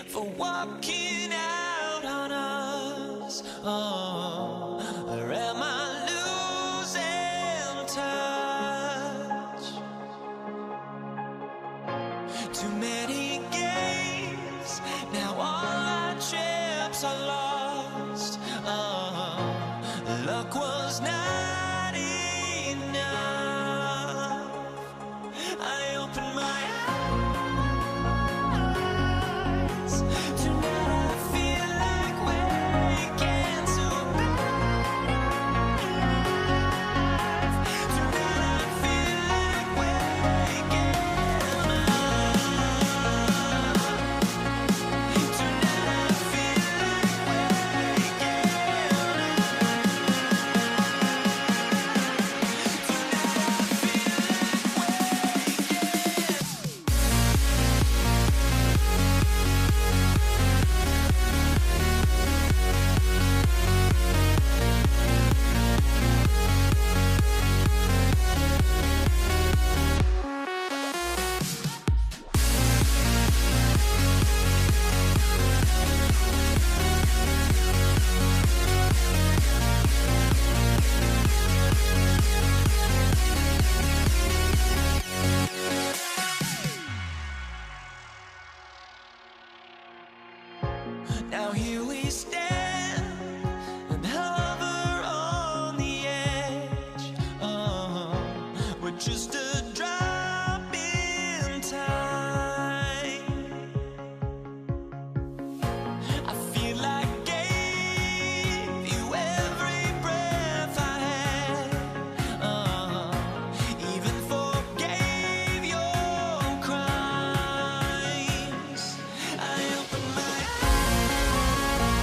for walking out on us? Oh, or am I losing touch? Too many games, now all our chips are lost. Oh, luck was not enough. I opened my eyes. Tonight I feel like waking to life. Tonight I feel like waking up. Tonight I feel like waking now here we stand and hover on the edge. Oh, we're just a drop in time. I feel like gave you every breath I had. Even forgave your crimes. I opened my eyes.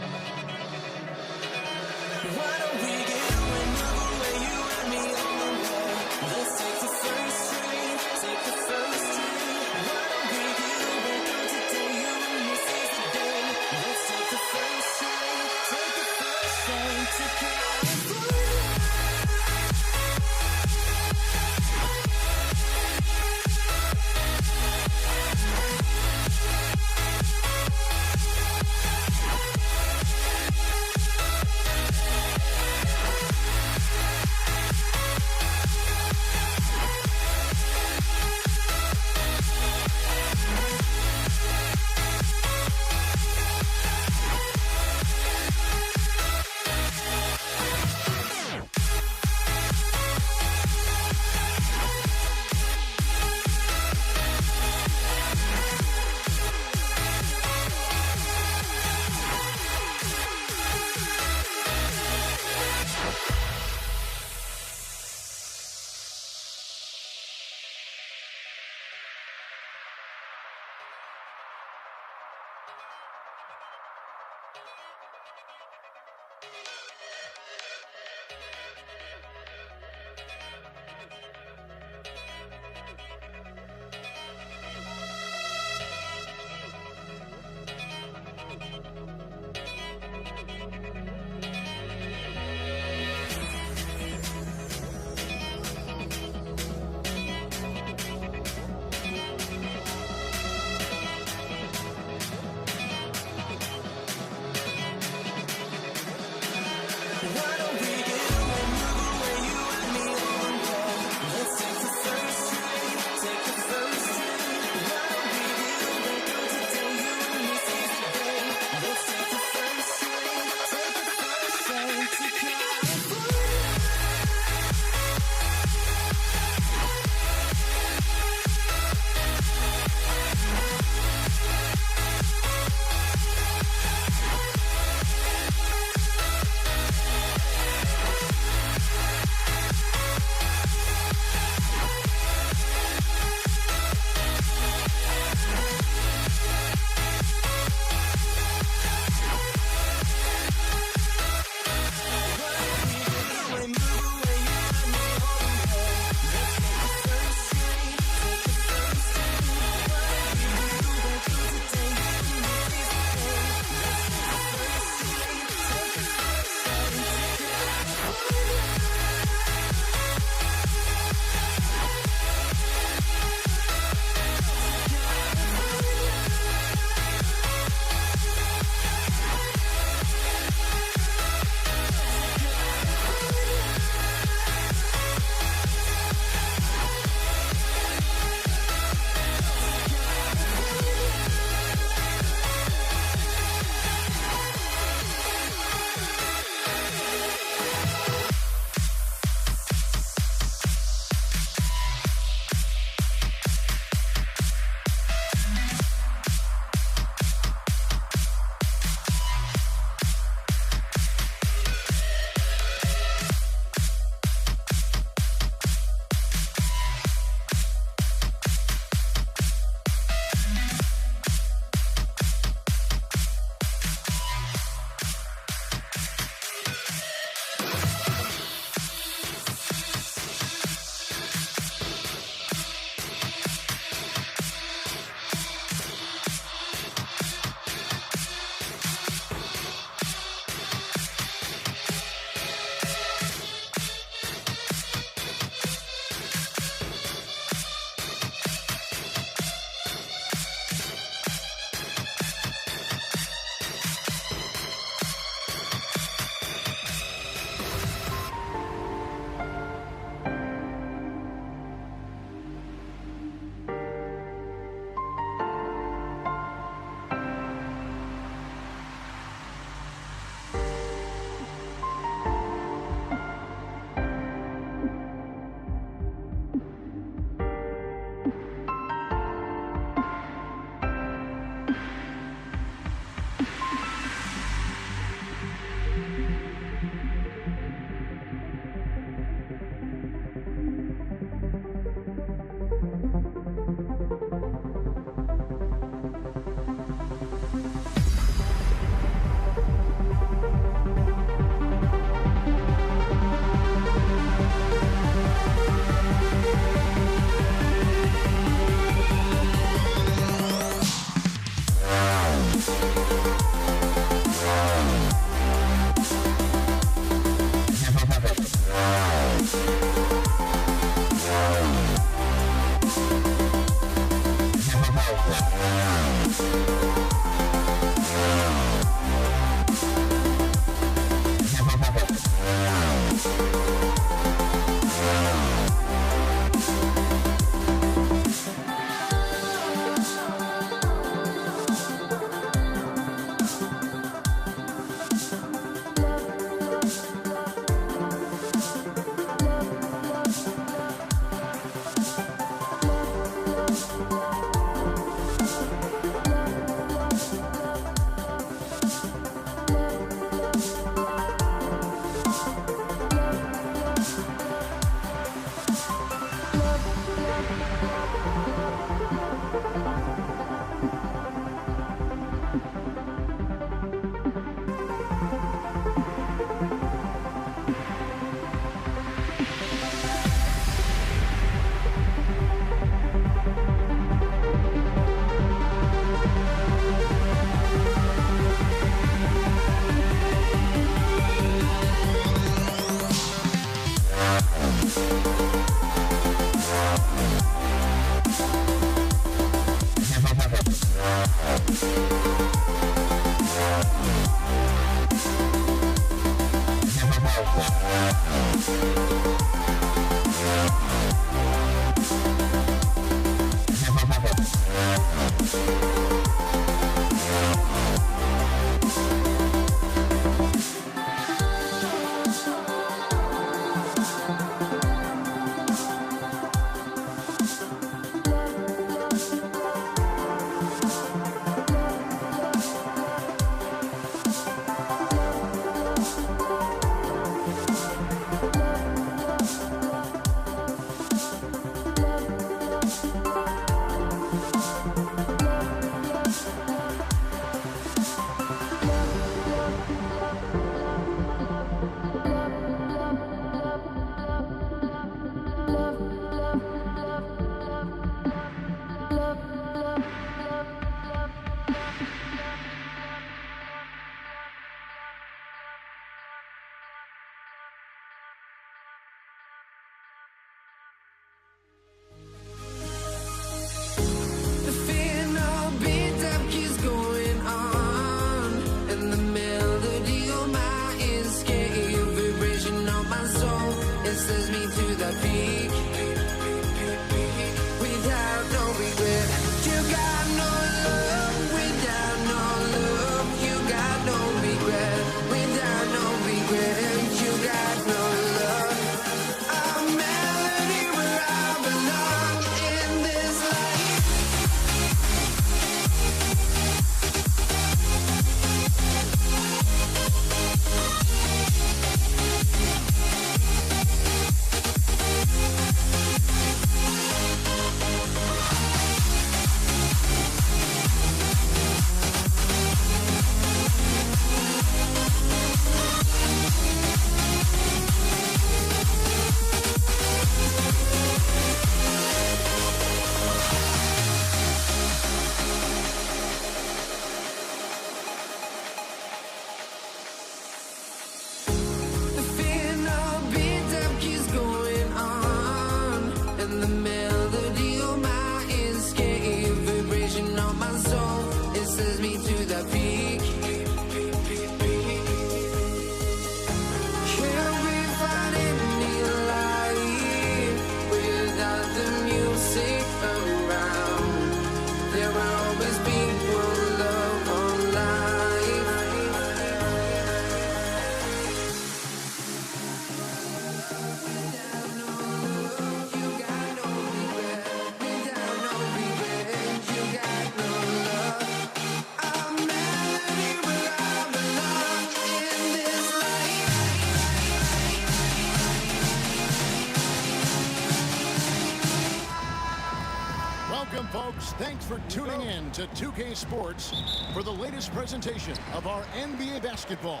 Welcome, folks. Thanks for tuning in to 2K Sports for the latest presentation of our NBA basketball.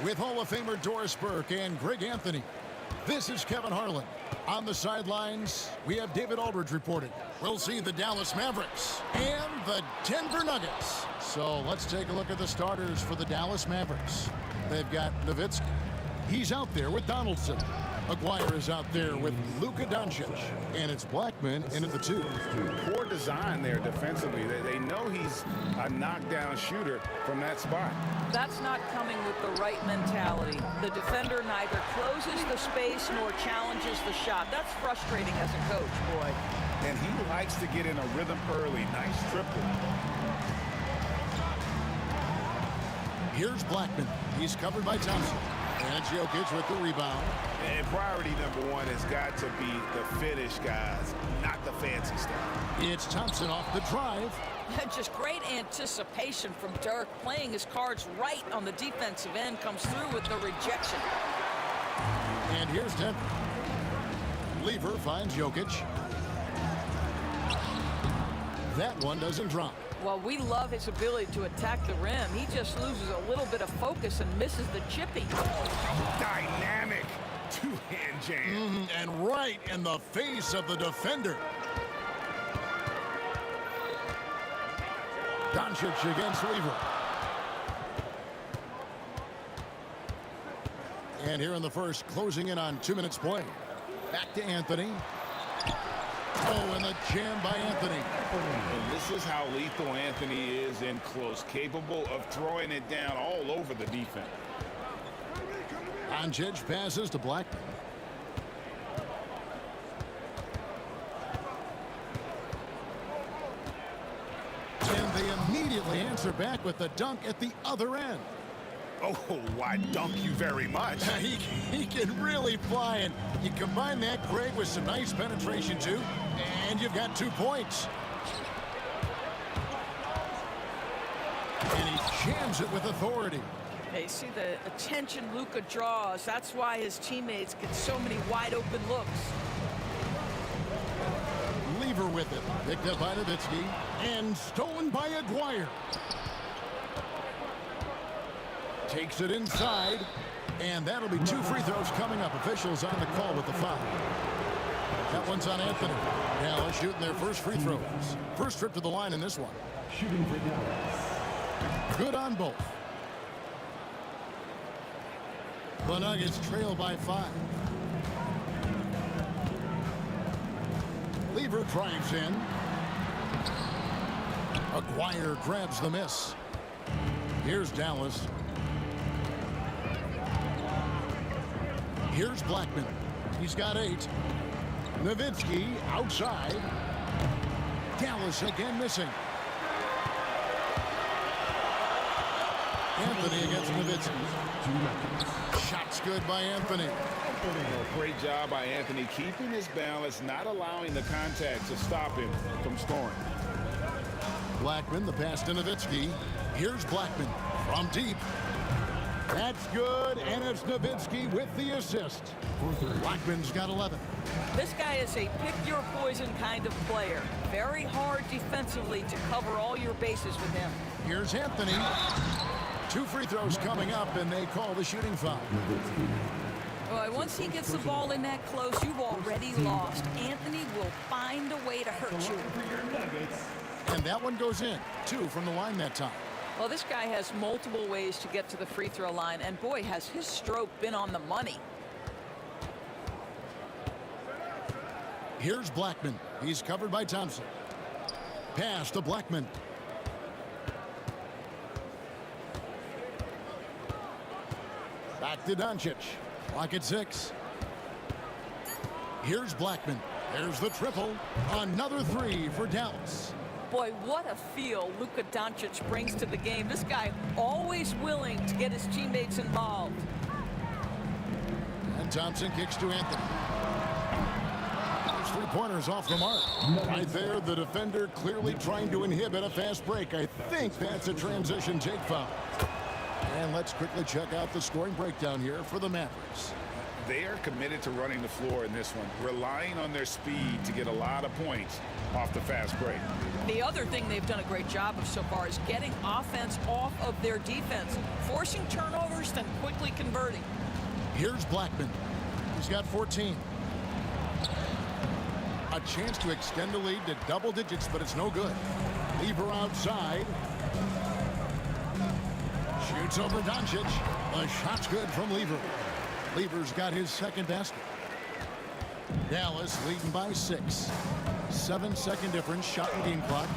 With Hall of Famer Doris Burke and Greg Anthony, this is Kevin Harlan. On the sidelines, we have David Aldridge reporting. We'll see the Dallas Mavericks and the Denver Nuggets. So let's take a look at the starters for the Dallas Mavericks. They've got Nowitzki. He's out there with Donaldson. Aguirre is out there with Luka Doncic. And it's Blackman in at the 2. Poor design there defensively. They know he's a knockdown shooter from that spot. That's not coming with the right mentality. The defender neither closes the space nor challenges the shot. That's frustrating as a coach, boy. And he likes to get in a rhythm early. Nice triple. Here's Blackman. He's covered by Thompson. And Jokic with the rebound. And priority number one has got to be the finish, guys, not the fancy stuff. It's Thompson off the drive. Just great anticipation from Dirk. Playing his cards right on the defensive end, comes through with the rejection. And here's Denver. Lever finds Jokic. That one doesn't drop. Well, we love his ability to attack the rim. He just loses a little bit of focus and misses the chippy. Dynamic two-hand jam. And right in the face of the defender. Doncic against Lever. And here in the first, closing in on 2 minutes play. Back to Anthony. Oh, and a jam by Anthony. And this is how lethal Anthony is in close, capable of throwing it down all over the defense. Doncic passes to Blackman. And they immediately answer back with the dunk at the other end. Oh, why dunk you very much. He can really fly, and you combine that, Greg, with some nice penetration, too, and you've got 2 points. And he jams it with authority. Hey, see the attention Luka draws. That's why his teammates get so many wide-open looks. Lever with it. Picked up by Nowitzki, and stolen by Aguirre. Takes it inside, and that'll be 2 free throws coming up. Officials on the call with the foul. That one's on Anthony. Dallas shooting their first free throws. First trip to the line in this one. Shooting for Dallas. Good on both. The Nuggets trail by 5. Lever drives in. Aguirre grabs the miss. Here's Dallas. Here's Blackman. He's got 8. Nowitzki outside. Dallas again missing. Anthony against Nowitzki. Shots good by Anthony. Great job by Anthony keeping his balance, not allowing the contact to stop him from scoring. Blackman, the pass to Nowitzki. Here's Blackman from deep. That's good, and it's Nowitzki with the assist. Blackman's got 11. This guy is a pick-your-poison kind of player. Very hard defensively to cover all your bases with him. Here's Anthony. 2 free throws coming up, and they call the shooting foul. Boy, once he gets the ball in that close, you've already lost. Anthony will find a way to hurt you. And that one goes in. 2 from the line that time. Well, this guy has multiple ways to get to the free throw line, and boy, has his stroke been on the money. Here's Blackman. He's covered by Thompson. Pass to Blackman. Back to Doncic. Clock at 6. Here's Blackman. There's the triple. Another 3 for Dallas. Boy, what a feel Luka Doncic brings to the game. This guy always willing to get his teammates involved. And Thompson kicks to Anthony. Those 3-pointers off the mark. Right there, the defender clearly trying to inhibit a fast break. I think that's a transition take foul. And let's quickly check out the scoring breakdown here for the Mavericks. They are committed to running the floor in this one, relying on their speed to get a lot of points off the fast break. The other thing they've done a great job of so far is getting offense off of their defense, forcing turnovers, then quickly converting. Here's Blackman. He's got 14. A chance to extend the lead to double digits, but it's no good. Lever outside. Shoots over Doncic. The shot's good from Lever. Lever's got his second basket. Dallas leading by 6. 7-second difference, shot and game clock.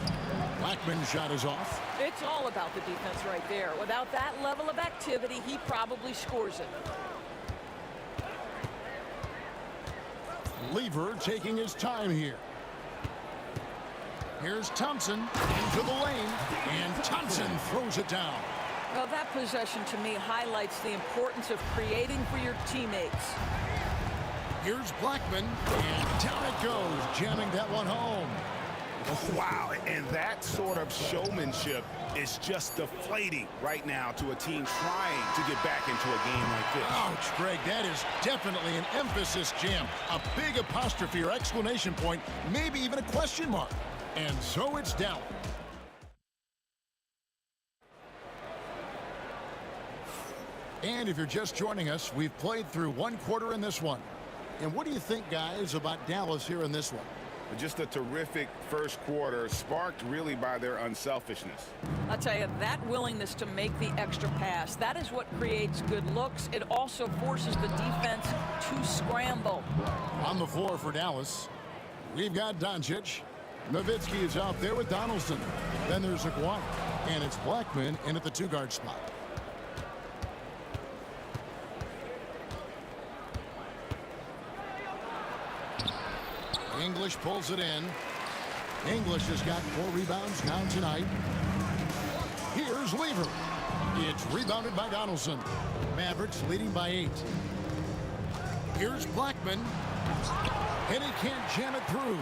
Blackman's shot is off. It's all about the defense right there. Without that level of activity, he probably scores it. Lever taking his time here. Here's Thompson into the lane, and Thompson throws it down. Well, that possession to me highlights the importance of creating for your teammates. Here's Blackman, and down it goes, jamming that one home. Wow, and that sort of showmanship is just deflating right now to a team trying to get back into a game like this. Ouch, Greg, that is definitely an emphasis jam. A big apostrophe or exclamation point, maybe even a question mark. And so it's down. And if you're just joining us, we've played through one quarter in this one. And what do you think, guys, about Dallas here in this one? Just a terrific first quarter, sparked really by their unselfishness. I'll tell you, that willingness to make the extra pass, that is what creates good looks. It also forces the defense to scramble. On the floor for Dallas, we've got Doncic. Nowitzki is out there with Donaldson. Then there's Aguirre, and it's Blackman in at the two-guard spot. English pulls it in. English has got 4 rebounds now tonight. Here's Lever. It's rebounded by Donaldson. Mavericks leading by 8. Here's Blackman. And he can't jam it through.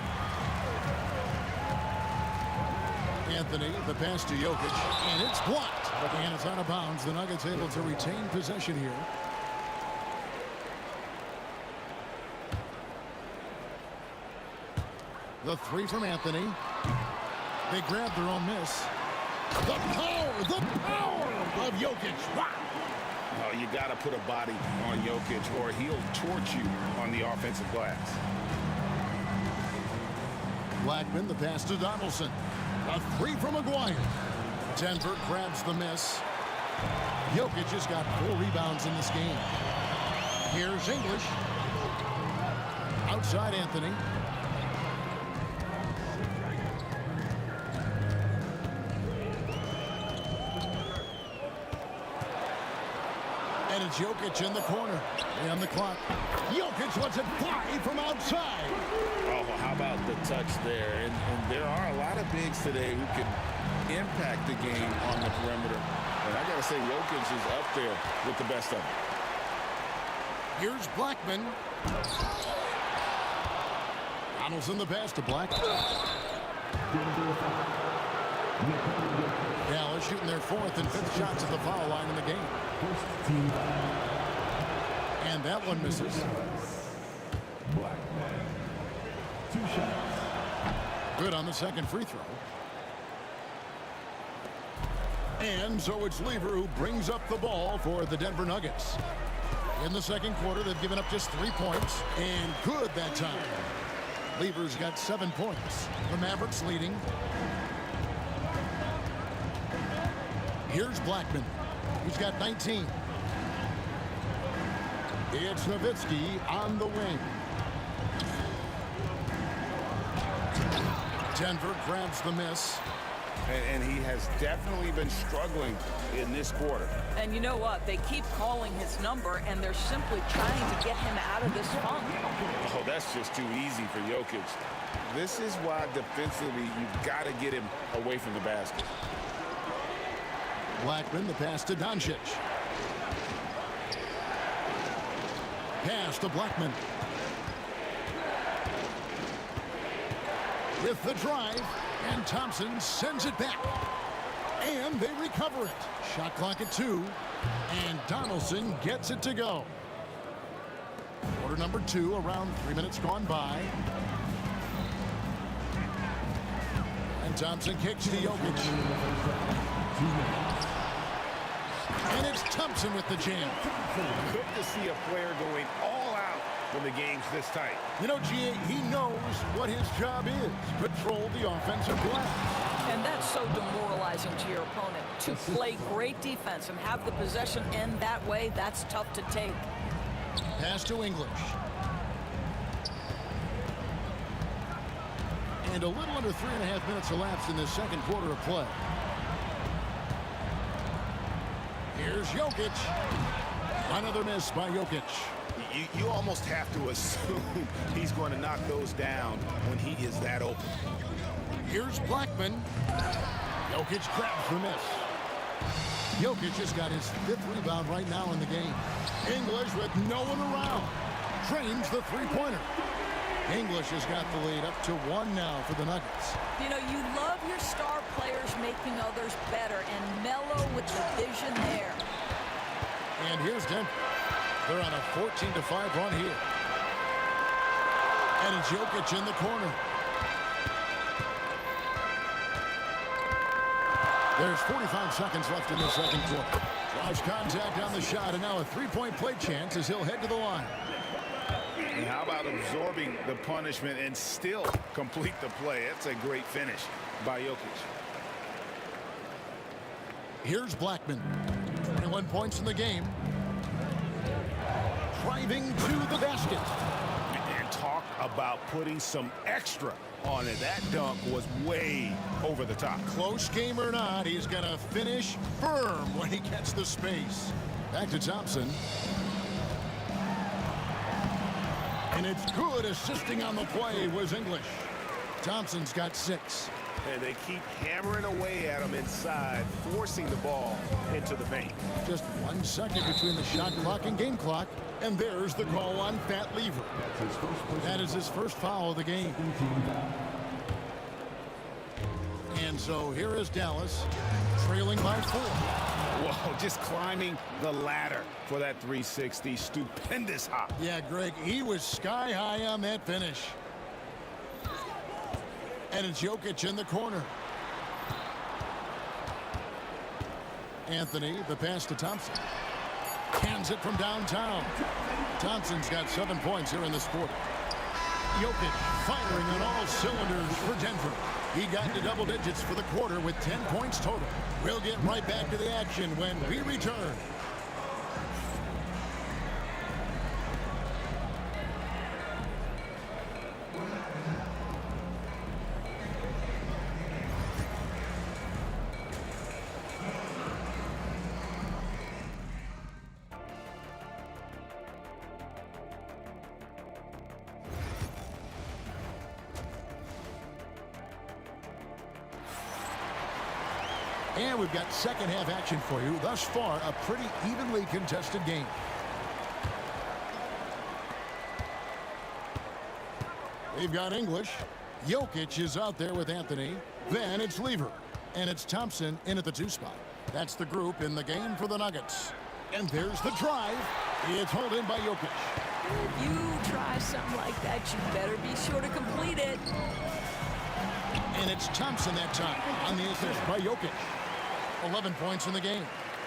Anthony, the pass to Jokic, and it's blocked. And it's out of bounds. The Nuggets able to retain possession here. The 3 from Anthony. They grab their own miss. The power of Jokic. Wow. You got to put a body on Jokic or he'll torch you on the offensive glass. Blackman, the pass to Donaldson. A 3 from Aguirre. Denver grabs the miss. Jokic has got 4 rebounds in this game. Here's English. Outside Anthony. And it's Jokic in the corner. And the clock. Jokic lets it fly from outside. Oh, how about the touch there? And there are a lot of bigs today who can impact the game on the perimeter. And I got to say, Jokic is up there with the best of them. Here's Blackman. Donaldson the pass to Blackman. Dallas shooting their 4th and 5th shots at the foul line in the game. And that one misses. Blackman. 2 shots. Good on the second free throw. And so it's Lever who brings up the ball for the Denver Nuggets. In the second quarter, they've given up just 3 points. And good that time. Lever's got 7 points. The Mavericks leading. Here's Blackman. He's got 19. It's Nowitzki on the wing. Denver grabs the miss. And he has definitely been struggling in this quarter. And you know what? They keep calling his number, and they're simply trying to get him out of this funk. Oh, that's just too easy for Jokic. This is why defensively you've got to get him away from the basket. Blackman, the pass to Doncic. Pass to Blackman. With the drive, and Thompson sends it back. And they recover it. Shot clock at 2, and Donaldson gets it to go. Quarter number 2, around 3 minutes gone by. And Thompson kicks to Jokic. And it's Thompson with the jam. Good to see a player going all out when the game's this tight. You know, G.A., he knows what his job is. Patrol the offensive glass. And that's so demoralizing to your opponent. To play great defense and have the possession end that way, that's tough to take. Pass to English. And a little under 3.5 minutes elapsed in this second quarter of play. Here's Jokic. Another miss by Jokic. You almost have to assume he's going to knock those down when he is that open. Here's Blackman. Jokic grabs the miss. Jokic has got his 5th rebound right now in the game. English with no one around. Trains the three-pointer. English has got the lead up to 1 now for the Nuggets. You know, you love your star players making others better, and Melo with the vision there. And here's Denver. They're on a 14-5 run here. And it's Jokic in the corner. There's 45 seconds left in the second quarter. Draws contact on the shot, and now a three-point play chance as he'll head to the line. And how about absorbing the punishment and still complete the play? That's a great finish by Jokic. Here's Blackman. 21 points in the game. Driving to the basket. And talk about putting some extra on it. That dunk was way over the top. Close game or not, he's going to finish firm when he gets the space. Back to Thompson. And it's good. Assisting on the play was English. Thompson's got 6. And they keep hammering away at him inside, forcing the ball into the paint. Just 1 second between the shot clock and game clock. And there's the call on Fat Lever. That is his first foul of the game. And so here is Dallas, trailing by 4. Whoa, just climbing the ladder for that 360. Stupendous hop. Yeah, Greg, he was sky high on that finish. And it's Jokic in the corner. Anthony, the pass to Thompson. Hands it from downtown. Thompson's got 7 points here in this quarter. Jokic firing on all cylinders for Denver. He got into double digits for the quarter with 10 points total. We'll get right back to the action when we return. And we've got second half action for you. Thus far, a pretty evenly contested game. They've got English. Jokic is out there with Anthony. Then it's Lever. And it's Thompson in at the 2 spot. That's the group in the game for the Nuggets. And there's the drive. It's hauled in by Jokic. If you try something like that, you better be sure to complete it. And it's Thompson that time on the assist by Jokic. 11 points in the game.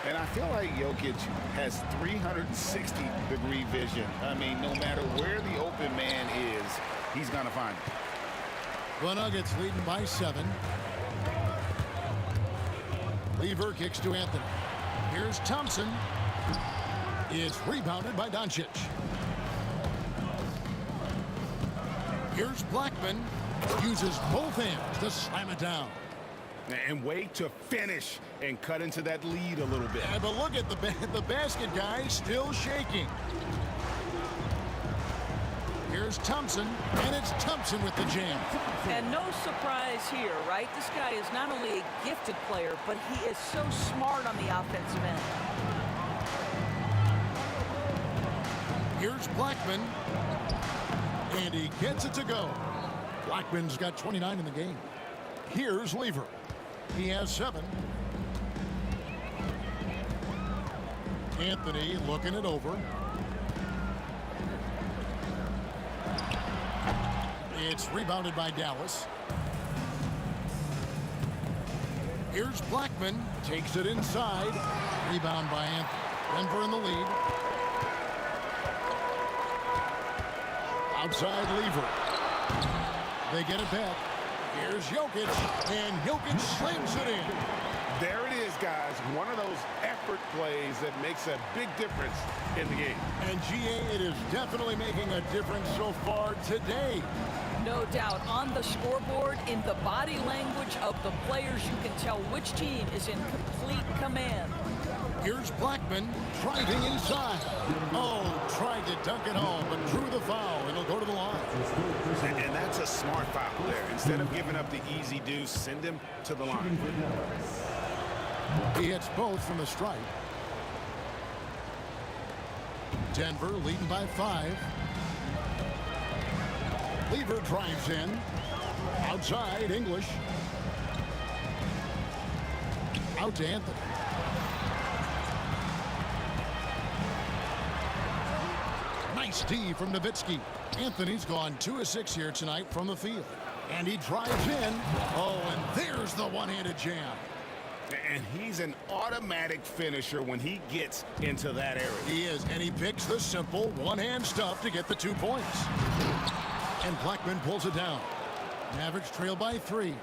And I feel like Jokic has 360-degree vision. I mean, no matter where the open man is, he's going to find it. The Nuggets leading by 7. Lever kicks to Anthony. Here's Thompson. It's rebounded by Doncic. Here's Blackman. Uses both hands to slam it down. And wait to finish and cut into that lead a little bit. Yeah, but look at the basket guy still shaking. Here's Thompson, and it's Thompson with the jam. And no surprise here, right? This guy is not only a gifted player, but he is so smart on the offensive end. Here's Blackman, and he gets it to go. Blackman's got 29 in the game. Here's Lever. He has 7. Anthony looking it over. It's rebounded by Dallas. Here's Blackman. Takes it inside. Rebound by Anthony. Denver in the lead. Outside Lever. They get it back. Here's Jokic. And Jokic slams it in. There it is, guys. One of those effort plays that makes a big difference in the game. And GA, it is definitely making a difference so far today. No doubt. On the scoreboard, in the body language of the players, you can tell which team is in complete command. Here's Blackman driving inside. Oh, tried to dunk it home, but drew the foul. It'll go to the line. And that's a smart foul there. Instead of giving up the easy deuce, send him to the line. He hits both from the stripe. Denver leading by 5. Lever drives in. Outside, English. Out to Anthony. Nice D from Nowitzki. Anthony's gone 2 of 6 here tonight from the field. And he drives in. Oh, and there's the one-handed jam. And he's an automatic finisher when he gets into that area. He is, and he picks the simple one-hand stuff to get the 2 points. And Blackman pulls it down. Mavericks trail by 3.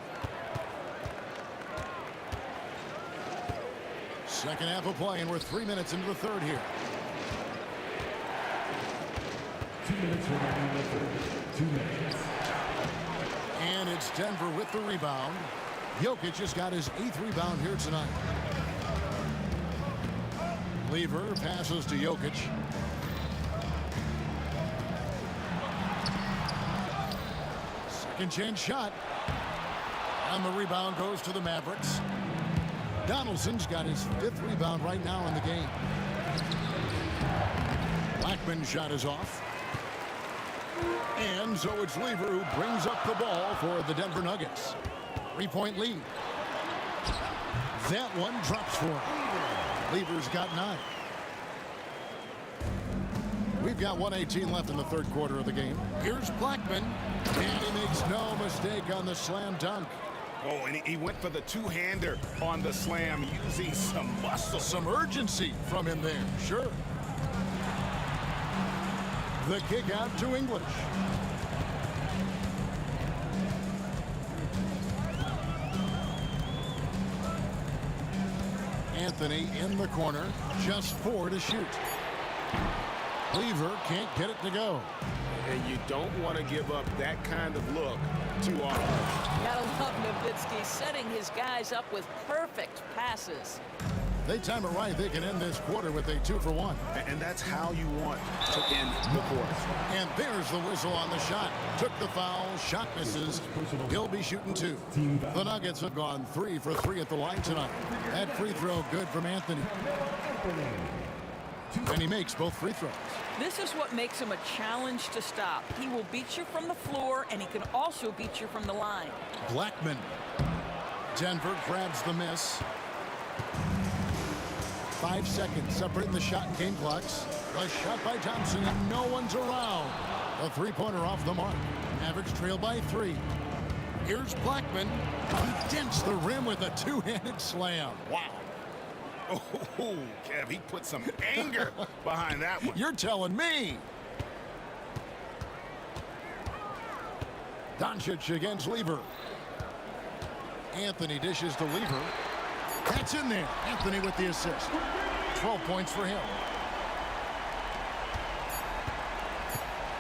Second half of play, and we're 3 minutes into the third here. 2 minutes remaining in the third. 2 minutes. And it's Denver with the rebound. Jokic has got his 8th rebound here tonight. Lever passes to Jokic. Second chance shot. And the rebound goes to the Mavericks. Donaldson's got his 5th rebound right now in the game. Blackman's shot is off. And so it's Lever who brings up the ball for the Denver Nuggets. 3-point lead. That one drops for him. Lever's got 9. We've got 1:18 left in the third quarter of the game. Here's Blackman, and he makes no mistake on the slam dunk. Oh, and he went for the two-hander on the slam using some muscle. Some urgency from him there, sure. The kick out to English. Anthony in the corner, just 4 to shoot. Lever can't get it to go. And you don't want to give up that kind of look too often. Gotta love Nowitzki setting his guys up with perfect passes. They time it right, they can end this quarter with a 2-for-1. And that's how you want to end the quarter. And there's the whistle on the shot. Took the foul, shot misses. He'll be shooting 2. The Nuggets have gone 3 for 3 at the line tonight. That free throw good from Anthony. And he makes both free throws. This is what makes him a challenge to stop. He will beat you from the floor, and he can also beat you from the line. Blackman. Denver grabs the miss. 5 seconds separating the shot and game clocks. The shot by Thompson, and no one's around. A 3-pointer off the mark. Mavericks trail by 3. Here's Blackman. He dents the rim with a 2-handed slam. Wow. Oh, Kev, he put some anger behind that one. You're telling me. Doncic against Lever. Anthony dishes to Lever. That's in there. Anthony with the assist. 12 points for him.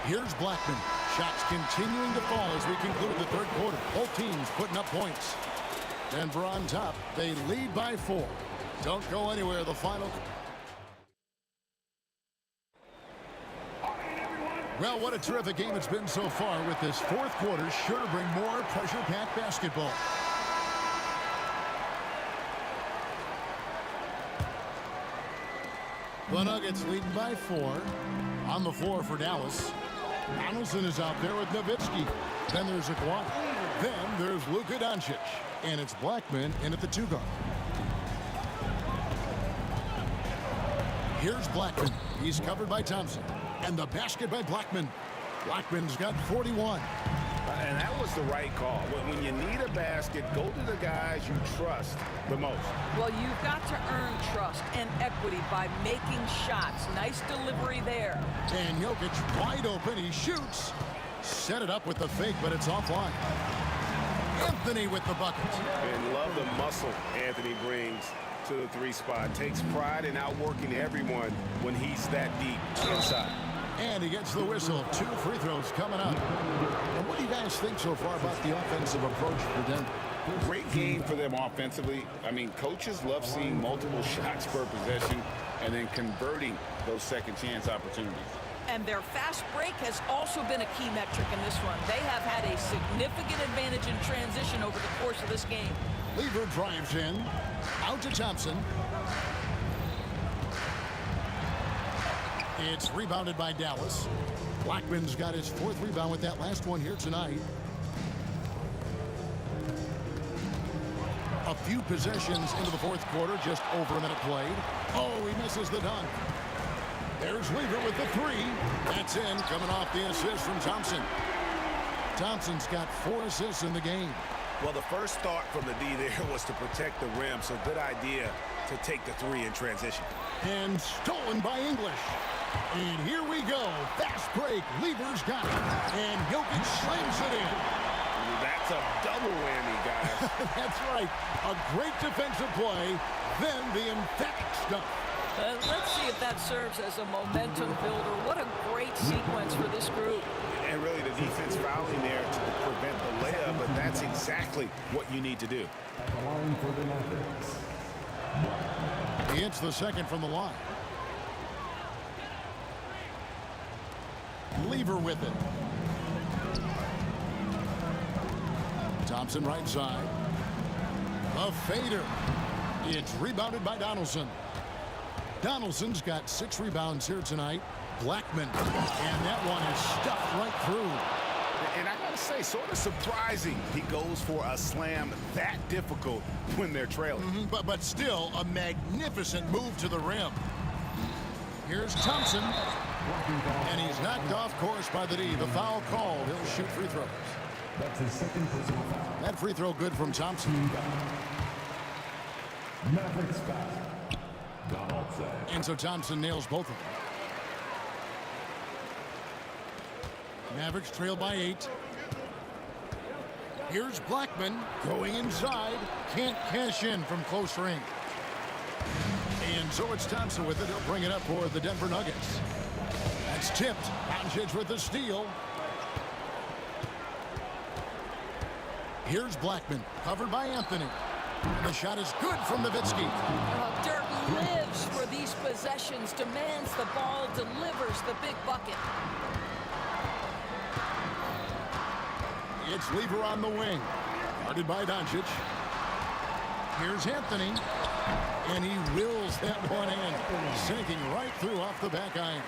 Here's Blackman. Shots continuing to fall as we conclude the third quarter. Both teams putting up points. Denver on top. They lead by 4. Don't go anywhere. The final. Well, what a terrific game it's been so far, with this fourth quarter sure to bring more pressure-packed basketball. The Nuggets leading by 4. On the floor for Dallas. Donaldson is out there with Nowitzki. Then there's Aguirre. Then there's Luka Doncic. And it's Blackman in at the 2 guard. Here's Blackman. He's covered by Thompson. And the basket by Blackman. Blackman's got 41. And that was the right call. When you need a basket, go to the guys you trust the most. Well, you've got to earn trust and equity by making shots. Nice delivery there. And Jokic wide open. He shoots. Set it up with the fake, but it's offline. Anthony with the bucket. And love the muscle Anthony brings to the three spot. Takes pride in outworking everyone when he's that deep inside. And he gets the whistle. 2 free throws coming up. And what do you guys think so far about the offensive approach for Denver? Great game for them offensively. I mean, coaches love seeing multiple shots per possession and then converting those second chance opportunities. And their fast break has also been a key metric in this one. They have had a significant advantage in transition over the course of this game. Lever drives in. Out to Thompson. It's rebounded by Dallas. Blackman's got his 4th rebound with that last one here tonight. A few possessions into the 4th quarter, just over a minute played. Oh, he misses the dunk. There's Lever with the 3. That's in, coming off the assist from Thompson. Thompson's got 4 assists in the game. Well, the first thought from the D there was to protect the rim, so good idea to take the 3 in transition. And stolen by English. And here we go. Fast break. Lever's got it. And Jokic slams it in. That's a double whammy, guys. That's right. A great defensive play. Then the emphatic stuff. Let's see if that serves as a momentum builder. What a great sequence for this group. And really the defense fouling there to prevent the layup, but that's exactly what you need to do. At the line for the Mavericks. He hits the second from the line. Lever with it. Thompson right side. A fader. It's rebounded by Donaldson. Donaldson's got 6 rebounds here tonight. Blackman. And that one is stuffed right through. And I gotta say, sort of surprising he goes for a slam that difficult when they're trailing. But still a magnificent move to the rim. Here's Thompson. And he's knocked off course by the D. The foul called. He'll shoot free throws. That's his 2nd personal foul. That free throw good from Thompson. Mavericks foul. Donaldson. And so Thompson nails both of them. Mavericks trail by 8. Here's Blackman going inside. Can't cash in from close range. And so it's Thompson with it. He'll bring it up for the Denver Nuggets. That's tipped. Doncic with the steal. Here's Blackman, covered by Anthony. The shot is good from Nowitzki. Dirk lives for these possessions, demands the ball, delivers the big bucket. It's Lever on the wing. Guarded by Doncic. Here's Anthony. And he wills that one in. Sinking right through off the back iron.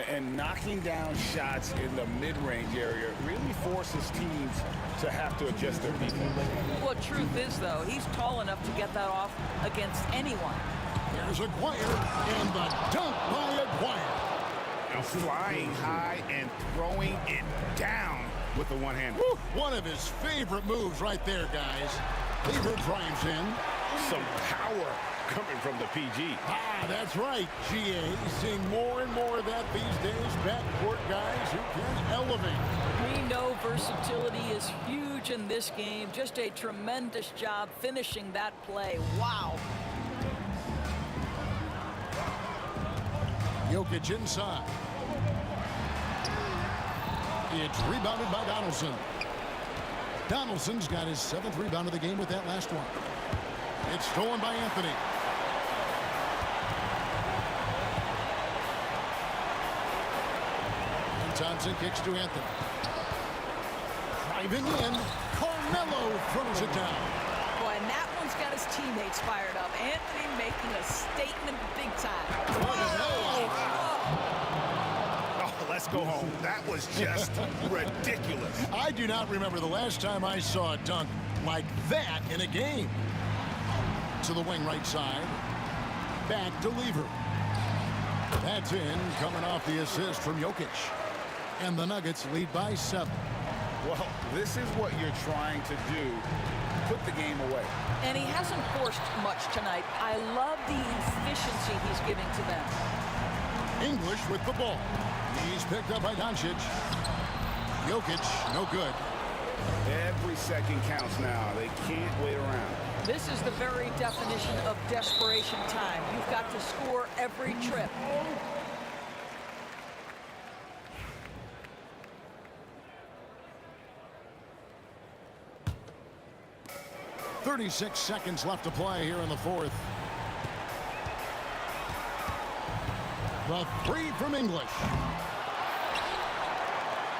And knocking down shots in the mid-range area really forces teams to have to adjust their defense. Well, truth is, though, he's tall enough to get that off against anyone. There's Aguirre, and the dunk by Aguirre. Now flying high and throwing it down with the one hand. One of his favorite moves right there, guys. Lever drives in. Some power coming from the PG. That's right, GA. Seeing more and more of that these days. Backcourt guys who can elevate. We know versatility is huge in this game. Just a tremendous job finishing that play. Wow. Jokic inside. It's rebounded by Donaldson. Donaldson's got his 7th rebound of the game with that last one. It's stolen by Anthony. And Thompson kicks to Anthony. Driving in. Carmelo throws it down. Boy, and that one's got his teammates fired up. Anthony making a statement big time. Oh, let's go home. That was just ridiculous. I do not remember the last time I saw a dunk like that in a game. To the wing right side. Back to Lever. That's in, coming off the assist from Jokic. And the Nuggets lead by 7. Well, this is what you're trying to do. Put the game away. And he hasn't forced much tonight. I love the efficiency he's giving to them. English with the ball. He's picked up by Doncic. Jokic, no good. Every second counts now. They can't wait around. This is the very definition of desperation time. You've got to score every trip. .36 seconds left to play here in the fourth. The three from English.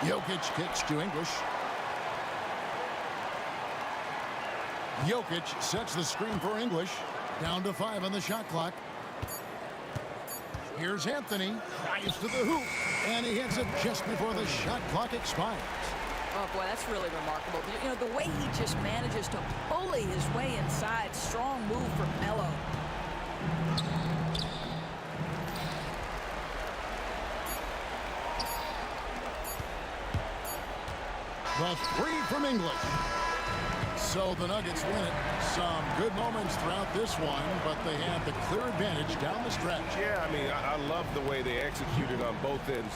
Jokic kicks to English. Jokic sets the screen for English. Down to 5 on the shot clock. Here's Anthony. Drives to the hoop. And he hits it just before the shot clock expires. Oh, boy, that's really remarkable. You know, the way he just manages to bully his way inside. Strong move from Melo. The three from English. So the Nuggets win it. Some good moments throughout this one, but they have the clear advantage down the stretch. Yeah, I mean, I love the way they executed on both ends.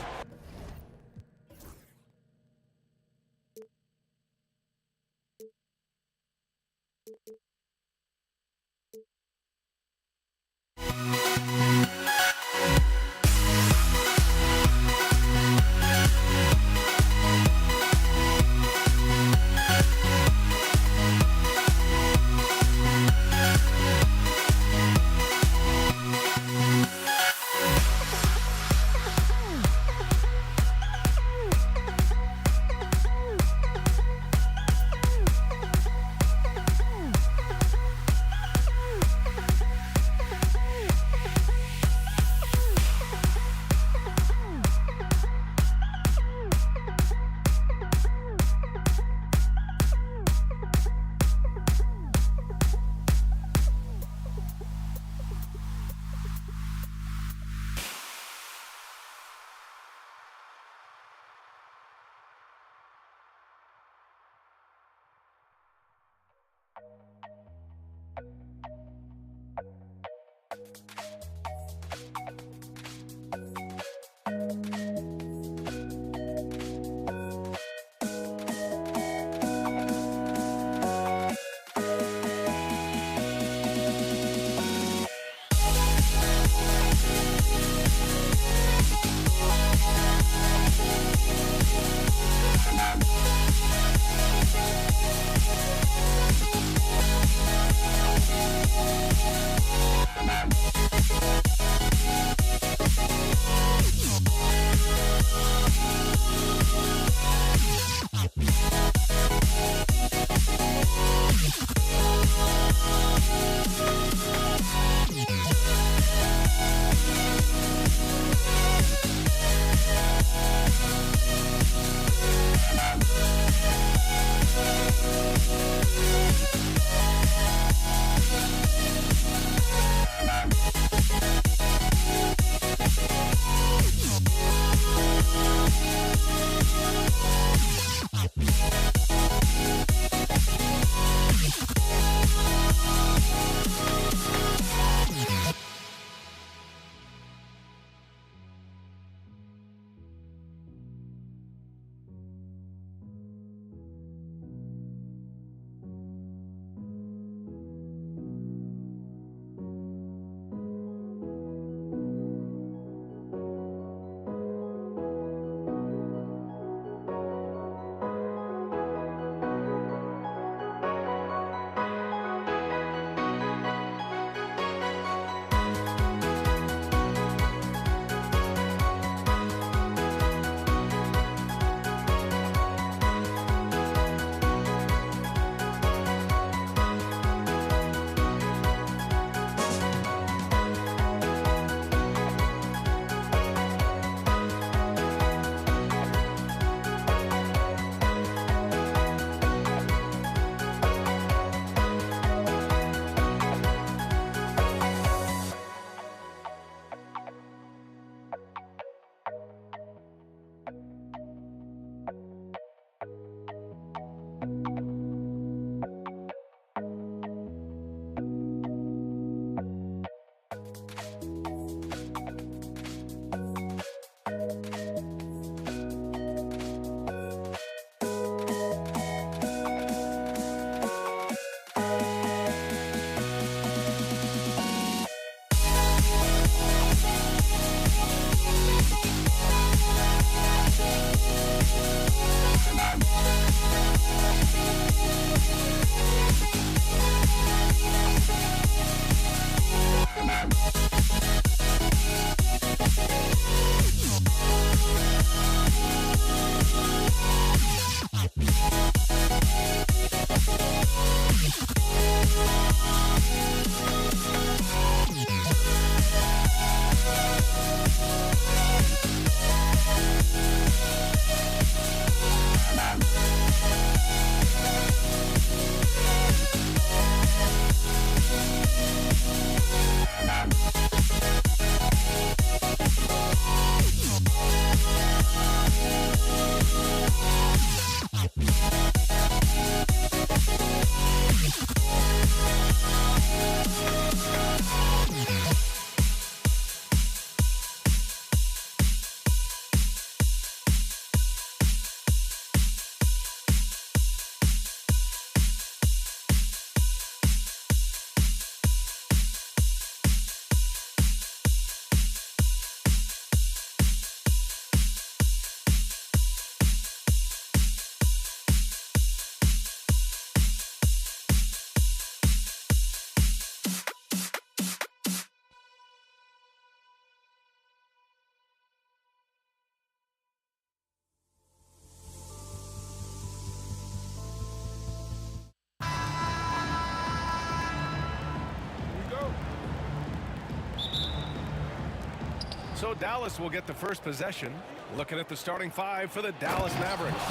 Dallas will get the first possession. Looking at the starting five for the Dallas Mavericks.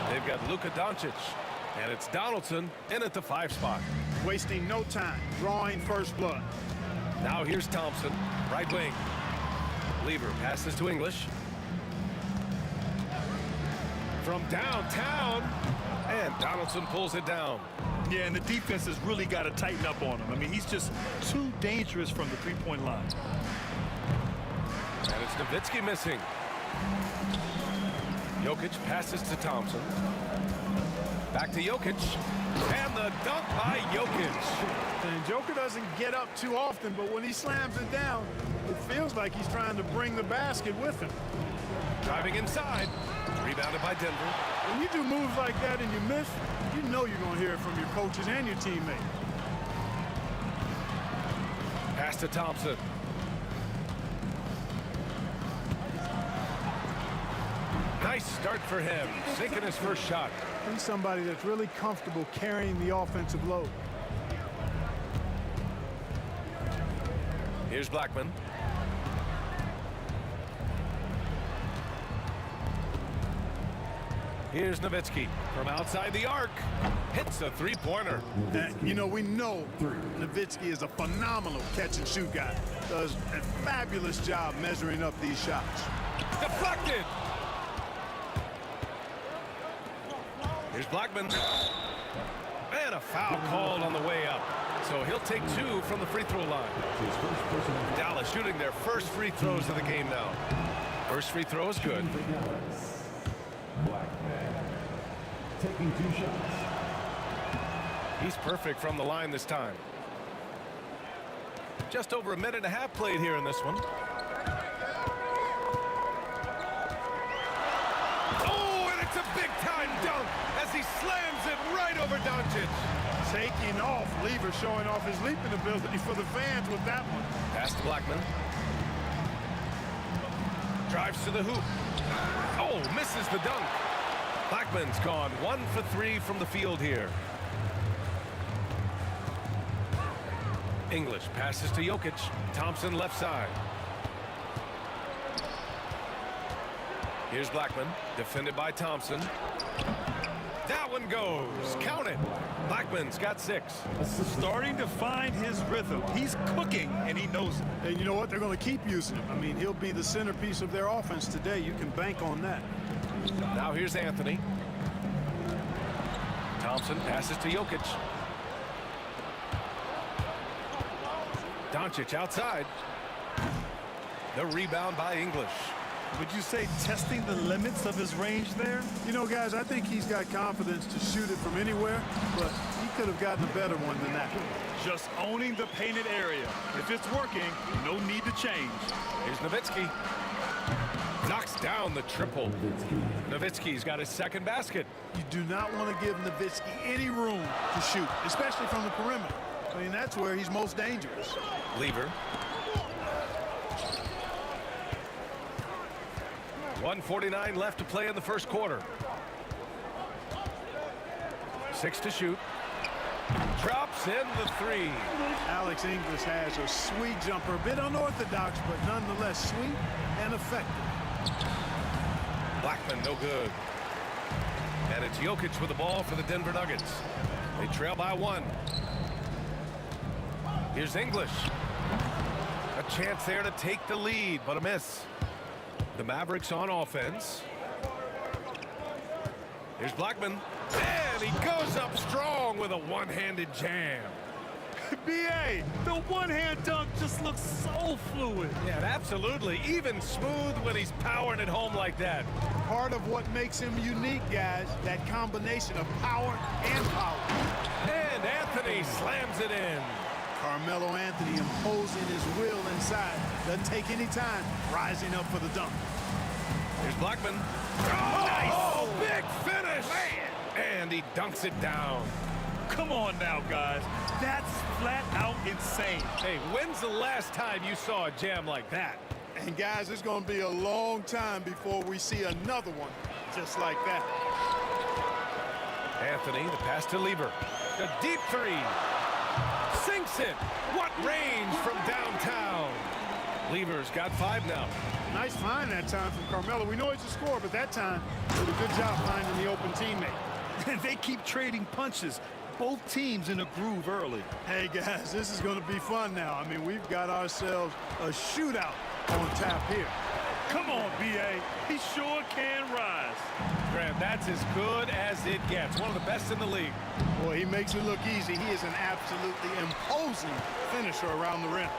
They've got Luka Doncic, and it's Donaldson in at the 5 spot. Wasting no time, drawing first blood. Now here's Thompson, right wing. Lever passes to English. From downtown, and Donaldson pulls it down. Yeah, and the defense has really got to tighten up on him. I mean, he's just too dangerous from the three-point line. And it's Nowitzki missing. Jokic passes to Thompson. Back to Jokic. And the dunk by Jokic. And Joker doesn't get up too often, but when he slams it down, it feels like he's trying to bring the basket with him. Driving inside. Rebounded by Denver. When you do moves like that and you miss, you know you're going to hear it from your coaches and your teammates. Pass to Thompson. Nice start for him. Sinking his first shot. He's somebody that's really comfortable carrying the offensive load. Here's Blackman. Here's Nowitzki from outside the arc. Hits a three-pointer. You know, we know Nowitzki is a phenomenal catch-and-shoot guy. Does a fabulous job measuring up these shots. Deflected. Here's Blackman. And a foul called on the way up. So he'll take 2 from the free throw line. Dallas shooting their first free throws of the game now. First free throw is good. Blackman taking 2 shots. He's perfect from the line this time. Just over a minute and a half played here in this one. Oh, and it's a big-time dunk as he slams it right over Doncic. Taking off. Lever showing off his leaping ability for the fans with that one. Pass to Blackman. Drives to the hoop. Oh, misses the dunk. Blackman's gone 1 for 3 from the field here. English passes to Jokic. Thompson left side. Here's Blackman, defended by Thompson. That one goes. Count it. Blackman's got 6. Starting to find his rhythm. He's cooking, and he knows it. And you know what? They're going to keep using him. I mean, he'll be the centerpiece of their offense today. You can bank on that. Now here's Anthony. Thompson passes to Jokic. Doncic outside. The rebound by English. Would you say testing the limits of his range there? You know, guys, I think he's got confidence to shoot it from anywhere, but he could have gotten a better one than that. Just owning the painted area. If it's working, no need to change. Here's Nowitzki. Knocks down the triple. Nowitzki's got his second basket. You do not want to give Nowitzki any room to shoot, especially from the perimeter. I mean, that's where he's most dangerous. Lever. 1:49 left to play in the first quarter. 6 to shoot. Drops in the 3. Alex English has a sweet jumper, a bit unorthodox, but nonetheless sweet and effective. Blackman no good. And it's Jokic with the ball for the Denver Nuggets. They trail by 1. Here's English. A chance there to take the lead, but a miss. The Mavericks on offense. Here's Blackman. And he goes up strong with a one-handed jam. B.A., the one-hand dunk just looks so fluid. Yeah, absolutely. Even smooth when he's powering it home like that. Part of what makes him unique, guys, that combination of power and power. And Anthony slams it in. Carmelo Anthony imposing his will inside. Doesn't take any time rising up for the dunk. Here's Blackman. Oh, nice! Big finish! Man. And he dunks it down. Come on now, guys. That's flat out insane. Hey, when's the last time you saw a jam like that? And guys, it's going to be a long time before we see another one just like that. Anthony, the pass to Lever. The deep 3. Sinks it. What range from downtown. Lever's got 5 now. Nice find that time from Carmelo. We know he's a scorer, but that time did a good job finding the open teammate. They keep trading punches. Both teams in a groove early. Hey, guys, this is going to be fun now. I mean, we've got ourselves a shootout on tap here. Come on, B.A. He sure can rise. Graham, that's as good as it gets. One of the best in the league. Boy, he makes it look easy. He is an absolutely imposing finisher around the rim.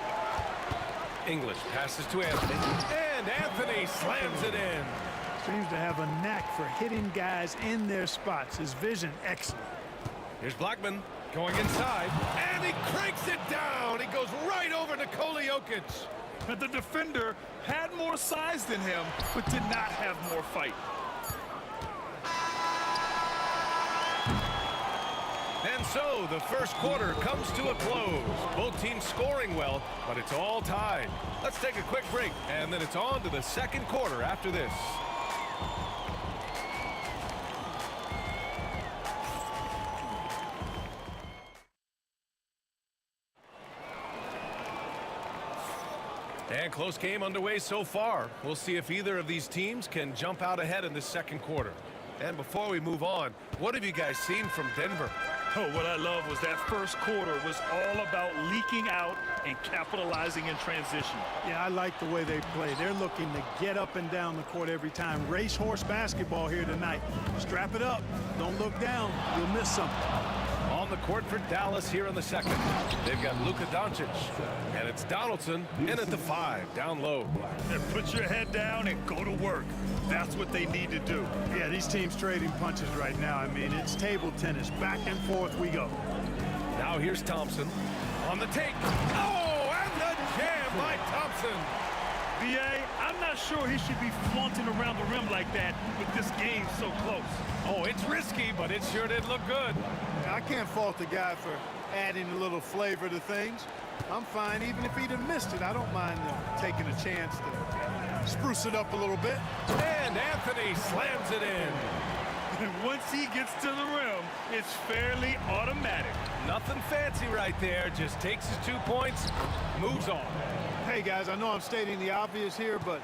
English passes to Anthony, and Anthony slams it in. Seems to have a knack for hitting guys in their spots. His vision, excellent. Here's Blackman going inside, and he cranks it down. He goes right over Nikola Jokic. But the defender had more size than him, but did not have more fight. And so the first quarter comes to a close. Both teams scoring well, but it's all tied. Let's take a quick break, and then it's on to the second quarter after this. And close game underway so far. We'll see if either of these teams can jump out ahead in the second quarter. And before we move on, what have you guys seen from Denver? Oh, what I love was that first quarter was all about leaking out and capitalizing in transition. Yeah, I like the way they play. They're looking to get up and down the court every time. Racehorse basketball here tonight. Strap it up. Don't look down. You'll miss something. On the court for Dallas here in the second. They've got Luka Doncic, and it's Donaldson in at the 5, down low. And put your head down and go to work. That's what they need to do. Yeah, these teams trading punches right now. I mean, it's table tennis. Back and forth we go. Now here's Thompson on the take. Oh, and the jam by Thompson. B.A., I'm not sure he should be flaunting around the rim like that with this game so close. Oh, it's risky, but it sure did look good. I can't fault the guy for adding a little flavor to things. I'm fine even if he'd have missed it. I don't mind taking a chance to spruce it up a little bit. And Anthony slams it in. And once he gets to the rim, it's fairly automatic. Nothing fancy right there. Just takes his 2 points, moves on. Hey, guys, I know I'm stating the obvious here, but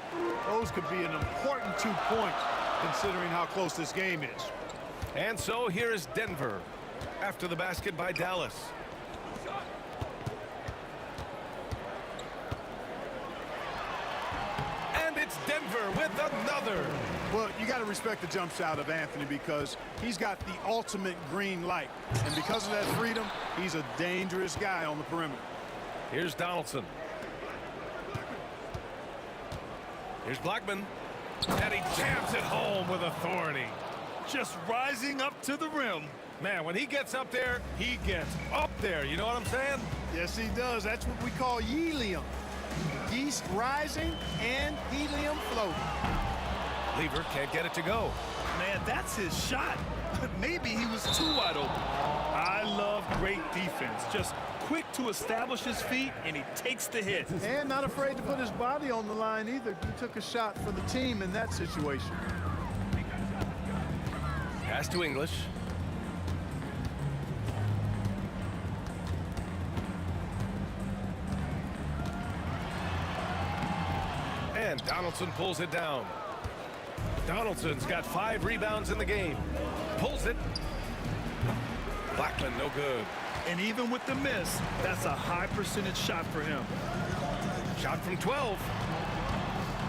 those could be an important 2 points considering how close this game is. And so here is Denver after the basket by Dallas. And it's Denver with another. Well, you got to respect the jump shot of Anthony because he's got the ultimate green light. And because of that freedom, he's a dangerous guy on the perimeter. Here's Donaldson. Here's Blackman. And he jams it home with authority. Just rising up to the rim. Man, when he gets up there, he gets up there. You know what I'm saying? Yes, he does. That's what we call helium. Yeast rising and helium floating. Lever can't get it to go. Man, that's his shot. Maybe he was too wide open. I love great defense. Just quick to establish his feet, and he takes the hit. And not afraid to put his body on the line either. He took a shot for the team in that situation. Pass to English. And Donaldson pulls it down. Donaldson's got 5 rebounds in the game. Pulls it. Blackman, no good. And even with the miss, that's a high percentage shot for him. Shot from 12.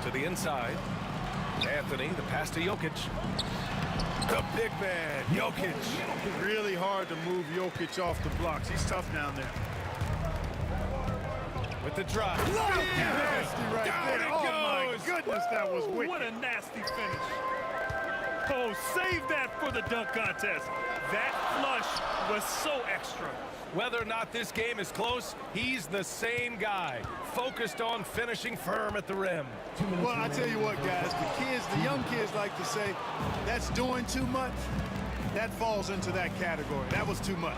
To the inside. Anthony, the pass to Jokic. The big man, Jokic. Really hard to move Jokic off the blocks. He's tough down there. With the drive. Nasty right Down there. it Oh, my goes. goodness, that was wicked. What a nasty finish. Oh, save that for the dunk contest. That flush was so extra. Whether or not this game is close, he's the same guy, focused on finishing firm at the rim. Well, I tell you what, guys, the young kids like to say, that's doing too much. That falls into that category. That was too much.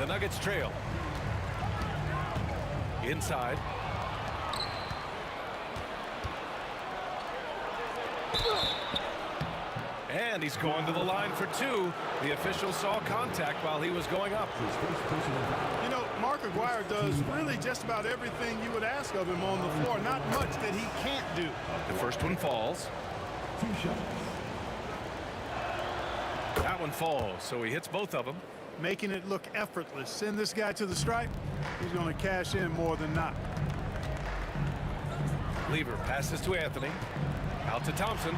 The Nuggets trail. Inside. And he's going to the line for two. The official saw contact while he was going up. You know, Mark Aguirre does really just about everything you would ask of him on the floor. Not much that he can't do. The first one falls. 2 shots. That one falls, so he hits both of them. Making it look effortless. Send this guy to the stripe. He's going to cash in more than not. Lever passes to Anthony. Out to Thompson.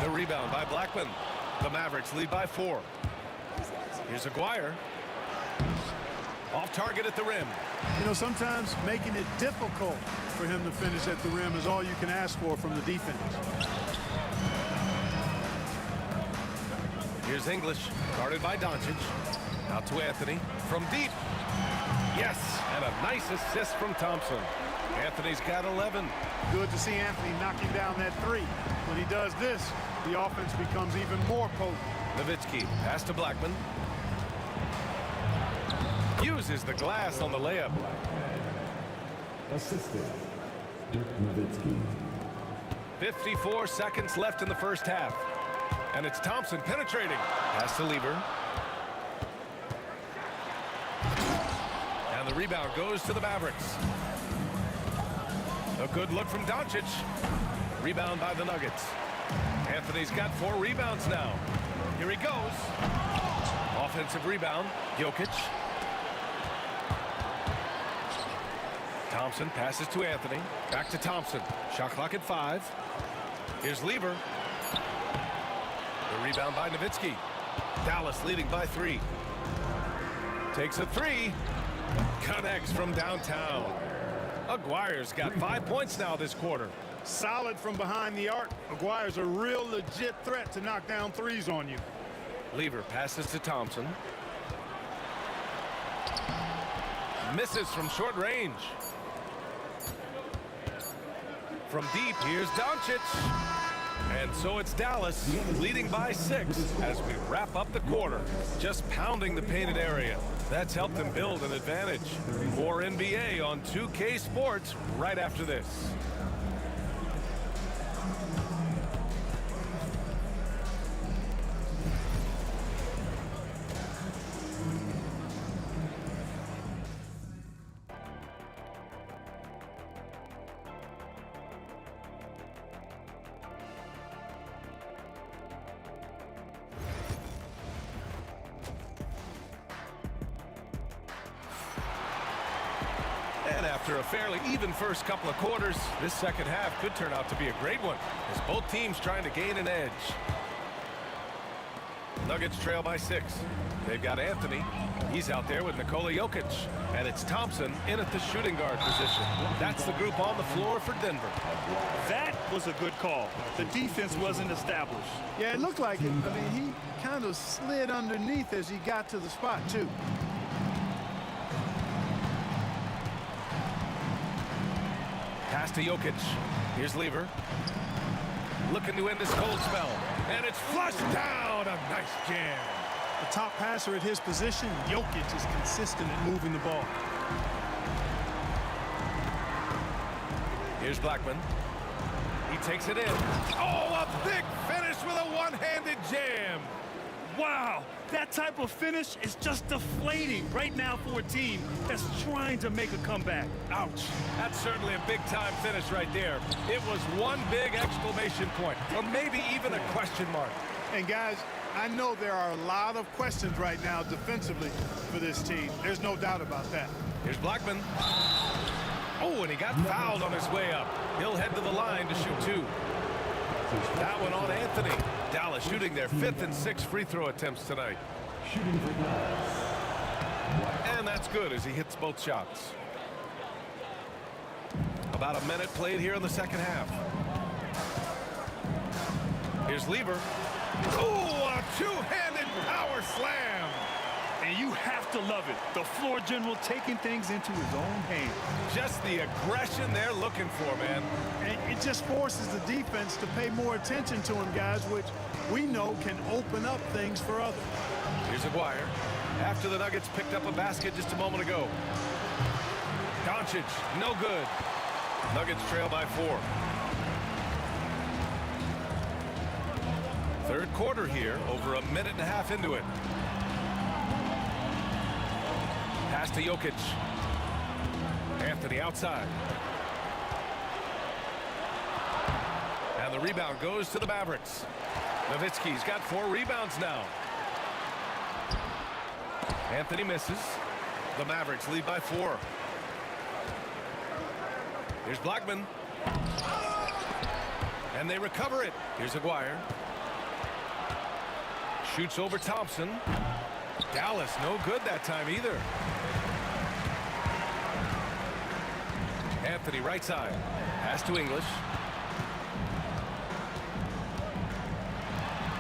The rebound by Blackman. The Mavericks lead by 4. Here's Aguirre. Off target at the rim. You know, sometimes making it difficult for him to finish at the rim is all you can ask for from the defense. Here's English, guarded by Doncic. Out to Anthony from deep. Yes, and a nice assist from Thompson. Anthony's got 11. Good to see Anthony knocking down that 3. When he does this, the offense becomes even more potent. Nowitzki, pass to Blackman. Uses the glass on the layup. Assistant, Dirk Nowitzki. 54 seconds left in the first half. And it's Thompson penetrating. Pass to Lever. And the rebound goes to the Mavericks. A good look from Doncic. Rebound by the Nuggets. Anthony's got 4 rebounds now. Here he goes. Offensive rebound. Jokic. Thompson passes to Anthony. Back to Thompson. Shot clock at 5. Here's Lever. The rebound by Nowitzki. Dallas leading by 3. Takes a 3. Connects from downtown. Aguirre's got 5 points now this quarter. Solid from behind the arc. Aguirre's a real legit threat to knock down 3s on you. Lever passes to Thompson. Misses from short range. From deep, here's Doncic. And so it's Dallas leading by 6 as we wrap up the quarter. Just pounding the painted area. That's helped them build an advantage. More NBA on 2K Sports right after this. And after a fairly even first couple of quarters, this second half could turn out to be a great one as both teams trying to gain an edge. Nuggets trail by 6. They've got Anthony. He's out there with Nikola Jokic. And it's Thompson in at the shooting guard position. That's the group on the floor for Denver. That was a good call. The defense wasn't established. Yeah, it looked like it. I mean, he kind of slid underneath as he got to the spot, too. Pass to Jokic. Here's Lever. Looking to end this cold spell. And it's flushed down. A nice jam. The top passer at his position, Jokic, is consistent at moving the ball. Here's Blackman. He takes it in. Oh, a big finish with a one-handed jam. Wow, that type of finish is just deflating right now for a team that's trying to make a comeback. Ouch. That's certainly a big-time finish right there. It was one big exclamation point, or maybe even a question mark. And guys, I know there are a lot of questions right now defensively for this team. There's no doubt about that. Here's Blackman. Oh, and he got fouled on his way up. He'll head to the line to shoot 2. That one on Anthony. Dallas shooting their 5th and 6th free throw attempts tonight. Shooting for Dallas. And that's good as he hits both shots. About a minute played here in the second half. Here's Lever. Oh, a two-handed power slam. And you have to love it. The floor general taking things into his own hands. Just the aggression they're looking for, man. And it just forces the defense to pay more attention to him, guys, which we know can open up things for others. Here's Aguirre. After the Nuggets picked up a basket just a moment ago. Doncic, no good. Nuggets trail by 4. Third quarter here, over a minute and a half into it. Pass to Jokic. Anthony outside. And the rebound goes to the Mavericks. Nowitzki's got 4 rebounds now. Anthony misses. The Mavericks lead by 4. Here's Blackman. And they recover it. Here's Aguirre. Shoots over Thompson. Dallas no good that time either. Anthony right side. Pass to English.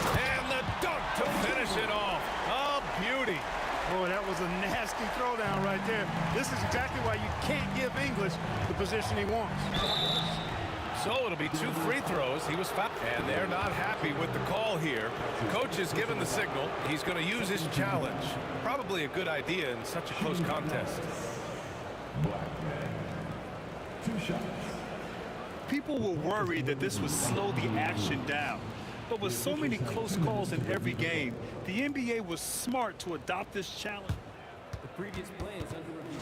And the dunk to finish it off. Oh, beauty. Boy, that was a nasty throwdown right there. This is exactly why you can't give English the position he wants. So it'll be 2 free throws. He was fouled. And they're not happy with the call here. Coach has given the signal. He's going to use his challenge. Probably a good idea in such a close contest. Blackman. 2 shots. People were worried that this would slow the action down. But with so many close calls in every game, the NBA was smart to adopt this challenge. The previous play is under review.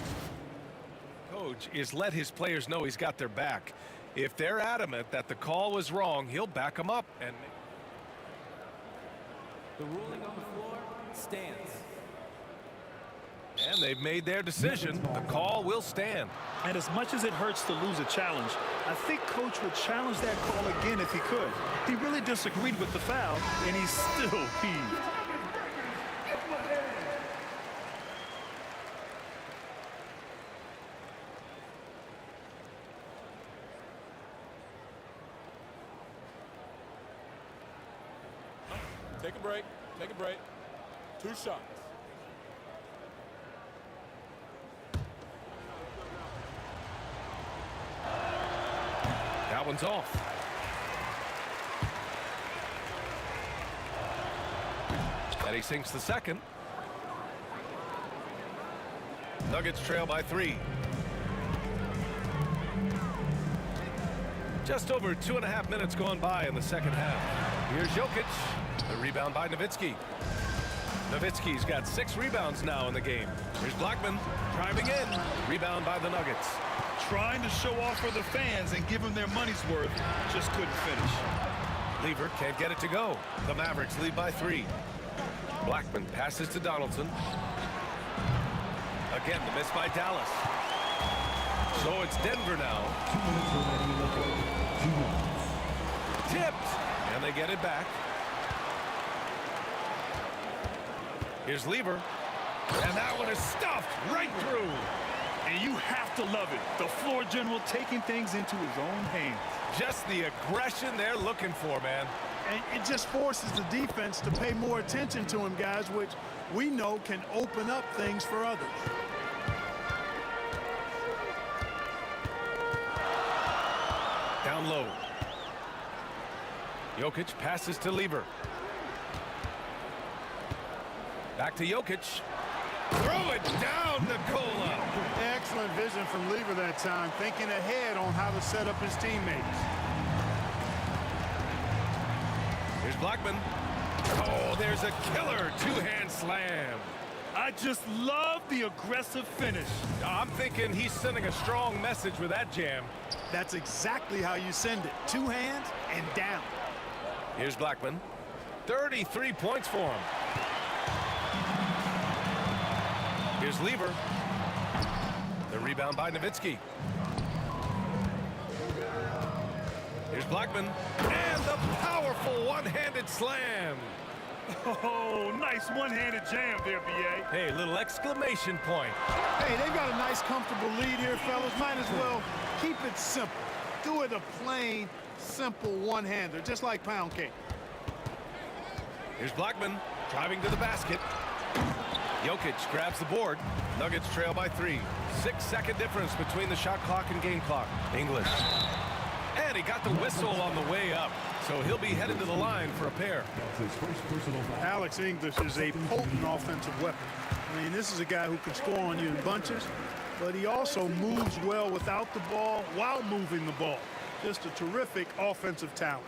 Coach is let his players know he's got their back. If they're adamant that the call was wrong, he'll back them up. And The ruling on the floor stands. they've made their decision. The call will stand. And as much as it hurts to lose a challenge, I think Coach would challenge that call again if he could. He really disagreed with the foul, and he's still peeved. Take a break. Take a break. 2 shots. That one's off. And he sinks the second. Nuggets trail by 3. Just over 2.5 minutes gone by in the second half. Here's Jokic. The rebound by Nowitzki. Nowitzki's got 6 rebounds now in the game. Here's Blackman driving in. Rebound by the Nuggets. Trying to show off for the fans and give them their money's worth, just couldn't finish. Lever can't get it to go. The Mavericks lead by 3. Blackman passes to Donaldson. Again, the miss by Dallas. So it's Denver now. 2 minutes remaining in the third. 2 minutes. Tipped. And they get it back. Here's Lever. And that one is stuffed right through. And you have to love it. The floor general taking things into his own hands. Just the aggression they're looking for, man. And it just forces the defense to pay more attention to him, guys, which we know can open up things for others. Down low. Jokic passes to Lever. Back to Jokic. Throw it down, Nikola. Excellent vision from Lever that time, thinking ahead on how to set up his teammates. Here's Blackman. Oh, there's a killer 2-hand slam. I just love the aggressive finish. I'm thinking he's sending a strong message with that jam. That's exactly how you send it. 2 hands and down. Here's Blackman. 33 points for him. Here's Lever. The rebound by Nowitzki. Here's Blackman. And the powerful one-handed slam. Oh, nice one-handed jam there, B.A. Hey, little exclamation point. Hey, they've got a nice, comfortable lead here, fellas. Might as well keep it simple. Do it a plain, simple one-hander, just like pound cake. Here's Blackman driving to the basket. Jokic grabs the board. Nuggets trail by 3. 6-second difference between the shot clock and game clock. English. And he got the whistle on the way up. So he'll be headed to the line for a pair. That's his first personal foul. Alex English is a potent offensive weapon. I mean, this is a guy who can score on you in bunches, but he also moves well without the ball while moving the ball. Just a terrific offensive talent.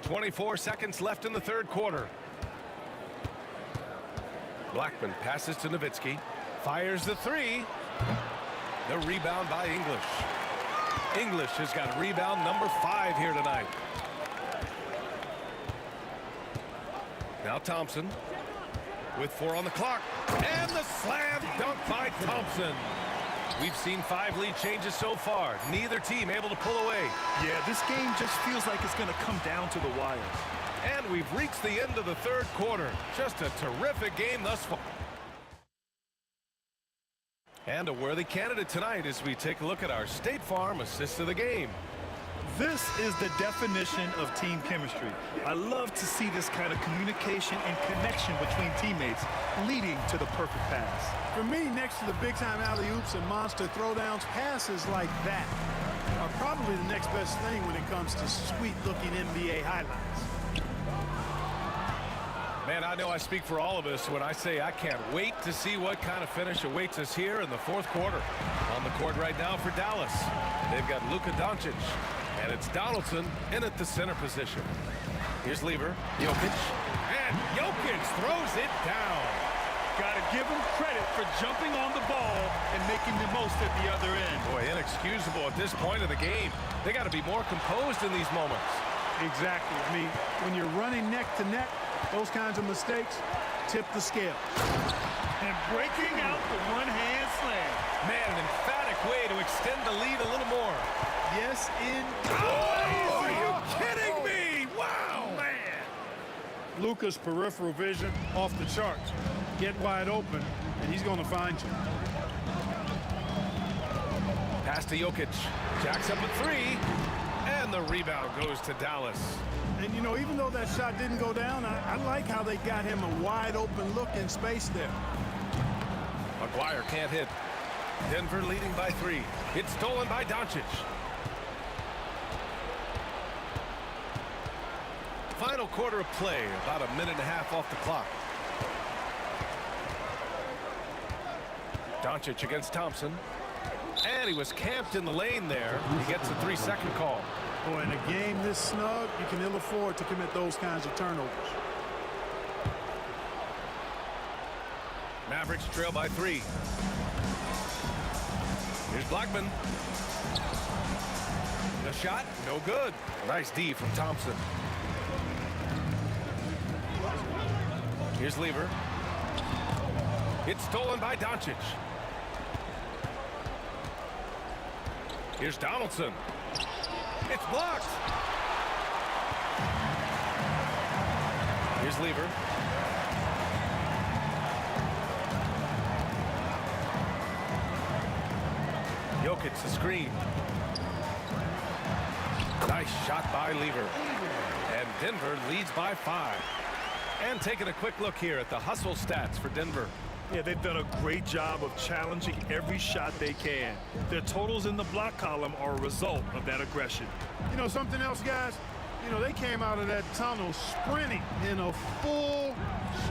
24 seconds left in the third quarter. Blackman passes to Nowitzki. Fires the three. The rebound by English. English has got rebound number 5 here tonight. Now Thompson with 4 on the clock. And the slam dunk by Thompson. We've seen 5 lead changes so far. Neither team able to pull away. Yeah, this game just feels like it's going to come down to the wires. And we've reached the end of the third quarter. Just a terrific game thus far. And a worthy candidate tonight as we take a look at our State Farm assist of the game. This is the definition of team chemistry. I love to see this kind of communication and connection between teammates leading to the perfect pass. For me, next to the big-time alley-oops and monster throwdowns, passes like that are probably the next best thing when it comes to sweet-looking NBA highlights. Man, I know I speak for all of us when I say I can't wait to see what kind of finish awaits us here in the fourth quarter. On the court right now for Dallas, they've got Luka Doncic, and it's Donaldson in at the center position. Here's Lever, Jokic, and Jokic throws it down. Got to give him credit for jumping on the ball and making the most at the other end. Boy, inexcusable at this point of the game. They got to be more composed in these moments. Exactly. I mean, when you're running neck to neck, those kinds of mistakes tip the scale. And breaking out the one-hand slam. Man, an emphatic way to extend the lead a little more. Yes, Oh, are you kidding me? Wow, man. Luka's peripheral vision off the charts. Get wide open, and he's going to find you. Pass to Jokic. Jacks up a 3. And the rebound goes to Dallas. And, you know, even though that shot didn't go down, I like how they got him a wide open look in space there. McGuire can't hit. Denver leading by 3. It's stolen by Doncic. Final quarter of play, about a minute and a half off the clock. Doncic against Thompson. And he was camped in the lane there. He gets a 3-second call. Boy, in a game this snug, you can ill afford to commit those kinds of turnovers. Mavericks trail by 3. Here's Blackman. The shot, no good. Nice D from Thompson. Here's Lever. It's stolen by Doncic. Here's Donaldson. It's blocked. Here's Lever. Jokic the screen. Nice shot by Lever. And Denver leads by 5. And taking a quick look here at the hustle stats for Denver. Yeah, they've done a great job of challenging every shot they can. Their totals in the block column are a result of that aggression. You know something else, guys? You know, they came out of that tunnel sprinting in a full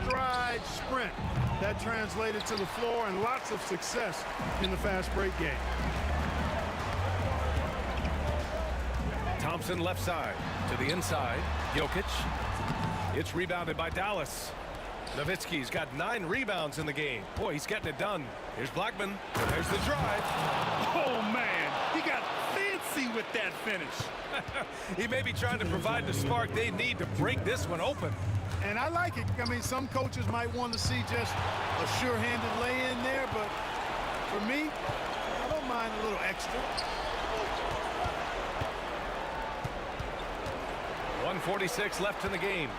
stride sprint. That translated to the floor and lots of success in the fast break game. Thompson left side to the inside. Jokic. It's rebounded by Dallas. Nowitzki's got 9 rebounds in the game. Boy, he's getting it done. Here's Blackman. There's the drive. Oh, man. He got fancy with that finish. He may be trying to provide the spark they need to break this one open. And I like it. I mean, some coaches might want to see just a sure-handed lay-in there, but for me, I don't mind a little extra. 1:46 left in the game.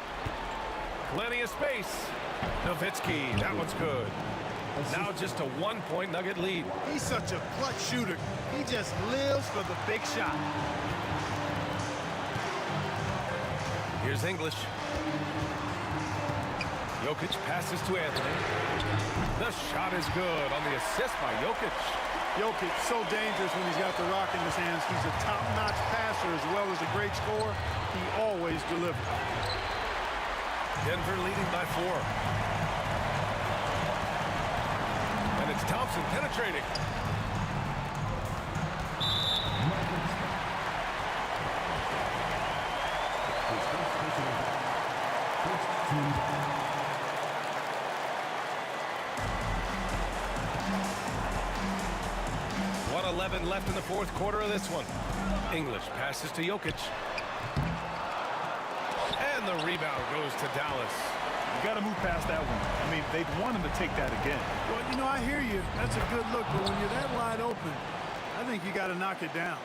Plenty of space. Nowitzki, that one's good. Now just a 1-point Nugget lead. He's such a clutch shooter. He just lives for the big shot. Here's English. Jokic passes to Anthony. The shot is good on the assist by Jokic. Jokic, so dangerous when he's got the rock in his hands. He's a top-notch passer as well as a great scorer. He always delivers. Denver leading by 4. And it's Thompson penetrating. .11 left in the fourth quarter of this one. English passes to Jokic. And the rebound goes to Dallas. You got to move past that one. I mean, they'd want him to take that again. Well, you know, I hear you. That's a good look, but when you're that wide open, I think you got to knock it down.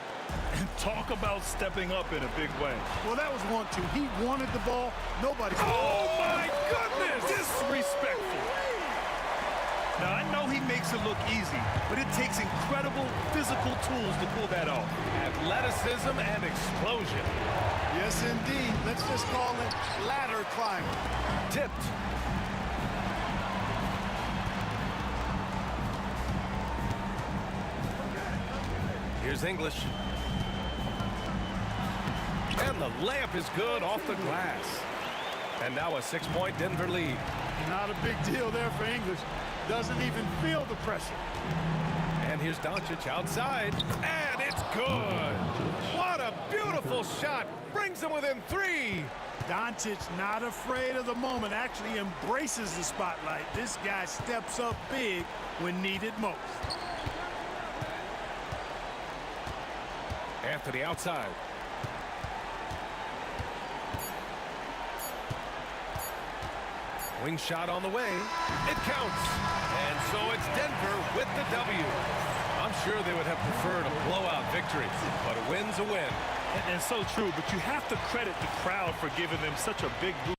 And talk about stepping up in a big way. Well, that was 1-2. He wanted the ball. Nobody. Oh, my goodness! Disrespectful. Now, I know he makes it look easy, but it takes incredible physical tools to pull that off. Athleticism and explosion. Yes, indeed. Let's just call it ladder climbing. Tipped. Here's English. And the layup is good off the glass. And now a 6-point Denver lead. Not a big deal there for English. Doesn't even feel the pressure. And here's Doncic outside. And it's good. What a beautiful shot. Brings them within 3. Doncic not afraid of the moment. Actually embraces the spotlight. This guy steps up big when needed most. Anthony outside. Wing shot on the way. It counts. And so it's Denver with the W. I'm sure they would have preferred a blowout victory, but a win's a win. And so true, but you have to credit the crowd for giving them such a big boost.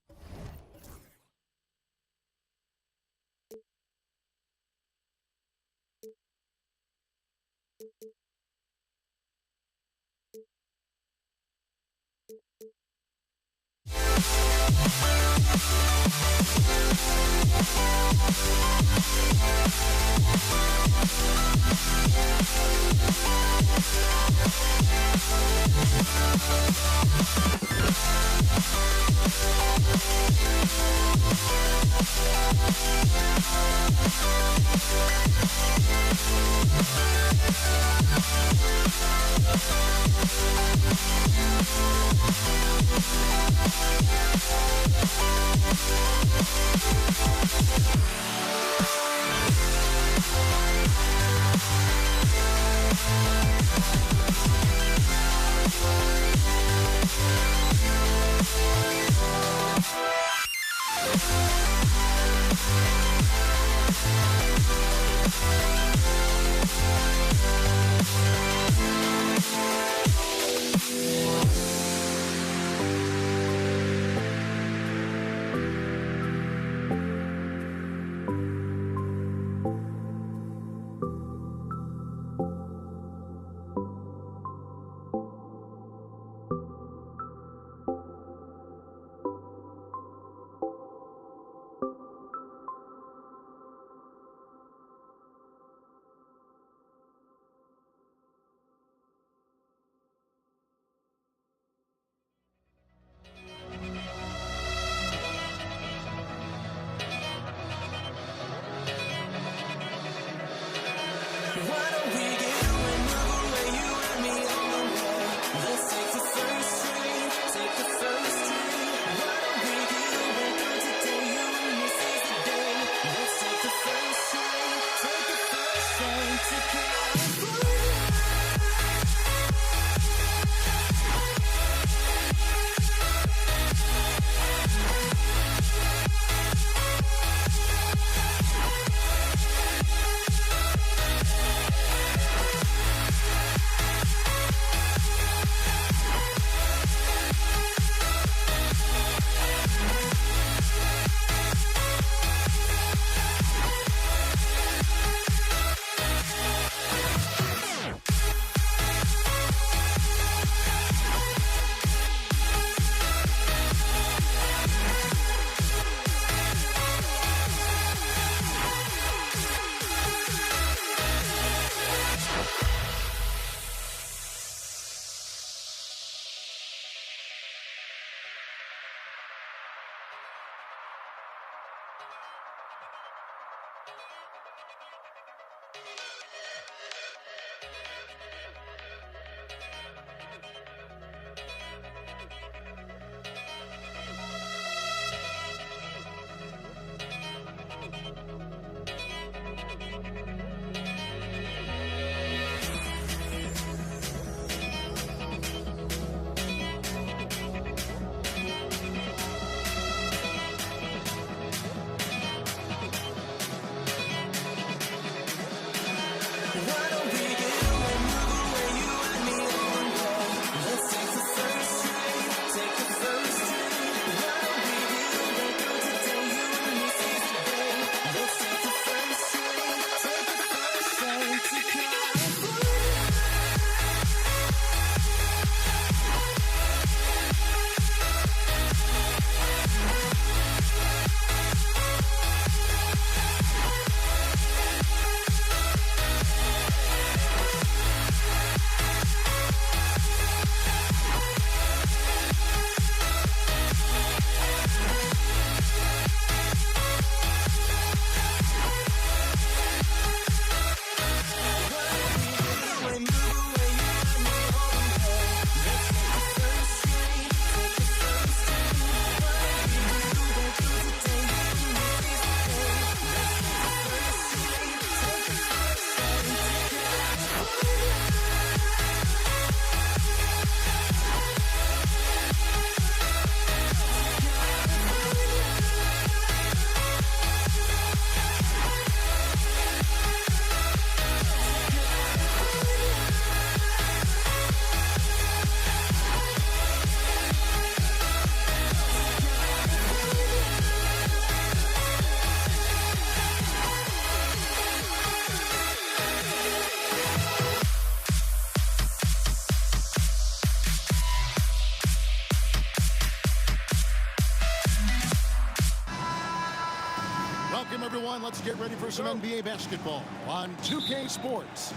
Welcome, everyone. Let's get ready for some NBA basketball on 2K Sports.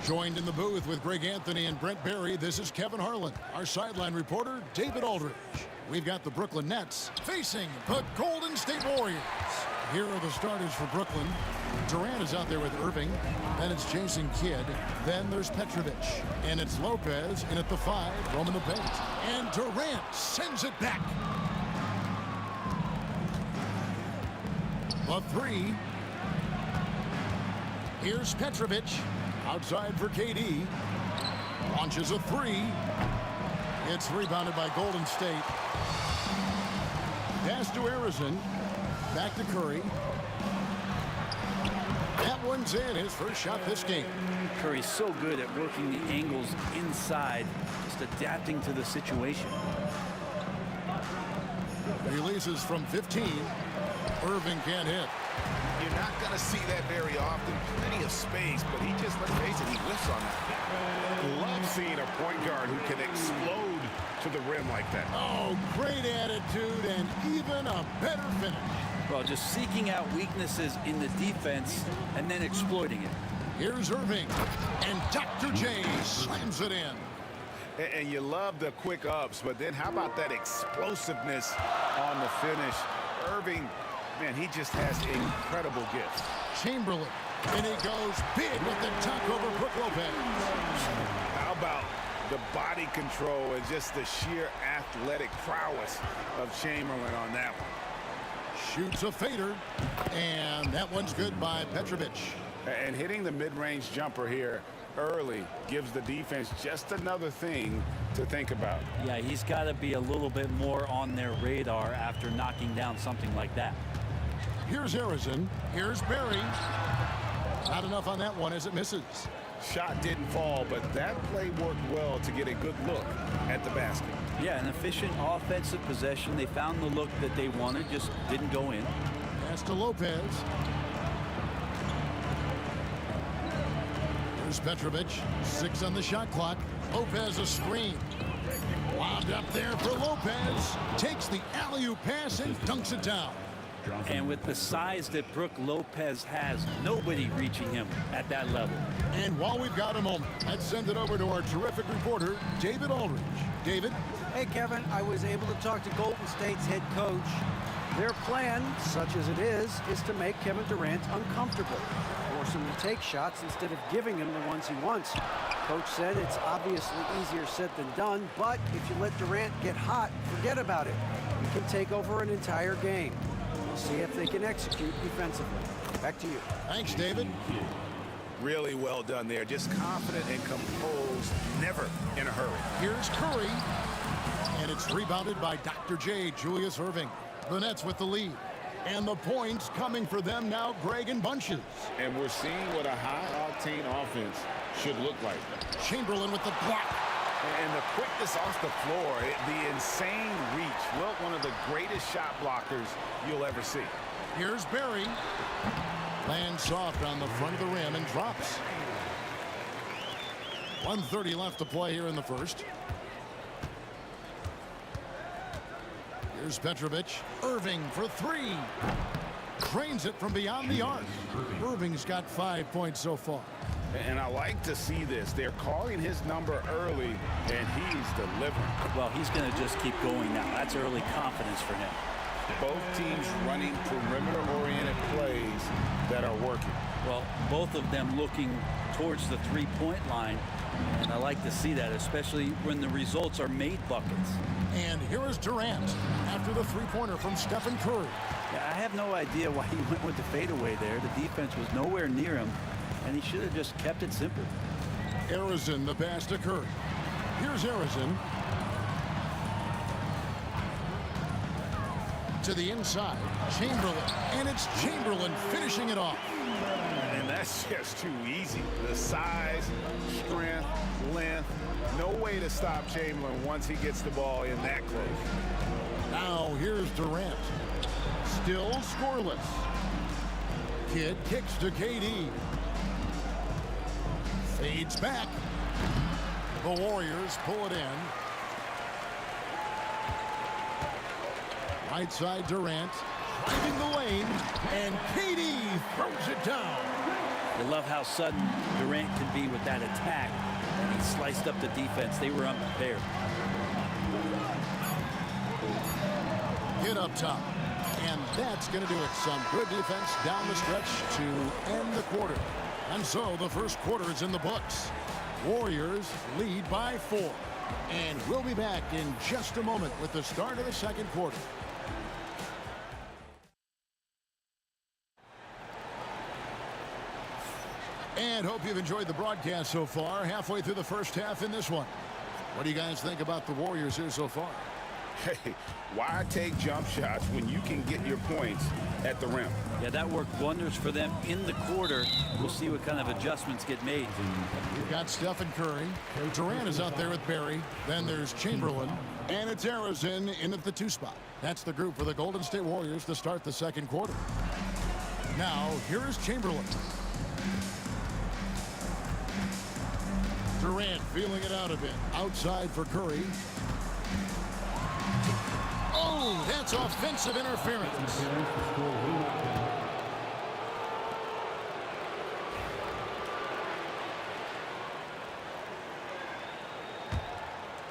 Joined in the booth with Greg Anthony and Brent Barry, this is Kevin Harlan. Our sideline reporter, David Aldridge. We've got the Brooklyn Nets facing the Golden State Warriors. Here are the starters for Brooklyn. Durant is out there with Irving. Then it's Jason Kidd. Then there's Petrovic. And it's Lopez in at the 5, roaming the paint. And Durant sends it back. The 3. Here's Petrovic. Outside for KD. Launches a 3. It's rebounded by Golden State. Pass to Harrison. Back to Curry. That one's in. His first shot this game. Curry's so good at working the angles inside, just adapting to the situation. Releases from 15. Irving can't hit. You're not going to see that very often. Plenty of space, but he just, let's face it, he whiffs on that. Love seeing a point guard who can explode to the rim like that. Oh, great attitude and even a better finish. Well, just seeking out weaknesses in the defense and then exploiting it. Here's Irving, and Dr. J slams it in. And you love the quick ups, but then how about that explosiveness on the finish? Irving, man, he just has incredible gifts. Chamberlain, and he goes big with the tuck over Brook Lopez. How about the body control and just the sheer athletic prowess of Chamberlain on that one? Shoots a fader, and that one's good by Petrovic. And hitting the mid-range jumper here early gives the defense just another thing to think about. Yeah, he's got to be a little bit more on their radar after knocking down something like that. Here's Harrison. Here's Barry. Not enough on that one as it misses. Shot didn't fall, but that play worked well to get a good look at the basket. Yeah, an efficient offensive possession. They found the look that they wanted, just didn't go in. Pass to Lopez. Here's Petrovic. 6 on the shot clock. Lopez a screen. Lobbed up there for Lopez. Takes the alley-oop pass and dunks it down. And with the size that Brook Lopez has, nobody reaching him at that level. And while we've got a moment, let's send it over to our terrific reporter, David Aldridge. David? Hey, Kevin, I was able to talk to Golden State's head coach. Their plan, such as it is to make Kevin Durant uncomfortable. Force him to take shots instead of giving him the ones he wants. Coach said it's obviously easier said than done, but if you let Durant get hot, forget about it. He can take over an entire game. We'll see if they can execute defensively. Back to you. Thanks, David. Really well done there. Just confident and composed, never in a hurry. Here's Curry. And it's rebounded by Dr. J, Julius Irving. The Nets with the lead. And the points coming for them now, Greg, in bunches. And we're seeing what a high-octane offense should look like. Chamberlain with the block. And the quickness off the floor, the insane reach. Well, one of the greatest shot blockers you'll ever see. Here's Barry. Lands soft on the front of the rim and drops. 1:30 left to play here in the first. Here's Petrovic. Irving for 3. Drains it from beyond the arc. Irving's got 5 points so far. And I like to see this. They're calling his number early, and he's delivering. Well, he's going to just keep going now. That's early confidence for him. Both teams running perimeter-oriented plays that are working. Well, both of them looking towards the three-point line, and I like to see that, especially when the results are made buckets. And here is Durant after the three-pointer from Stephen Curry. Yeah, I have no idea why he went with the fadeaway there. The defense was nowhere near him, and he should have just kept it simple. Harrison, the pass to Curry. Here's Harrison. To the inside, Chamberlain, and it's Chamberlain finishing it off. And that's just too easy. The size, strength, length, no way to stop Chamberlain once he gets the ball in that close. Now here's Durant. Still scoreless. Kidd kicks to KD. Fades back. The Warriors pull it in. Right side Durant. Digging the lane, and KD throws it down. You love how sudden Durant can be with that attack. And he sliced up the defense. They were unprepared. Hit up top. And that's going to do it. Some good defense down the stretch to end the quarter. And so the first quarter is in the books. Warriors lead by 4. And we'll be back in just a moment with the start of the second quarter. And hope you've enjoyed the broadcast so far. Halfway through the first half in this one. What do you guys think about the Warriors here so far? Hey, why take jump shots when you can get your points at the rim? Yeah, that worked wonders for them in the quarter. We'll see what kind of adjustments get made. You've got Stephen Curry. Durant is out there with Barry. Then there's Chamberlain. And it's Arizin in at the 2 spot. That's the group for the Golden State Warriors to start the second quarter. Now, here is Chamberlain. Durant feeling it out a bit. Outside for Curry. Oh, that's offensive interference.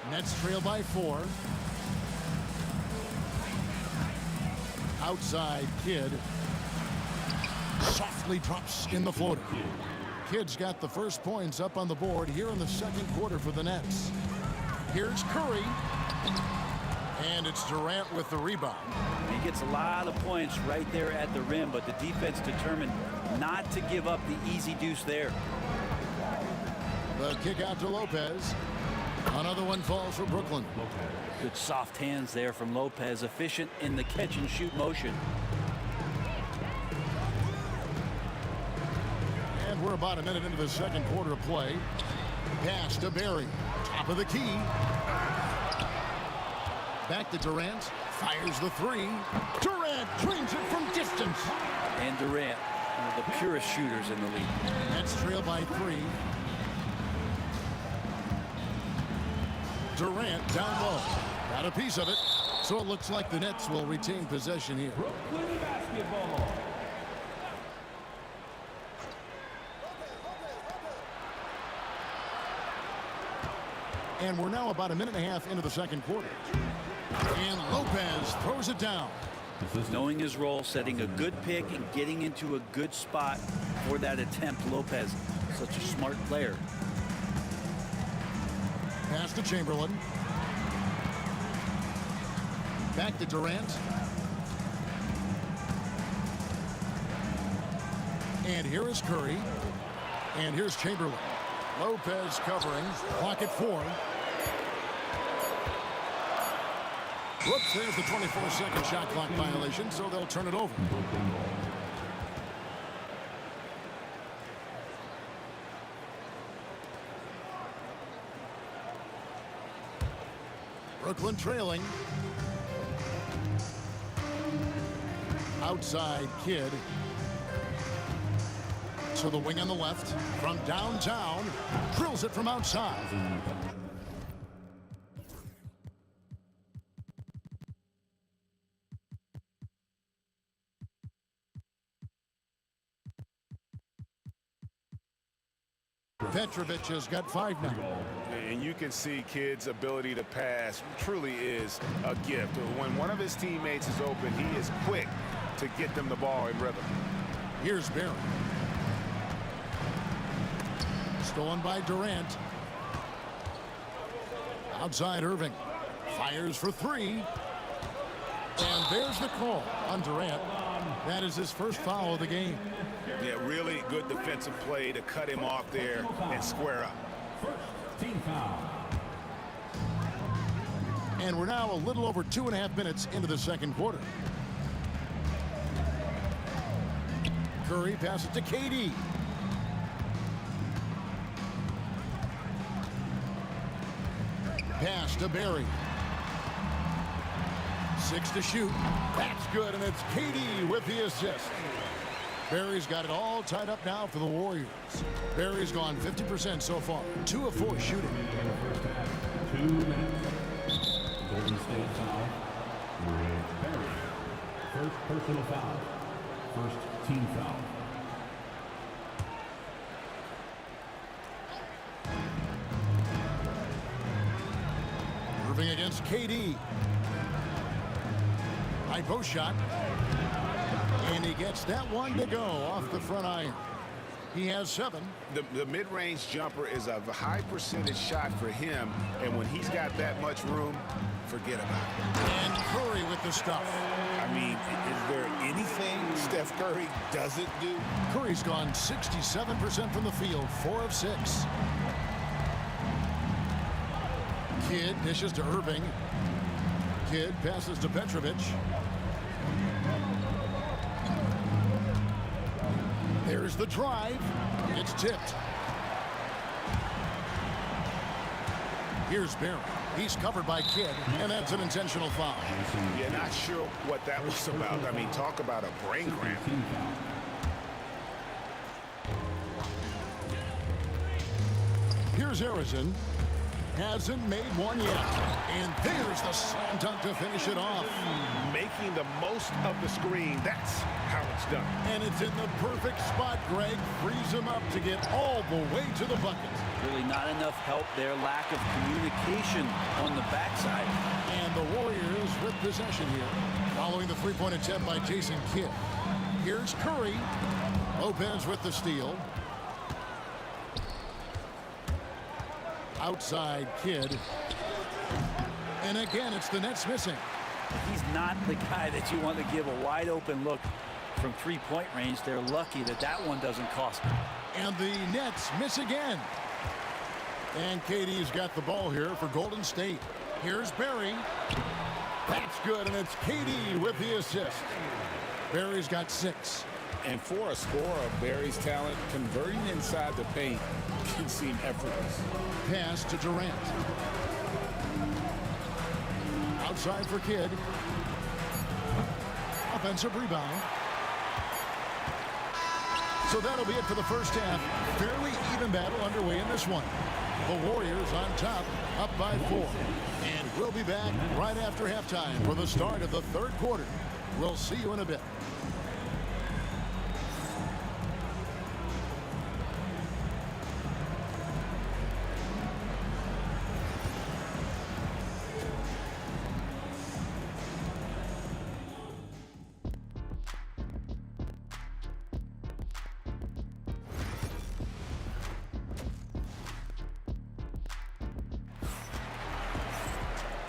Nets trail by 4. Outside, Kidd. Softly drops in the floater. Kidd's got the first points up on the board here in the second quarter for the Nets. Here's Curry. And it's Durant with the rebound. He gets a lot of points right there at the rim, but the defense determined not to give up the easy deuce there. The kick out to Lopez. Another one falls for Brooklyn. Good soft hands there from Lopez, efficient in the catch and shoot motion. And we're about a minute into the second quarter of play. Pass to Barry. Top of the key. Back to Durant. Fires the 3. Durant drains it from distance. And Durant, one of the purest shooters in the league. Nets trail by 3. Durant down low. Got a piece of it. So it looks like the Nets will retain possession here. Brooklyn basketball. And we're now about a minute and a half into the second quarter. And Lopez throws it down. Knowing his role, setting a good pick, and getting into a good spot for that attempt. Lopez, such a smart player. Pass to Chamberlain. Back to Durant. And here is Curry. And here's Chamberlain. Lopez covering. Clock at 4. Whoops, there's the 24-second shot clock violation, so they'll turn it over. Brooklyn trailing. Outside, Kidd. To the wing on the left. From downtown. Drills it from outside. Petrovic has got 5 now. And you can see Kidd's ability to pass truly is a gift. When one of his teammates is open, he is quick to get them the ball in rhythm. Here's Barry. Stolen by Durant. Outside Irving. Fires for 3. And there's the call on Durant. That is his first foul of the game. Yeah, really good defensive play to cut him off there and square up. Team foul. And we're now a little over 2.5 minutes into the second quarter. Curry passes to KD. Pass to Barry. 6 to shoot. That's good, and it's KD with the assist. Barry's got it all tied up now for the Warriors. Barry's gone 50% so far. 2 of 4 shooting. 2 minutes. Golden State foul. Barry. First personal foul. First team foul. Irving against KD. High post shot. And he gets that one to go off the front iron. He has 7. The mid-range jumper is a high percentage shot for him, and when he's got that much room, forget about it. And Curry with the stuff. I mean, is there anything Steph Curry doesn't do? Curry's gone 67% from the field, 4 of 6. Kidd dishes to Irving. Kidd passes to Petrovic. There's the drive. It's tipped. Here's Barry. He's covered by Kidd, and that's an intentional foul. Yeah, not sure what that was about. I mean, talk about a brain cramp. Here's Harrison. Hasn't made one yet. And there's the slam dunk to finish it off. Making the most of the screen. That's how it's done. And it's in the perfect spot, Greg. Frees him up to get all the way to the bucket. Really not enough help there. Lack of communication on the backside. And the Warriors with possession here. Following the three-point attempt by Jason Kidd. Here's Curry. Lopez with the steal. Outside Kidd. And again, it's the Nets missing. He's not the guy that you want to give a wide open look from three-point range. They're lucky that that one doesn't cost them. And the Nets miss again. And KD's got the ball here for Golden State. Here's Barry. That's good, and it's KD with the assist. Barry's got 6. And for a scorer of Barry's talent, converting inside the paint can seem effortless. Pass to Durant. Outside for Kidd. Offensive rebound. So that'll be it for the first half. Fairly even battle underway in this one. The Warriors on top, up by 4. And we'll be back right after halftime for the start of the third quarter. We'll see you in a bit.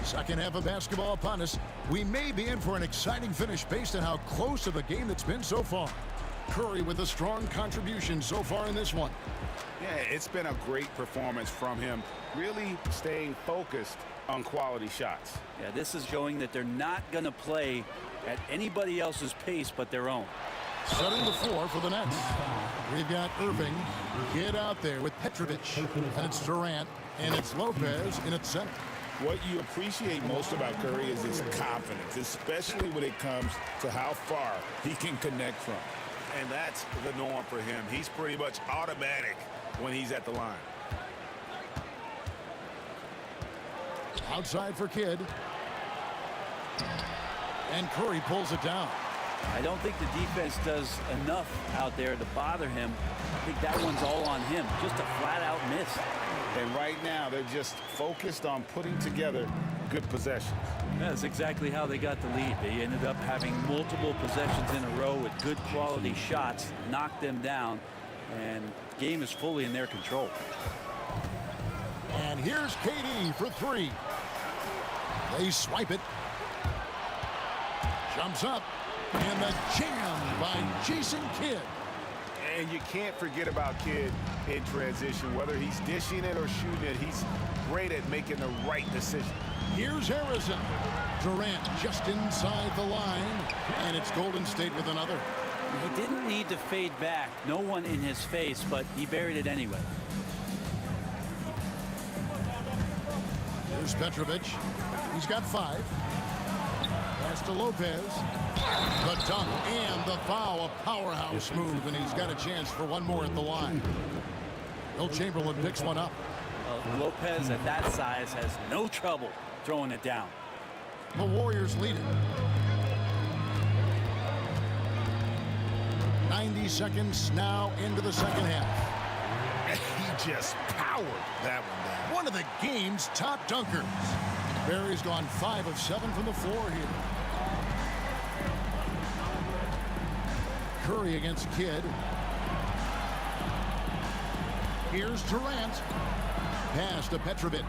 Second half of basketball upon us. We may be in for an exciting finish based on how close to the game that's been so far. Curry with a strong contribution so far in this one. Yeah, it's been a great performance from him, really staying focused on quality shots. Yeah, this is showing that they're not going to play at anybody else's pace but their own. Setting the floor for the Nets. We've got Irving. Get out there with Petrovic. And it's Durant. And it's Lopez in its center. What you appreciate most about Curry is his confidence, especially when it comes to how far he can connect from. And that's the norm for him. He's pretty much automatic when he's at the line. Outside for Kidd. And Curry pulls it down. I don't think the defense does enough out there to bother him. I think that one's all on him. Just a flat-out miss. And right now, they're just focused on putting together good possessions. That's exactly how they got the lead. They ended up having multiple possessions in a row with good quality shots, knocked them down, and game is fully in their control. And here's KD for 3. They swipe it. Jumps up. And the jam by Jason Kidd. And you can't forget about Kidd in transition. Whether he's dishing it or shooting it, he's great at making the right decision. Here's Harrison. Durant just inside the line. And it's Golden State with another. He didn't need to fade back. No one in his face, but he buried it anyway. Here's Petrovic. He's got 5. Pass to Lopez. The dunk and the foul. A powerhouse move, and he's got a chance for one more at the line. Will Chamberlain picks one up. Lopez at that size has no trouble throwing it down. The Warriors lead it. 90 seconds now into the second half. He just powered that one down. One of the game's top dunkers. Barry's gone 5 of 7 from the floor here. Curry against Kidd. Here's Durant. Pass to Petrovic.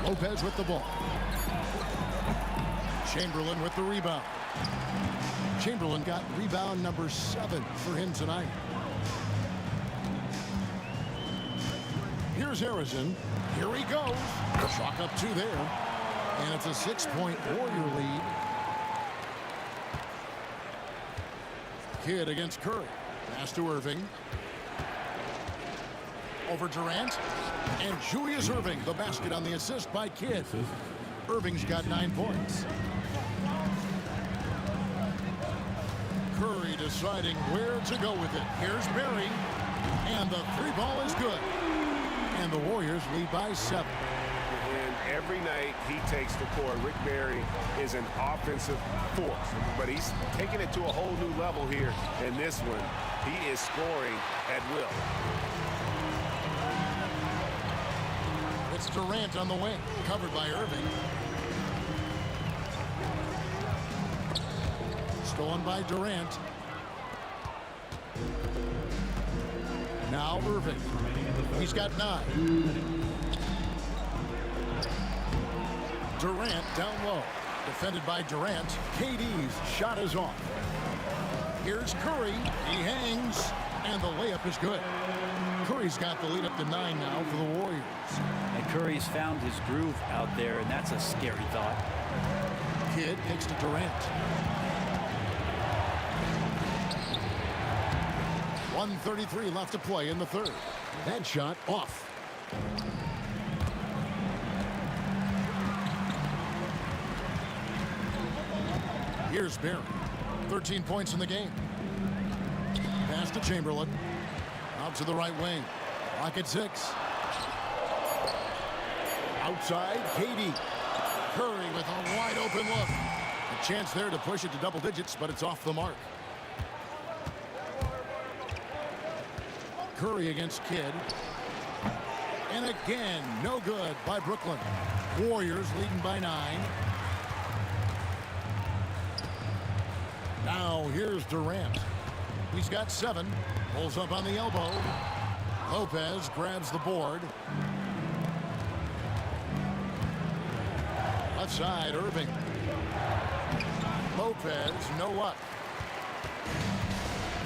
Lopez with the ball. Chamberlain with the rebound. Chamberlain got rebound number 7 for him tonight. Here's Harrison. Here he goes. Chalk up 2 there. And it's a 6-point Warrior lead. Kidd against Curry. Pass to Irving. Over Durant. And Julius Irving, the basket on the assist by Kidd. Irving's got 9 points. Curry deciding where to go with it. Here's Barry. And the 3-ball is good. And the Warriors lead by 7. And every night he takes the court, Rick Barry is an offensive force. But he's taking it to a whole new level here in this one. He is scoring at will. It's Durant on the wing, covered by Irving. Stolen by Durant. Now Irving. He's got 9. Durant down low. Defended by Durant. KD's shot is off. Here's Curry. He hangs. And the layup is good. Curry's got the lead up to 9 now for the Warriors. And Curry's found his groove out there, and that's a scary thought. Kidd kicks to Durant. 1:33 left to play in the third. That shot off. Here's Barry. 13 points in the game. Pass to Chamberlain. Out to the right wing. Lock at 6. Outside, KD. Curry with a wide open look. A chance there to push it to double digits, but it's off the mark. Curry against Kidd. And again, no good by Brooklyn. Warriors leading by 9. Now here's Durant. He's got 7. Pulls up on the elbow. Lopez grabs the board. Left side, Irving. Lopez, no luck.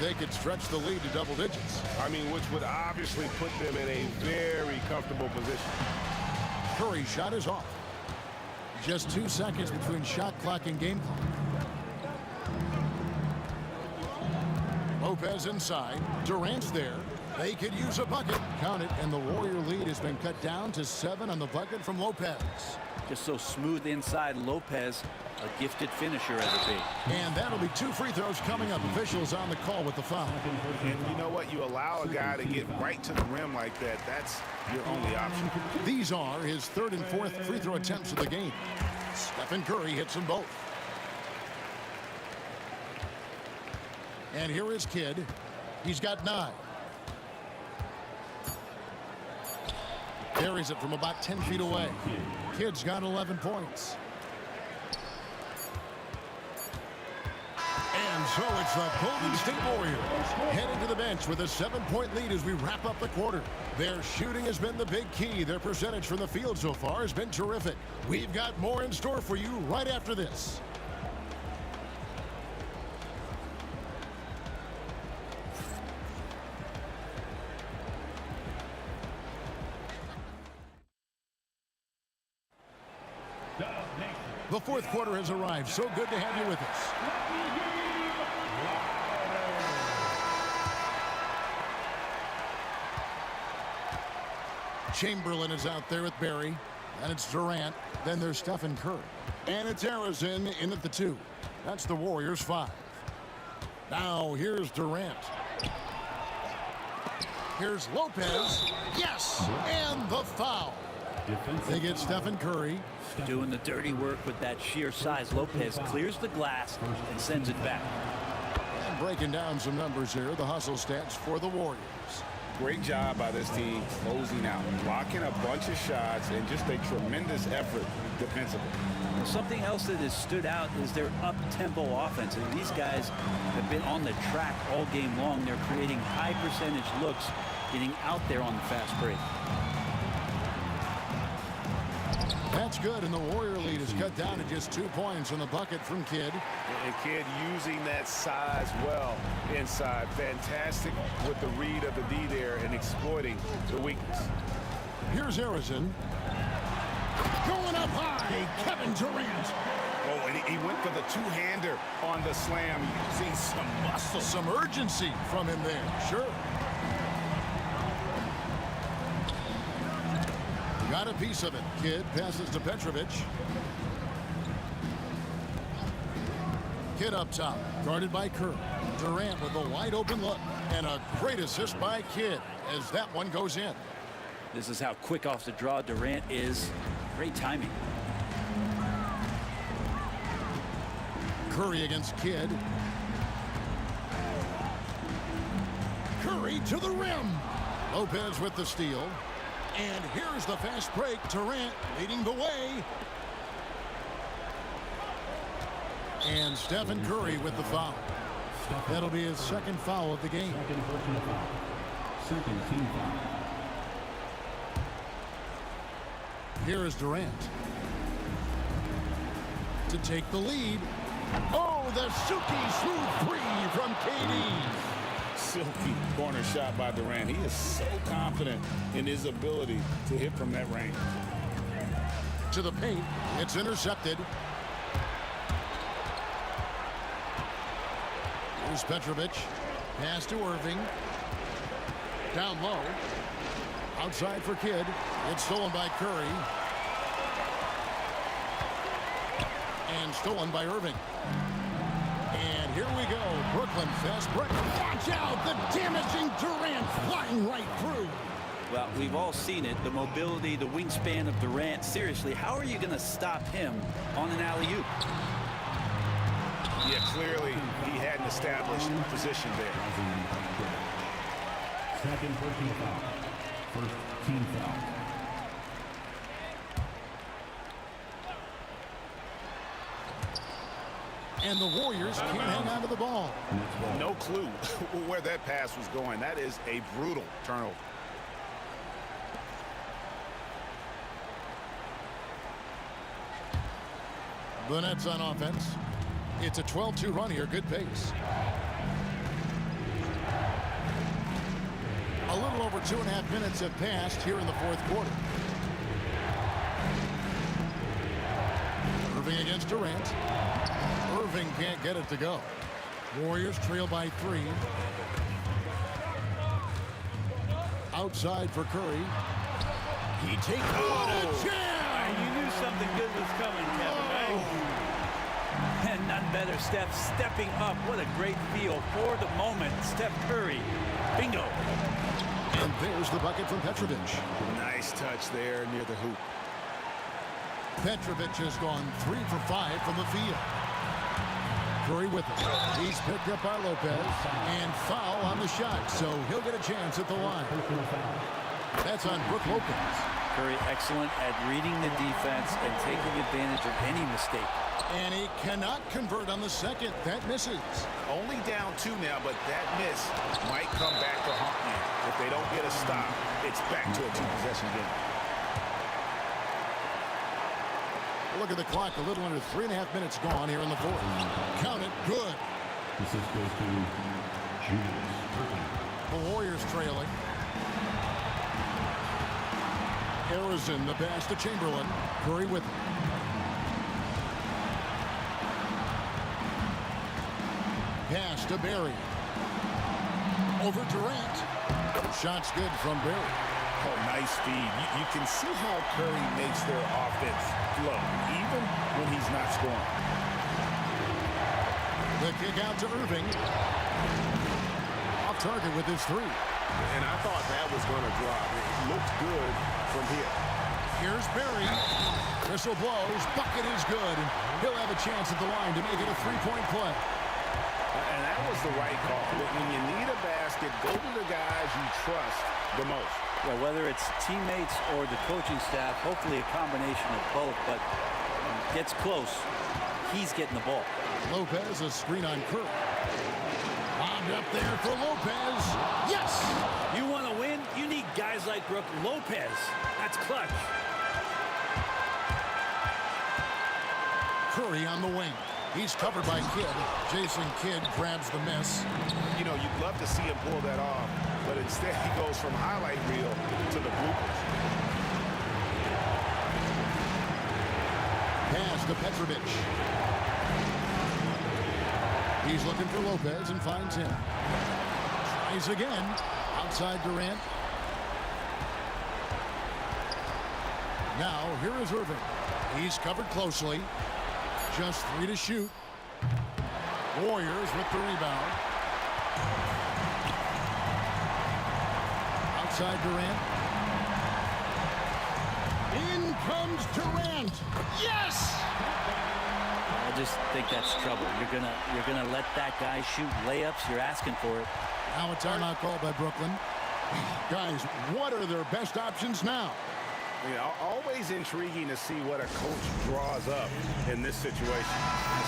They could stretch the lead to double digits. I mean, which would obviously put them in a very comfortable position. Curry's shot is off. Just 2 seconds between shot clock and game clock. Lopez inside. Durant's there. They could use a bucket. Count it, and the Warrior lead has been cut down to 7 on the bucket from Lopez. Just so smooth inside. Lopez, a gifted finisher as a big. And that'll be 2 free throws coming up. Officials on the call with the foul. And you know what? You allow a guy to get right to the rim like that. That's your only option. These are his 3rd and 4th free throw attempts of the game. Stephen Curry hits them both. And here is Kidd. He's got 9. Carries it from about 10 feet away. Kidd's got 11 points. And so it's the Golden State Warriors heading to the bench with a 7-point lead as we wrap up the quarter. Their shooting has been the big key. Their percentage from the field so far has been terrific. We've got more in store for you right after this. The 4th quarter has arrived. So good to have you with us. Chamberlain is out there with Barry. And it's Durant. Then there's Stephen Curry. And it's Harrison in at the 2. That's the Warriors' 5. Now here's Durant. Here's Lopez. Yes! And the foul. They get Stephen Curry. Doing the dirty work with that sheer size. Lopez clears the glass and sends it back. And breaking down some numbers here, the hustle stats for the Warriors. Great job by this team closing out, blocking a bunch of shots, and just a tremendous effort defensively. Something else that has stood out is their up-tempo offense. And these guys have been on the track all game long. They're creating high percentage looks, getting out there on the fast break. That's good, and the Warrior lead is cut down to just 2 points on the bucket from Kidd. And Kidd using that size well inside. Fantastic with the read of the D there and exploiting the weakness. Here's Harrison. Going up high, Kevin Durant. Oh, and he went for the two-hander on the slam, using some muscle. Some urgency from him there, sure. Got a piece of it. Kidd passes to Petrovic. Kidd up top, guarded by Curry. Durant with a wide open look, and a great assist by Kidd as that one goes in. This is how quick off the draw Durant is. Great timing. Curry against Kidd. Curry to the rim. Lopez with the steal. And here's the fast break. Durant leading the way. And Stephen Curry with the foul. That'll be his second foul of the game. Second team foul. Here is Durant to take the lead. Oh, the silky smooth three from KD. Silky corner shot by Durant. He is so confident in his ability to hit from that range. To the paint. It's intercepted. Here's Petrovic. Pass to Irving. Down low. Outside for Kidd. It's stolen by Curry. And stolen by Irving. And here we go. Brooklyn fast break. Watch out. The damaging Durant flying right through. Well, we've all seen it. The mobility, the wingspan of Durant. Seriously, how are you going to stop him on an alley-oop? Yeah, clearly he had an established position there. Second personal foul. First team foul. And the Warriors can't hang on to the ball. No clue where that pass was going. That is a brutal turnover. The Nets on offense. It's a 12-2 run here. Good pace. A little over 2.5 minutes have passed here in the fourth quarter. Irving against Durant. Irving can't get it to go. Warriors trail by 3. Outside for Curry. He takes a jam! You knew something good was coming, Kevin, right? And none better, Steph stepping up. What a great feel for the moment. Steph Curry. Bingo. And there's the bucket from Petrovic. Nice touch there near the hoop. Petrovic has gone 3 for 5 from the field. Curry with it. He's picked up by Lopez. And foul on the shot, so he'll get a chance at the line. That's on Brook Lopez. Curry excellent at reading the defense and taking advantage of any mistake. And he cannot convert on the second. That misses. Only down 2 now, but that miss might come back to haunt you. If they don't get a stop, it's back to a 2-possession game. Look at the clock. A little under 3.5 minutes gone here in the fourth. Count it. Good. This is goes to Julius. The Warriors trailing. Harrison, the pass to Chamberlain. Curry with it. Pass to Barry. Over Durant. Shot's good from Barry. Oh, nice feed. You can see how Curry makes their offense flow, even when he's not scoring. The kick out to Irving. Off target with his 3. And I thought that was going to drop. It looked good from here. Here's Berry. Whistle blows. Bucket is good. And he'll have a chance at the line to make it a three-point play. And that was the right call. When you need a basket, go to the guys you trust the most. Yeah, whether it's teammates or the coaching staff, hopefully a combination of both, but gets close. He's getting the ball. Lopez, a screen on Curry. Bombed up there for Lopez. Yes! You want to win? You need guys like Brook Lopez. That's clutch. Curry on the wing. He's covered by Kidd. Jason Kidd grabs the miss. You know, you'd love to see him pull that off, but instead he goes from highlight reel to the bloopers. Pass to Petrovic. He's looking for Lopez and finds him. Tries again. Outside Durant. Now, here is Irving. He's covered closely. Just 3 to shoot. Warriors with the rebound. Outside Durant. In comes Durant. Yes! I just think that's trouble. You're gonna let that guy shoot layups. You're asking for it. Now a timeout called by Brooklyn. Guys, what are their best options now? You know, always intriguing to see what a coach draws up in this situation.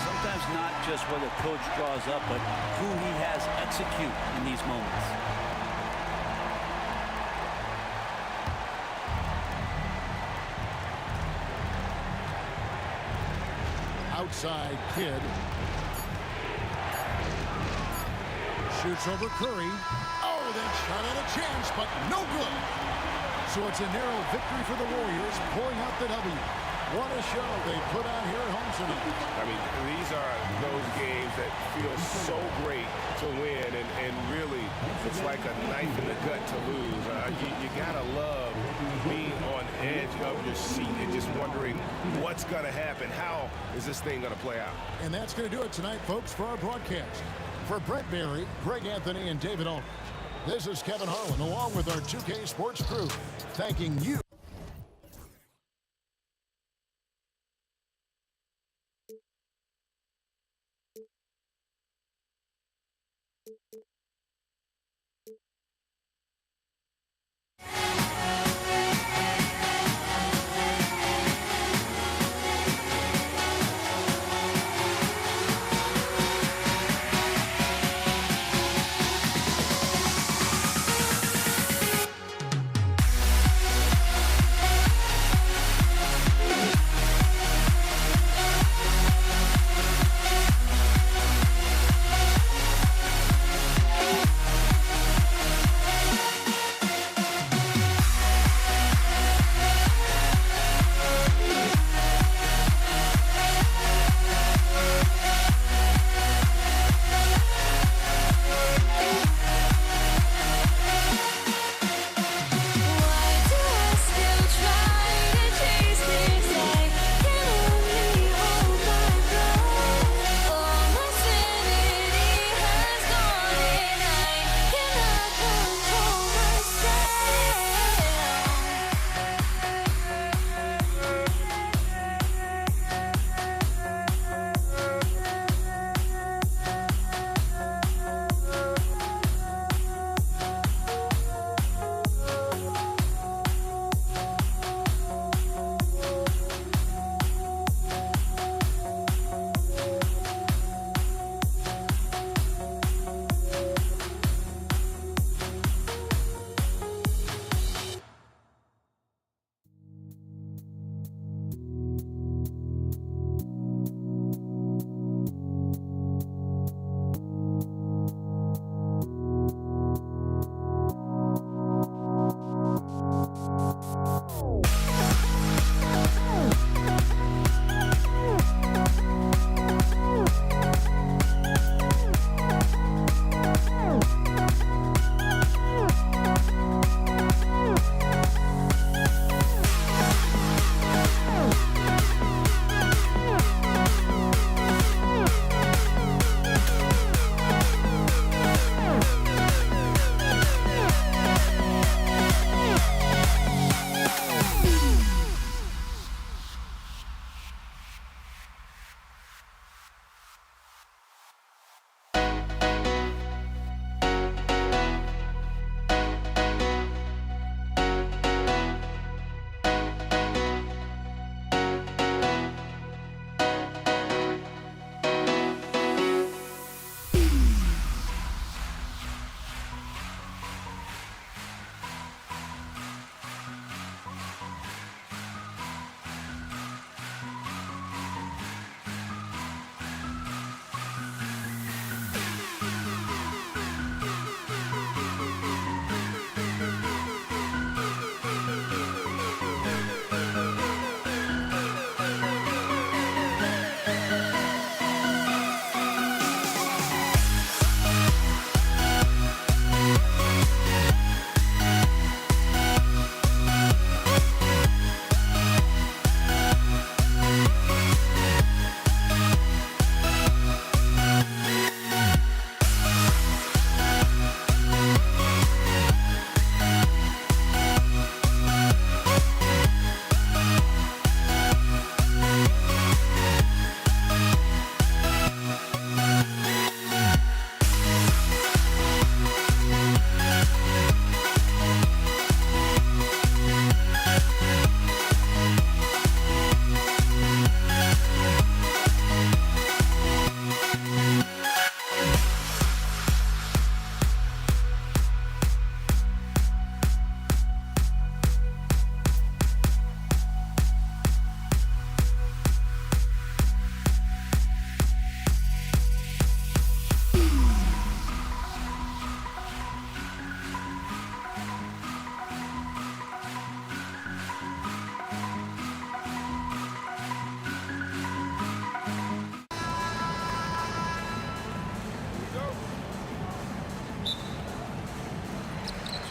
Sometimes not just what a coach draws up, but who he has execute in these moments. Outside Kidd. Shoots over Curry. Oh, that shot had a chance, but no good. So it's a narrow victory for the Warriors, pulling out the W. What a show they put on here at home tonight. I mean, these are those games that feel so great to win, and really, it's like a knife in the gut to lose. You gotta love being on edge of your seat and just wondering what's gonna happen. How is this thing gonna play out? And that's going to do it tonight, folks, for our broadcast. For Brett Berry, Greg Anthony, and David Aldridge, this is Kevin Harlan, along with our 2K Sports crew, thanking you.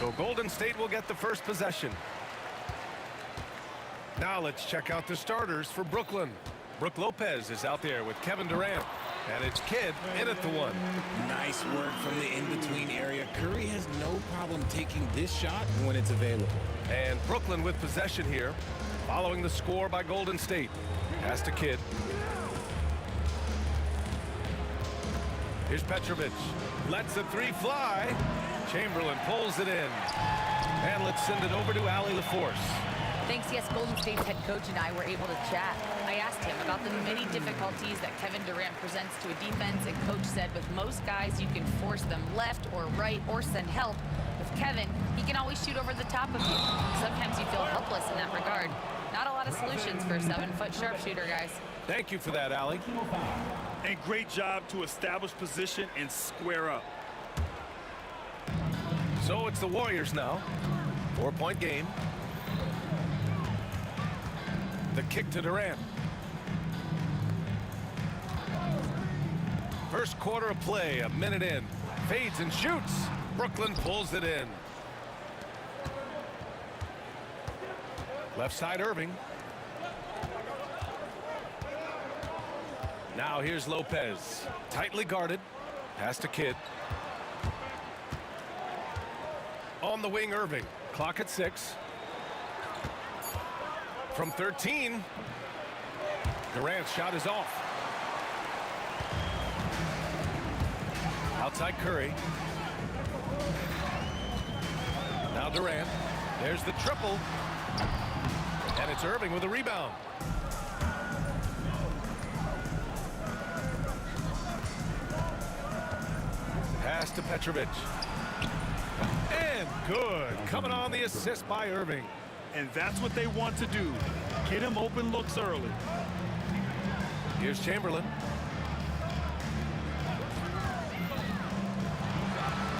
So Golden State will get the first possession. Now let's check out the starters for Brooklyn. Brook Lopez is out there with Kevin Durant. And it's Kidd in at the one. Nice work from the in-between area. Curry has no problem taking this shot when it's available. And Brooklyn with possession here, following the score by Golden State. Pass to Kidd. Here's Petrovic. Lets the three fly. Chamberlain pulls it in. And let's send it over to Allie LaForce. Thanks, yes, Golden State's head coach and I were able to chat. I asked him about the many difficulties that Kevin Durant presents to a defense, and coach said with most guys, you can force them left or right or send help. With Kevin, he can always shoot over the top of you. Sometimes you feel helpless in that regard. Not a lot of solutions for a 7-foot sharpshooter, guys. Thank you for that, Allie. And great job to establish position and square up. So it's the Warriors now. 4-point game. The kick to Durant. First quarter of play, a minute in. Fades and shoots. Brooklyn pulls it in. Left side Irving. Now here's Lopez. Tightly guarded. Pass to Kidd. On the wing, Irving. Clock at 6. From 13. Durant's shot is off. Outside Curry. Now Durant. There's the triple. And it's Irving with a rebound. Pass to Petrovic. And good. Coming on the assist by Irving. And that's what they want to do. Get him open looks early. Here's Chamberlain.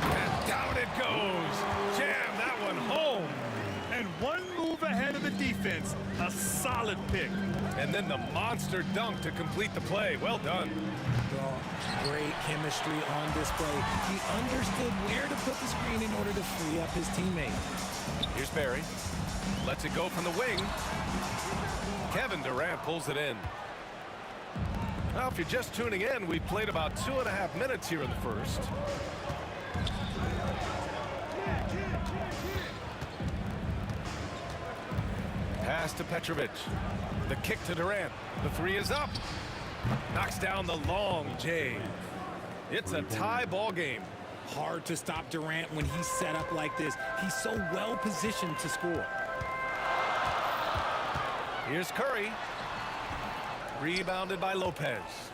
And down it goes. Jam that one home. And one move ahead of the defense. A solid pick. And then the monster dunk to complete the play. Well done. Great chemistry on display. He understood where to put the screen in order to free up his teammate. Here's Barry. Lets it go from the wing. Kevin Durant pulls it in. Now, if you're just tuning in, we played about 2.5 minutes here in the first. Pass to Petrovic. The kick to Durant. The three is up. Knocks down the long J. It's a tie ball game. Hard to stop Durant when he's set up like this. He's so well positioned to score. Here's Curry. Rebounded by Lopez.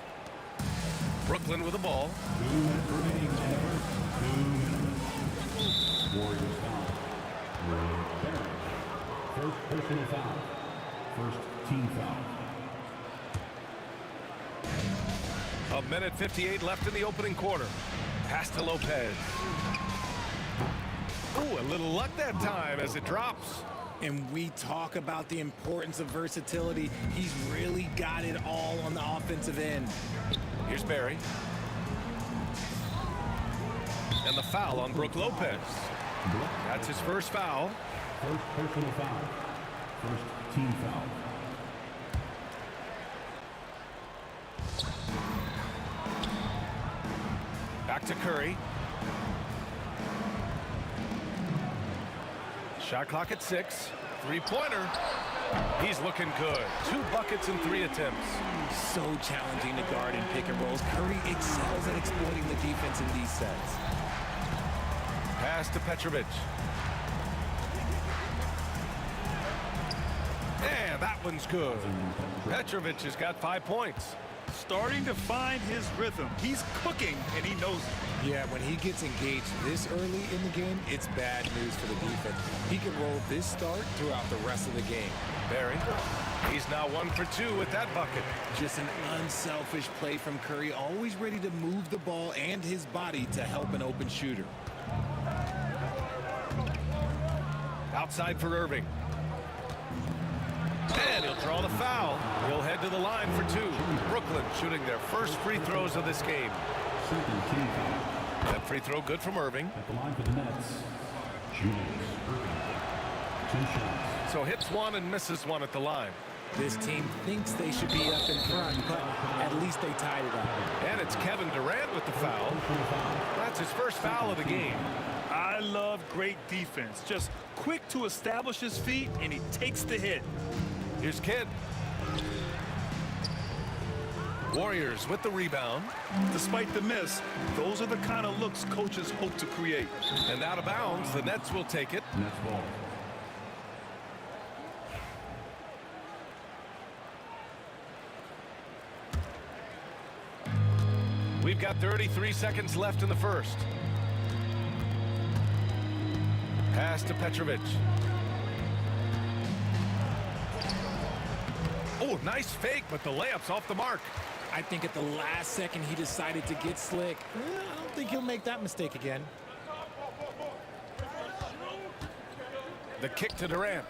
Brooklyn with the ball. 2 minutes remaining. 2 minutes. Warriors foul. Barry. First personal foul. First team foul. A minute 58 left in the opening quarter. Pass to Lopez. Ooh, a little luck that time as it drops. And we talk about the importance of versatility. He's really got it all on the offensive end. Here's Barry. And the foul on Brook Lopez. That's his first foul. First personal foul. First team foul. Back to Curry. Shot clock at 6. Three-pointer. He's looking good. 2 buckets in 3 attempts. So challenging to guard in pick and rolls. Curry excels at exploiting the defense in these sets. Pass to Petrovic. And that one's good. Petrovic has got 5 points. Starting to find his rhythm. He's cooking, and he knows it. Yeah, when he gets engaged this early in the game, it's bad news for the defense. He can roll this start throughout the rest of the game. Barry, he's now 1 for 2 with that bucket. Just an unselfish play from Curry, always ready to move the ball and his body to help an open shooter. Outside for Irving. And he'll draw the foul. He'll head to the line for 2. Brooklyn shooting their first free throws of this game. That free throw good from Irving. At the line for the Nets. So hits one and misses one at the line. This team thinks they should be up in front, but at least they tied it up. And it's Kevin Durant with the foul. That's his first foul of the game. I love great defense. Just quick to establish his feet, and he takes the hit. Here's Kidd. Warriors with the rebound. Despite the miss, those are the kind of looks coaches hope to create. And out of bounds, the Nets will take it. Nets ball. We've got 33 seconds left in the first. Pass to Petrovic. Oh, nice fake, but the layup's off the mark. I think at the last second he decided to get slick. I don't think he'll make that mistake again. The kick to Durant.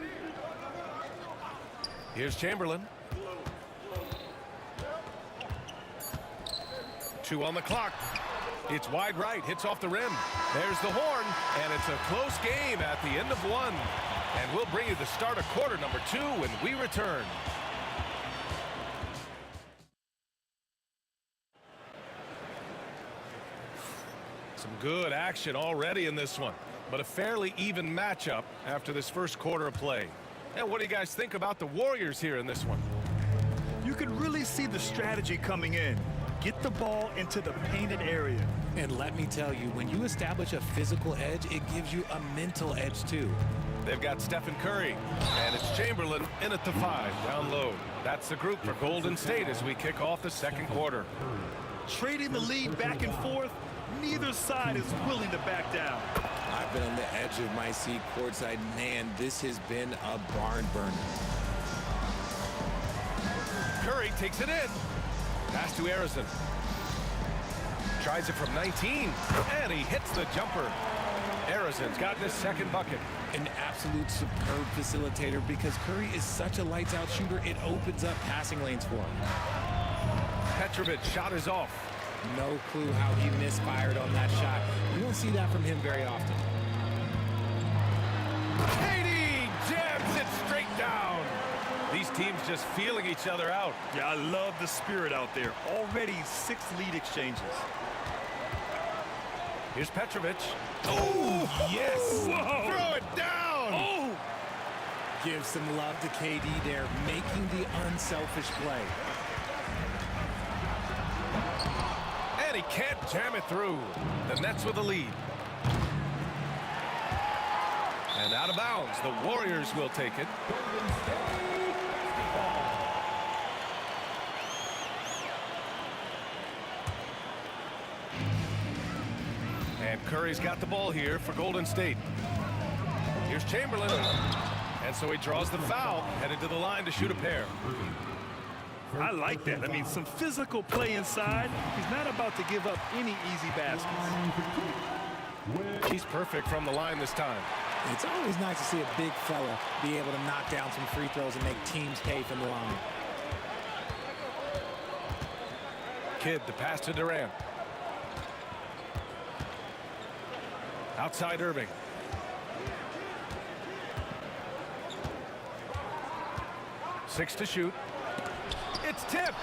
Here's Chamberlain. 2 on the clock. It's wide right, hits off the rim. There's the horn, and it's a close game at the end of one. And we'll bring you the start of quarter number 2 when we return. Some good action already in this one, but a fairly even matchup after this first quarter of play. And what do you guys think about the Warriors here in this one? You can really see the strategy coming in. Get the ball into the painted area. And let me tell you, when you establish a physical edge, it gives you a mental edge too. They've got Stephen Curry, and it's Chamberlain in at the 5, down low. That's the group for Golden State as we kick off the second quarter. Trading the lead back and forth, neither side is willing to back down. I've been on the edge of my seat courtside. Man, this has been a barn burner. Curry takes it in. Pass to Harrison. Tries it from 19, and he hits the jumper. Harrison's gotten his second bucket. An absolute superb facilitator because Curry is such a lights-out shooter, it opens up passing lanes for him. Petrovic shot is off. No clue how he misfired on that shot. You don't see that from him very often. Katie jams it straight down. These teams just feeling each other out. Yeah, I love the spirit out there. Already 6 lead exchanges. Here's Petrovic. Oh, yes. Whoa. Throw it down. Oh. Give some love to KD there, making the unselfish play. And he can't jam it through. The Nets with the lead. And out of bounds, the Warriors will take it. And Curry's got the ball here for Golden State. Here's Chamberlain. And so he draws the foul, headed to the line to shoot a pair. I like that. I mean, some physical play inside. He's not about to give up any easy baskets. He's perfect from the line this time. It's always nice to see a big fella be able to knock down some free throws and make teams pay from the line. Kidd, the pass to Durant. Outside Irving. Six to shoot. It's tipped.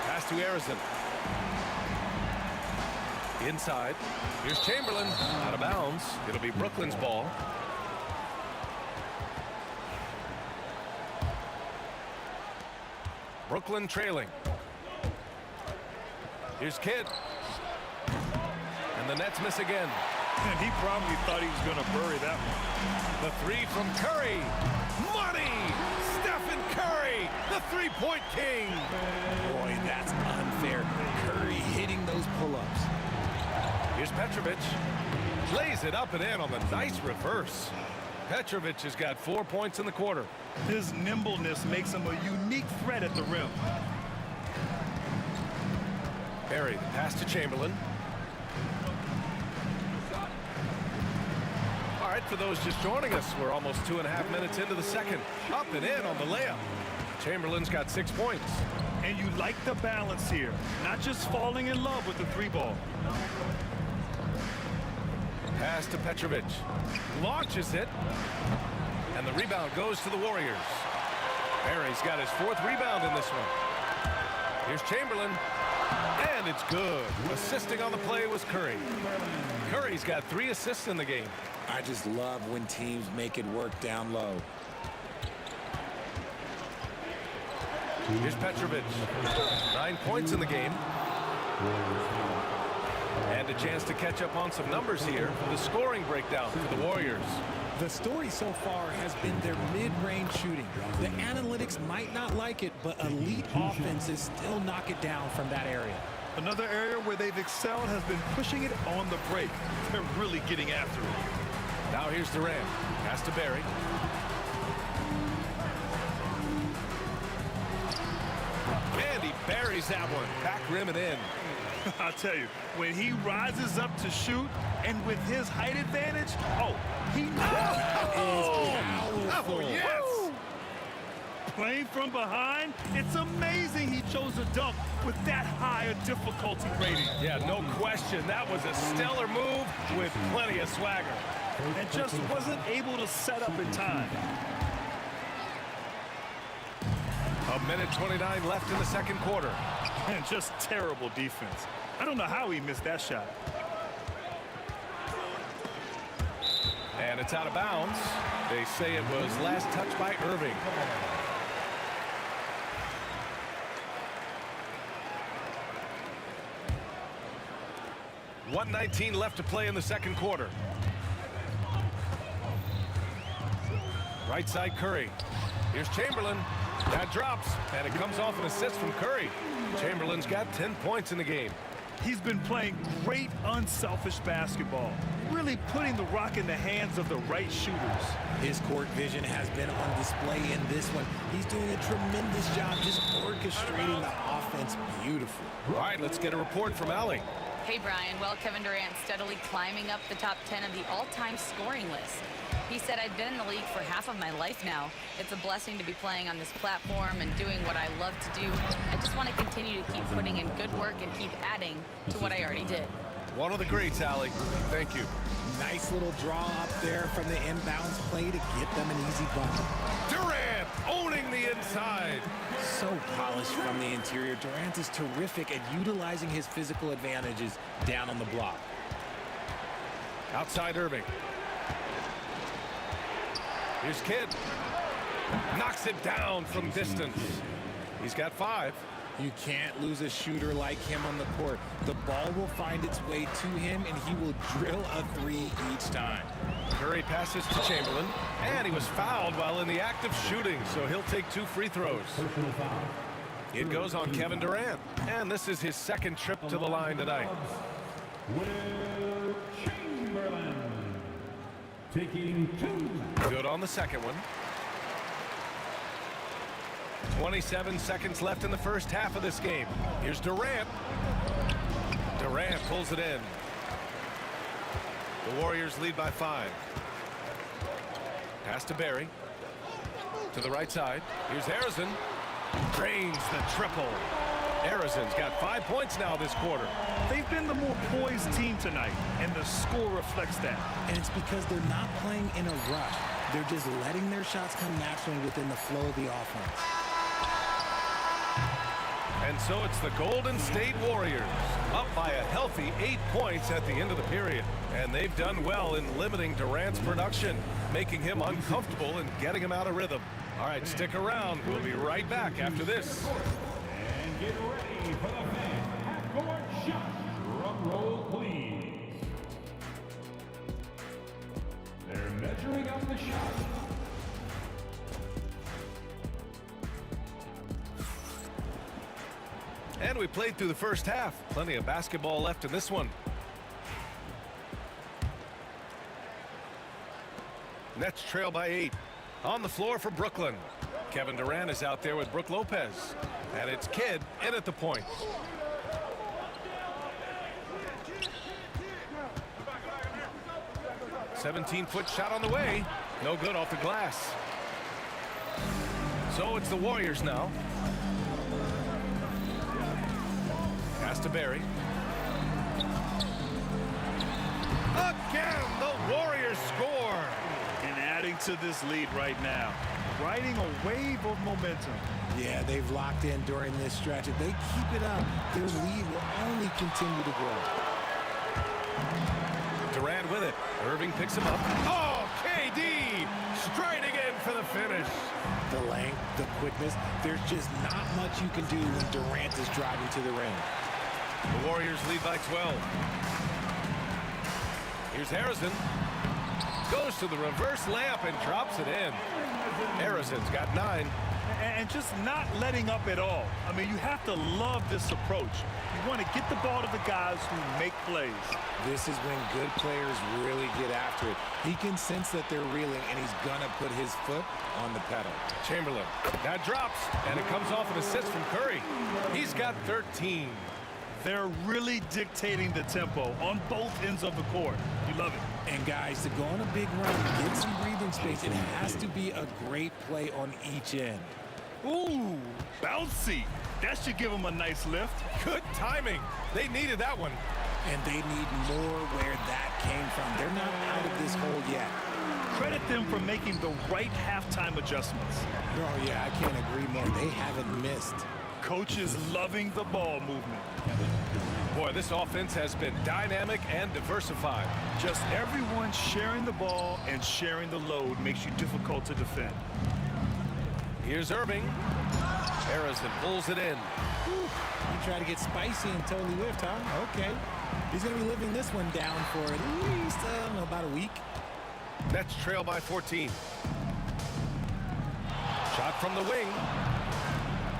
Pass to Harrison. Inside. Here's Chamberlain. Out of bounds. It'll be Brooklyn's ball. Brooklyn trailing. Here's Kidd. And the Nets miss again. And he probably thought he was going to bury that one. The 3 from Curry. Money! Stephen Curry, the three-point king. Boy, that's unfair. Curry hitting those pull-ups. Here's Petrovic. Lays it up and in on the nice reverse. Petrovic has got 4 points in the quarter. His nimbleness makes him a unique threat at the rim. Barry, the pass to Chamberlain. All right, for those just joining us, we're almost 2.5 minutes into the second. Up and in on the layup. Chamberlain's got 6 points. And you like the balance here. Not just falling in love with the 3 ball. Pass to Petrovic. Launches it. And the rebound goes to the Warriors. Barry's got his 4th rebound in this one. Here's Chamberlain. And it's good. Assisting on the play was Curry. Curry's got 3 assists in the game. I just love when teams make it work down low. Here's Petrovic. 9 points in the game. And a chance to catch up on some numbers here. The scoring breakdown for the Warriors. The story so far has been their mid-range shooting. The analytics might not like it, but elite offenses still knock it down from that area. Another area where they've excelled has been pushing it on the break. They're really getting after it. Now here's Durant. Pass to Barry. And he buries that one. Back rim and in. I'll tell you, when he rises up to shoot, and with his height advantage, he Powerful. yes! Playing from behind, it's amazing he chose a dunk with that high a difficulty rating. Yeah, no question. That was a stellar move with plenty of swagger. And just wasn't able to set up in time. A minute 29 left in the second quarter. And just terrible defense. I don't know how he missed that shot. And it's out of bounds. They say it was last touched by Irving. .119 left to play in the second quarter. Right side Curry. Here's Chamberlain. That drops, and it comes off an assist from Curry. Chamberlain's got 10 points in the game. He's been playing great unselfish basketball, really putting the rock in the hands of the right shooters. His court vision has been on display in this one. He's doing a tremendous job just orchestrating the offense beautifully. All right, let's get a report from Allie. Hey, Brian. Well, Kevin Durant steadily climbing up the top 10 of the all-time scoring list. He said, I've been in the league for half of my life now. It's a blessing to be playing on this platform and doing what I love to do. I just want to continue to keep putting in good work and keep adding to what I already did. One of the greats, Allie. Thank you. Nice little draw up there from the inbounds play to get them an easy bucket. Durant owning the inside. So polished from the interior. Durant is terrific at utilizing his physical advantages down on the block. Outside Irving. Here's Kidd. Knocks it down from distance. He's got 5. You can't lose a shooter like him on the court. The ball will find its way to him, and he will drill a 3 each time. Curry passes to Chamberlain, and he was fouled while in the act of shooting, so he'll take 2 free throws. It goes on Kevin Durant, and this is his second trip to the line tonight. Will Chamberlain taking 2. Good on the second one. 27 seconds left in the first half of this game. Here's Durant. Durant pulls it in. The Warriors lead by 5. Pass to Barry. To the right side. Here's Harrison. Drains the triple. Harrison's got 5 points now this quarter. They've been the more poised team tonight, and the score reflects that. And it's because they're not playing in a rush. They're just letting their shots come naturally within the flow of the offense. And so it's the Golden State Warriors up by a healthy 8 points at the end of the period. And they've done well in limiting Durant's production, making him uncomfortable and getting him out of rhythm. All right, stick around. We'll be right back after this. And get ready for the fifth half-court shot. Drum roll, please. They're measuring up the shot. And we played through the first half. Plenty of basketball left in this one. Nets trail by 8. On the floor for Brooklyn. Kevin Durant is out there with Brook Lopez. And it's Kidd in at the point. "17-foot shot on the way. No good off the glass. So it's the Warriors now. Pass to Barry. Again, the Warriors score. And adding to this lead right now, riding a wave of momentum. Yeah, they've locked in during this stretch. If they keep it up, their lead will only continue to grow. Durant with it. Irving picks him up. Oh, KD straight again for the finish. The length, the quickness, there's just not much you can do when Durant is driving to the rim. The Warriors lead by 12. Here's Harrison. Goes to the reverse layup and drops it in. Harrison's got 9. And just not letting up at all. I mean, you have to love this approach. You want to get the ball to the guys who make plays. This is when good players really get after it. He can sense that they're reeling, and he's going to put his foot on the pedal. Chamberlain. That drops, and it comes off an assist from Curry. He's got 13. They're really dictating the tempo on both ends of the court. You love it. And guys, to go on a big run, get some breathing space, it has to be a great play on each end. Ooh, bouncy. That should give them a nice lift. Good timing. They needed that one. And they need more where that came from. They're not out of this hole yet. Credit them for making the right halftime adjustments. Oh, yeah, I can't agree more. They haven't missed. Coach is loving the ball movement. Boy, this offense has been dynamic and diversified. Just everyone sharing the ball and sharing the load makes you difficult to defend. Here's Irving. Harrison pulls it in. You try to get spicy and totally whiffed, huh? Okay. He's going to be living this one down for at least, about a week. Nets trail by 14. Shot from the wing.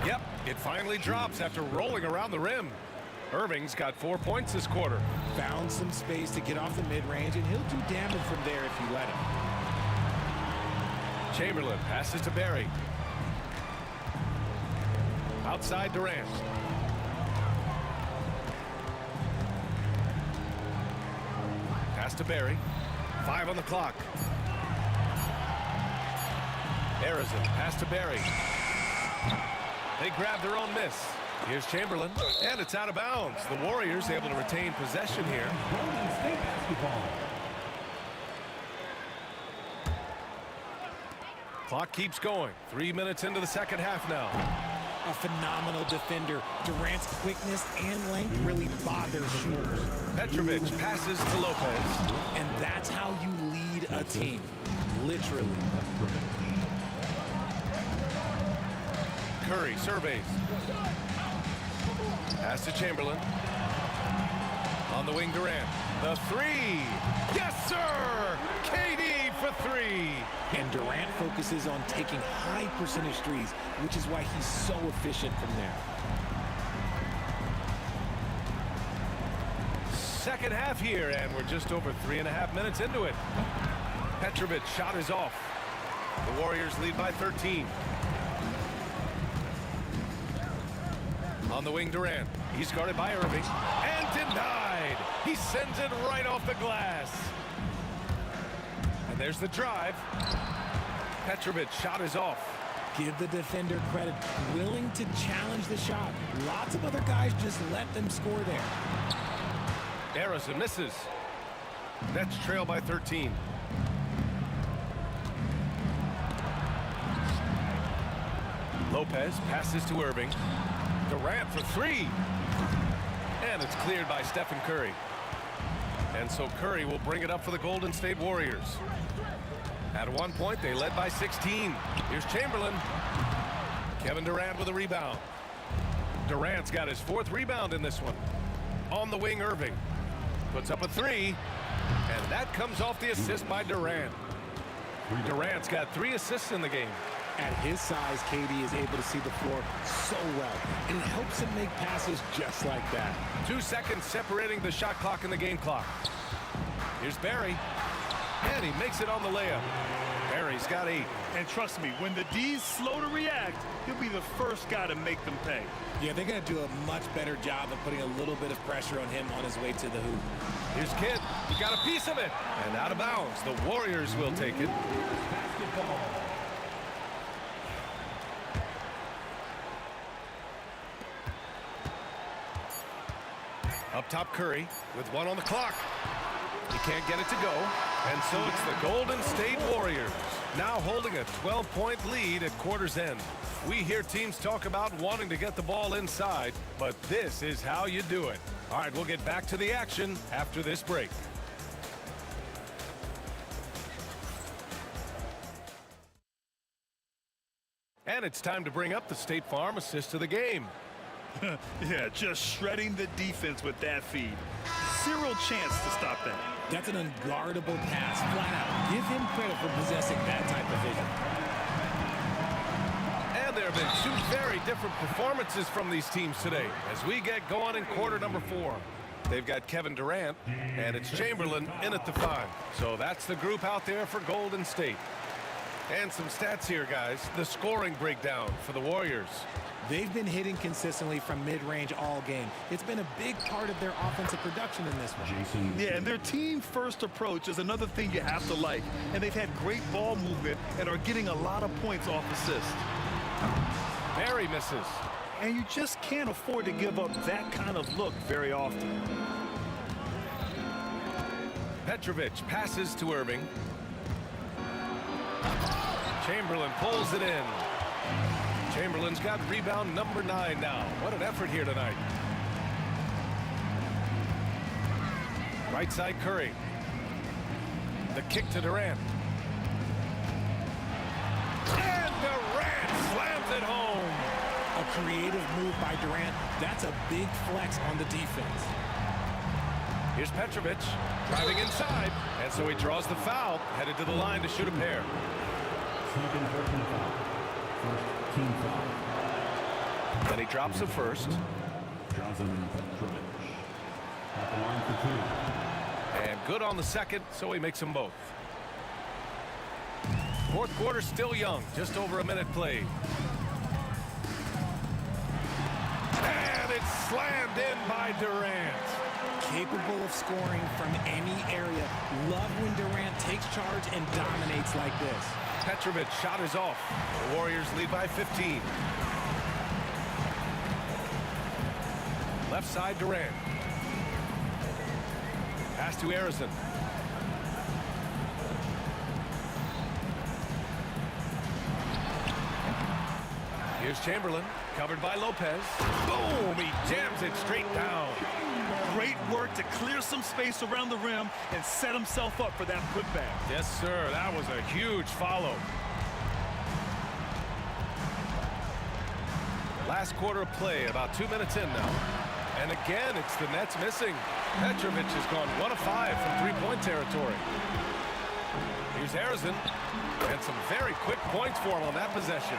Yep, it finally drops after rolling around the rim. Irving's got 4 points this quarter. Found some space to get off the mid-range, and he'll do damage from there if you let him. Chamberlain passes to Barry. Outside Durant. Pass to Barry. 5 on the clock. Harrison, pass to Barry. They grab their own miss. Here's Chamberlain, and it's out of bounds. The Warriors able to retain possession here. Golden State basketball. Clock keeps going. 3 minutes into the second half now. A phenomenal defender. Durant's quickness and length really bother shooters. Petrovic passes to Lopez. And that's how you lead a team. Literally. Curry surveys. Pass to Chamberlain. On the wing, Durant. The three. Yes, sir! KD for 3. And Durant focuses on taking high percentage threes, which is why he's so efficient from there. Second half here, and we're just over 3.5 minutes into it. Petrovic shot is off. The Warriors lead by 13. On the wing, Durant. He's guarded by Irving. And denied. He sends it right off the glass. And there's the drive. Petrovic shot is off. Give the defender credit. Willing to challenge the shot. Lots of other guys just let them score there. Harrison misses. Nets trail by 13. Lopez passes to Irving. Durant for 3. And it's cleared by Stephen Curry. And so Curry will bring it up for the Golden State Warriors. At one point, they led by 16. Here's Chamberlain. Kevin Durant with a rebound. Durant's got his 4th rebound in this one. On the wing, Irving. Puts up a 3. And that comes off the assist by Durant. Durant's got 3 assists in the game. At his size, KD is able to see the floor so well, and it helps him make passes just like that. 2 seconds separating the shot clock and the game clock. Here's Barry, and he makes it on the layup. Barry's got 8. And trust me, when the D's slow to react, he'll be the first guy to make them pay. Yeah, they're going to do a much better job of putting a little bit of pressure on him on his way to the hoop. Here's Kidd. He got a piece of it, and out of bounds. The Warriors will take it. Basketball. Up top, Curry with 1 on the clock. He can't get it to go. And so it's the Golden State Warriors now holding a 12-point lead at quarter's end. We hear teams talk about wanting to get the ball inside, but this is how you do it. All right, we'll get back to the action after this break. And it's time to bring up the State Farm assist of the game. Yeah, just shredding the defense with that feed. Zero chance to stop that. That's an unguardable pass, flat out. Give him credit for possessing that type of vision. And there have been two very different performances from these teams today as we get going in quarter number 4. They've got Kevin Durant, and it's Chamberlain in at the 5. So that's the group out there for Golden State. And some stats here, guys. The scoring breakdown for the Warriors. They've been hitting consistently from mid-range all game. It's been a big part of their offensive production in this one. Yeah, and their team-first approach is another thing you have to like. And they've had great ball movement and are getting a lot of points off assists. Barry misses. And you just can't afford to give up that kind of look very often. Petrovic passes to Irving. Chamberlain pulls it in. Chamberlain's got rebound number 9 now. What an effort here tonight. Right side Curry. The kick to Durant. And Durant slams it home. A creative move by Durant. That's a big flex on the defense. Here's Petrovic driving inside. And so he draws the foul, headed to the line to shoot a pair. Then he drops the first. And good on the second, so he makes them both. Fourth quarter still young, just over a minute played. And it's slammed in by Durant. Capable of scoring from any area. Love when Durant takes charge and dominates like this. Petrovic shot is off. The Warriors lead by 15. Left side Durant. Pass to Harrison. Here's Chamberlain, covered by Lopez. Boom! He jams it straight down. Great work to clear some space around the rim and set himself up for that putback. Yes, sir. That was a huge follow. Last quarter of play, about 2 minutes in now. And again, it's the Nets missing. Petrovic has gone 1 of 5 from three-point territory. Here's Harrison. And some very quick points for him on that possession.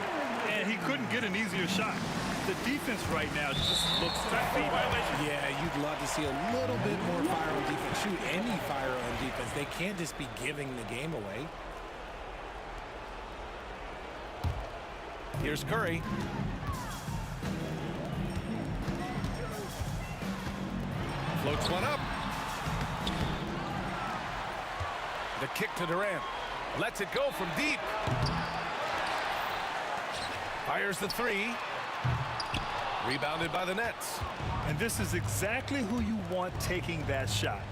And he couldn't get an easier shot. The defense right now just looks defeated. Yeah, you'd love to see a little bit more fire on defense. Shoot, any fire on defense. They can't just be giving the game away. Here's Curry. Floats one up. The kick to Durant. Lets it go from deep. Fires the 3. Rebounded by the Nets. And this is exactly who you want taking that shot.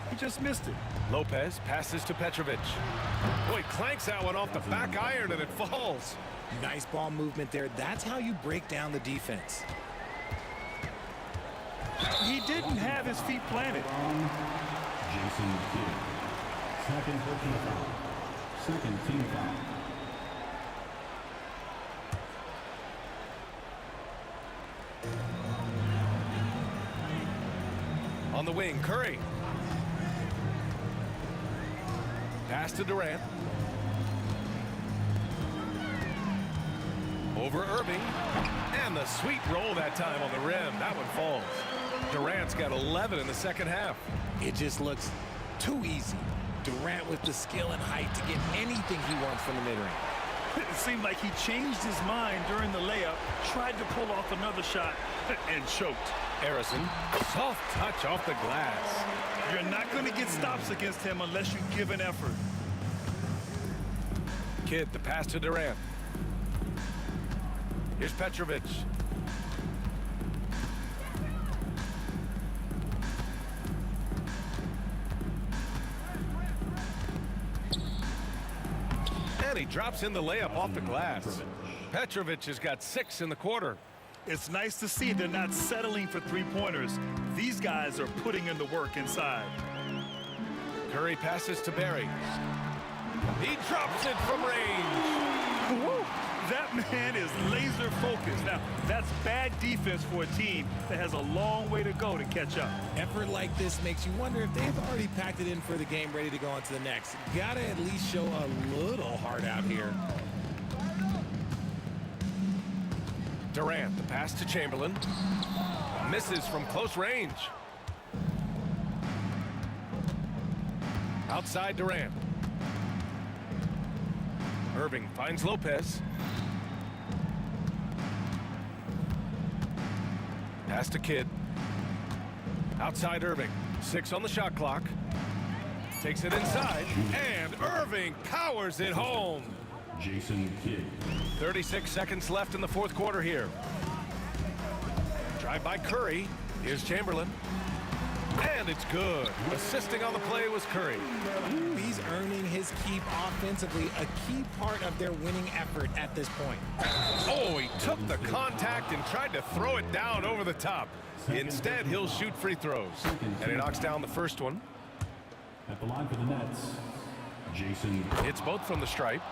He just missed it. Lopez passes to Petrovic. Boy, clanks that one off the back iron and it falls. Nice ball movement there. That's how you break down the defense. He didn't have his feet planted. Jason Kidd. Second personal foul. Second team foul. On the wing, Curry. Pass to Durant. Over Irving. And the sweet roll that time on the rim. That one falls. Durant's got 11 in the second half. It just looks too easy. Durant with the skill and height to get anything he wants from the mid-range. It seemed like he changed his mind during the layup, tried to pull off another shot, and choked. Harrison, soft touch off the glass. You're not going to get stops against him unless you give an effort. Kidd, the pass to Durant. Here's Petrovic. And he drops in the layup off the glass. Petrovic has got 6 in the quarter. It's nice to see they're not settling for three-pointers. These guys are putting in the work inside. Curry passes to Barry. He drops it from range. Woo! That man is laser focused. Now, that's bad defense for a team that has a long way to go to catch up. Effort like this makes you wonder if they've already packed it in for the game, ready to go on to the next. Gotta at least show a little heart out here. Durant, the pass to Chamberlain. Misses from close range. Outside Durant. Irving finds Lopez. Pass to Kidd. Outside Irving. 6 on the shot clock. Takes it inside. And Irving powers it home. Jason Kidd. 36 seconds left in the fourth quarter here. Drive by Curry. Here's Chamberlain. And it's good. Assisting on the play was Curry. Ooh, he's earning his keep offensively, a key part of their winning effort at this point. Oh, he took the contact and tried to throw it down over the top. Instead, he'll shoot free throws. And he knocks down the first one. At the line for the Nets, Jason. It's both from the stripe.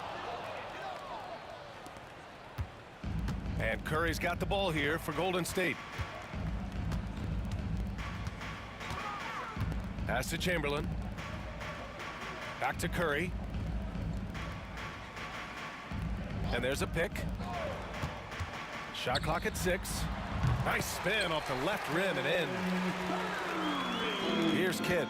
And Curry's got the ball here for Golden State. Pass to Chamberlain. Back to Curry. And there's a pick. Shot clock at 6. Nice spin off the left rim and in. Here's Kidd.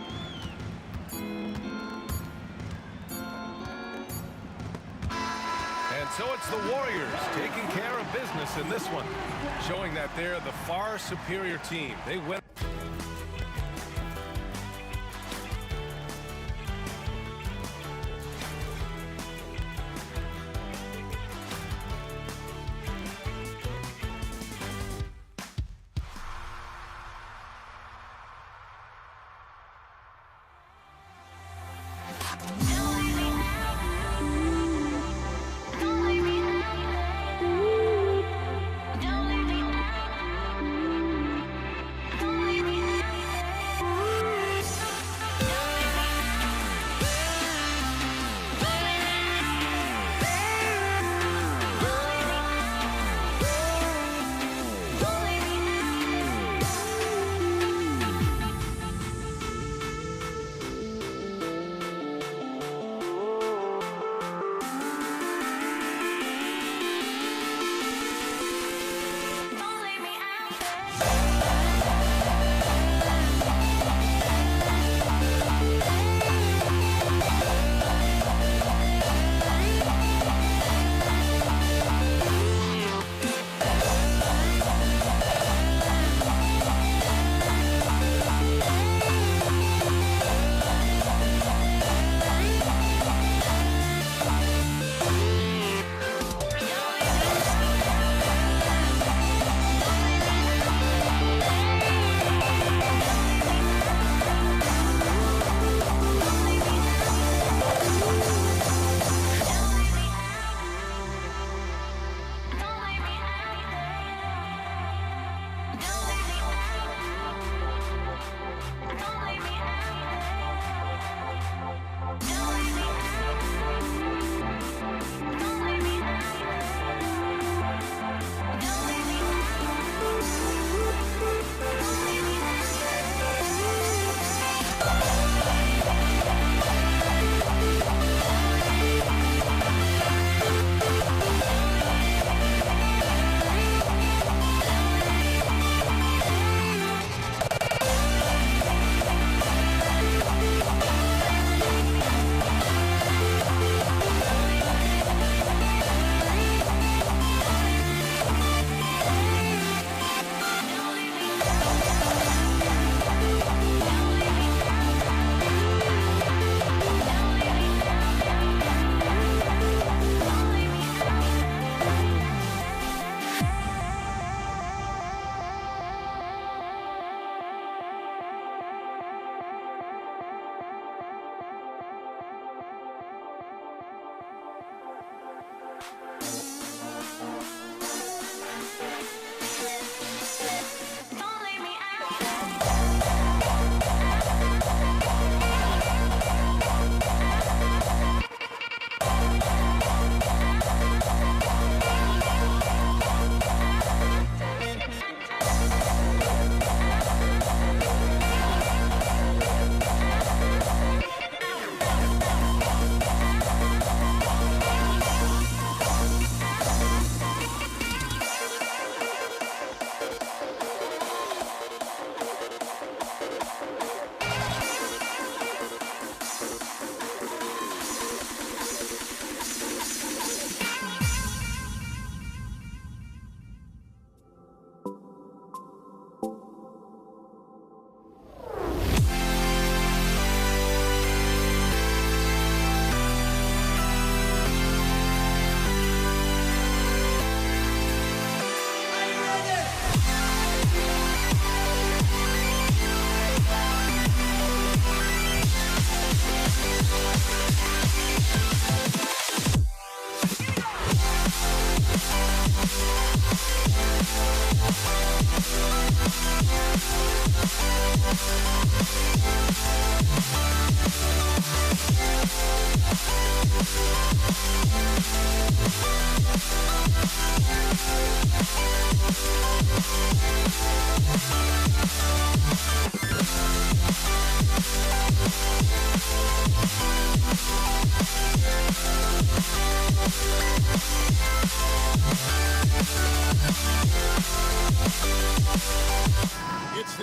And so it's the Warriors taking care of business in this one, showing that they're the far superior team. They win.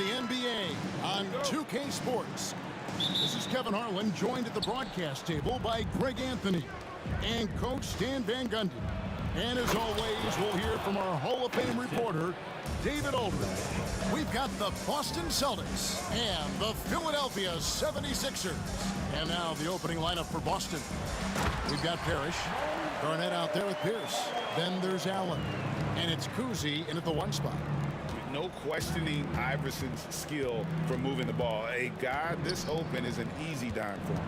NBA on 2K Sports. This is Kevin Harlan, joined at the broadcast table by Greg Anthony and Coach Stan Van Gundy. And as always, we'll hear from our Hall of Fame reporter, David Aldridge. We've got the Boston Celtics and the Philadelphia 76ers. And now the opening lineup for Boston. We've got Parrish, Garnett out there with Pierce. Then there's Allen. And it's Cousy in at the 1 spot. No questioning Iverson's skill for moving the ball. A guy this open is an easy dime for him.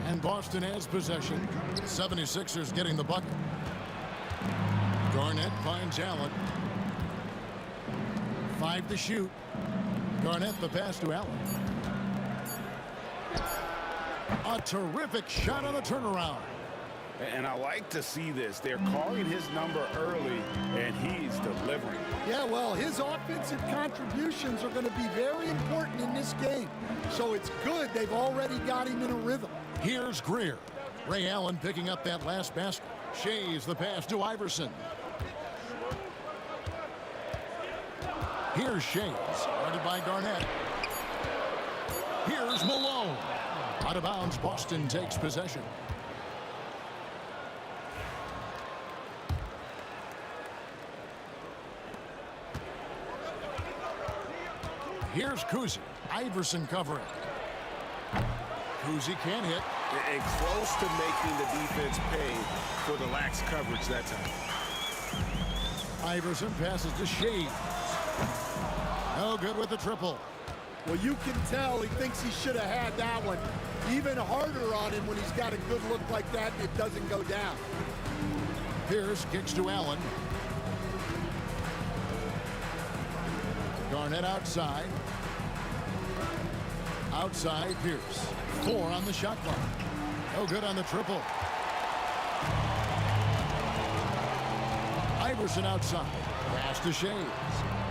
And Boston has possession. The 76ers getting the bucket. Garnett finds Allen. 5 to shoot. Garnett the pass to Allen. A terrific shot on the turnaround. And I like to see this. They're calling his number early, and he's delivering. Yeah, well, his offensive contributions are going to be very important in this game. So it's good they've already got him in a rhythm. Here's Greer. Ray Allen picking up that last basket. Shays the pass to Iverson. Here's Shays, guarded by Garnett. Here's Malone. Out of bounds, Boston takes possession. Here's Cousy. Iverson covering. Cousy can't hit. And close to making the defense pay for the lax coverage that time. Iverson passes to Shays. No good with the triple. Well, you can tell he thinks he should have had that one. Even harder on him when he's got a good look like that and it doesn't go down. Pierce kicks to Allen. Garnett outside. Outside, Pierce. 4 on the shot clock. No good on the triple. Iverson outside. Pass to Shays.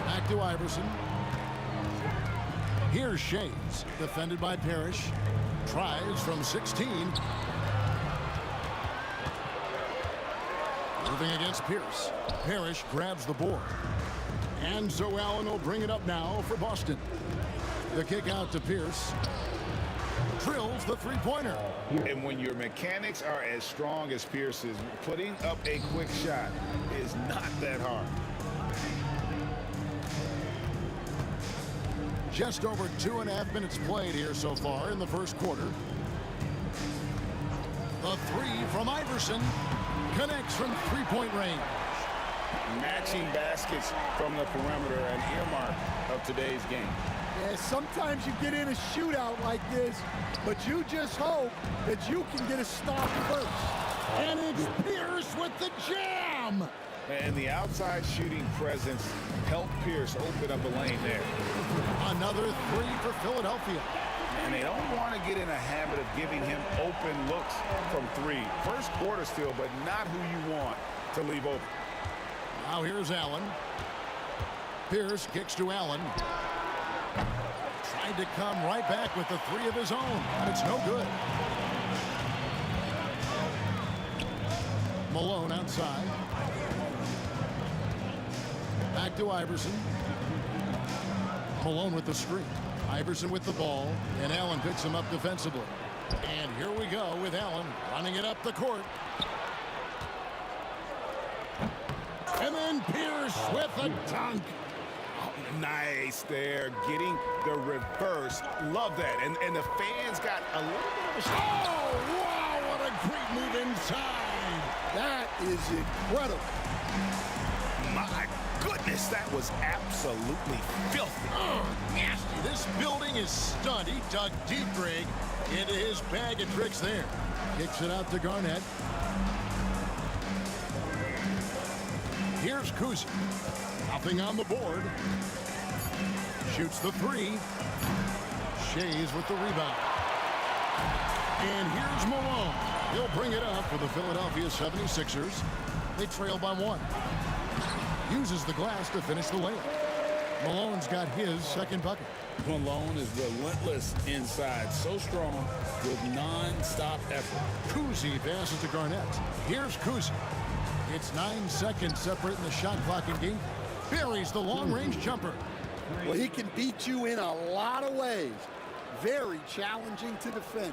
Back to Iverson. Here's Shays. Defended by Parrish. Tries from 16. Moving against Pierce. Parrish grabs the board. And so Allen will bring it up now for Boston. The kick out to Pierce. Drills the three-pointer. And when your mechanics are as strong as Pierce's, putting up a quick shot is not that hard. Just over 2.5 minutes played here so far in the first quarter. The 3 from Iverson connects from three-point range. Matching baskets from the perimeter, an earmark of today's game. Yeah, sometimes you get in a shootout like this, but you just hope that you can get a stop first. And it's Pierce with the jam! And the outside shooting presence helped Pierce open up a lane there. Another 3 for Philadelphia. And they don't want to get in a habit of giving him open looks from 3. First quarter still, but not who you want to leave open. Now here's Allen. Pierce kicks to Allen. Tried to come right back with the 3 of his own, but it's no good. Malone outside. Back to Iverson. Malone with the screen. Iverson with the ball, and Allen picks him up defensively. And here we go with Allen running it up the court. And then Pierce with a dunk. Oh, nice there, getting the reverse. Love that. And the fans got a little bit of a shot. Oh, wow, what a great move inside. That is incredible. My goodness, that was absolutely filthy. Oh, nasty. This building is stunned. He dug deep, Greg, into his bag of tricks there. Kicks it out to Garnett. Here's Cousy. Nothing on the board. Shoots the 3. Shays with the rebound. And here's Malone. He'll bring it up for the Philadelphia 76ers. They trail by 1. Uses the glass to finish the layup. Malone's got his second bucket. Malone is relentless inside, so strong with non-stop effort. Cousy passes to Garnett. Here's Cousy. It's 9 seconds separating the shot clock and game. Buries the long-range jumper. Well, he can beat you in a lot of ways. Very challenging to defend.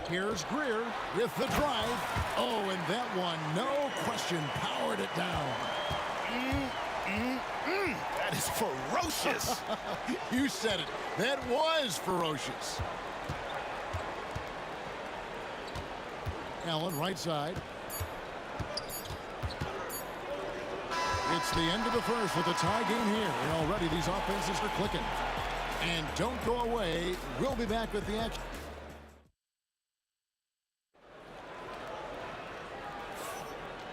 Here's Greer with the drive. Oh, and that one, no question, powered it down. That is ferocious. You said it. That was ferocious. Allen, right side. It's the end of the first with a tie game here. And already these offenses are clicking. And don't go away. We'll be back with the action.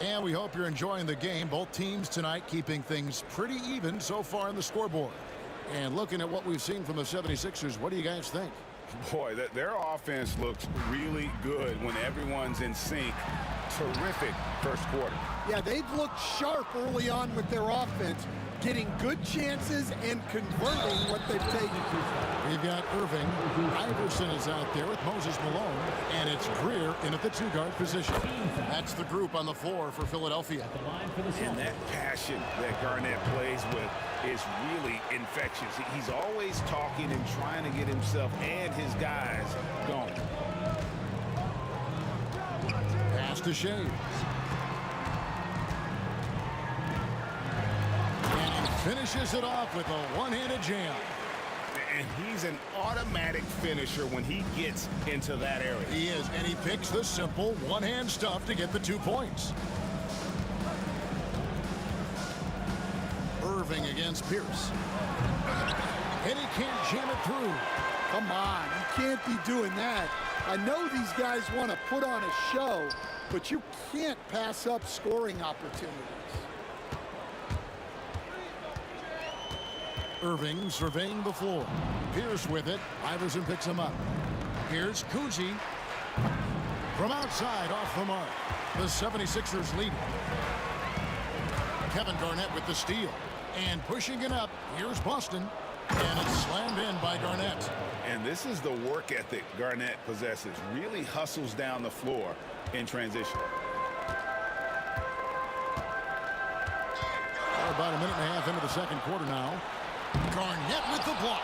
And we hope you're enjoying the game. Both teams tonight keeping things pretty even so far on the scoreboard. And looking at what we've seen from the 76ers, what do you guys think? Boy, their offense looks really good when everyone's in sync. Terrific first quarter. Yeah, they've looked sharp early on with their offense, getting good chances and converting what they've taken. We've got Irving. Iverson is out there with Moses Malone. And it's Greer in at the two-guard position. That's the group on the floor for Philadelphia. And that passion that Garnett plays with is really infectious. He's always talking and trying to get himself and his guys going. Pass to Shea. And he finishes it off with a one-handed jam. And he's an automatic finisher when he gets into that area. He is, and he picks the simple one-hand stuff to get the 2 points. Irving against Pierce. And he can't jam it through. Come on, you can't be doing that. I know these guys want to put on a show, but you can't pass up scoring opportunities. Irving surveying the floor. Pierce with it. Iverson picks him up. Here's Cousy. From outside, off the mark. The 76ers lead. Kevin Garnett with the steal. And pushing it up. Here's Boston. And it's slammed in by Garnett. And this is the work ethic Garnett possesses. Really hustles down the floor in transition. About a minute and a half into the second quarter now. Garnett with the block.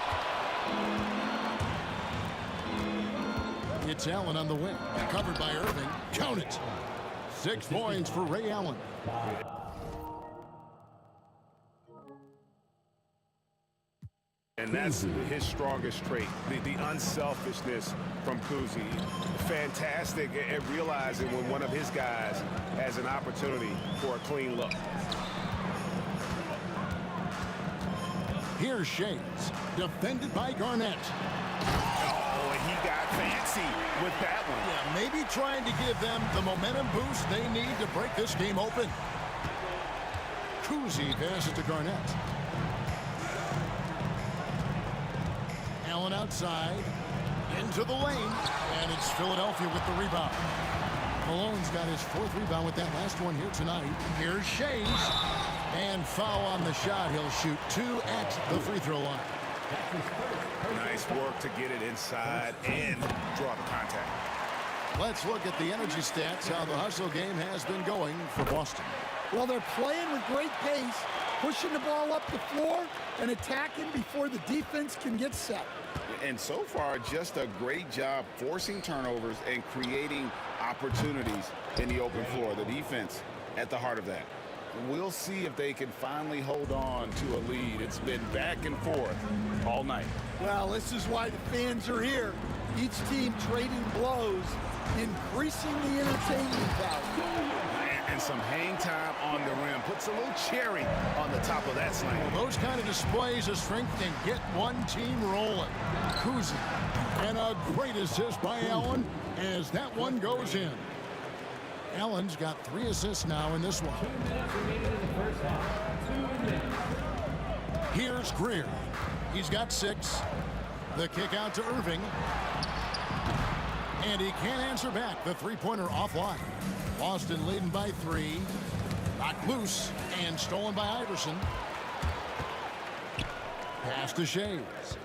It's Allen on the wing. Covered by Irving. Count it. 6 points for Ray Allen. And that's his strongest trait, the unselfishness from Cousy. Fantastic at realizing when one of his guys has an opportunity for a clean look. Here's Shades, defended by Garnett. Oh, and he got fancy with that one. Yeah, maybe trying to give them the momentum boost they need to break this game open. Cousy passes to Garnett. Allen outside, into the lane, and it's Philadelphia with the rebound. Malone's got his 4th rebound with that last one here tonight. Here's Shades. And foul on the shot. He'll shoot 2 at the free throw line. Nice work to get it inside and draw the contact. Let's look at the energy stats, how the hustle game has been going for Boston. Well, they're playing with great pace, pushing the ball up the floor and attacking before the defense can get set. And so far, just a great job forcing turnovers and creating opportunities in the open floor. The defense at the heart of that. We'll see if they can finally hold on to a lead. It's been back and forth all night. Well, this is why the fans are here. Each team trading blows, increasing the entertainment value. And some hang time on the rim. Puts a little cherry on the top of that slam. Well, those kind of displays of strength can get one team rolling. Cousy. And a great assist by Allen as that one goes in. Allen's got 3 assists now in this one. Here's Greer. He's got 6. The kick out to Irving. And he can't answer back. The three-pointer offline. Boston leading by 3. Knocked loose and stolen by Iverson. Pass to Shades.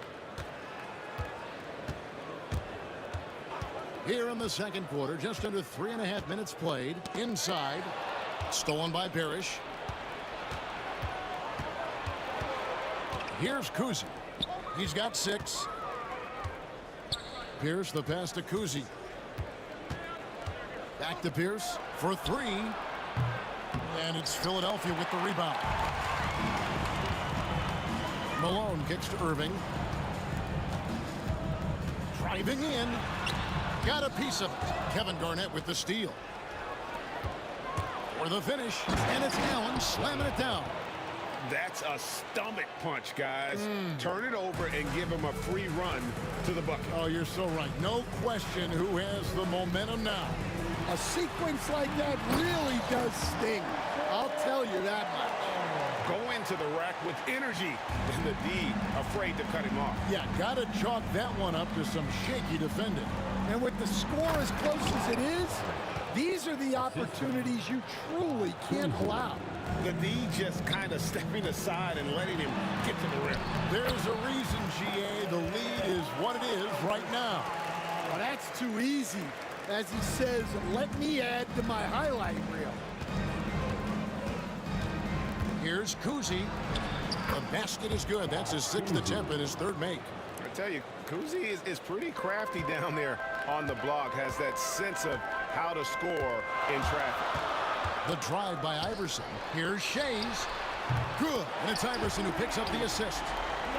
Here in the second quarter, just under 3.5 minutes played. Inside. Stolen by Parrish. Here's Kuzi. He's got 6. Pierce, the pass to Kuzi. Back to Pierce for 3. And it's Philadelphia with the rebound. Malone kicks to Irving. Driving in. Got a piece of it. Kevin Garnett with the steal. For the finish. And it's Allen slamming it down. That's a stomach punch, guys. Turn it over and give him a free run to the bucket. Oh, you're so right. No question who has the momentum now. A sequence like that really does sting. I'll tell you that much. Go into the rack with energy, and the D afraid to cut him off. Yeah, got to chalk that one up to some shaky defending. And with the score as close as it is, these are the opportunities you truly can't allow. The D just kind of stepping aside and letting him get to the rim. There's a reason, GA, the lead is what it is right now. Well, that's too easy. As he says, let me add to my highlight reel. Here's Kuzi. The basket is good. That's his 6th attempt and his 3rd make. I tell you, Kuzi is pretty crafty down there on the block. Has that sense of how to score in traffic. The drive by Iverson. Here's Shays. Good. And it's Iverson who picks up the assist.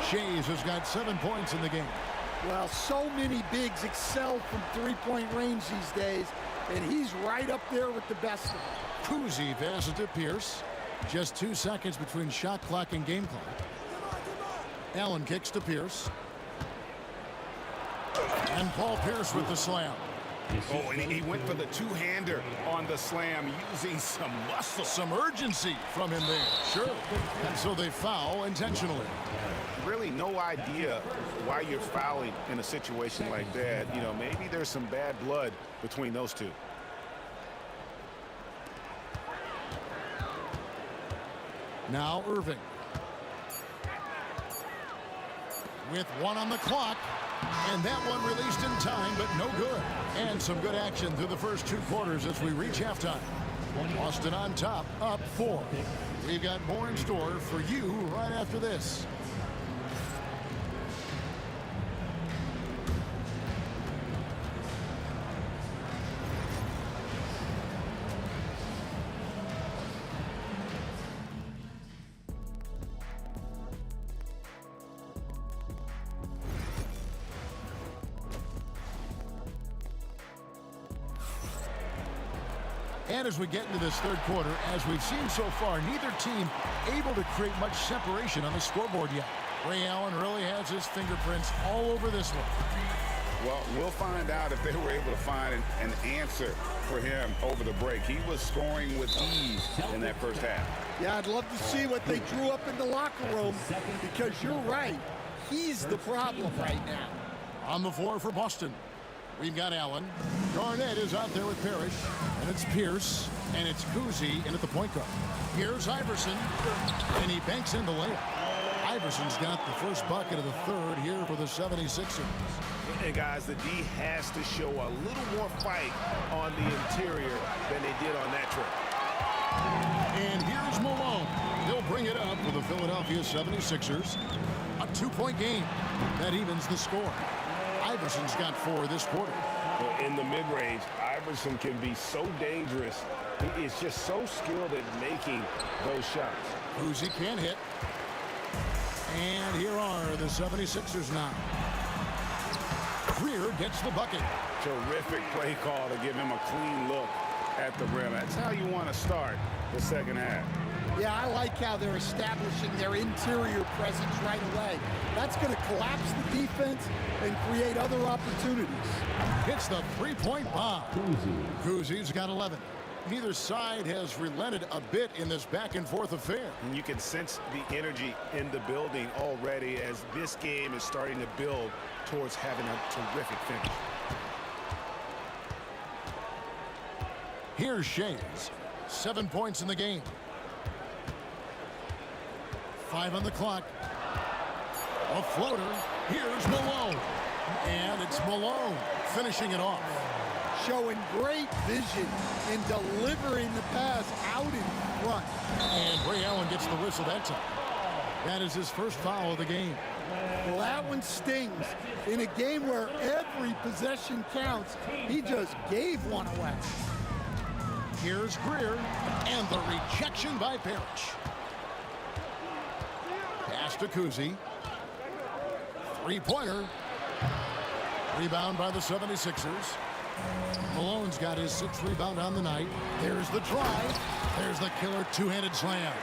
Shays has got 7 points in the game. Well, so many bigs excel from three-point range these days, and he's right up there with the best of them. Kuzi passes to Pierce. Just 2 seconds between shot clock and game clock. Allen kicks to Pierce. And Paul Pierce with the slam. Oh, and he went for the two-hander on the slam, using some muscle. Some urgency from him there. Sure. And so they foul intentionally. Really no idea why you're fouling in a situation like that. You know, maybe there's some bad blood between those two. Now Irving. With 1 on the clock. And that one released in time, but no good. And some good action through the first 2 quarters as we reach halftime. Boston on top, up 4. We've got more in store for you right after this. And as we get into this 3rd quarter, as we've seen so far, neither team able to create much separation on the scoreboard yet. Ray Allen really has his fingerprints all over this one. Well, we'll find out if they were able to find an answer for him over the break. He was scoring with ease in that first half. Yeah, I'd love to see what they drew up in the locker room, because you're right. He's the problem right now. On the floor for Boston, we've got Allen. Garnett is out there with Parrish. And it's Pierce. And it's Kuzi in at the point guard. Here's Iverson. And he banks in the layup. Iverson's got the first bucket of the 3rd here for the 76ers. And guys, the D has to show a little more fight on the interior than they did on that trip. And here's Malone. He'll bring it up for the Philadelphia 76ers. A 2-point game. That evens the score. Iverson's got 4 this quarter. In the mid-range, Iverson can be so dangerous. He is just so skilled at making those shots. Kuzi can't hit. And here are the 76ers now. Greer gets the bucket. Terrific play call to give him a clean look at the rim. That's how you want to start the second half. Yeah, I like how they're establishing their interior presence right away. That's going to collapse the defense and create other opportunities. Hits the 3-point bomb. Kuzi's got 11. Neither side has relented a bit in this back-and-forth affair. And you can sense the energy in the building already as this game is starting to build towards having a terrific finish. Here's Shays. 7 points in the game. 5 on the clock. A floater. Here's Malone. And it's Malone finishing it off. Showing great vision in delivering the pass out in front. And Ray Allen gets the whistle that time. That is his first foul of the game. Well, that one stings. In a game where every possession counts, he just gave one away. Here's Greer, and the rejection by Parrish. Pass to Kuzi. Three-pointer. Rebound by the 76ers. Malone's got his 6th rebound on the night. There's the drive. There's the killer two-handed slam.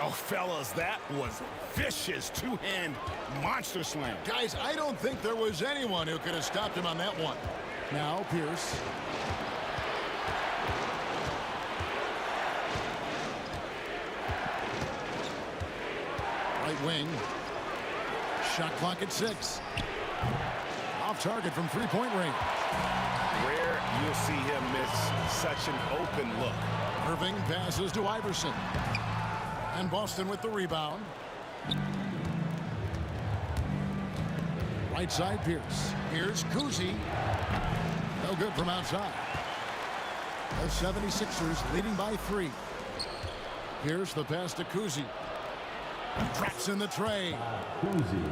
Oh, fellas, that was vicious two-hand monster slam. Guys, I don't think there was anyone who could have stopped him on that one. Now, Pierce. Right wing. Shot clock at 6. Off target from three-point range. Rare you'll see him miss such an open look. Irving passes to Iverson. And Boston with the rebound. Right side, Pierce. Here's Kuzi. No good from outside. The 76ers leading by 3. Here's the pass to Kuzi. Traps in the tray.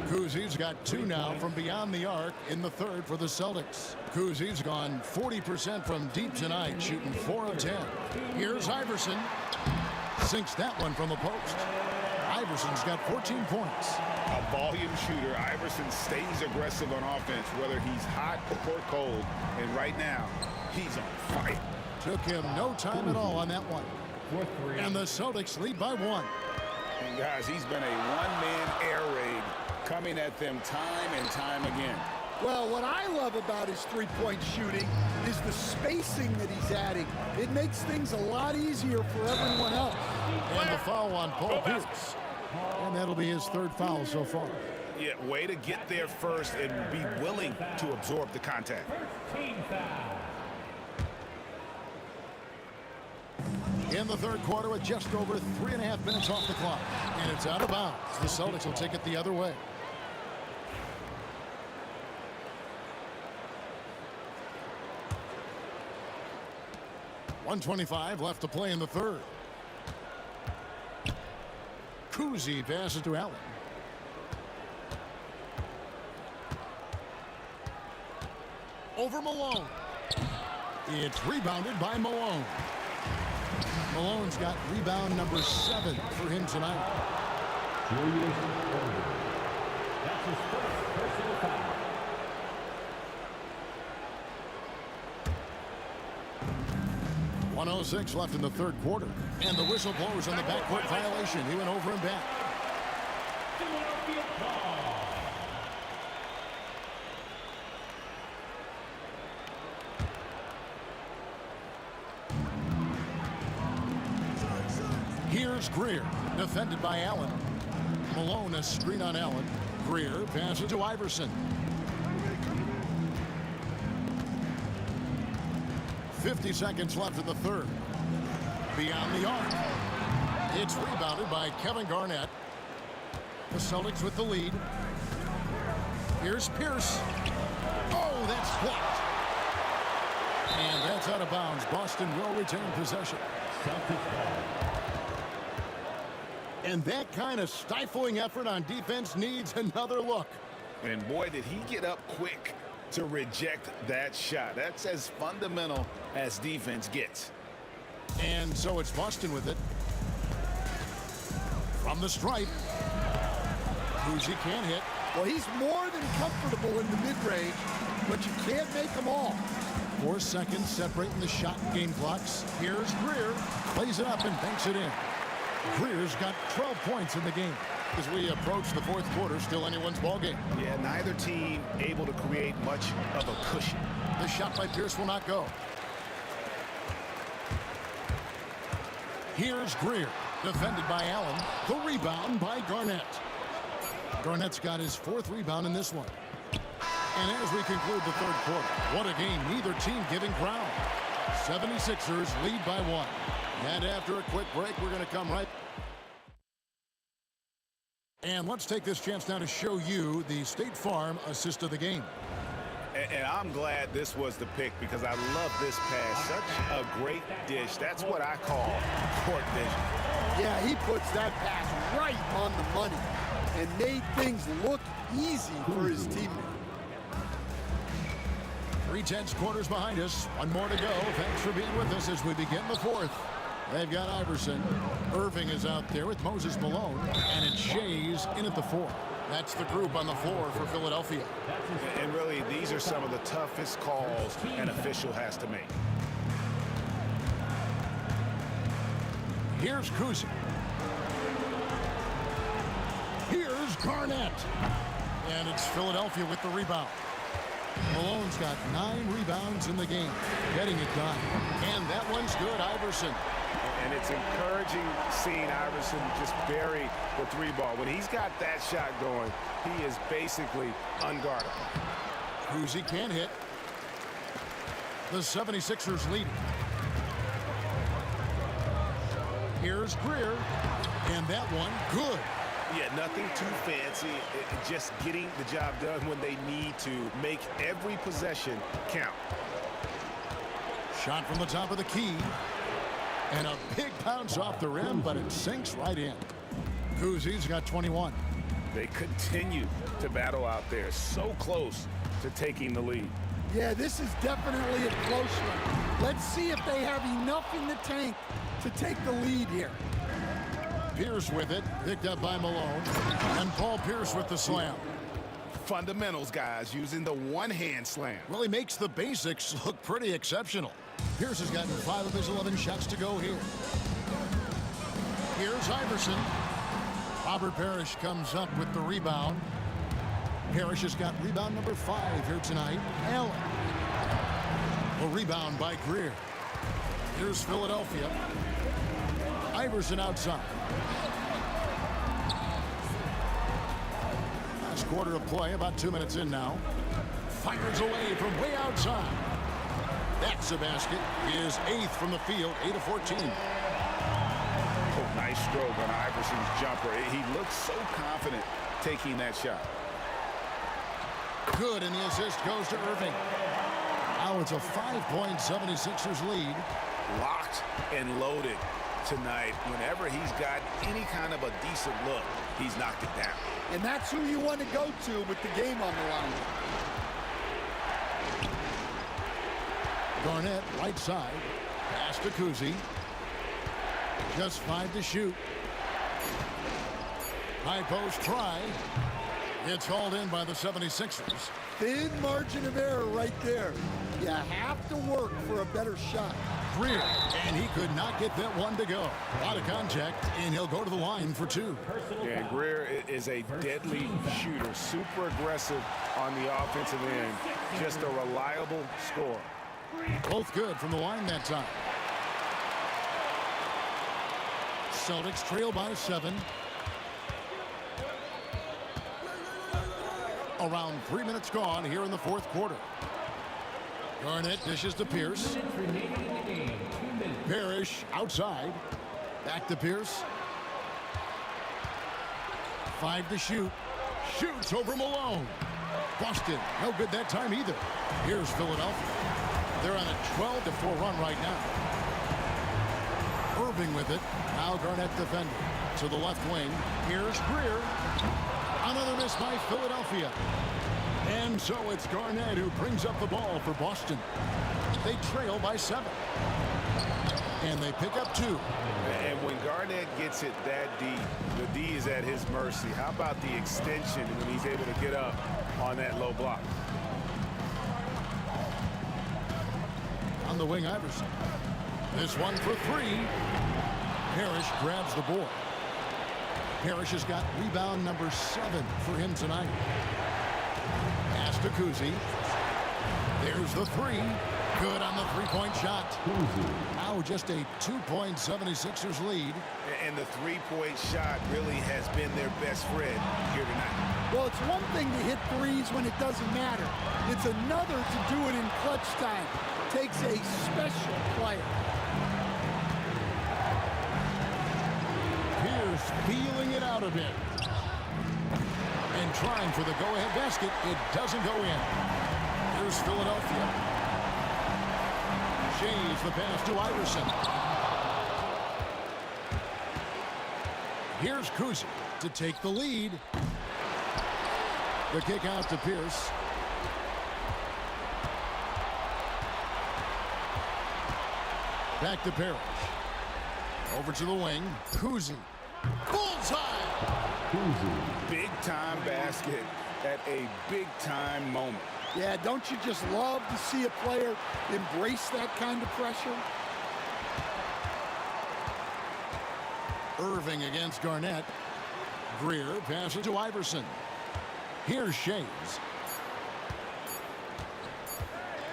Kuzi's got 2 now from beyond the arc in the 3rd for the Celtics. Kuzi's gone 40% from deep tonight, shooting 4 of 10. Here's Iverson. Sinks that one from the post. Iverson's got 14 points. A volume shooter. Iverson stays aggressive on offense, whether he's hot or cold. And right now, he's on fire. Took him no time at all on that one. And the Celtics lead by 1. And guys, he's been a one-man air raid coming at them time and time again. Well, what I love about his three-point shooting is the spacing that he's adding. It makes things a lot easier for everyone else. And the foul on Paul Pierce. And that'll be his 3rd foul so far. Yeah, way to get there first and be willing to absorb the contact. In the 3rd quarter with just over 3.5 minutes off the clock. And it's out of bounds. The Celtics will take it the other way. .125 left to play in the 3rd. Kuzi passes to Allen. Over Malone. It's rebounded by Malone. Malone's got rebound number 7 for him tonight. That's his first personal foul. .106 left in the 3rd quarter. And the whistle blows on the backcourt violation. He went over and back. Here's Greer, defended by Allen. Malone, a screen on Allen. Greer passes to Iverson. 50 seconds left in the 3rd. Beyond the arc. It's rebounded by Kevin Garnett. The Celtics with the lead. Here's Pierce. Oh, that's blocked. And that's out of bounds. Boston will retain possession. And that kind of stifling effort on defense needs another look. And boy, did he get up quick to reject that shot. That's as fundamental as defense gets. And so it's Boston with it. From the stripe. Kuzi can't hit. Well, he's more than comfortable in the mid-range, but you can't make them all. 4 seconds separating the shot and game clocks. Here's Greer. Plays it up and banks it in. Greer's got 12 points in the game. As we approach the 4th quarter, still anyone's ball game. Yeah, neither team able to create much of a cushion. The shot by Pierce will not go. Here's Greer, defended by Allen. The rebound by Garnett. Garnett's got his 4th rebound in this one. And as we conclude the 3rd quarter, what a game, neither team giving ground. 76ers lead by 1. And after a quick break, we're going to come right. And let's take this chance now to show you the State Farm assist of the game. And I'm glad this was the pick because I love this pass. Such a great dish. That's what I call court vision. Yeah, he puts that pass right on the money and made things look easy for his teammate. 3/10 quarters behind us. One more to go. Thanks for being with us as we begin the fourth. They've got Iverson. Irving is out there with Moses Malone. And it's Shays in at the 4. That's the group on the floor for Philadelphia. And really, these are some of the toughest calls an official has to make. Here's Kuzi. Here's Garnett. And it's Philadelphia with the rebound. Malone's got 9 rebounds in the game, getting it done. And that one's good, Iverson. And it's encouraging seeing Iverson just bury the 3-ball. When he's got that shot going, he is basically unguardable. Kuzi can't hit. The 76ers lead. Here's Greer. And that one, good. Yeah, nothing too fancy. Just getting the job done when they need to. Make every possession count. Shot from the top of the key. And a big bounce off the rim, but it sinks right in. Kuzi's got 21. They continue to battle out there. So close to taking the lead. Yeah, this is definitely a close one. Let's see if they have enough in the tank to take the lead here. Pierce with it, picked up by Malone. And Paul Pierce with the slam. Fundamentals, guys, using the one-hand slam. Well, he makes the basics look pretty exceptional. Pierce has gotten 5 of his 11 shots to go here. Here's Iverson. Robert Parrish comes up with the rebound. Parrish has got rebound number 5 here tonight. Allen. A rebound by Greer. Here's Philadelphia. Iverson outside. Last quarter of play, about 2 minutes in now. Fires away from way outside. That's a basket. His 8th from the field, 8 of 14. Oh, nice stroke on Iverson's jumper. He looks so confident taking that shot. Good, and the assist goes to Irving. Now it's a 5-point 76ers lead. Locked and loaded tonight. Whenever he's got any kind of a decent look, he's knocked it down. And that's who you want to go to with the game on the line. Garnett, right side. Pass to Kuzi. Just 5 to shoot. High post try. It's hauled in by the 76ers. Thin margin of error right there. You have to work for a better shot. Greer, and he could not get that one to go. A lot of contact, and he'll go to the line for 2. Yeah, Greer is a deadly shooter. Super aggressive on the offensive end. Just a reliable scorer. Both good from the line that time. Celtics trail by 7. Around 3 minutes gone here in the 4th quarter. Garnett dishes to Pierce. Parrish outside. Back to Pierce. 5 to shoot. Shoots over Malone. Boston, no good that time either. Here's Philadelphia. They're on a 12-4 run right now. Irving with it. Now Garnett defending. To the left wing. Here's Greer. Another miss by Philadelphia. And so it's Garnett who brings up the ball for Boston. They trail by 7. And they pick up 2. And when Garnett gets it that deep, the D is at his mercy. How about the extension when he's able to get up on that low block? On the wing, Iverson. This one for 3. Parrish grabs the board. Parrish has got rebound number 7 for him tonight. Pass to Kuzi. There's the 3. Good on the 3-point shot. Now just a 2-point 76ers lead. And the 3-point shot really has been their best friend here tonight. Well, it's one thing to hit threes when it doesn't matter. It's another to do it in clutch time. Takes a special player. Pierce feeling it out a bit. And trying for the go-ahead basket. It doesn't go in. Here's Philadelphia. Shays the pass to Iverson. Here's Kuzi to take the lead. The kick out to Pierce. Back to Parrish. Over to the wing. Kuzi. Bullseye! Big-time basket at a big-time moment. Yeah, don't you just love to see a player embrace that kind of pressure? Irving against Garnett. Greer passes to Iverson. Here's Shays.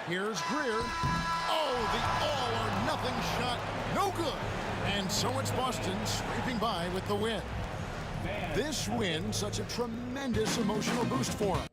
Here's Greer. Oh, the all-or-nothing shot. No good. And so it's Boston scraping by with the win. This win, such a tremendous emotional boost for them.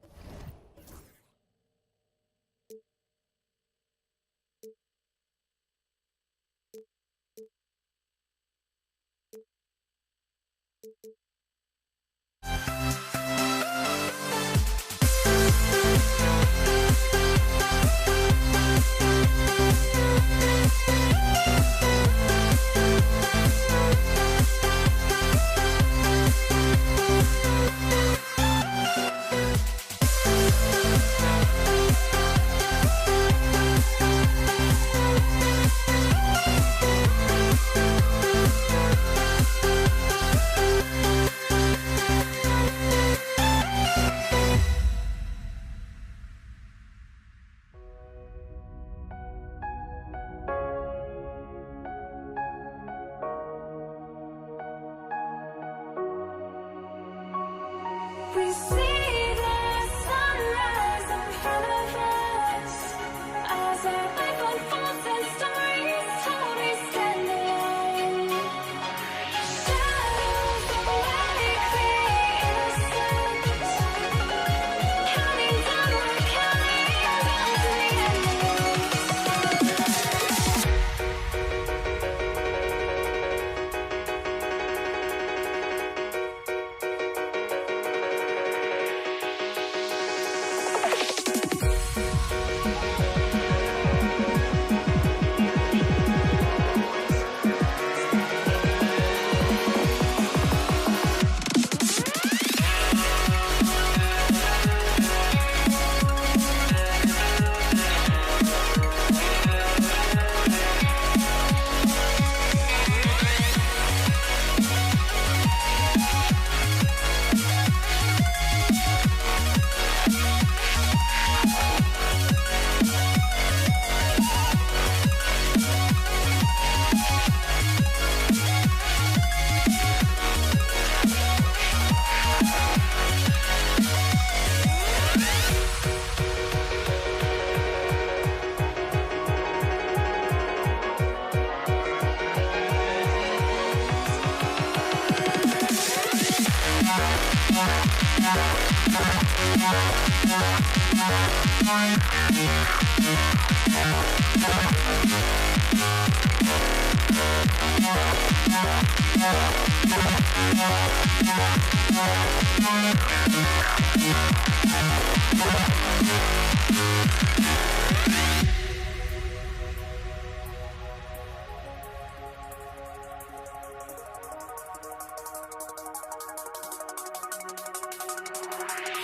We see the sunrise in front of us as our life unfolds and stories told. We stand alone. Shadows awake the innocent, counting down, we're counting down to the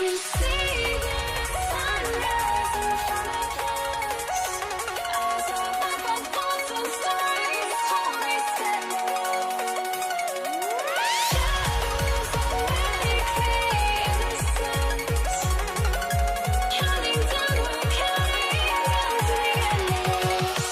We see the sunrise in front of us as our life unfolds and stories told. We stand alone. Shadows awake the innocent, counting down, we're counting down to the endless.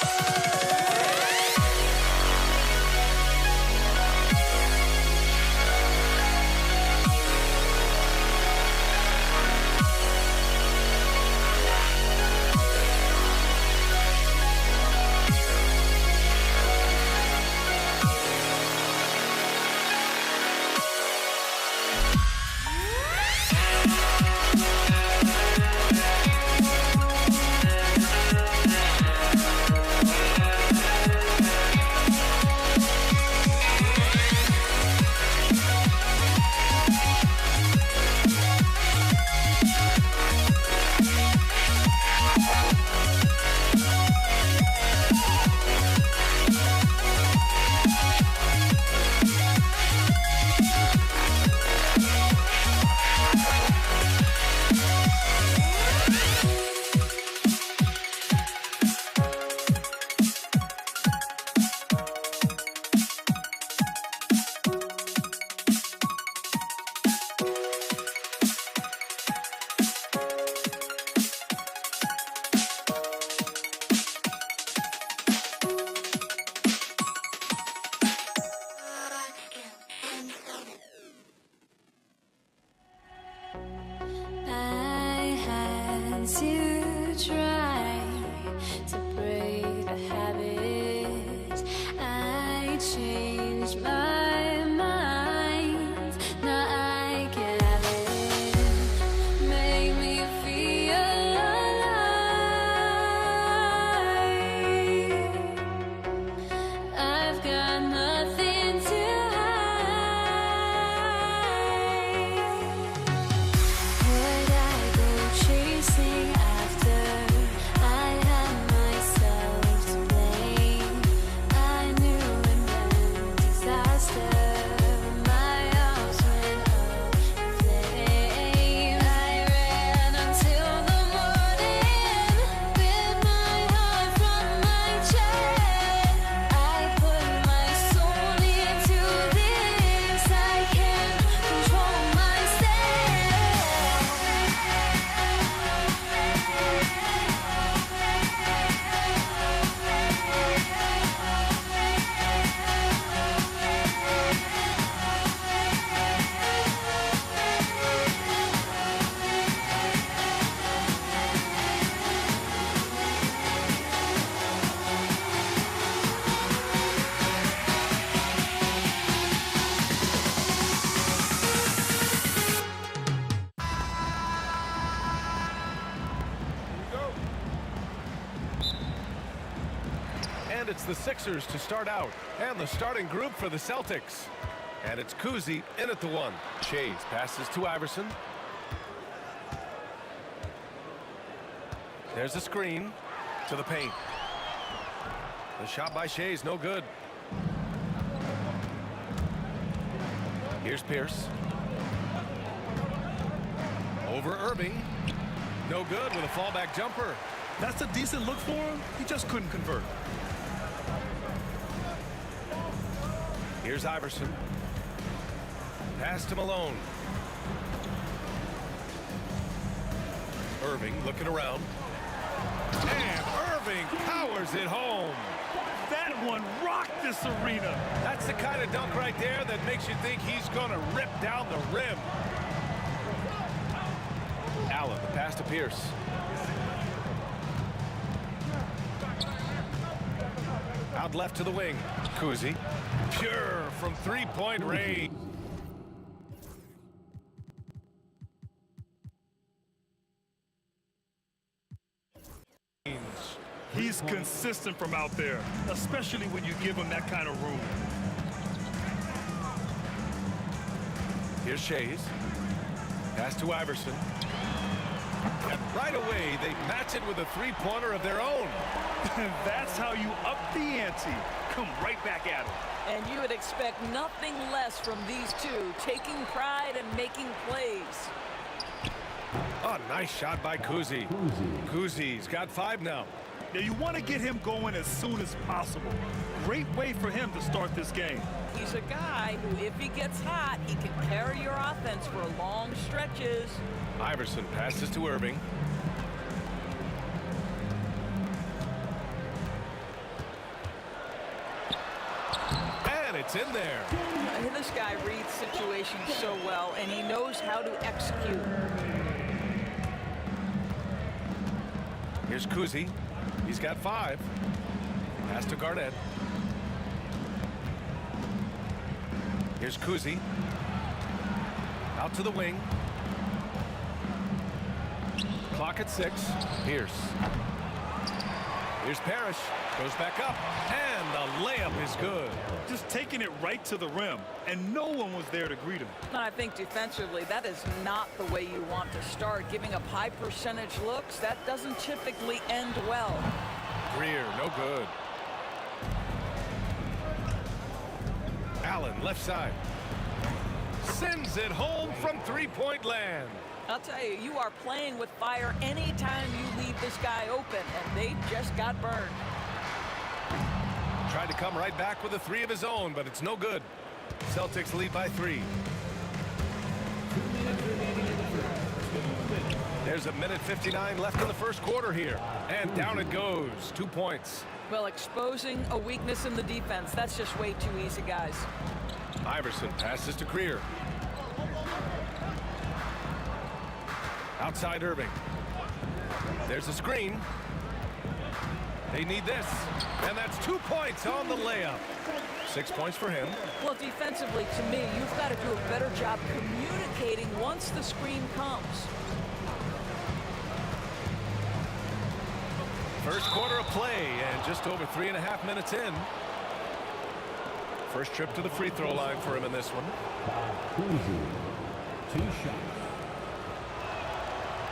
And it's the Sixers to start out. And the starting group for the Celtics. And it's Kuzi in at the one. Shays passes to Iverson. There's a screen to the paint. The shot by Shays, no good. Here's Pierce. Over Irving. No good with a fallback jumper. That's a decent look for him. He just couldn't convert. Here's Iverson. Pass to Malone. Irving looking around. And Irving powers it home. That one rocked this arena. That's the kind of dunk right there that makes you think he's going to rip down the rim. Allen, the pass to Pierce. Out left to the wing. Kuzi. Pure from three-point range. He's consistent from out there, especially when you give him that kind of room. Here's Shays. Pass to Iverson. And right away, they match it with a three-pointer of their own. And that's how you up the ante. Come right back at him. And you would expect nothing less from these two, taking pride and making plays. Oh, nice shot by Kuzi. Kuzi's got 5 now. Now you want to get him going as soon as possible. Great way for him to start this game. He's a guy who, if he gets hot, he can carry your offense for long stretches. Iverson passes to Irving. And it's in there. This guy reads situations so well, and he knows how to execute. Here's Kuzi. He's got 5. Pass to Garnett. Here's Kuzi. Out to the wing. Clock at 6. Pierce. Here's Parrish. Goes back up. And the layup is good. Just taking it right to the rim. And no one was there to greet him. I think defensively, that is not the way you want to start. Giving up high percentage looks, that doesn't typically end well. Greer, no good. Allen, left side. Sends it home from three-point land. I'll tell you, you are playing with fire anytime you leave this guy open, and they just got burned. Tried to come right back with a 3 of his own, but it's no good. Celtics lead by 3. There's 1:59 left in the first quarter here. And down it goes. 2 points. Well, exposing a weakness in the defense, that's just way too easy, guys. Iverson passes to Greer. Outside Irving. There's a screen. They need this. And that's 2 points on the layup. 6 points for him. Well, defensively, to me, you've got to do a better job communicating once the screen comes. First quarter of play, and just over 3.5 minutes in. First trip to the free throw line for him in this one. 2 shots.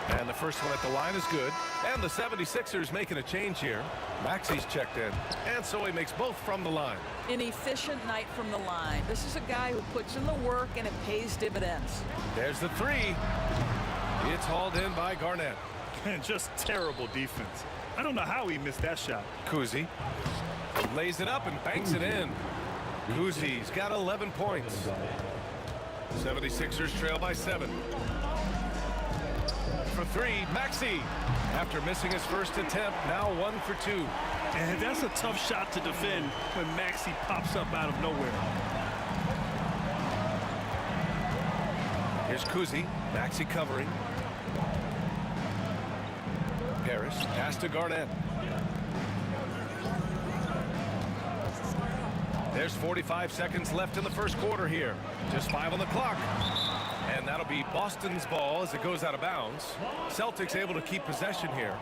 And the first one at the line is good. And the 76ers making a change here. Maxi's checked in. And so he makes both from the line. An efficient night from the line. This is a guy who puts in the work and it pays dividends. There's the 3. It's hauled in by Garnett. And just terrible defense. I don't know how he missed that shot. Kuzi lays it up and banks it in. Kuzi's got 11 points. 76ers trail by 7. For 3, Maxi. After missing his first attempt, now 1 for 2. And that's a tough shot to defend when Maxi pops up out of nowhere. Here's Kuzi. Maxi covering. Parrish pass to Garnett. There's 45 seconds left in the first quarter here. Just 5 on the clock. And that'll be Boston's ball as it goes out of bounds. Celtics able to keep possession here.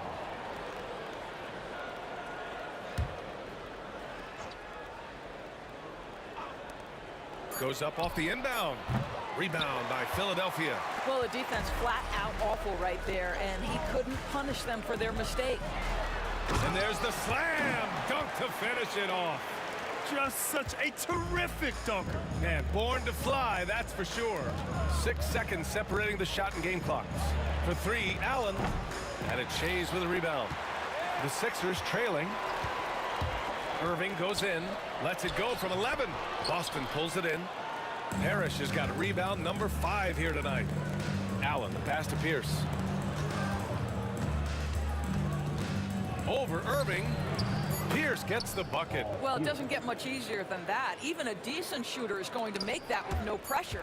Goes up off the inbound. Rebound by Philadelphia. Well, the defense flat out awful right there, and he couldn't punish them for their mistake. And there's the slam dunk to finish it off. Just such a terrific dunker. And born to fly, that's for sure. 6 seconds separating the shot and game clocks. For three, Allen. And it's Shays with a rebound. The Sixers trailing. Irving goes in, lets it go from 11. Boston pulls it in. Parrish has got rebound number 5 here tonight. Allen, the pass to Pierce. Over Irving. Pierce gets the bucket. Well, it doesn't get much easier than that. Even a decent shooter is going to make that with no pressure.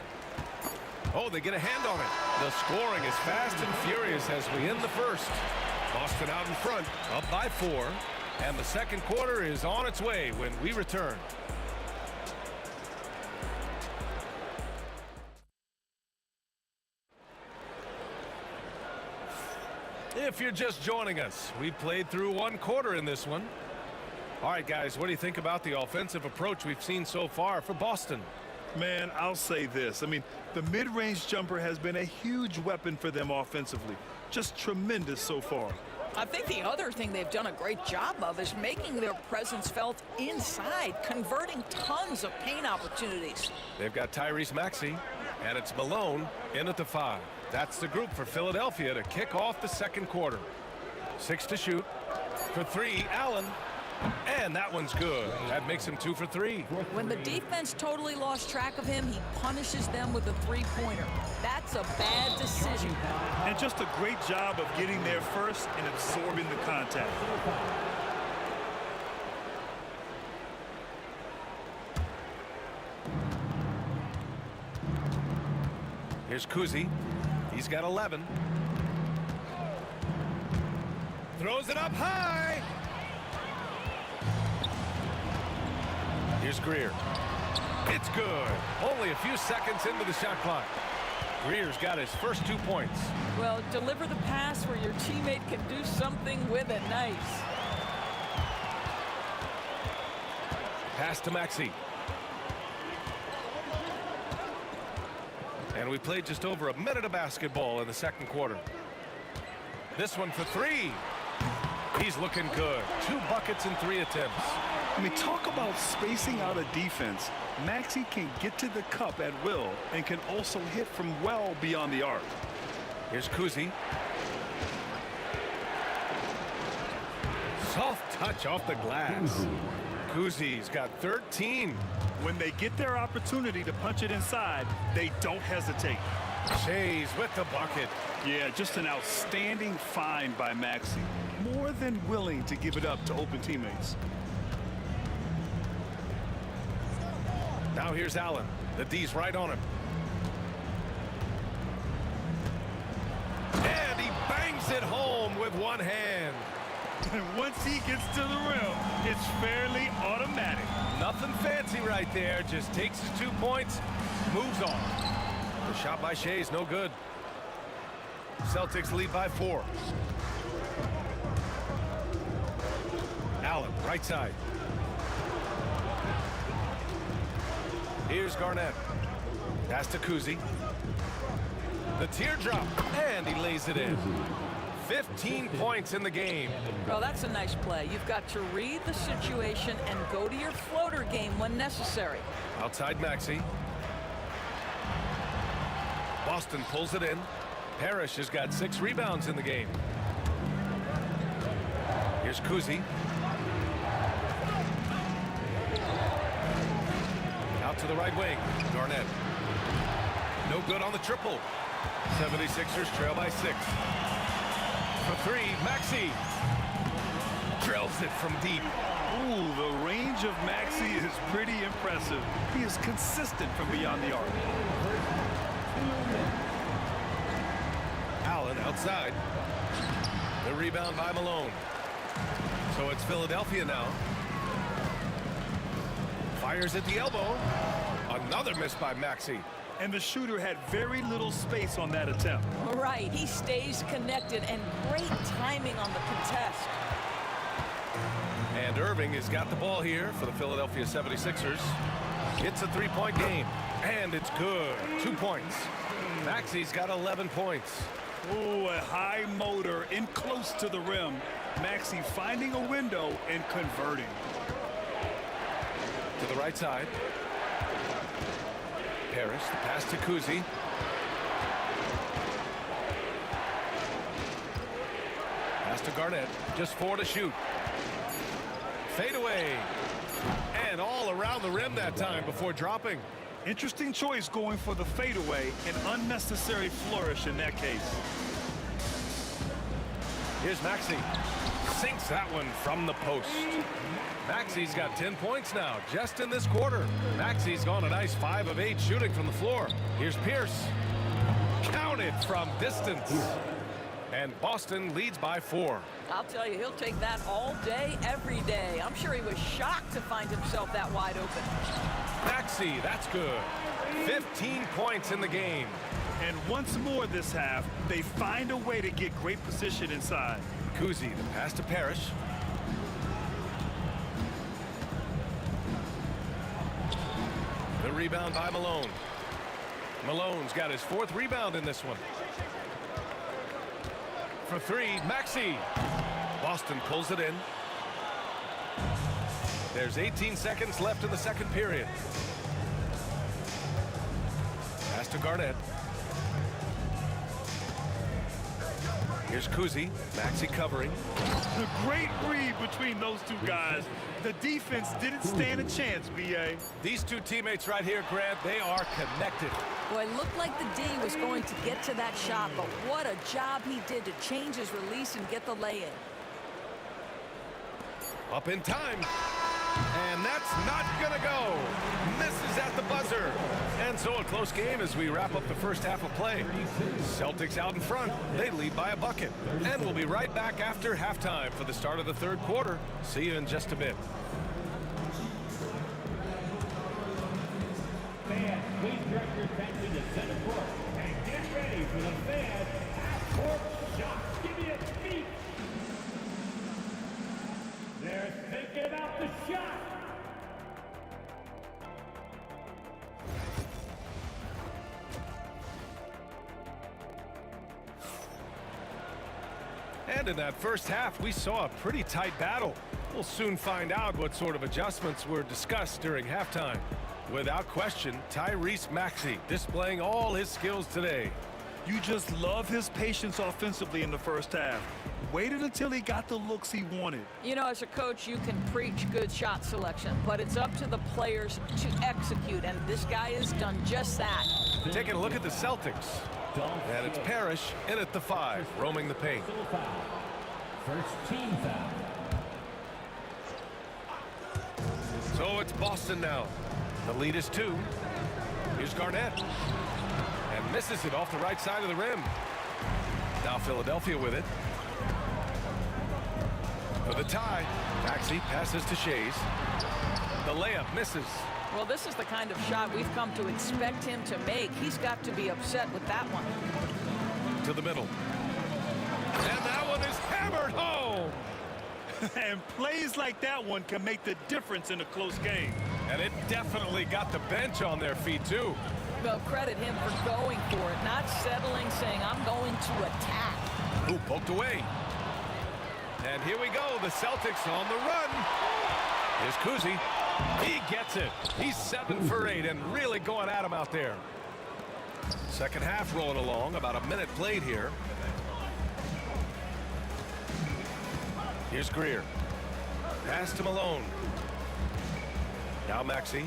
Oh, they get a hand on it. The scoring is fast and furious as we end the first. Boston out in front, up by 4. And the second quarter is on its way when we return. If you're just joining us, we played through 1 quarter in this one. All right, guys, what do you think about the offensive approach we've seen so far for Boston? Man, I'll say this. I mean, the mid-range jumper has been a huge weapon for them offensively. Just tremendous so far. I think the other thing they've done a great job of is making their presence felt inside, converting tons of paint opportunities. They've got Tyrese Maxey, and it's Malone in at the 5. That's the group for Philadelphia to kick off the second quarter. 6 to shoot. For 3, Allen. And that one's good. That makes him 2 for 3. When the defense totally lost track of him, he punishes them with a 3-pointer. That's a bad decision. And just a great job of getting there first and absorbing the contact. Here's Kuzi. He's got 11. Throws it up high. Here's Greer. It's good. Only a few seconds into the shot clock. Greer's got his first 2 points. Well, deliver the pass where your teammate can do something with it. Nice. Pass to Maxey. And we played just over a minute of basketball in the second quarter. This one for 3. He's looking good. 2 buckets in 3 attempts. I mean, talk about spacing out a defense. Maxey can get to the cup at will and can also hit from well beyond the arc. Here's Kuzi. Soft touch off the glass. Kuzi's got 13. When they get their opportunity to punch it inside, they don't hesitate. Shays with the bucket. Yeah, just an outstanding find by Maxey. More than willing to give it up to open teammates. Now here's Allen. The D's right on him. And he bangs it home with one hand. And once he gets to the rim, it's fairly automatic. Nothing fancy right there. Just takes his 2 points, moves on. The shot by Shays, no good. Celtics lead by 4. Allen, right side. Here's Garnett. Pass to Kuzi. The teardrop, and he lays it in. 15 points in the game. Well, that's a nice play. You've got to read the situation and go to your floater game when necessary. Outside Maxey. Boston pulls it in. Parrish has got 6 rebounds in the game. Here's Kuzi. Out to the right wing. Garnett. No good on the triple. 76ers trail by 6. For 3, Maxey. Drills it from deep. Ooh, the range of Maxey is pretty impressive. He is consistent from beyond the arc. Allen outside. The rebound by Malone. So it's Philadelphia now. Fires at the elbow. Another miss by Maxey. And the shooter had very little space on that attempt. Right, he stays connected, and great timing on the contest. And Irving has got the ball here for the Philadelphia 76ers. It's a 3-point game. And it's good. 2 points. Maxi's got 11 points. Oh, a high motor in close to the rim. Maxi finding a window and converting. To the right side. Parrish, the pass to Kuzi. Pass to Garnett. Just 4 to shoot. Fade away. And all around the rim that time before dropping. Interesting choice going for the fadeaway. An unnecessary flourish in that case. Here's Maxi. Sinks that one from the post. Maxi's got 10 points now, just in this quarter. Maxi's gone a nice 5 of 8 shooting from the floor. Here's Pierce. Counted from distance. And Boston leads by 4. I'll tell you, he'll take that all day, every day. I'm sure he was shocked to find himself that wide open. Maxi, that's good. 15 points in the game. And once more this half, they find a way to get great position inside. Kuzi, the pass to Parrish. The rebound by Malone. Malone's got his 4th rebound in this one. For 3, Maxi. Boston pulls it in. There's 18 seconds left in the second period. Pass to Garnett. Here's Kuzi. Maxi covering. The great read between those two guys. The defense didn't stand a chance, B.A. These two teammates right here, Grant, they are connected. Well, it looked like the D was going to get to that shot, but what a job he did to change his release and get the lay-in. Up in time. And that's not going to go. Misses at the buzzer. And so a close game as we wrap up the first half of play. Celtics out in front. They lead by a bucket. And we'll be right back after halftime for the start of the third quarter. See you in just a bit. Fans, please direct your attention to center court and get ready for the fans half-court shots. Give me a beat. They're thinking about the shot. And in that first half, we saw a pretty tight battle. We'll soon find out what sort of adjustments were discussed during halftime. Without question, Tyrese Maxey displaying all his skills today. You just love his patience offensively in the first half. Waited until he got the looks he wanted. You know, as a coach, you can preach good shot selection, but it's up to the players to execute, and this guy has done just that. Taking a look at the Celtics. And it's Parrish in at the 5, roaming the paint. First team foul. So it's Boston now. The lead is 2. Here's Garnett. And misses it off the right side of the rim. Now Philadelphia with it. For the tie, Maxey passes to Shays. The layup misses. Well, this is the kind of shot we've come to expect him to make. He's got to be upset with that one. To the middle. And that one is hammered home. And plays like that one can make the difference in a close game. And it definitely got the bench on their feet, too. Well, credit him for going for it, not settling, saying, I'm going to attack. Ooh, poked away. And here we go, the Celtics on the run. Here's Kuzi. He gets it. He's 7 for 8 and really going at him out there. Second half rolling along, about a minute played here. Here's Greer. Pass to Malone. Now Maxey.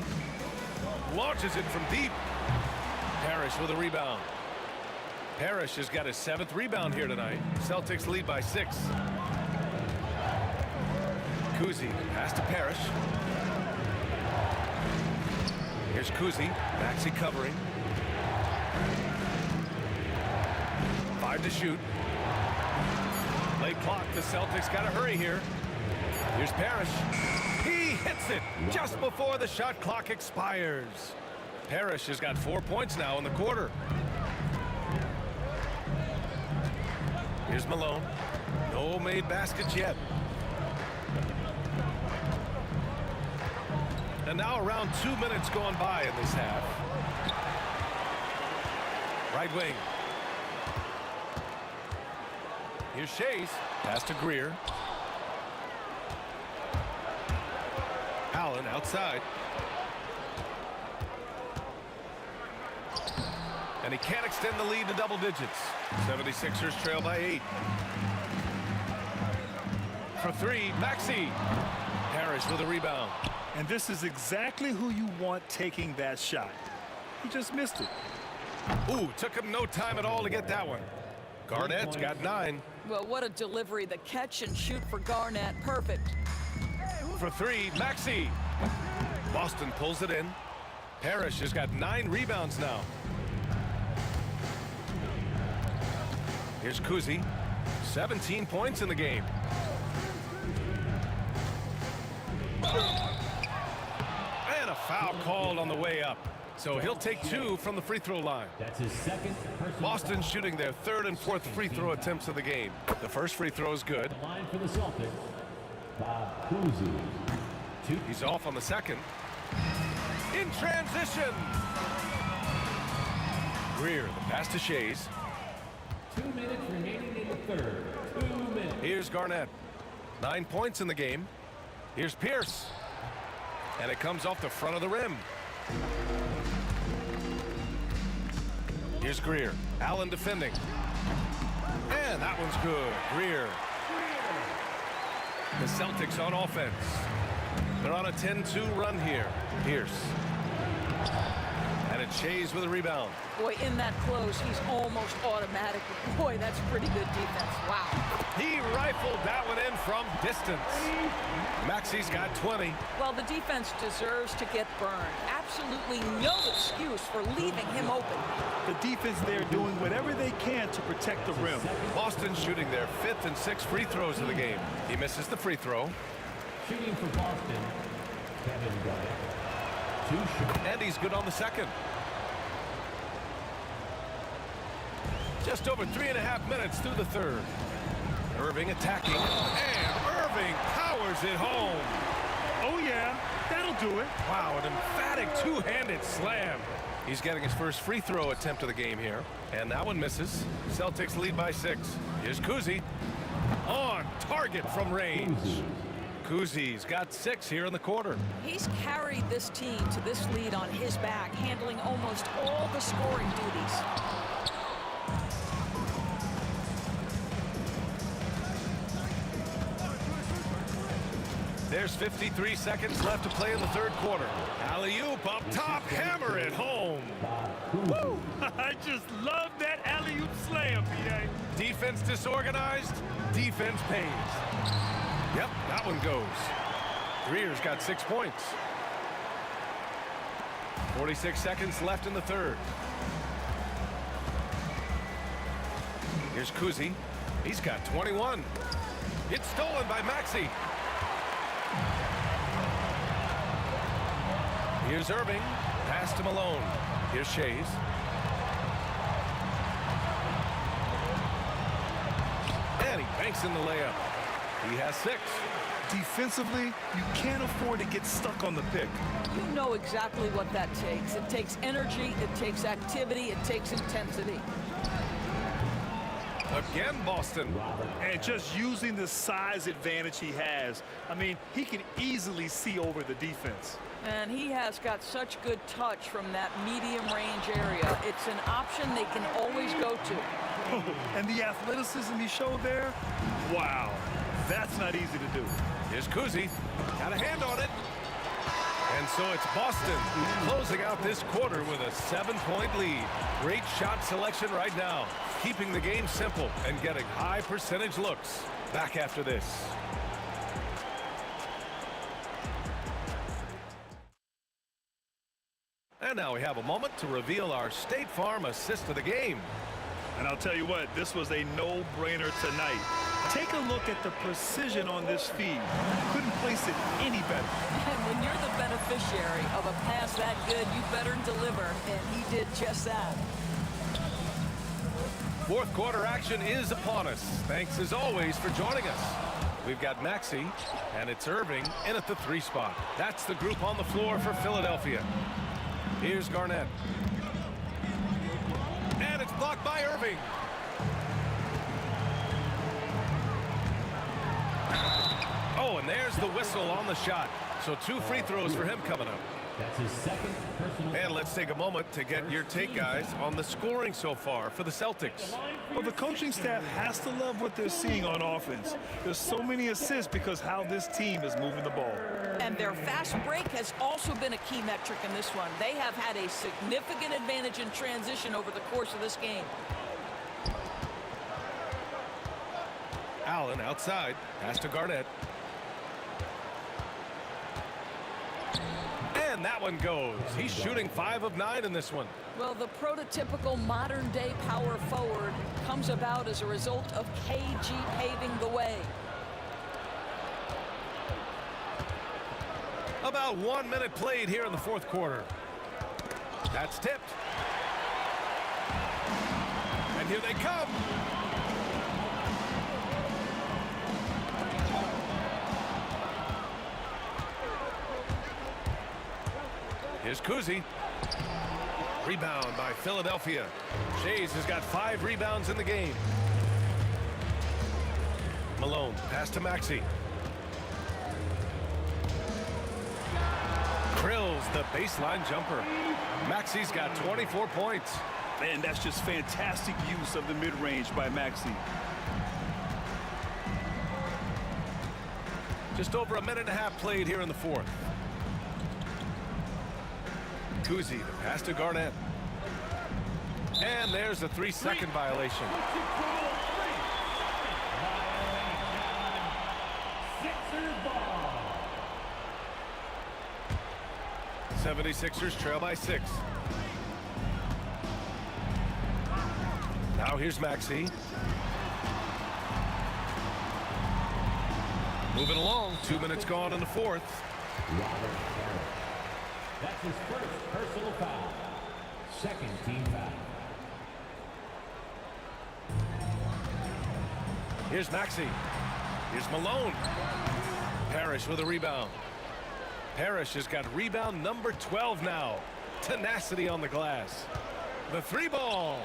Launches it from deep. Parrish with a rebound. Parrish has got his 7th rebound here tonight. Celtics lead by 6. Kuzi, pass to Parrish. Here's Kuzi, Maxey covering. 5 to shoot. Late clock, the Celtics got to hurry here. Here's Parrish. He hits it just before the shot clock expires. Parrish has got 4 points now in the quarter. Here's Malone. No made baskets yet. And now around 2 minutes going by in this half. Right wing. Here's Shays. Pass to Greer. Allen outside. And he can't extend the lead to double digits. 76ers trail by 8. For 3, Maxey. Parrish with a rebound. And this is exactly who you want taking that shot. He just missed it. Ooh, took him no time at all to get that one. Garnett's got 9. Well, what a delivery. The catch and shoot for Garnett. Perfect. For 3, Maxey. Boston pulls it in. Parrish has got 9 rebounds now. Here's Kuzi. 17 points in the game. And a foul called on the way up. So he'll take 2 from the free throw line. That's his second. Boston shooting their 3rd and 4th free throw attempts of the game. The first free throw is good. Line for the Celtics. Bob Cousy. He's off on the second. In transition. Greer, the pass to Shays. 2 minutes remaining in the third. 2 minutes. Here's Garnett. 9 points in the game. Here's Pierce. And it comes off the front of the rim. Here's Greer. Allen defending. And that one's good. Greer. The Celtics on offense. They're on a 10-2 run here. Pierce. And it's Shays with a rebound. Boy, in that close, he's almost automatic. Boy, that's pretty good defense. Wow. He rifled that one in from distance. Maxey's got 20. Well, the defense deserves to get burned. Absolutely no excuse for leaving him open. The defense there doing whatever they can to protect the rim. Boston shooting their 5th and 6th free throws of the game. He misses the free throw. Shooting for Boston, Kevin Garnett. 2 shots. And he's good on the second. Just over 3.5 minutes through the third. Irving attacking. And Irving powers it home. Oh, yeah. That'll do it. Wow, an emphatic two-handed slam. He's getting his first free throw attempt of the game here. And that one misses. Celtics lead by 6. Here's Kuzi. On target from range. Kuzi's got 6 here in the quarter. He's carried this team to this lead on his back, handling almost all the scoring duties. There's 53 seconds left to play in the third quarter. Alley-oop up top, hammer it home. Woo! I just love that alley-oop slam, PA. Defense disorganized, defense pays. Yep, that one goes. Greer's got 6 points. 46 seconds left in the third. Here's Kuzi. He's got 21. It's stolen by Maxey. Here's Irving. Pass to Malone. Here's Shays. And he banks in the layup. He has 6. Defensively, you can't afford to get stuck on the pick. You know exactly what that takes. It takes energy, it takes activity, it takes intensity. Again, Boston. And just using the size advantage he has. I mean, he can easily see over the defense. And he has got such good touch from that medium range area. It's an option they can always go to. And the athleticism he showed there, wow, that's not easy to do. Here's Kuzi. Got a hand on it. And so it's Boston closing out this quarter with a 7-point lead. Great shot selection right now, keeping the game simple and getting high percentage looks. Back after this. And now we have a moment to reveal our State Farm assist of the game. And I'll tell you what, this was a no-brainer tonight. Take a look at the precision on this feed. Couldn't place it any better. And when you're the beneficiary of a pass that good, you better deliver, and he did just that. Fourth quarter action is upon us. Thanks as always for joining us. We've got Maxey, and it's Irving in at the 3 spot. That's the group on the floor for Philadelphia. Here's Garnett. And it's blocked by Irving. Oh, and there's the whistle on the shot. So 2 free throws for him coming up. That's his second personal. And let's take a moment to get your take, guys, on the scoring so far for the Celtics. Well, the coaching staff has to love what they're seeing on offense. There's so many assists because how this team is moving the ball. And their fast break has also been a key metric in this one. They have had a significant advantage in transition over the course of this game. Allen outside. Pass to Garnett. And that one goes. He's shooting 5 of 9 in this one. Well, the prototypical modern-day power forward comes about as a result of KG paving the way. About 1 minute played here in the fourth quarter. That's tipped. And here they come. Here's Kuzi. Rebound by Philadelphia. Shays has got 5 rebounds in the game. Malone, pass to Maxey. Drills the baseline jumper. Maxey's got 24 points. Man, that's just fantastic use of the mid-range by Maxey. Just over 1.5 minutes played here in the fourth. Kuzi, the pass to Garnett. And there's a 3-second violation. Sixers ball. 76ers trail by 6. Now here's Maxey. Moving along, 2 minutes gone in the fourth. That's his first personal foul. Second team foul. Here's Maxey. Here's Malone. Parrish with a rebound. Parrish has got rebound number 12 now. Tenacity on the glass. The 3-ball.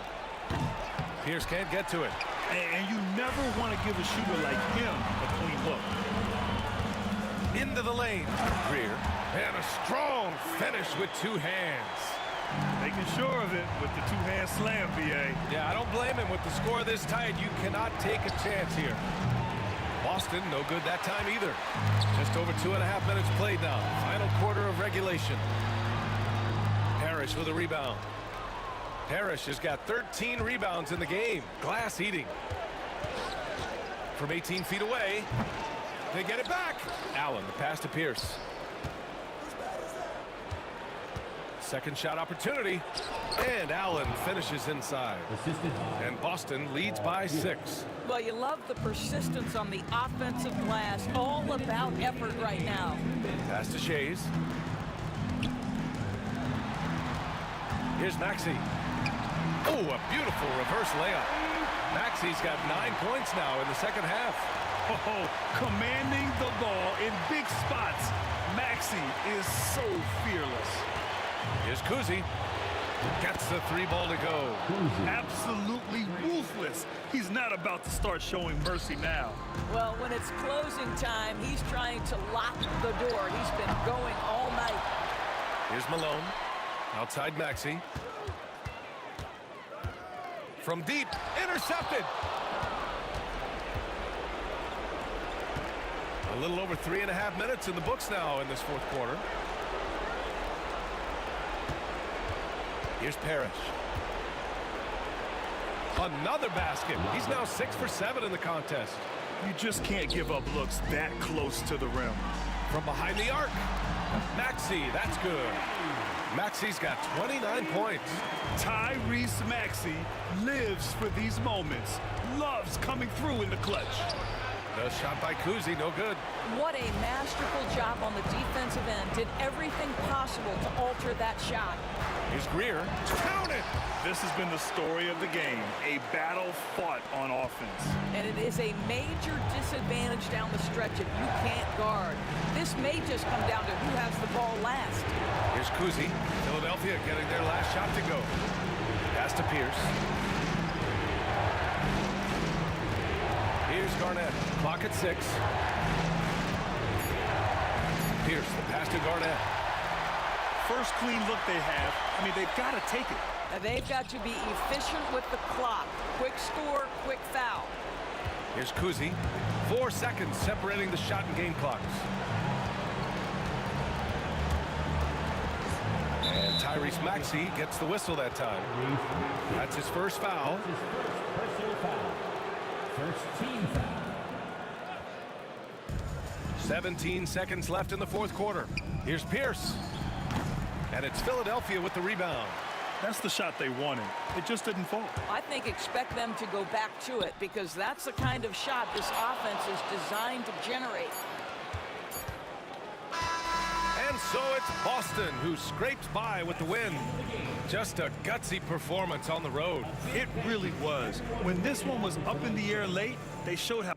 Pierce can't get to it. And you never want to give a shooter like him a clean look. Into the lane. Greer. And a strong finish with 2 hands. Making sure of it with the 2-hand slam, BA. Yeah, I don't blame him. With the score this tight, you cannot take a chance here. Boston, no good that time either. Just over 2.5 minutes played now. Final quarter of regulation. Parrish with a rebound. Parrish has got 13 rebounds in the game. Glass eating. From 18 feet away, they get it back. Allen, the pass to Pierce. Second shot opportunity. And Allen finishes inside. And Boston leads by 6. Well, you love the persistence on the offensive glass. All about effort right now. Pass to Shays. Here's Maxey. Oh, a beautiful reverse layup. Maxey's got 9 points now in the second half. Oh, commanding the ball in big spots. Maxey is so fearless. Here's Kuzi. Gets the 3-ball to go. Absolutely ruthless. He's not about to start showing mercy now. Well, when it's closing time, he's trying to lock the door. He's been going all night. Here's Malone. Outside Maxey. From deep. Intercepted. A little over 3.5 minutes in the books now in this fourth quarter. Here's Parrish. Another basket. He's now 6 for 7 in the contest. You just can't give up looks that close to the rim. From behind the arc. Maxey, that's good. Maxey's got 29 points. Tyrese Maxey lives for these moments. Loves coming through in the clutch. The shot by Kuzi, no good. What a masterful job on the defensive end. Did everything possible to alter that shot. Here's Greer. Count it! This has been the story of the game. A battle fought on offense. And it is a major disadvantage down the stretch if you can't guard. This may just come down to who has the ball last. Here's Kuzi. Philadelphia getting their last shot to go. Pass to Pierce. Garnett. Clock at 6. Pierce, the pass to Garnett. First clean look they have. I mean, they've got to take it. And they've got to be efficient with the clock. Quick score, quick foul. Here's Kuzi. 4 seconds separating the shot and game clocks. And Tyrese Maxey gets the whistle that time. That's his first foul. Personal foul. First team foul. 17 seconds left in the fourth quarter. Here's Pierce. And it's Philadelphia with the rebound. That's the shot they wanted. It just didn't fall. I think expect them to go back to it because that's the kind of shot this offense is designed to generate. And so it's Boston who scrapes by with the win. Just a gutsy performance on the road. It really was. When this one was up in the air late, they showed how...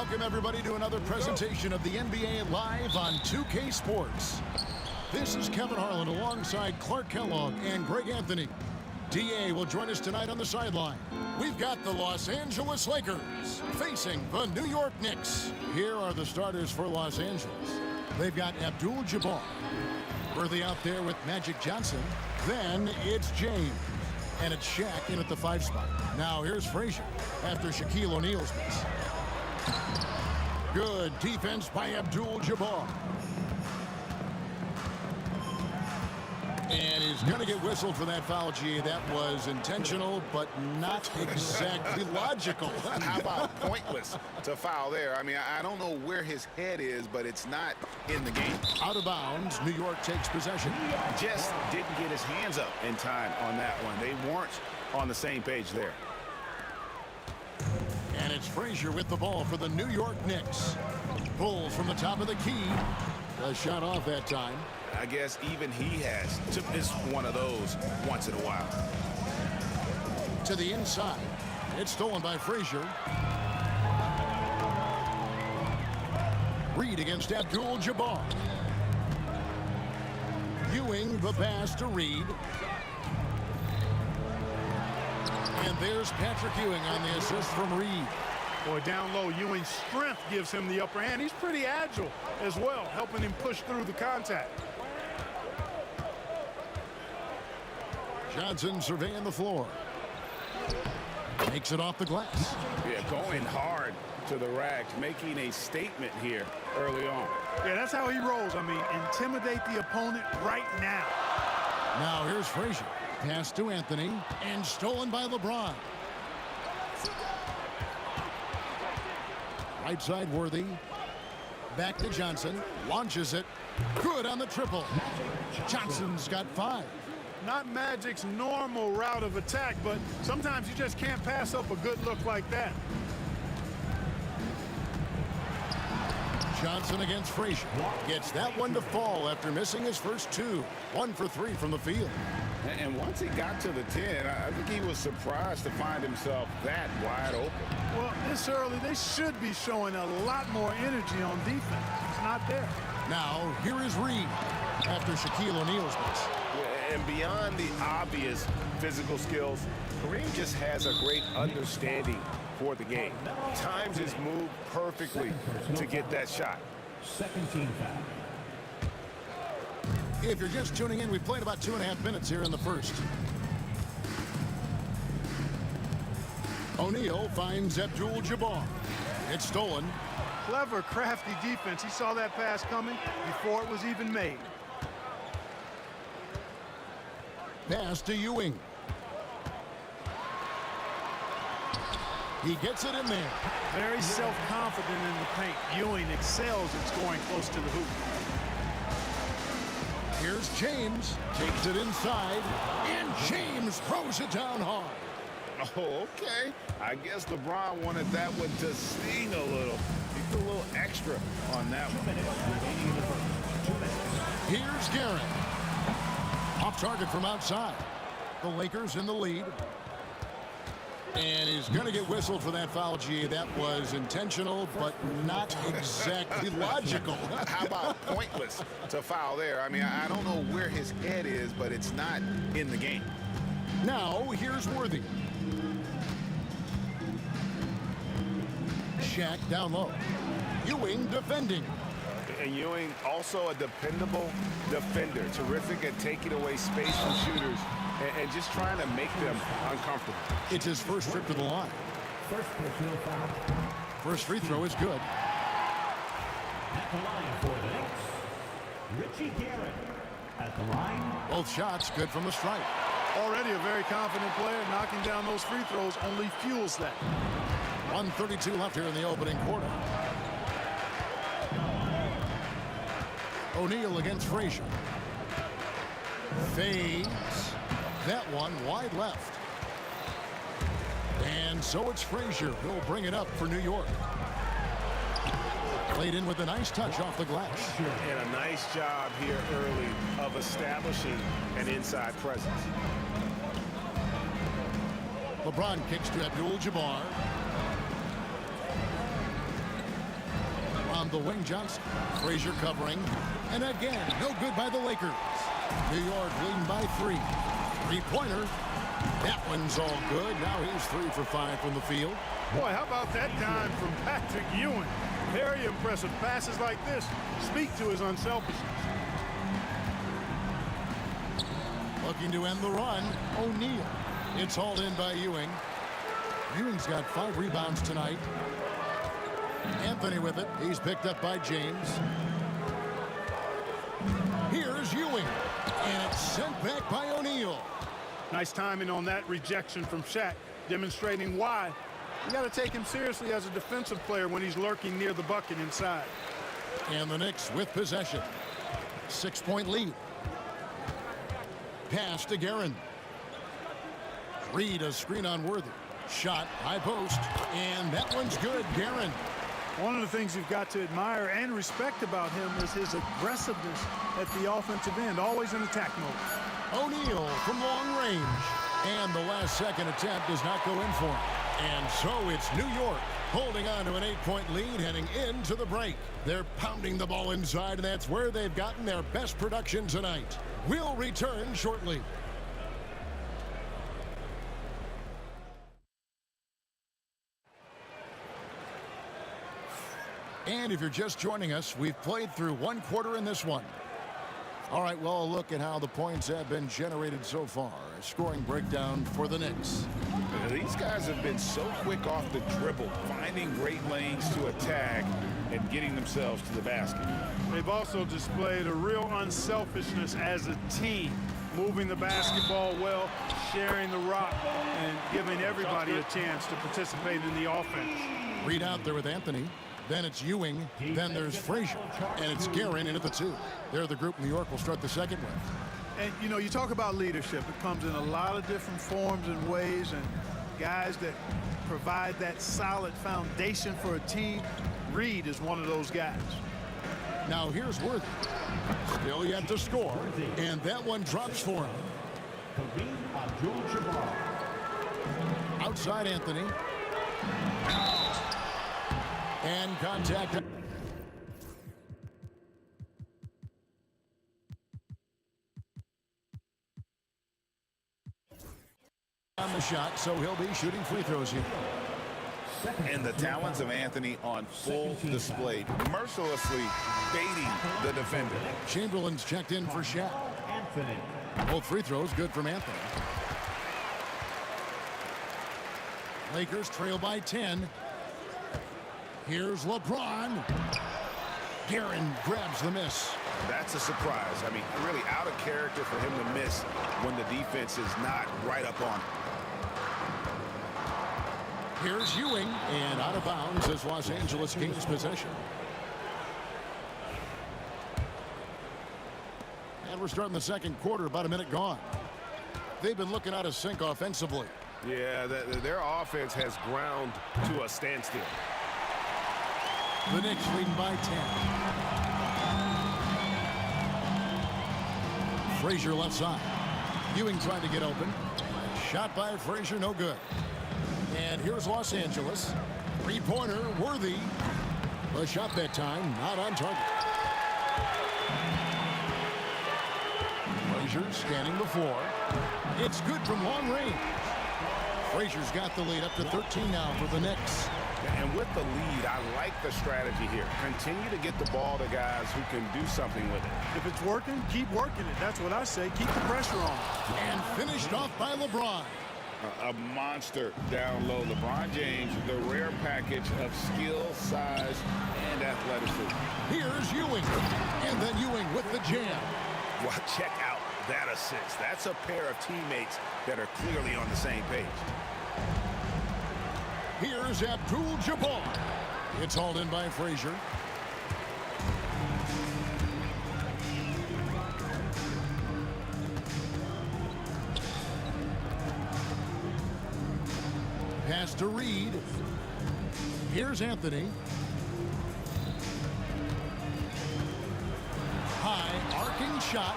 Welcome, everybody, to another presentation of the NBA Live on 2K Sports. This is Kevin Harlan alongside Clark Kellogg and Greg Anthony. DA will join us tonight on the sideline. We've got the Los Angeles Lakers facing the New York Knicks. Here are the starters for Los Angeles. They've got Abdul-Jabbar. Worthy out there with Magic Johnson. Then it's James. And it's Shaq in at the 5 spot. Now here's Frazier after Shaquille O'Neal's miss. Good defense by Abdul-Jabbar. And he's going to get whistled for that foul, G. That was intentional, but not exactly logical. How about pointless to foul there? I mean, I don't know where his head is, but it's not in the game. Out of bounds, New York takes possession. Just didn't get his hands up in time on that one. They weren't on the same page there. And it's Frazier with the ball for the New York Knicks. Pulls from the top of the key. A shot off that time. I guess even he has to miss one of those once in a while. To the inside. It's stolen by Frazier. Reed against Abdul-Jabbar. Ewing the pass to Reed. And there's Patrick Ewing on the assist from Reed. Boy, down low, Ewing's strength gives him the upper hand. He's pretty agile as well, helping him push through the contact. Johnson surveying the floor. Makes it off the glass. Yeah, going hard to the rack, making a statement here early on. Yeah, that's how he rolls. I mean, intimidate the opponent right now. Now here's Frazier. Pass to Anthony and stolen by LeBron. Right side Worthy. Back to Johnson. Launches it. Good on the triple. Johnson's got 5. Not Magic's normal route of attack, but sometimes you just can't pass up a good look like that. Johnson against Frazier. Gets that one to fall after missing his first 2. 1 for 3 from the field. And once he got to the 10, I think he was surprised to find himself that wide open. Well, this early, they should be showing a lot more energy on defense. It's not there. Now, here is Reed after Shaquille O'Neal's miss. And beyond the obvious physical skills, Kareem just has a great understanding for the game. Times his move perfectly to get that shot. Second team foul. If you're just tuning in, we've played about 2.5 minutes here in the first. O'Neal finds Abdul-Jabbar. It's stolen. Clever, crafty defense. He saw that pass coming before it was even made. Pass to Ewing. He gets it in there. Very self-confident in the paint. Ewing excels at scoring close to the hoop. Here's James. Takes it inside. And James throws it down hard. Oh, okay. I guess LeBron wanted that one to sting a little. He put a little extra on that one. Here's Garrett. Off target from outside. The Lakers in the lead. And he's going to get whistled for that foul, G. That was intentional, but not exactly logical. How about pointless to foul there? I mean, I don't know where his head is, but it's not in the game. Now, here's Worthy. Shaq down low. Ewing defending. And Ewing also a dependable defender. Terrific at taking away space from shooters and just trying to make them uncomfortable. It's his first trip to the line. First personal foul. First free throw is good. At the line for the Knicks, Richie Garrett. At the line. Both shots good from the strike. Already a very confident player. Knocking down those free throws only fuels that. 1:32 left here in the opening quarter. O'Neal against Frazier. Fades. That one wide left. And so it's Frazier who'll bring it up for New York. Played in with a nice touch off the glass. And a nice job here early of establishing an inside presence. LeBron kicks to Abdul-Jabbar. the wing, Johnson. Frazier covering. And again, no good by the Lakers. New York leading by 3. Three-pointer. That one's all good. Now he's 3 for 5 from the field. Boy, how about that dime from Patrick Ewing? Very impressive. Passes like this speak to his unselfishness. Looking to end the run, O'Neal. It's hauled in by Ewing. Ewing's got 5 rebounds tonight. Anthony with it. He's picked up by James. Here's Ewing. And it's sent back by O'Neal. Nice timing on that rejection from Shaq, demonstrating why you got to take him seriously as a defensive player when he's lurking near the bucket inside. And the Knicks with possession. 6-point lead. Pass to Guerin. Reed, a screen on Worthy. Shot, high post, and that one's good. Guerin. One of the things you've got to admire and respect about him is his aggressiveness at the offensive end, always in attack mode. O'Neal from long range. And the last second attempt does not go in for him. And so it's New York holding on to an 8-point lead heading into the break. They're pounding the ball inside, and that's where they've gotten their best production tonight. We'll return shortly. And if you're just joining us, we've played through 1 quarter in this one. All right, well, a look at how the points have been generated so far. A scoring breakdown for the Knicks. These guys have been so quick off the dribble, finding great lanes to attack and getting themselves to the basket. They've also displayed a real unselfishness as a team, moving the basketball well, sharing the rock, and giving everybody a chance to participate in the offense. Reed out there with Anthony. Then it's Ewing. Then there's Frazier. And it's Guerin in at the 2. They're the group New York will start the second with. And, you know, you talk about leadership. It comes in a lot of different forms and ways. And guys that provide that solid foundation for a team, Reed is one of those guys. Now here's Worthy. Still yet to score. And that one drops for him. Outside Anthony. And contact. On the shot, so he'll be shooting free throws here. And the talents of Anthony on full display, mercilessly baiting the defender. Chamberlain's checked in for Shaq. Both free throws good from Anthony. Lakers trail by 10. Here's LeBron. Guerin grabs the miss. That's a surprise. I mean, really out of character for him to miss when the defense is not right up on him. Here's Ewing, and out of bounds as Los Angeles gains possession. And we're starting the second quarter, about a minute gone. They've been looking out of sync offensively. Yeah, their offense has ground to a standstill. The Knicks leading by 10. Frazier left side. Ewing trying to get open. Shot by Frazier, no good. And here's Los Angeles. Three-pointer, Worthy. A shot that time, not on target. Frazier scanning the floor. It's good from long range. Frazier's got the lead up to 13 now for the Knicks. And with the lead, I like the strategy here. Continue to get the ball to guys who can do something with it. If it's working, keep working it. That's what I say. Keep the pressure on. And finished off by LeBron. A monster down low. LeBron James, the rare package of skill, size, and athleticism. Here's Ewing. And then Ewing with the jam. Well, check out that assist. That's a pair of teammates that are clearly on the same page. Here's Abdul-Jabbar. It's hauled in by Frazier. Pass to Reed. Here's Anthony. High arcing shot.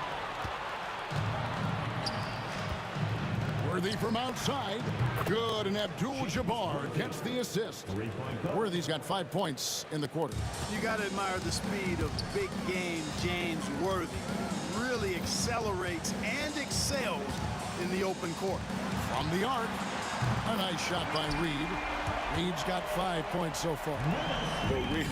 Worthy from outside. Good, and Abdul-Jabbar gets the assist. Worthy's got 5 points in the quarter. You got to admire the speed of big game James Worthy. Really accelerates and excels in the open court. From the arc, a nice shot by Reed. Reed's got 5 points so far. But Reed,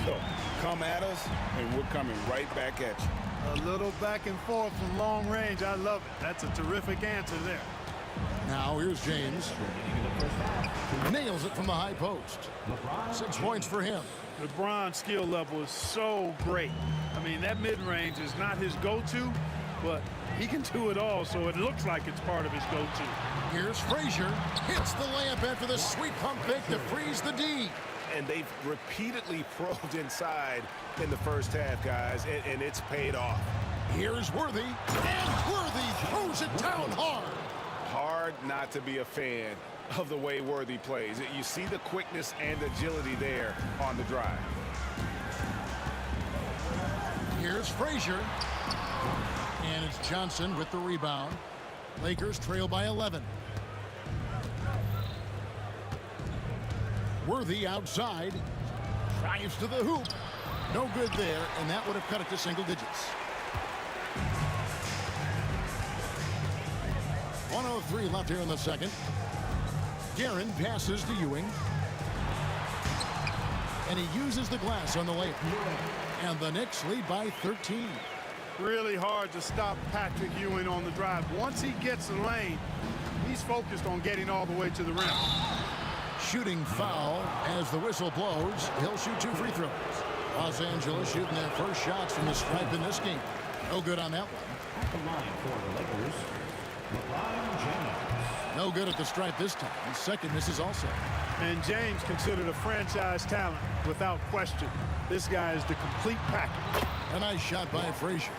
come at us, and we're coming right back at you. A little back and forth from long range. I love it. That's a terrific answer there. Now here's James. Nails it from the high post. 6 points for him. LeBron's skill level is so great. I mean, that mid-range is not his go-to, but he can do it all, so it looks like it's part of his go-to. Here's Frazier. Hits the layup after the sweet pump fake to freeze the D. And they've repeatedly probed inside in the first half, guys, and it's paid off. Here's Worthy, and Worthy throws it down hard. Hard not to be a fan of the way Worthy plays. You see the quickness and agility there on the drive. Here's Frazier. And it's Johnson with the rebound. Lakers trail by 11. Worthy outside. Drives to the hoop. No good there, and that would have cut it to single digits. 1:03 left here in the second. Guerin passes to Ewing. And he uses the glass on the layup. And the Knicks lead by 13. Really hard to stop Patrick Ewing on the drive. Once he gets the lane, he's focused on getting all the way to the rim. Shooting foul as the whistle blows. He'll shoot 2 free throws. Los Angeles shooting their first shots from the stripe in this game. No good on that one. At the line for the Lakers, LeBron James. No good at the stripe this time. His second misses also. And James considered a franchise talent without question. This guy is the complete package. A nice shot by Frazier.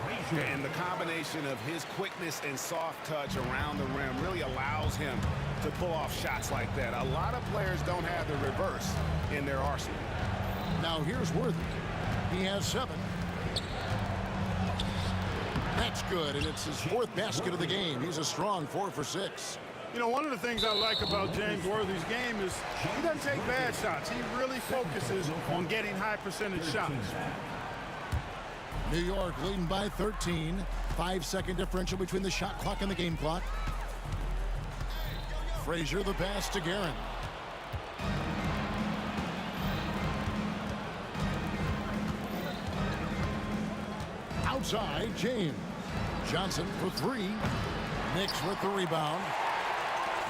And the combination of his quickness and soft touch around the rim really allows him to pull off shots like that. A lot of players don't have the reverse in their arsenal. Now here's Worthy. He has 7. That's good, and it's his 4th basket of the game. He's a strong 4 for 6. You know, one of the things I like about James Worthy's game is he doesn't take bad shots. He really focuses on getting high percentage shots. New York leading by 13. 5-second differential between the shot clock and the game clock. Frazier the pass to Guerin. Outside, James. Johnson for 3. Knicks with the rebound.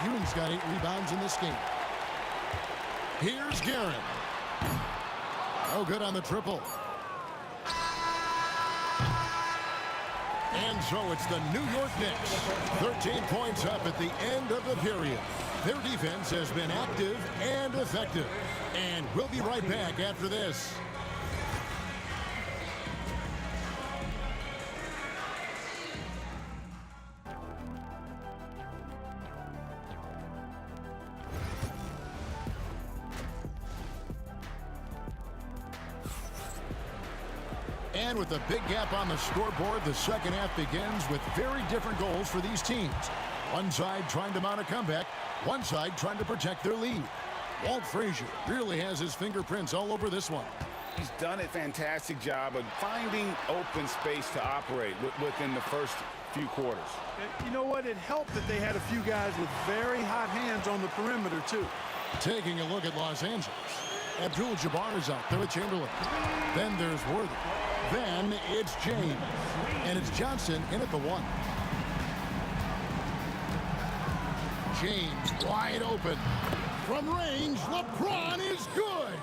Ewing's got 8 rebounds in this game. Here's Guerin. No good on the triple. And so it's the New York Knicks. 13 points up at the end of the period. Their defense has been active and effective. And we'll be right back after this. And with a big gap on the scoreboard, the second half begins with very different goals for these teams. One side trying to mount a comeback, one side trying to protect their lead. Walt Frazier really has his fingerprints all over this one. He's done a fantastic job of finding open space to operate within the first few quarters. You know what? It helped that they had a few guys with very hot hands on the perimeter, too. Taking a look at Los Angeles. Abdul-Jabbar is out there with Chamberlain. Then there's Worthy. Then it's James. And it's Johnson in at the 1. James wide open. From range, LeBron is good.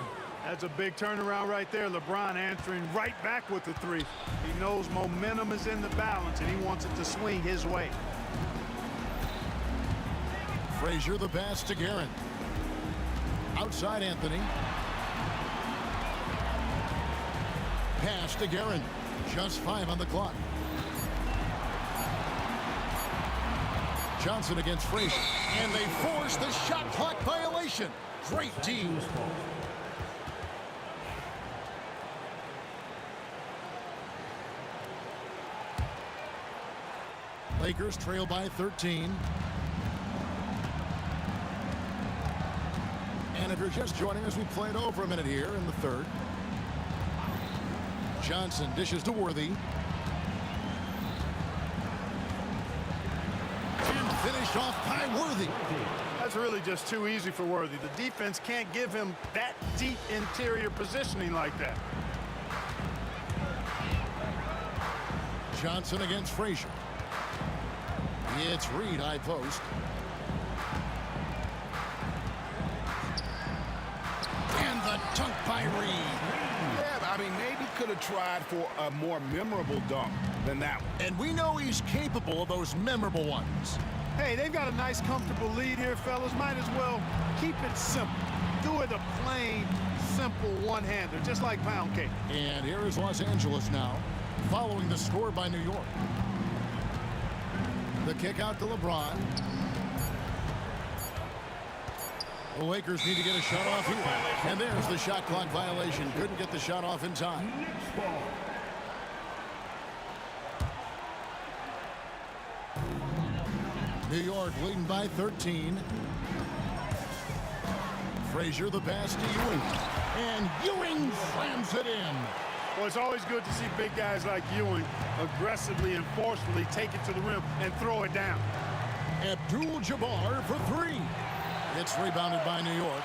That's a big turnaround right there. LeBron answering right back with the 3. He knows momentum is in the balance, and he wants it to swing his way. Frazier the pass to Guerin. Outside Anthony. Pass to Guerin. Just 5 on the clock. Johnson against Frazier. And they force the shot clock violation. Great team. Lakers trail by 13. And if you're just joining us, we played over a minute here in the third. Johnson dishes to Worthy. And finished off by Worthy. That's really just too easy for Worthy. The defense can't give him that deep interior positioning like that. Johnson against Frazier. It's Reed, high post. And the dunk by Reed. Yeah, I mean, maybe could have tried for a more memorable dunk than that one. And we know he's capable of those memorable ones. Hey, they've got a nice, comfortable lead here, fellas. Might as well keep it simple. Do it a plain, simple one-hander, just like pound cake. And here is Los Angeles now, following the score by New York. The kick out to LeBron. The Lakers need to get a shot off here. And there's the shot clock violation. Couldn't get the shot off in time. New York leading by 13. Frazier the pass to Ewing. And Ewing slams it in. Well, it's always good to see big guys like Ewing aggressively and forcefully take it to the rim and throw it down. Abdul-Jabbar for three. It's rebounded by New York.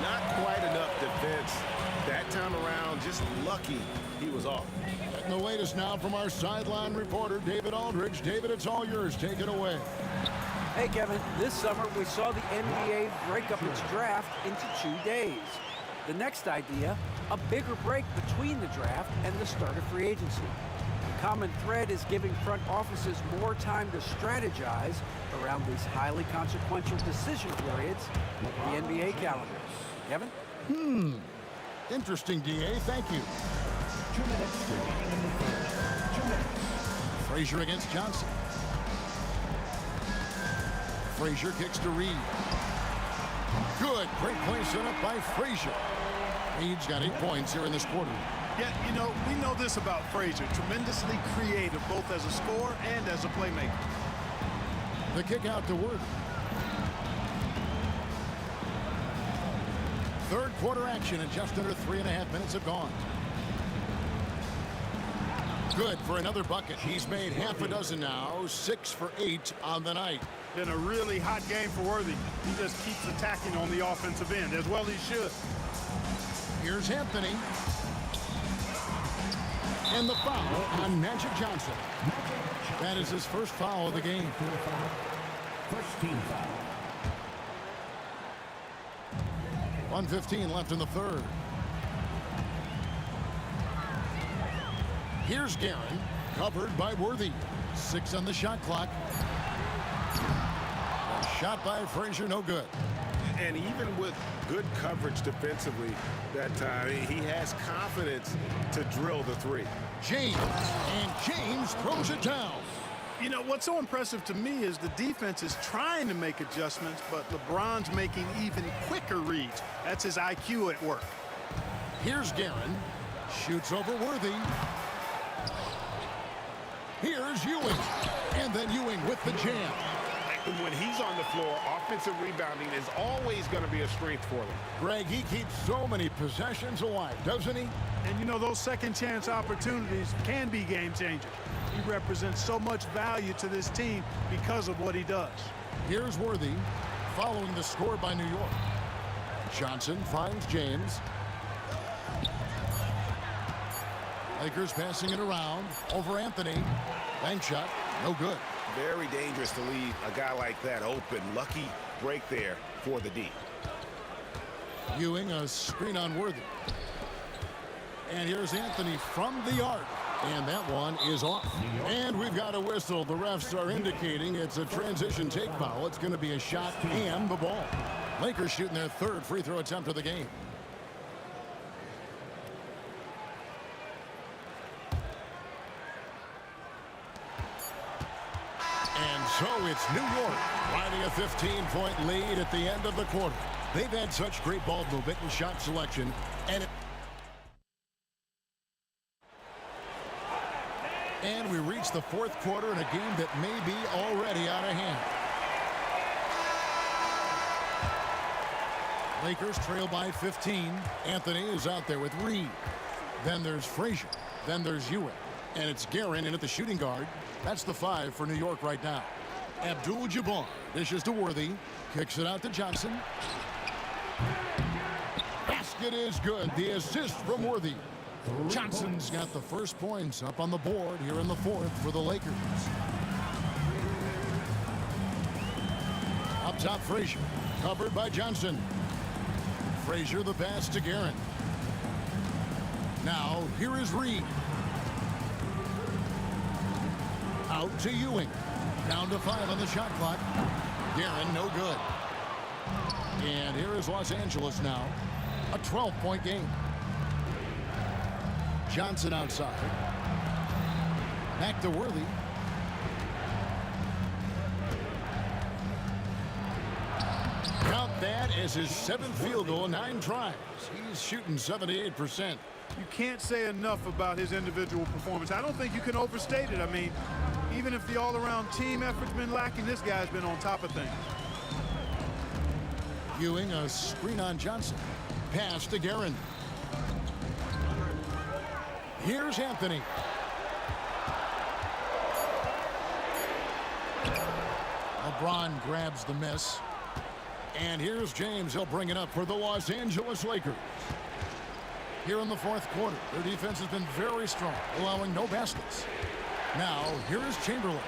Not quite enough defense that time around. Just lucky he was off. And the latest now from our sideline reporter, David Aldridge. David, it's all yours. Take it away. Hey, Kevin, this summer we saw the NBA break up its draft into 2 days. The next idea, a bigger break between the draft and the start of free agency. The common thread is giving front offices more time to strategize around these highly consequential decision periods of the NBA calendar. Kevin? Interesting, DA. Thank you. Frazier against Johnson. Frazier kicks to Reed. Good. Great play set up by Frazier. Reed's got 8 points here in this quarter. Yeah, you know, we know this about Frazier. Tremendously creative, both as a scorer and as a playmaker. The kick out to Worthy. Third quarter action, and just under 3.5 minutes have gone. Good for another bucket. He's made half a dozen now, 6 for 8 on the night. Been a really hot game for Worthy. He just keeps attacking on the offensive end, as well he should. Here's Anthony. And the foul on Magic Johnson. That is his first foul of the game. First team foul. 1:15 left in the third. Here's Guerin, covered by Worthy. 6 on the shot clock. A shot by Frazier, no good. And even with good coverage defensively that time, he has confidence to drill the three. James, and James throws it down. You know, what's so impressive to me is the defense is trying to make adjustments, but LeBron's making even quicker reads. That's his IQ at work. Here's Guerin, shoots over Worthy. Here's Ewing, and then Ewing with the jam. When he's on the floor, offensive rebounding is always going to be a strength for them. Greg, he keeps so many possessions alive, doesn't he? And you know, those second chance opportunities can be game changers. He represents so much value to this team because of what he does. Here's Worthy, following the score by New York. Johnson finds James. Lakers passing it around over Anthony. Bank shot, no good. Very dangerous to leave a guy like that open. Lucky break there for the D. Ewing, a screen on Worthy. And here's Anthony from the arc. And that one is off. And we've got a whistle. The refs are indicating it's a transition take foul. It's going to be a shot and the ball. Lakers shooting their third free throw attempt of the game. And so it's New York riding a 15-point lead at the end of the quarter. They've had such great ball movement and shot selection. And we reach the fourth quarter in a game that may be already out of hand. Lakers trail by 15. Anthony is out there with Reed. Then there's Frazier. Then there's Ewing. And it's Guerin in at the shooting guard. That's the 5 for New York right now. Abdul-Jabbar dishes to Worthy. Kicks it out to Johnson. Basket is good. The assist from Worthy. Johnson's got the first points up on the board here in the 4th for the Lakers. Up top, Frazier. Covered by Johnson. Frazier the pass to Guerin. Now, here is Reed. Out to Ewing. Down to 5 on the shot clock. Guerin, no good. And here is Los Angeles now. A 12-point game. Johnson outside. Back to Worthy. Count that as his 7th field goal, 9 tries. He's shooting 78%. You can't say enough about his individual performance. I don't think you can overstate it. I mean, even if the all-around team effort's been lacking, this guy's been on top of things. Ewing, a screen on Johnson. Pass to Guerin. Here's Anthony. LeBron grabs the miss. And here's James. He'll bring it up for the Los Angeles Lakers. Here in the 4th quarter, their defense has been very strong, allowing no baskets. Now, here is Chamberlain.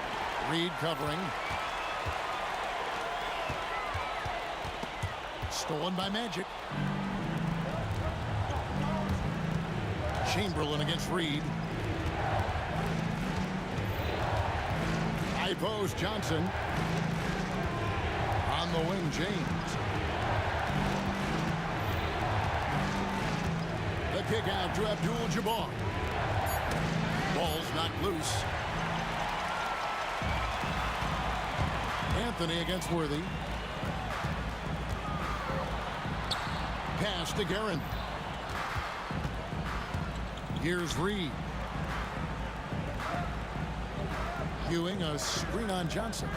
Reed covering. Stolen by Magic. Chamberlain against Reed. High post, Johnson. On the wing, James. The kick out to Abdul-Jabbar. Ball's knocked loose. Anthony against Worthy. Pass to Guerin. Here's Reed. Ewing, a screen on Johnson.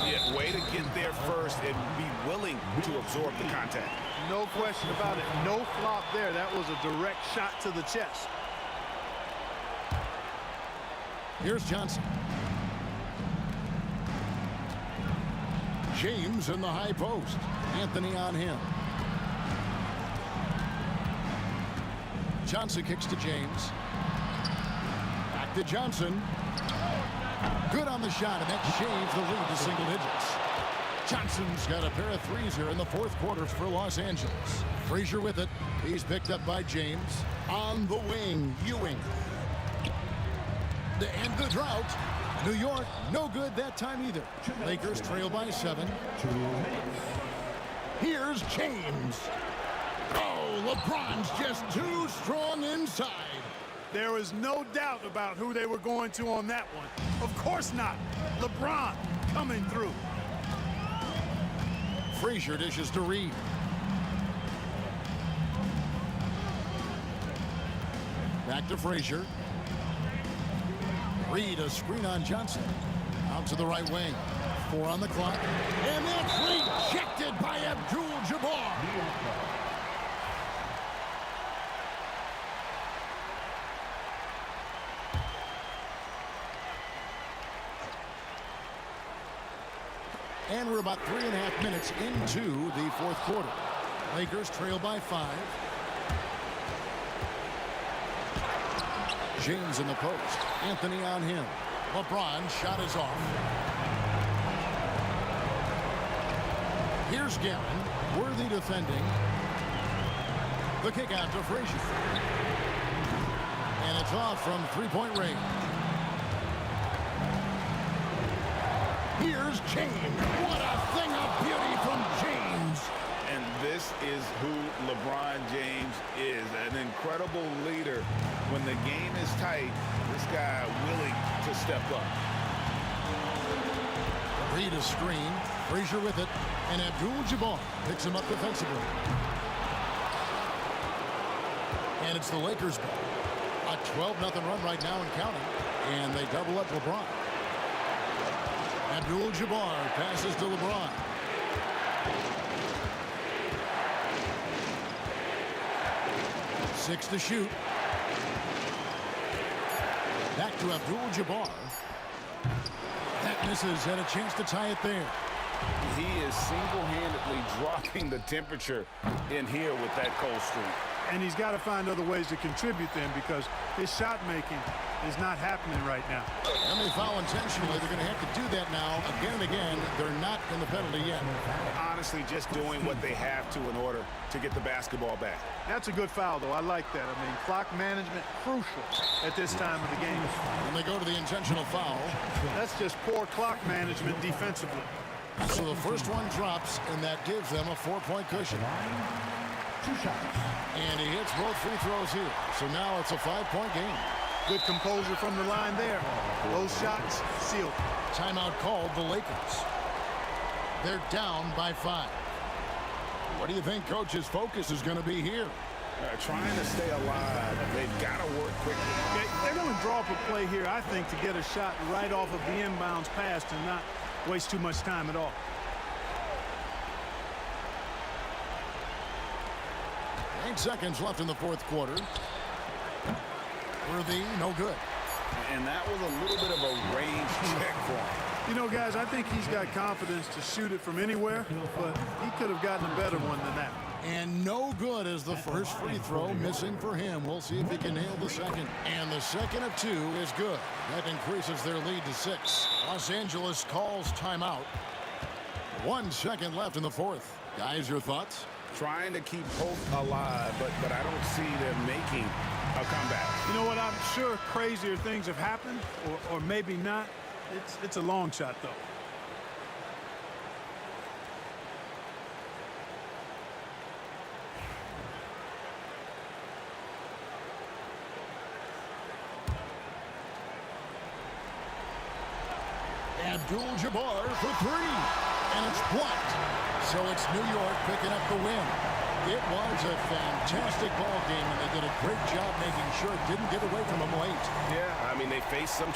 Yeah, way to get there first and be willing to absorb the contact. No question about it. No flop there. That was a direct shot to the chest. Here's Johnson. James in the high post. Anthony on him. Johnson kicks to James. Back to Johnson. Good on the shot, and that shaves the lead to single digits. Johnson's got a pair of threes here in the 4th quarter for Los Angeles. Frazier with it. He's picked up by James. On the wing, Ewing. To end the drought. New York, no good that time either. Lakers trail by 7. Here's James. Oh, LeBron's just too strong inside. There is no doubt about who they were going to on that one. Of course not. LeBron coming through. Frazier dishes to Reed. Back to Frazier. Reed, a screen on Johnson. Out to the right wing. 4 on the clock. And that's rejected by Abdul-Jabbar. And we're about 3.5 minutes into the 4th quarter. Lakers trail by 5. James in the post. Anthony on him. LeBron shot is off. Here's Guerin. Worthy defending. The kick out to Frazier. And it's off from 3-point range. Here's James. What a thing of beauty from James. And this is who LeBron James is. An incredible leader. When the game is tight, this guy willing to step up. Reed a screen. Frazier with it. And Abdul-Jabbar picks him up defensively. And it's the Lakers ball. A 12-0 run right now and counting. And they double up LeBron. Abdul-Jabbar passes to LeBron. 6 to shoot. Back to Abdul-Jabbar. That misses. Had a chance to tie it there. He is single-handedly dropping the temperature in here with that cold streak. And he's got to find other ways to contribute then, because his shot making is not happening right now. And they foul intentionally. They're going to have to do that now again and again. They're not in the penalty yet. Honestly, just doing what they have to in order to get the basketball back. That's a good foul, though. I like that. I mean, clock management crucial at this time of the game. When they go to the intentional foul. That's just poor clock management defensively. So the first one drops, and that gives them a 4-point cushion. And he hits both free throws here. So now it's a 5-point game. Good composure from the line there. Those shots sealed. Timeout called the Lakers. They're down by 5. What do you think Coach's focus is going to be here? Trying to stay alive. They've got to work quickly. They're going to draw up a play here, I think, to get a shot right off of the inbounds pass and not waste too much time at all. Eight seconds left in the fourth quarter. Worthy, no good. And that was a little bit of a range check for him. You know, guys, I think he's got confidence to shoot it from anywhere, but he could have gotten a better one than that. And no good as the first free throw missing for him. We'll see if he can nail the second. And the second of 2 is good. That increases their lead to 6. Los Angeles calls timeout. 1 second left in the fourth. Guys, your thoughts? Trying to keep hope alive, but I don't see them making a comeback. You know what? I'm sure crazier things have happened, or maybe not. It's a long shot, though. Abdul-Jabbar for 3. And it's blocked. So it's New York picking up the win. It was a fantastic ball game, and they did a great job making sure it didn't get away from them late. Yeah, I mean, they faced some...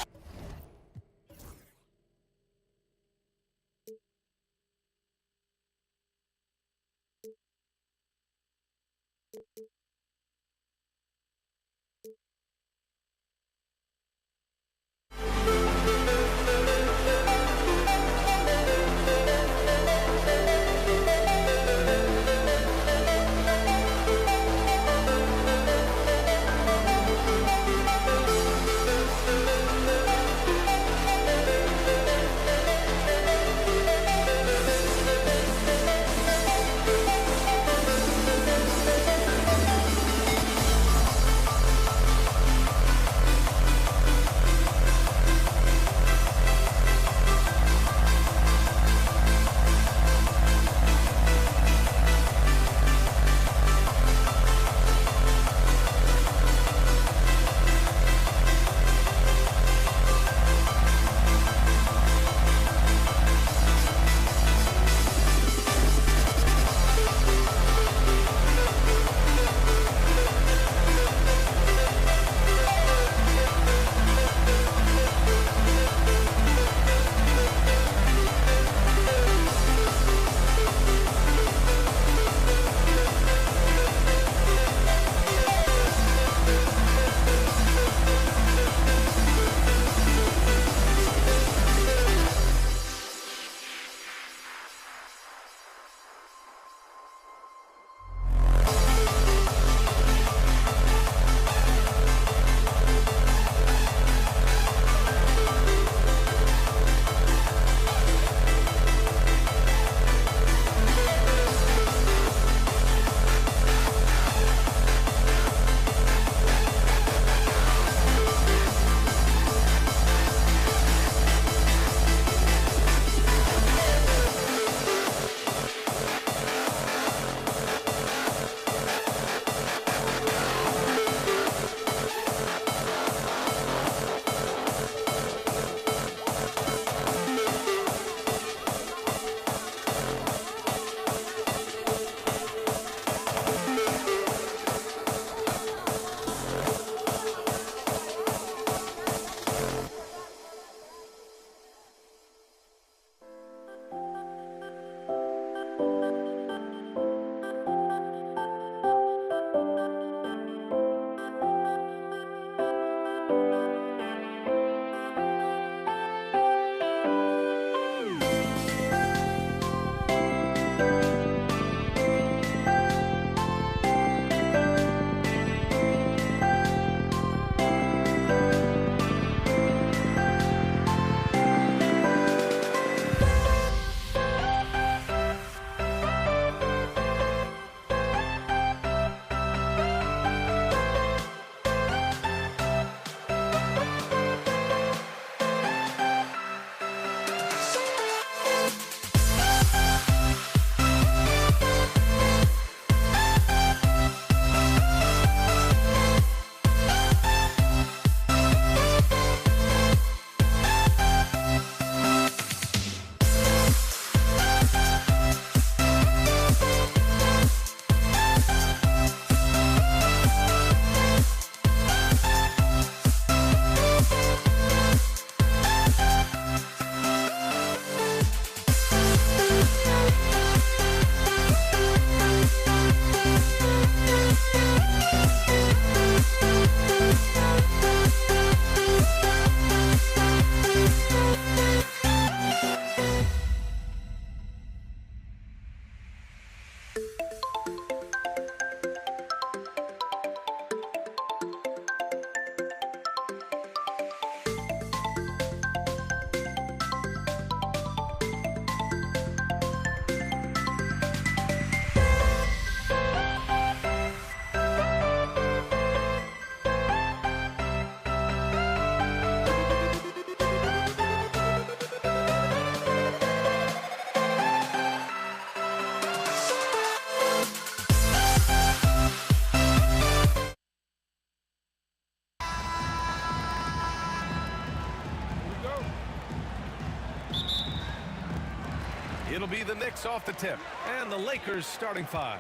It'll be the Knicks off the tip. And the Lakers starting 5.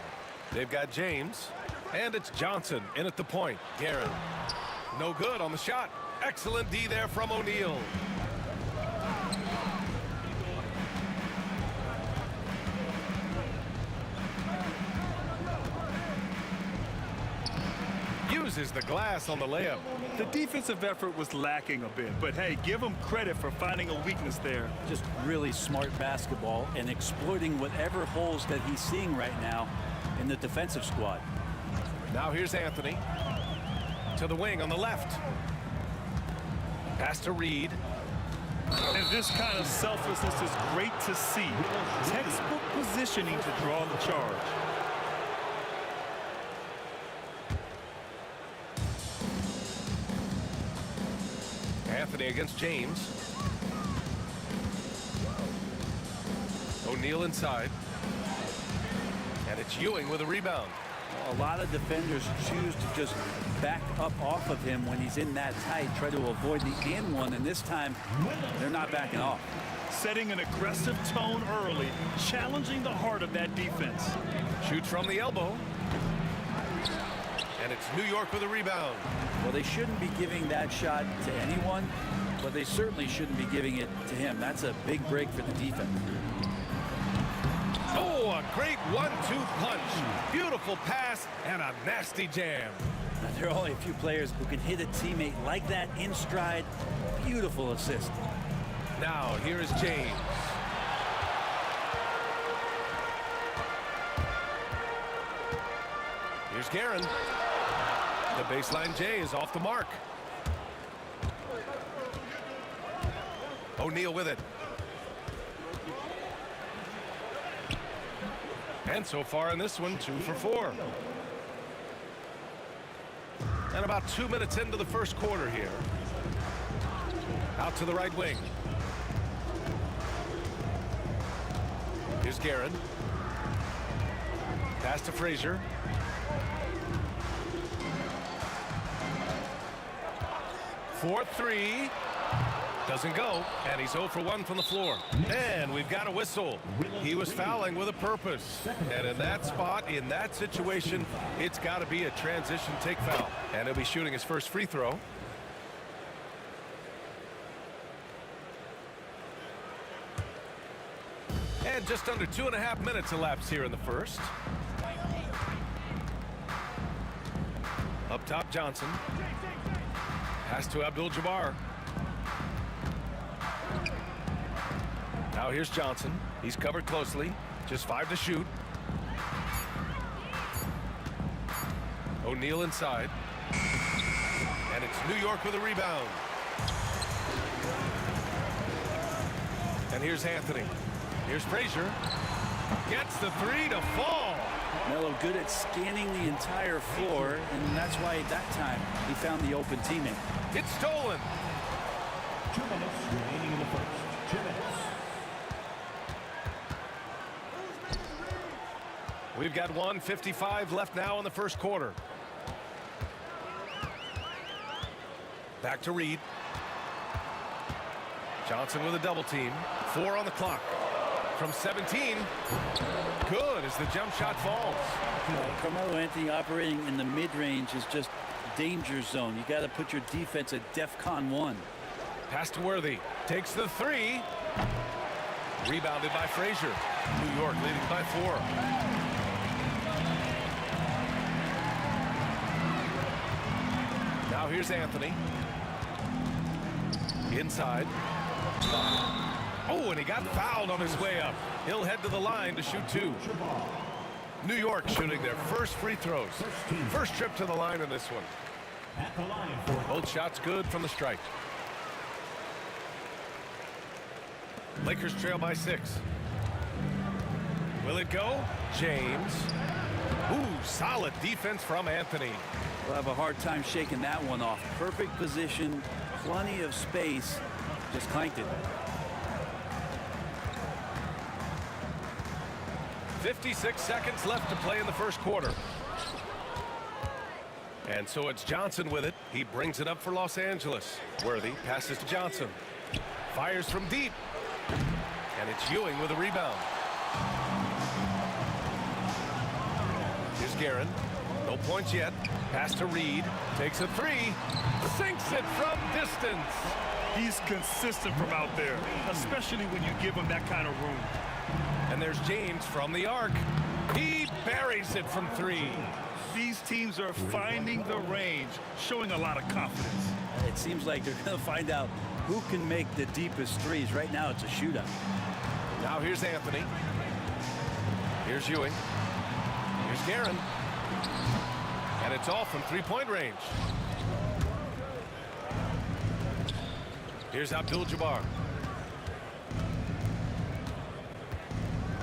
They've got James. And it's Johnson in at the point. Guerin. No good on the shot. Excellent D there from O'Neal. Uses the glass on the layup. The defensive effort was lacking a bit, but hey, give him credit for finding a weakness there. Just really smart basketball and exploiting whatever holes that he's seeing right now in the defensive squad. Now here's Anthony to the wing on the left. Pass to Reed. And this kind of selflessness is great to see. Textbook positioning to draw the charge. Anthony against James. O'Neal inside. And it's Ewing with a rebound. A lot of defenders choose to just back up off of him when he's in that tight, try to avoid the and one, and this time they're not backing off. Setting an aggressive tone early, challenging the heart of that defense. Shoots from the elbow. And it's New York with a rebound. Well, they shouldn't be giving that shot to anyone, but they certainly shouldn't be giving it to him. That's a big break for the defense. Oh, a great 1-2 punch. Beautiful pass and a nasty jam. Now, there are only a few players who can hit a teammate like that in stride. Beautiful assist. Now, here is James. Here's Guerin. The baseline J is off the mark. O'Neal with it. And so far in this one, 2 for 4. And about 2 minutes into the first quarter here. Out to the right wing. Here's Guerin. Pass to Frazier. For 3. Doesn't go, and he's 0 for 1 from the floor. And we've got a whistle. He was fouling with a purpose. And in that spot, in that situation, it's got to be a transition take foul. And he'll be shooting his first free throw. And just under 2.5 minutes elapsed here in the first. Up top, Johnson. Pass to Abdul-Jabbar. Now here's Johnson. He's covered closely. Just 5 to shoot. O'Neal inside. And it's New York with a rebound. And here's Anthony. Here's Frazier. Gets the 3 to fall. Melo good at scanning the entire floor, and that's why at that time he found the open teammate. It's stolen. 2 minutes remaining in the first. 2 minutes. We've got 1:55 left now in the first quarter. Back to Reed. Johnson with a double team. 4 on the clock. From 17. Good as the jump shot falls. Carmelo Anthony operating in the mid-range is just danger zone. You got to put your defense at DEFCON 1. Pass to Worthy. Takes the 3. Rebounded by Frazier. New York leading by 4. Now here's Anthony. Inside. Oh, and he got fouled on his way up. He'll head to the line to shoot 2. New York shooting their first free throws. First trip to the line in this one. At the line for Both shots good from the strike. Lakers trail by 6. Will it go? James. Ooh, solid defense from Anthony. We'll have a hard time shaking that one off. Perfect position, plenty of space. Just clanked it. 56 seconds left to play in the first quarter. And so it's Johnson with it. He brings it up for Los Angeles. Worthy passes to Johnson. Fires from deep. And it's Ewing with a rebound. Here's Guerin. No points yet. Pass to Reed. Takes a three. Sinks it from distance. He's consistent from out there, especially when you give him that kind of room. And there's James from the arc. He buries it from three. These teams are finding the range, showing a lot of confidence. It seems like they're going to find out who can make the deepest threes. Right now, it's a shootout. Now here's Anthony. Here's Ewing. Here's Guerin. And it's all from three-point range. Here's Abdul-Jabbar.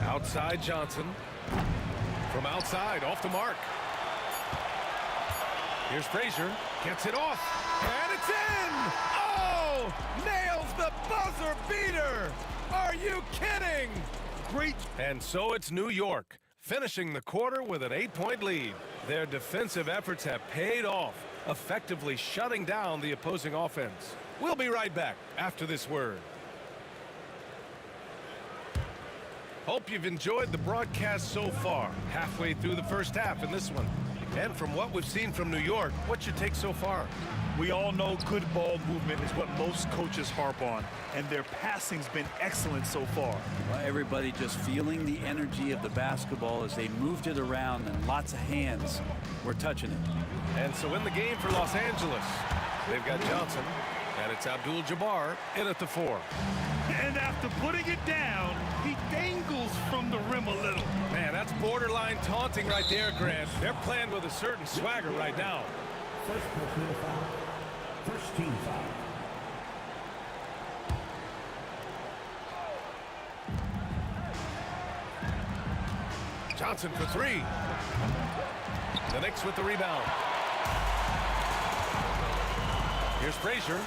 Outside Johnson. From outside, off the mark. Here's Frazier. Gets it off. And it's in! Oh! Nails the buzzer beater! Are you kidding? Great. And so it's New York, finishing the quarter with an 8-point lead. Their defensive efforts have paid off, effectively shutting down the opposing offense. We'll be right back after this word. Hope you've enjoyed the broadcast so far, halfway through the first half in this one. And from what we've seen from New York, what's your take so far? We all know good ball movement is what most coaches harp on, and their passing's been excellent so far. Well, everybody just feeling the energy of the basketball as they moved it around, and lots of hands were touching it. And so in the game for Los Angeles, they've got Johnson, and it's Abdul-Jabbar in at the 4. And after putting it down, he dangles from the rim a little. Man, that's borderline taunting right there, Grant. They're playing with a certain swagger right now. First personal foul. First team foul. Johnson for three. The Knicks with the rebound. Here's Frazier.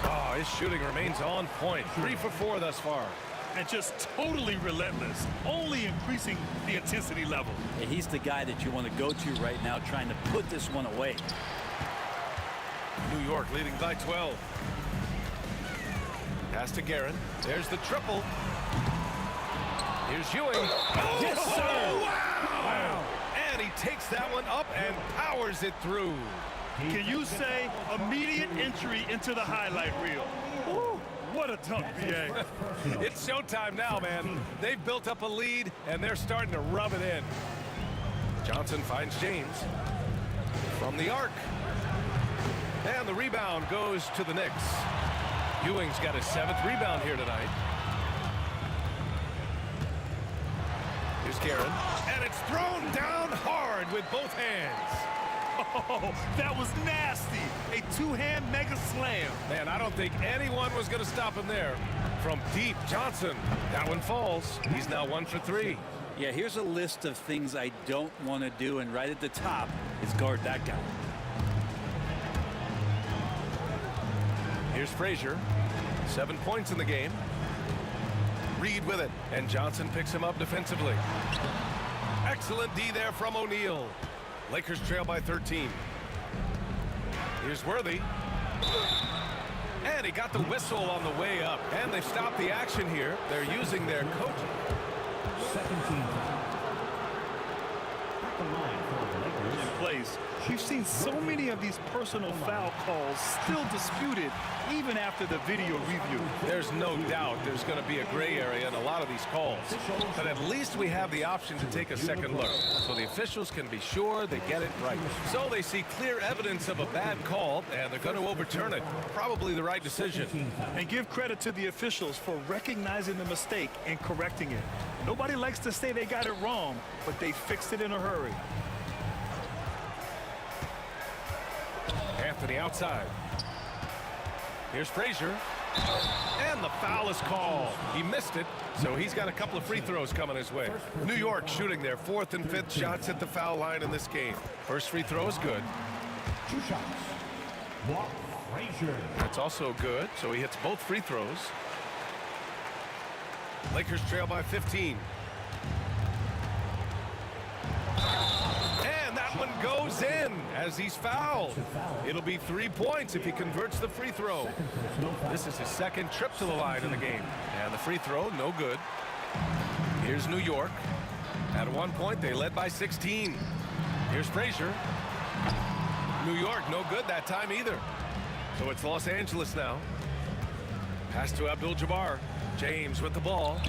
Oh, his shooting remains on point. 3 for 4 thus far. And just totally relentless, only increasing the intensity level. And he's the guy that you want to go to right now, trying to put this one away. New York leading by 12. Pass to Guerin. There's the triple. Here's Ewing. Oh, yes, sir! Wow! And he takes that one up and powers it through. Can you say immediate entry into the highlight reel? Woo, what a dunk, BA. It's showtime now, man. They've built up a lead, and they're starting to rub it in. Johnson finds James from the arc. And the rebound goes to the Knicks. Ewing's got his 7th rebound here tonight. Here's Guerin. And it's thrown down hard with both hands. Oh, that was nasty. A two-hand mega slam. Man, I don't think anyone was going to stop him there. From deep, Johnson. That one falls. He's now 1 for 3. Yeah, here's a list of things I don't want to do, and right at the top is guard that guy. Here's Frazier. 7 points in the game. Reed with it, and Johnson picks him up defensively. Excellent D there from O'Neal. Lakers trail by 13. Here's Worthy. And he got the whistle on the way up. And they've stopped the action here. They're using their coach. Second team foul. At the line for the Lakers. In place. We've seen so many of these personal foul calls still disputed even after the video review. There's no doubt there's going to be a gray area in a lot of these calls. But at least we have the option to take a second look, so the officials can be sure they get it right. So they see clear evidence of a bad call, and they're going to overturn it. Probably the right decision. And give credit to the officials for recognizing the mistake and correcting it. Nobody likes to say they got it wrong, but they fixed it in a hurry. Anthony outside. Here's Frazier. And the foul is called. He missed it, so he's got a couple of free throws coming his way. New York shooting their 4th and 5th shots at the foul line in this game. First free throw is good. 2 shots. Walk Frazier. That's also good, so he hits both free throws. Lakers trail by 15. And that one goes in as he's fouled. It'll be 3 points if he converts the free throw. This is his 2nd trip to the line in the game. And the free throw, no good. Here's New York. At one point, they led by 16. Here's Frazier. New York, no good that time either. So it's Los Angeles now. Pass to Abdul-Jabbar. James with the ball.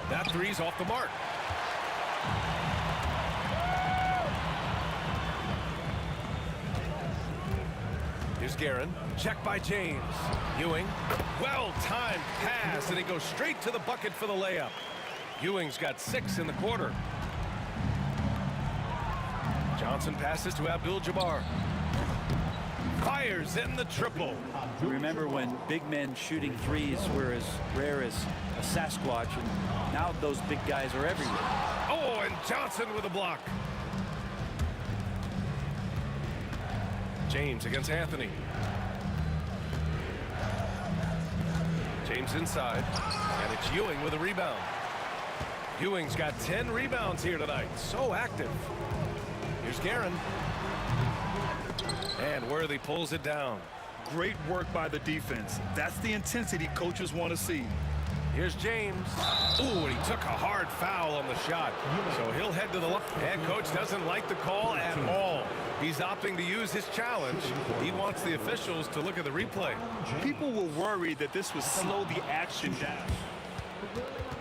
That three's off the mark. Here's Guerin. Check by James. Ewing. Well-timed pass, and it goes straight to the bucket for the layup. Ewing's got 6 in the quarter. Johnson passes to Abdul-Jabbar. Fires in the triple. Remember when big men shooting threes were as rare as a Sasquatch, and now those big guys are everywhere. Oh, and Johnson with a block. James against Anthony. James inside, and it's Ewing with a rebound. Ewing's got 10 rebounds here tonight. So active. Here's Guerin. And Worthy pulls it down. Great work by the defense. That's the intensity coaches want to see. Here's James. Ooh, and he took a hard foul on the shot. So he'll head to the left. And coach doesn't like the call at all. He's opting to use his challenge. He wants the officials to look at the replay. People were worried that this would slow the action down.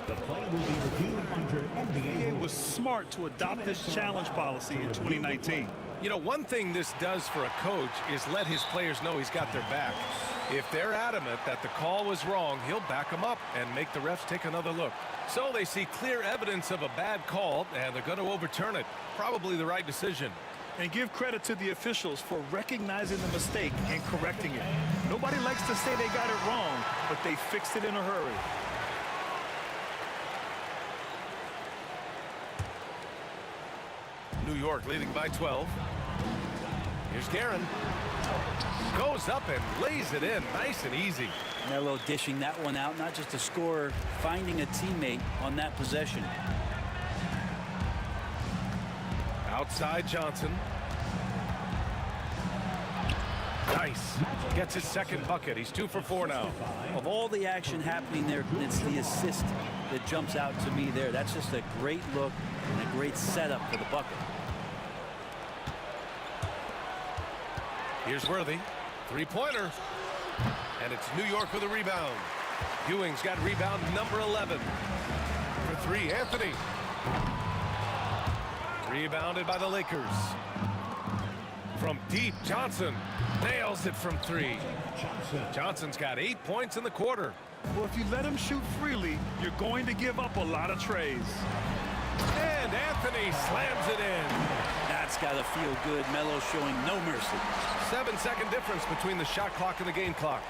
The play will be reviewed under NBA. It was smart to adopt this challenge policy in 2019. You know, one thing this does for a coach is let his players know he's got their back. If they're adamant that the call was wrong, he'll back them up and make the refs take another look. So they see clear evidence of a bad call, and they're going to overturn it. Probably the right decision. And give credit to the officials for recognizing the mistake and correcting it. Nobody likes to say they got it wrong, but they fixed it in a hurry. New York leading by 12. Here's Guerin. Goes up and lays it in nice and easy. Melo dishing that one out, not just a scorer, finding a teammate on that possession. Outside Johnson. Nice. Gets his second bucket. He's 2 for 4 now. Of all the action happening there, it's the assist that jumps out to me there. That's just a great look and a great setup for the bucket. Here's Worthy. Three-pointer. And it's New York with a rebound. Ewing's got rebound number 11. For 3, Anthony. Rebounded by the Lakers. From deep, Johnson nails it from 3. Johnson's got 8 points in the quarter. Well, if you let him shoot freely, you're going to give up a lot of trays. And Anthony slams it in. That's got to feel good. Melo showing no mercy. 7-second difference between the shot clock and the game clock.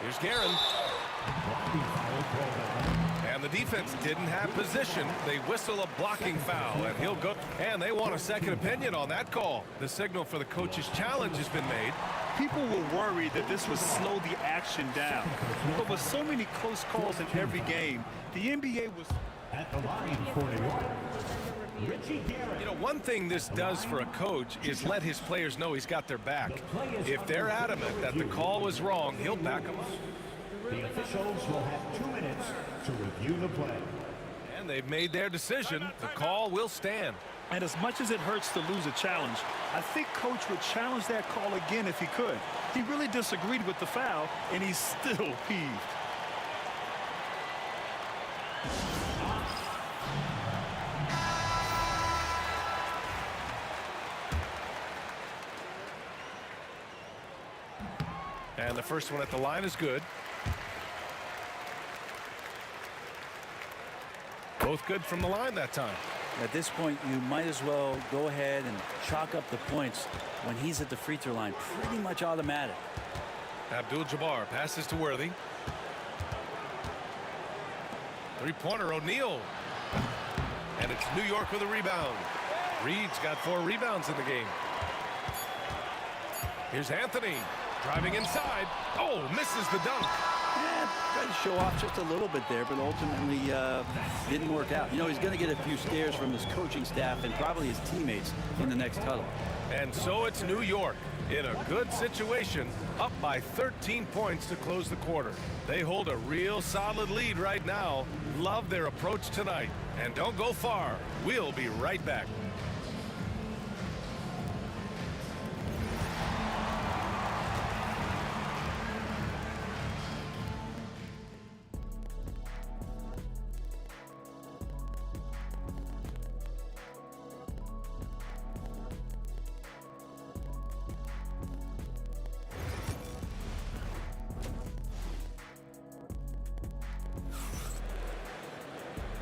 Here's Guerin. And the defense didn't have position. They whistle a blocking foul, and he'll go. And they want a second opinion on that call. The signal for the coach's challenge has been made. People were worried that this would slow the action down. But with so many close calls in every game, the NBA was... At the line for New York, Richie Guerin. You know, one thing this does for a coach is let his players know he's got their back. If they're adamant that the call was wrong, he'll back them up. The officials will have 2 minutes to review the play. And they've made their decision. The call will stand. And as much as it hurts to lose a challenge, I think Coach would challenge that call again if he could. He really disagreed with the foul, and he's still peeved. And the first one at the line is good. Both good from the line that time. At this point, you might as well go ahead and chalk up the points when he's at the free throw line. Pretty much automatic. Abdul-Jabbar passes to Worthy. Three-pointer, O'Neal. And it's New York with a rebound. Reed's got 4 rebounds in the game. Here's Anthony driving inside. Oh, misses the dunk. Yeah, Tried to show off just a little bit there, but ultimately didn't work out. You know, he's going to get a few stares from his coaching staff and probably his teammates in the next huddle. And so it's New York in a good situation, up by 13 points to close the quarter. They hold a real solid lead right now. Love their approach tonight. And don't go far. We'll be right back.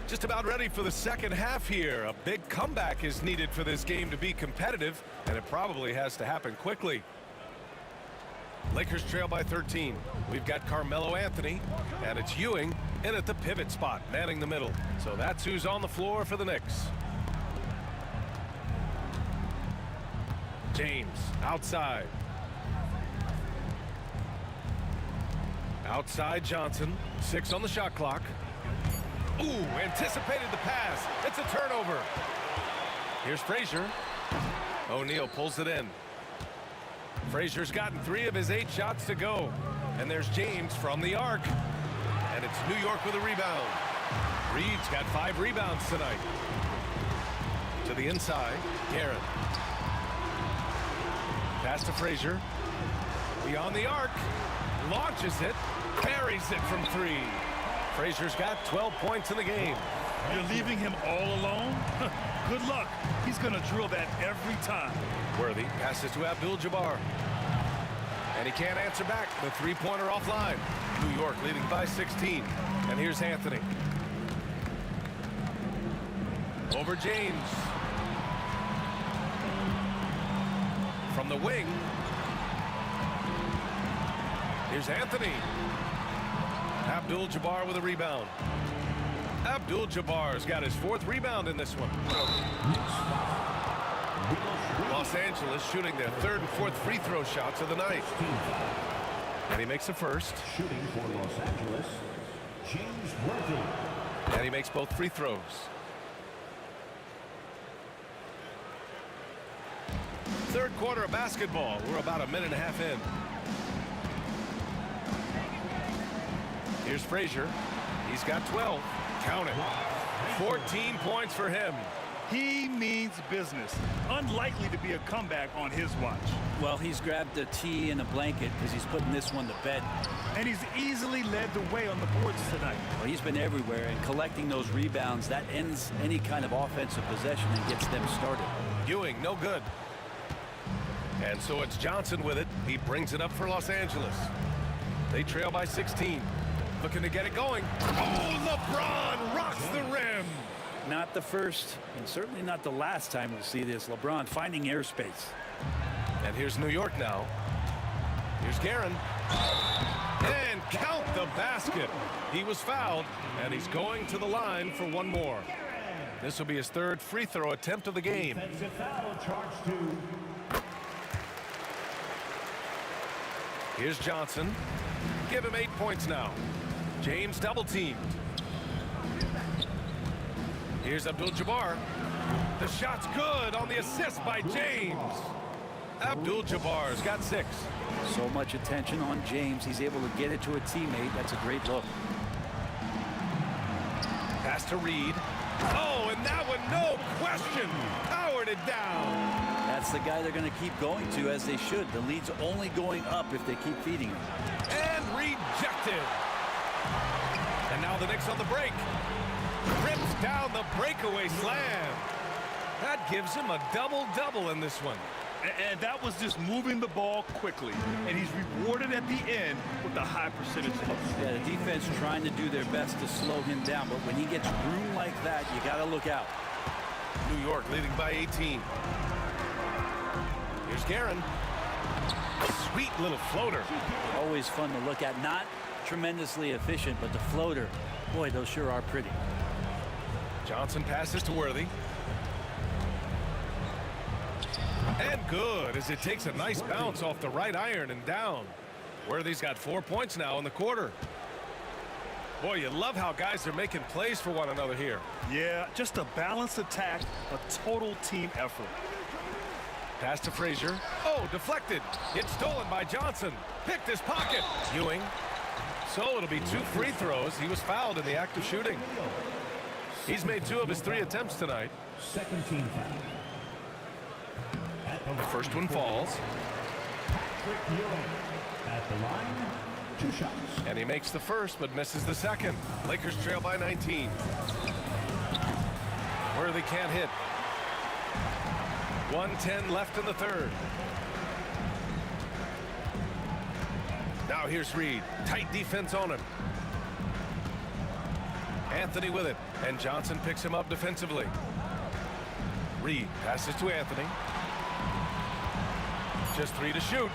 Just about ready for the second half here. A big comeback is needed for this game to be competitive, and it probably has to happen quickly. Lakers trail by 13. We've got Carmelo Anthony, and it's Ewing in at the pivot spot, manning the middle. So that's who's on the floor for the Knicks. James outside. Outside Johnson, 6 on the shot clock. Ooh, anticipated the pass. It's a turnover. Here's Frazier. O'Neal pulls it in. Frazier's gotten 3 of his 8 shots to go. And there's James from the arc. And it's New York with a rebound. Reed's got 5 rebounds tonight. To the inside, Garrett. Pass to Frazier. Beyond the arc. Launches it. Carries it from 3. Frazier's got 12 points in the game. You're leaving him all alone? Good luck. He's going to drill that every time. Worthy passes to Abdul-Jabbar. And he can't answer back. The three-pointer offline. New York leading by 16. And here's Anthony. Over James. From the wing. Here's Anthony. Abdul-Jabbar with a rebound. Abdul-Jabbar's got his 4th rebound in this one. Los Angeles shooting their 3rd and 4th free throw shots of the night. And he makes the first. Shooting for Los Angeles, James Worthy. And he makes both free throws. Third quarter of basketball. We're about a minute and a half in. Here's Frazier. He's got 12. Count it. 14 points for him. He means business. Unlikely to be a comeback on his watch. Well, he's grabbed a tee and a blanket because he's putting this one to bed. And he's easily led the way on the boards tonight. Well, he's been everywhere, and collecting those rebounds, that ends any kind of offensive possession and gets them started. Ewing, no good. And so it's Johnson with it. He brings it up for Los Angeles. They trail by 16. Looking to get it going. Oh, LeBron rocks the rim. Not the first, and certainly not the last time we'll see this. LeBron finding airspace. And here's New York now. Here's Guerin. And count the basket. He was fouled, and he's going to the line for one more. This will be his 3rd free throw attempt of the game. Here's Johnson. Give him 8 points now. James double teamed. Here's Abdul-Jabbar. The shot's good on the assist by James. Abdul-Jabbar's got 6. So much attention on James. He's able to get it to a teammate. That's a great look. Pass to Reed. Oh, and that one, no question, powered it down. That's the guy they're going to keep going to, as they should. The lead's only going up if they keep feeding him. And rejected. And now the Knicks on the break. Rips down the breakaway slam. That gives him a double-double in this one. And that was just moving the ball quickly. And he's rewarded at the end with a high percentage. Yeah, the defense trying to do their best to slow him down. But when he gets room like that, you got to look out. New York leading by 18. Here's Guerin. Sweet little floater. Always fun to look at. Not tremendously efficient, but the floater, boy, those sure are pretty. Johnson passes to Worthy. And good, as it takes a nice bounce off the right iron and down. Worthy's got 4 points now in the quarter. Boy, you love how guys are making plays for one another here. Yeah, just a balanced attack, a total team effort. Pass to Frazier. Oh, deflected. It's stolen by Johnson. Picked his pocket. Ewing. So it'll be 2 free throws. He was fouled in the act of shooting. He's made 2 of his 3 attempts tonight. Second team foul. The first one falls. At the line, 2 shots. And he makes the first, but misses the second. Lakers trail by 19. Worthy can't hit. 1:10 left in the third. Now here's Reed. Tight defense on him. Anthony with it. And Johnson picks him up defensively. Reed passes to Anthony. Just 3 to shoot.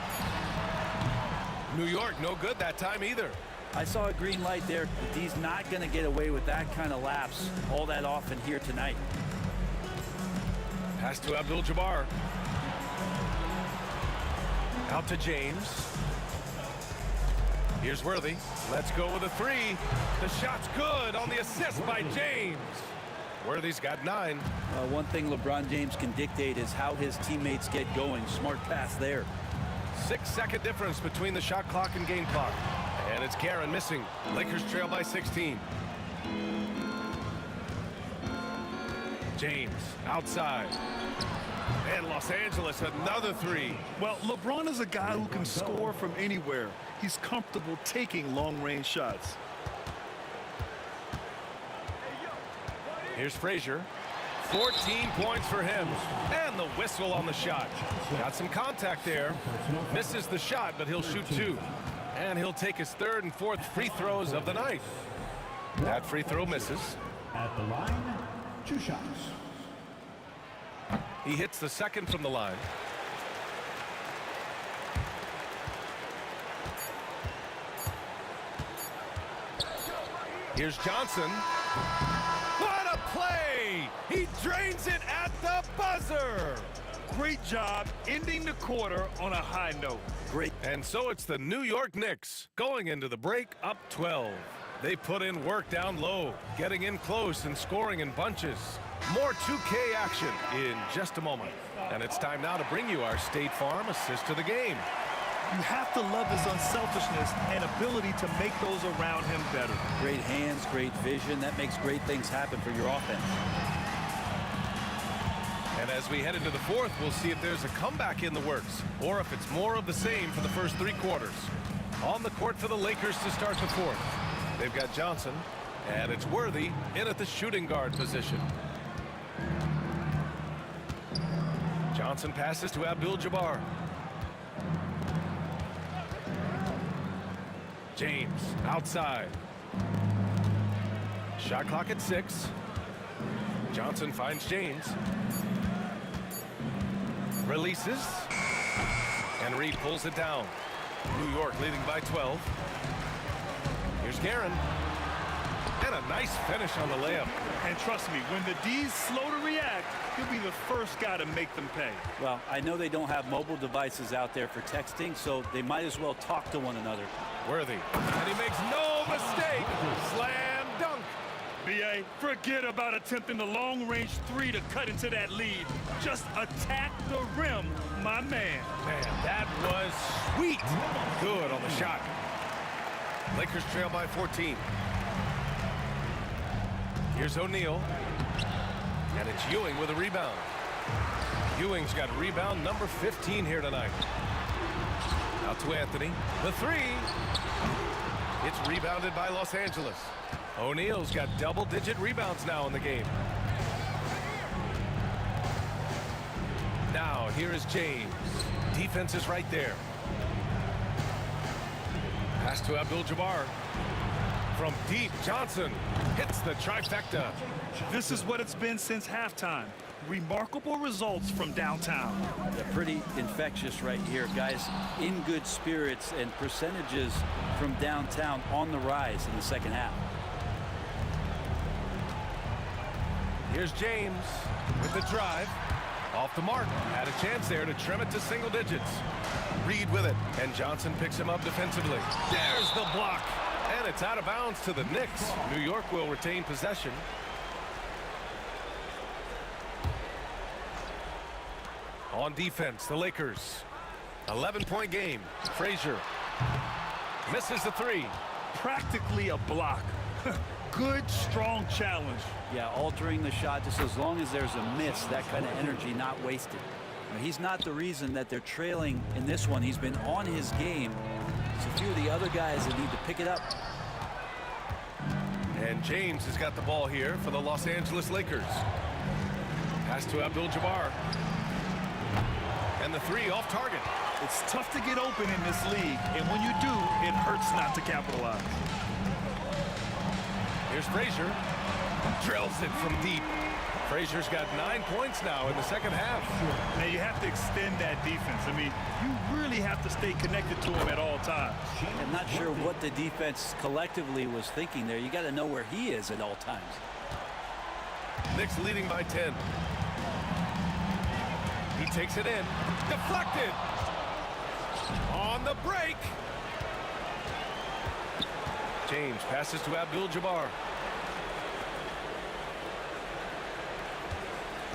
New York, no good that time either. I saw a green light there. He's not going to get away with that kind of lapse all that often here tonight. Pass to Abdul-Jabbar. Out to James. Here's Worthy. Let's go with a 3. The shot's good on the assist by James. Worthy's got 9. One thing LeBron James can dictate is how his teammates get going. Smart pass there. 6-second difference between the shot clock and game clock. And it's Guerin missing. Lakers trail by 16. James outside. And Los Angeles, another 3. Well, LeBron is a guy who can score from anywhere. He's comfortable taking long-range shots. Here's Frazier. 14 points for him. And the whistle on the shot. Got some contact there. Misses the shot, but he'll shoot 2. And he'll take his 3rd and 4th free throws of the night. That free throw misses. At the line, 2 shots. He hits the second from the line. Here's Johnson. What a play! He drains it at the buzzer. Great job ending the quarter on a high note. Great. And so it's the New York Knicks going into the break up 12. They put in work down low, getting in close and scoring in bunches. More 2K action in just a moment. And it's time now to bring you our State Farm assist to the game. You have to love his unselfishness and ability to make those around him better. Great hands, great vision. That makes great things happen for your offense. And as we head into the 4th, we'll see if there's a comeback in the works or if it's more of the same for the first 3 quarters. On the court for the Lakers to start the 4th. They've got Johnson, and it's Worthy in at the shooting guard position. Johnson passes to Abdul-Jabbar. James outside. Shot clock at 6. Johnson finds James. Releases. And Reed pulls it down. New York leading by 12. Here's Guerin. And a nice finish on the layup. And trust me, when the D's slow to react, he'll be the first guy to make them pay. Well, I know they don't have mobile devices out there for texting, so they might as well talk to one another. Worthy. And he makes no mistake. Slam dunk. B.A., forget about attempting the long-range 3 to cut into that lead. Just attack the rim, my man. Man, that was sweet. Good on the shot. Lakers trail by 14. Here's O'Neal. And it's Ewing with a rebound. Ewing's got rebound number 15 here tonight. Out to Anthony. The 3. It's rebounded by Los Angeles. O'Neal's got double-digit rebounds now in the game. Now, here is James. Defense is right there. Pass to Abdul-Jabbar. From deep, Johnson hits the trifecta. This is what it's been since halftime. Remarkable results from downtown. They're pretty infectious right here, guys. In good spirits and percentages from downtown on the rise in the second half. Here's James with the drive. Off the mark. Had a chance there to trim it to single digits. Reed with it. And Johnson picks him up defensively. There's the block. And it's out of bounds to the Knicks. New York will retain possession. On defense, the Lakers. 11-point game. Frazier misses the three. Practically a block. Good, strong challenge. Yeah, altering the shot just as long as there's a miss, that kind of energy not wasted. Now, he's not the reason that they're trailing in this one. He's been on his game. It's a few of the other guys that need to pick it up. And James has got the ball here for the Los Angeles Lakers. Pass to Abdul-Jabbar. And the three off target. It's tough to get open in this league, and when you do, it hurts not to capitalize. Here's Frazier. Drills it from deep. Frazier's got 9 points now in the second half. Now you have to extend that defense. I mean, you really have to stay connected to him at all times. I'm not sure what the defense collectively was thinking there. You got to know where he is at all times. Knicks leading by 10. He takes it in. Deflected. On the break. James passes to Abdul-Jabbar.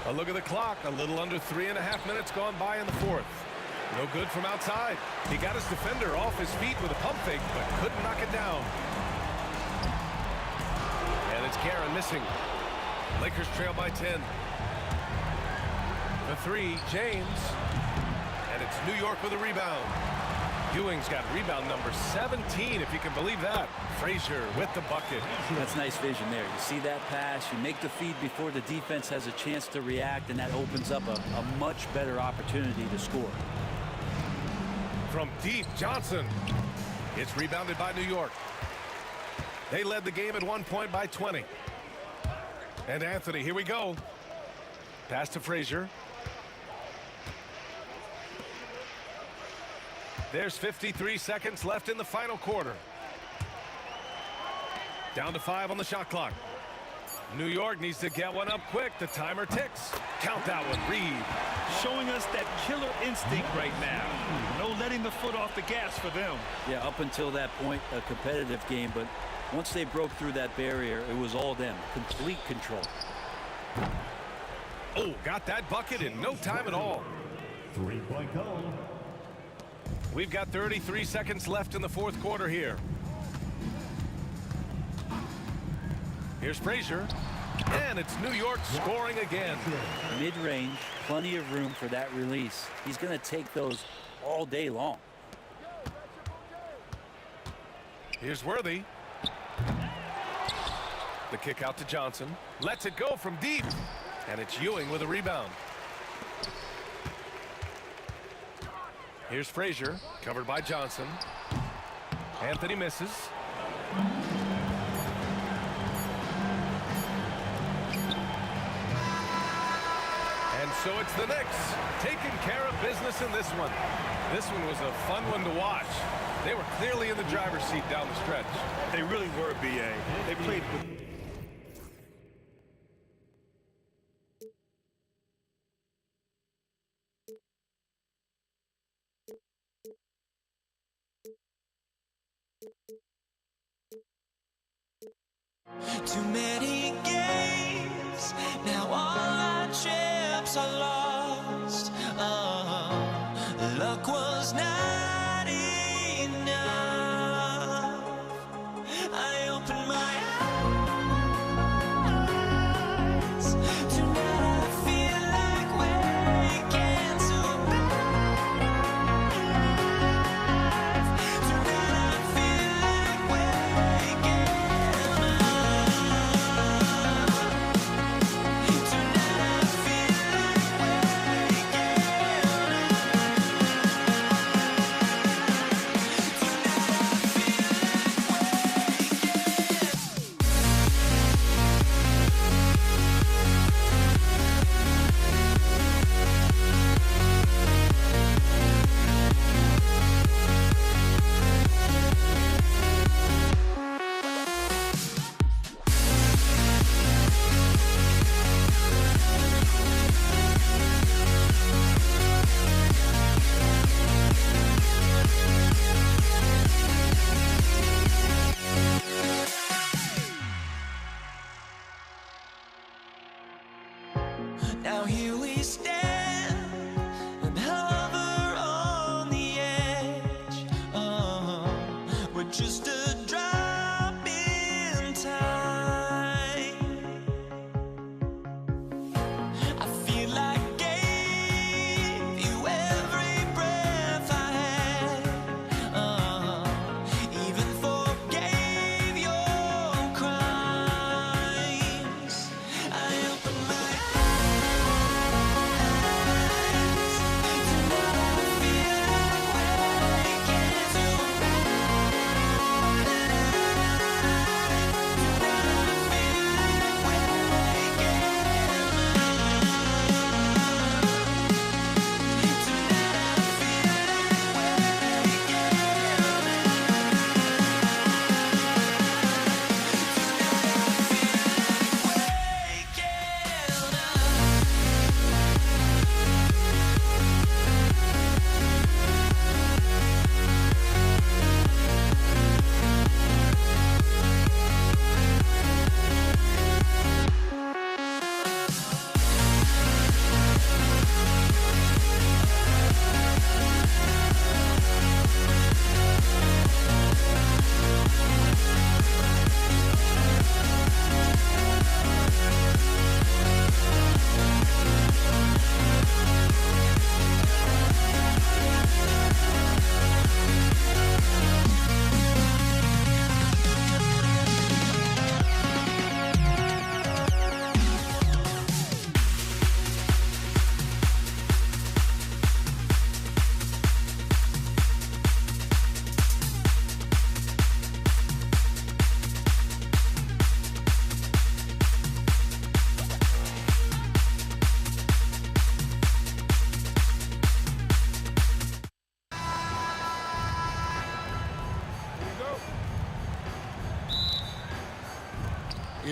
A look at the clock. A little under 3.5 minutes gone by in the fourth. No good from outside. He got his defender off his feet with a pump fake, but couldn't knock it down. And it's Guerin missing. Lakers trail by 10. The three, James. And it's New York with a rebound. Ewing's got rebound number 17, if you can believe that. Frazier with the bucket. That's nice vision there. You see that pass, you make the feed before the defense has a chance to react, and that opens up a much better opportunity to score. From deep, Johnson. It's rebounded by New York. They led the game at 1 point by 20. And Anthony, here we go. Pass to Frazier. There's 53 seconds left in the final quarter. Down to 5 on the shot clock. New York needs to get one up quick. The timer ticks. Count that one, Reed. Showing us that killer instinct right now. No letting the foot off the gas for them. Yeah, up until that point, a competitive game, but once they broke through that barrier, it was all them. Complete control. Oh, got that bucket in no time at all. 3-point goal. We've got 33 seconds left in the fourth quarter here. Here's Frazier. And it's New York scoring again. Mid-range, plenty of room for that release. He's going to take those all day long. Here's Worthy. The kick out to Johnson. Lets it go from deep. And it's Ewing with a rebound. Here's Frazier, covered by Johnson. Anthony misses. And so it's the Knicks taking care of business in this one. This one was a fun one to watch. They were clearly in the driver's seat down the stretch. They really were, B.A. They played with... Too many games, now all our chips are lost. Luck was not enough. I opened my eyes. Tonight I feel like waking to life. Tonight I feel like waking up. Tonight I feel like waking up.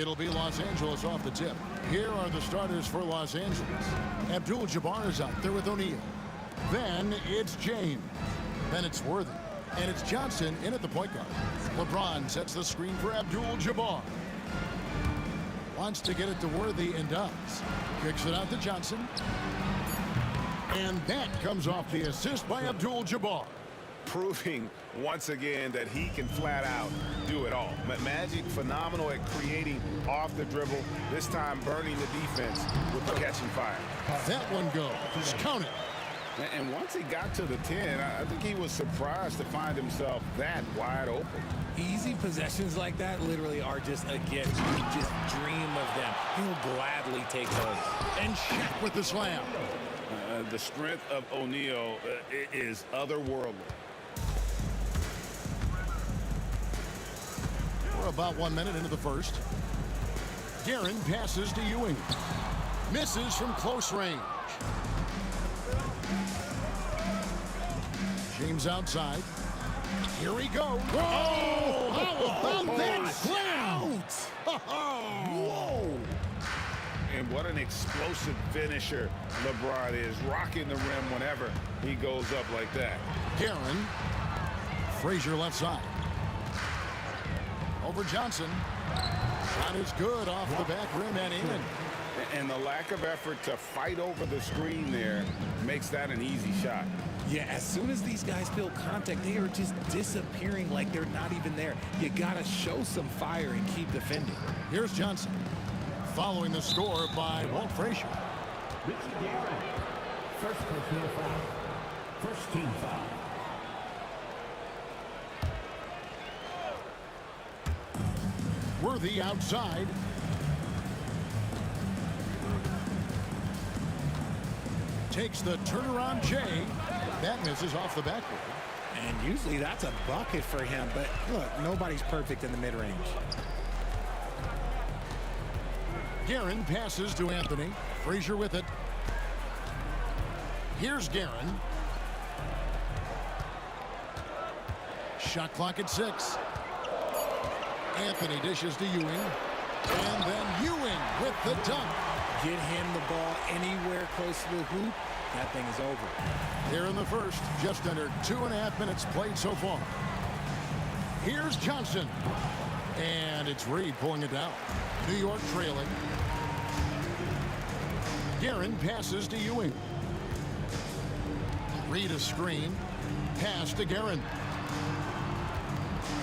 It'll be Los Angeles off the tip. Here are the starters for Los Angeles. Abdul-Jabbar is out there with O'Neal. Then it's James. Then it's Worthy. And it's Johnson in at the point guard. LeBron sets the screen for Abdul-Jabbar. Wants to get it to Worthy and does. Kicks it out to Johnson. And that comes off the assist by Abdul-Jabbar. Proving once again that he can flat out do it all. Magic phenomenal at creating off the dribble, this time burning the defense with the catching fire. That one goes. Count it. And once he got to the 10, I think he was surprised to find himself that wide open. Easy possessions like that literally are just a gift. You just dream of them. He'll gladly take those. And Shaq with the slam. The strength of O'Neal is otherworldly. We're about 1 minute into the first. Guerin passes to Ewing. Misses from close range. James outside. Here he goes. Oh, how about that slam? Whoa. And what an explosive finisher LeBron is, rocking the rim whenever he goes up like that. Guerin. Frazier left side. Over Johnson. Shot is good off the back rim and in. And the lack of effort to fight over the screen there makes that an easy shot. Yeah, as soon as these guys feel contact, they are just disappearing like they're not even there. You got to show some fire and keep defending. Here's Johnson. Following the score by Walt Frazier. First personal foul. First team foul. Worthy outside. Takes the turnaround J. That misses off the backboard. And usually that's a bucket for him, but look, nobody's perfect in the mid-range. Guerin passes to Anthony. Frazier with it. Here's Guerin. Shot clock at 6. Anthony dishes to Ewing. And then Ewing with the dunk. Get him the ball anywhere close to the hoop. That thing is over. Here in the first, just under 2.5 minutes played so far. Here's Johnson. And it's Reed pulling it down. New York trailing. Guerin passes to Ewing. Reed a screen. Pass to Guerin.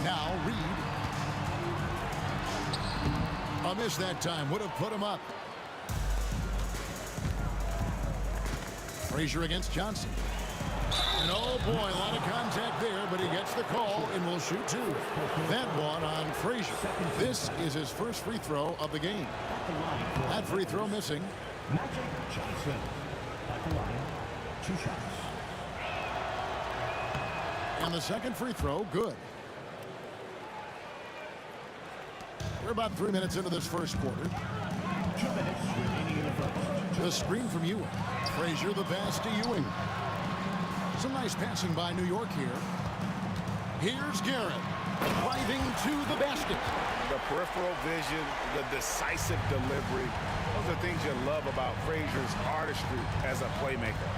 Now Reed. A miss that time. Would have put him up. Frazier against Johnson. And oh boy, a lot of contact there, but he gets the call and will shoot two. That one on Frazier. This is his first free throw of the game. That free throw missing. Magic Johnson. At the line, 2 shots. And the second free throw, good. We're about 3 minutes into this first quarter. 2 minutes remaining in the first. The screen from Ewing. Frazier the pass to Ewing. Some nice passing by New York here. Here's Guerin. Driving to the basket. The peripheral vision, the decisive delivery. Those are things you love about Frazier's artistry as a playmaker.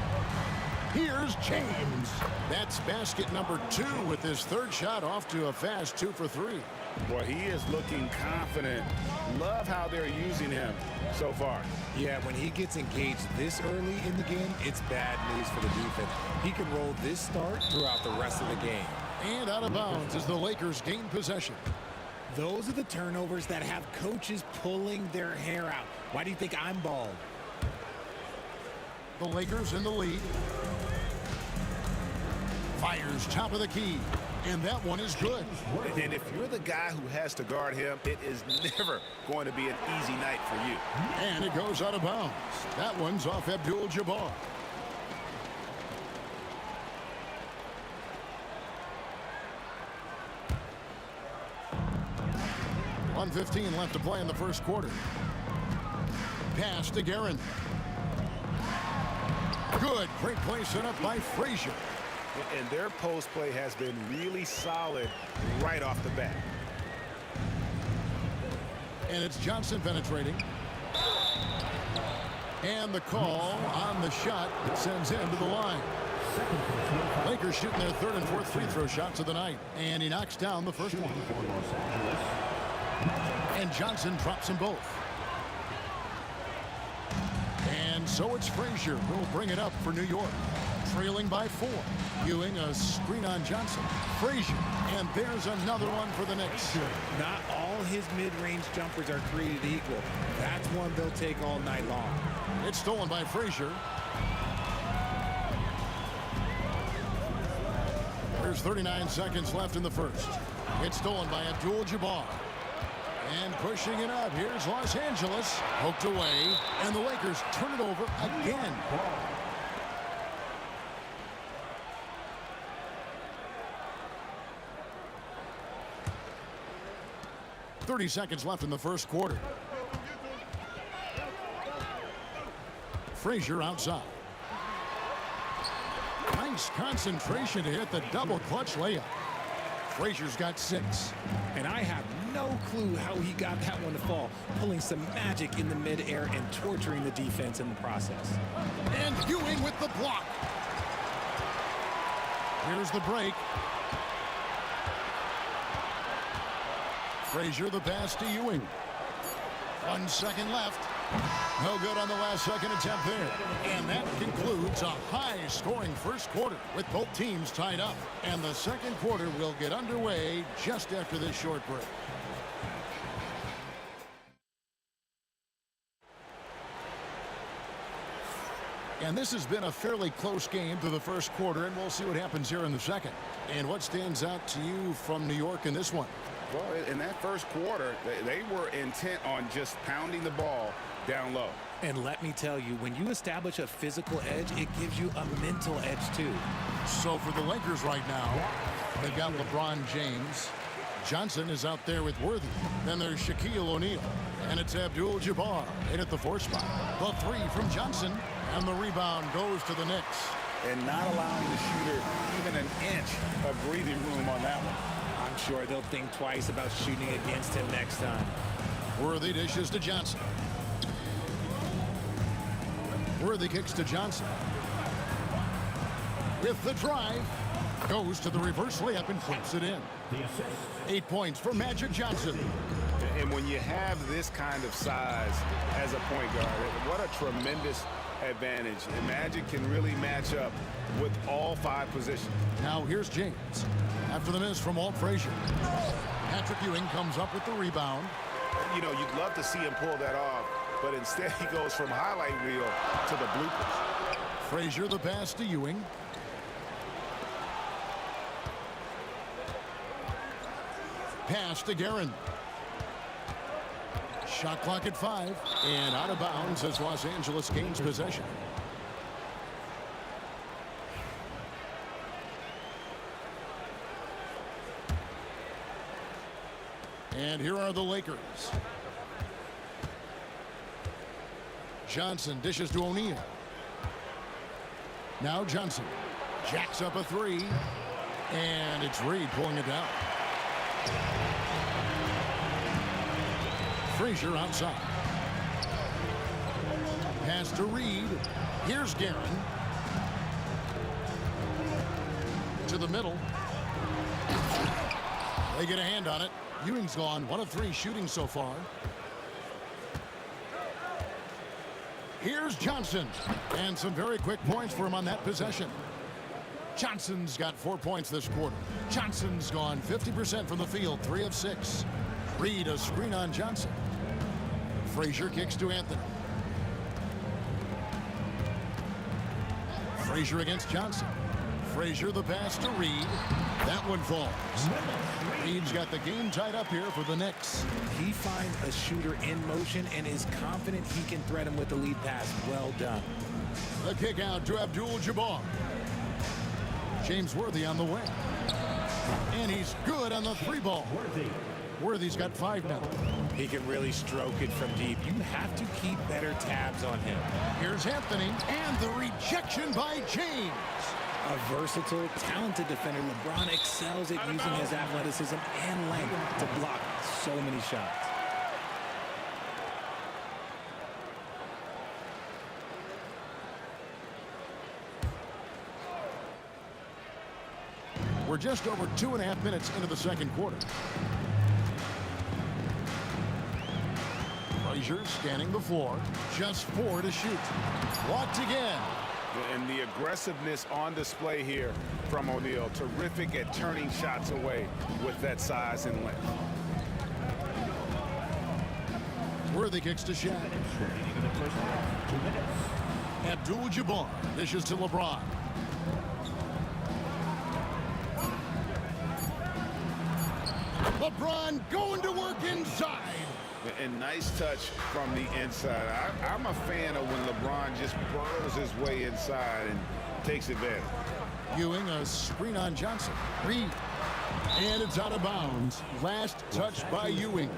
Here's James. That's basket number 2 with his third shot off to a fast 2 for 3. Boy, he is looking confident. Love how they're using him so far. Yeah, when he gets engaged this early in the game, it's bad news for the defense. He can roll this start throughout the rest of the game. And out of bounds as the Lakers gain possession. Those are the turnovers that have coaches pulling their hair out. Why do you think I'm bald? The Lakers in the lead. Fires top of the key. And that one is good. And if you're the guy who has to guard him, it is never going to be an easy night for you. And it goes out of bounds. That one's off Abdul-Jabbar. .1:15 left to play in the first quarter. Pass to Guerin. Good. Great play set up by Frazier. And their post play has been really solid right off the bat. And it's Johnson penetrating. And the call on the shot sends him to the line. Lakers shooting their third and fourth free throw shots of the night. And he knocks down the first one. And Johnson drops them both. And so it's Frazier who'll bring it up for New York. Trailing by 4. Ewing a screen on Johnson. Frazier. And there's another one for the Knicks. Not all his mid-range jumpers are created equal. That's one they'll take all night long. It's stolen by Frazier. There's 39 seconds left in the first. It's stolen by Abdul-Jabbar. And pushing it up, here's Los Angeles. Poked away, and the Lakers turn it over again. .30 seconds left in the first quarter. Frazier outside. Nice concentration to hit the double clutch layup. Frazier's got 6. And I have no clue how he got that one to fall, pulling some magic in the midair and torturing the defense in the process. And Ewing with the block. Here's the break. Frazier the pass to Ewing. 1 second left. No good on the last second attempt there. And that concludes a high-scoring first quarter with both teams tied up. And the second quarter will get underway just after this short break. And this has been a fairly close game through the first quarter, and we'll see what happens here in the second. And what stands out to you from New York in this one? Well, in that first quarter, they were intent on just pounding the ball down low. And let me tell you, when you establish a physical edge, it gives you a mental edge too. So for the Lakers right now, they've got LeBron James. Johnson is out there with Worthy. Then there's Shaquille O'Neal. And it's Abdul-Jabbar in at the 4 spot. The 3 from Johnson. And the rebound goes to the Knicks. And not allowing the shooter even an inch of breathing room on that one. I'm sure they'll think twice about shooting against him next time. Worthy dishes to Johnson. Worthy kicks to Johnson. With the drive, goes to the reverse layup and flips it in. 8 points for Magic Johnson. And when you have this kind of size as a point guard, what a tremendous advantage. And Magic can really match up with all 5 positions. Now here's James. After the miss from Walt Frazier. Patrick Ewing comes up with the rebound. You know, you'd love to see him pull that off, but instead he goes from highlight reel to the bloopers. Frazier the pass to Ewing. Pass to Guerin. Shot clock at 5 and out of bounds as Los Angeles gains possession. And here are the Lakers. Johnson dishes to O'Neal. Now Johnson jacks up a 3 and it's Reed pulling it down. Frazier outside. Pass to Reed. Here's Guerin. To the middle. They get a hand on it. Ewing's gone 1 of 3 shooting so far. Here's Johnson. And some very quick points for him on that possession. Johnson's got 4 points this quarter. Johnson's gone 50% from the field, 3 of 6. Reed a screen on Johnson. Frazier kicks to Anthony. Frazier against Johnson. Frazier the pass to Reed. That one falls. Reed's got the game tied up here for the Knicks. He finds a shooter in motion and is confident he can thread him with the lead pass. Well done. The kick out to Abdul-Jabbar. James Worthy on the wing. And he's good on the 3 ball. Worthy's got 5 now. He can really stroke it from deep. You have to keep better tabs on him. Here's Anthony and the rejection by James. A versatile, talented defender, LeBron excels at using his athleticism and length to block so many shots. We're just over 2.5 minutes into the second quarter. Frazier scanning the floor. Just 4 to shoot. Blocked again. And the aggressiveness on display here from O'Neal. Terrific at turning shots away with that size and length. Worthy kicks to Shaq. Abdul-Jabbar dishes to LeBron. LeBron going to work inside. And nice touch from the inside. I'm a fan of when LeBron just burrows his way inside and takes advantage. Ewing, a screen on Johnson. Reed. And it's out of bounds. Last touch by Ewing.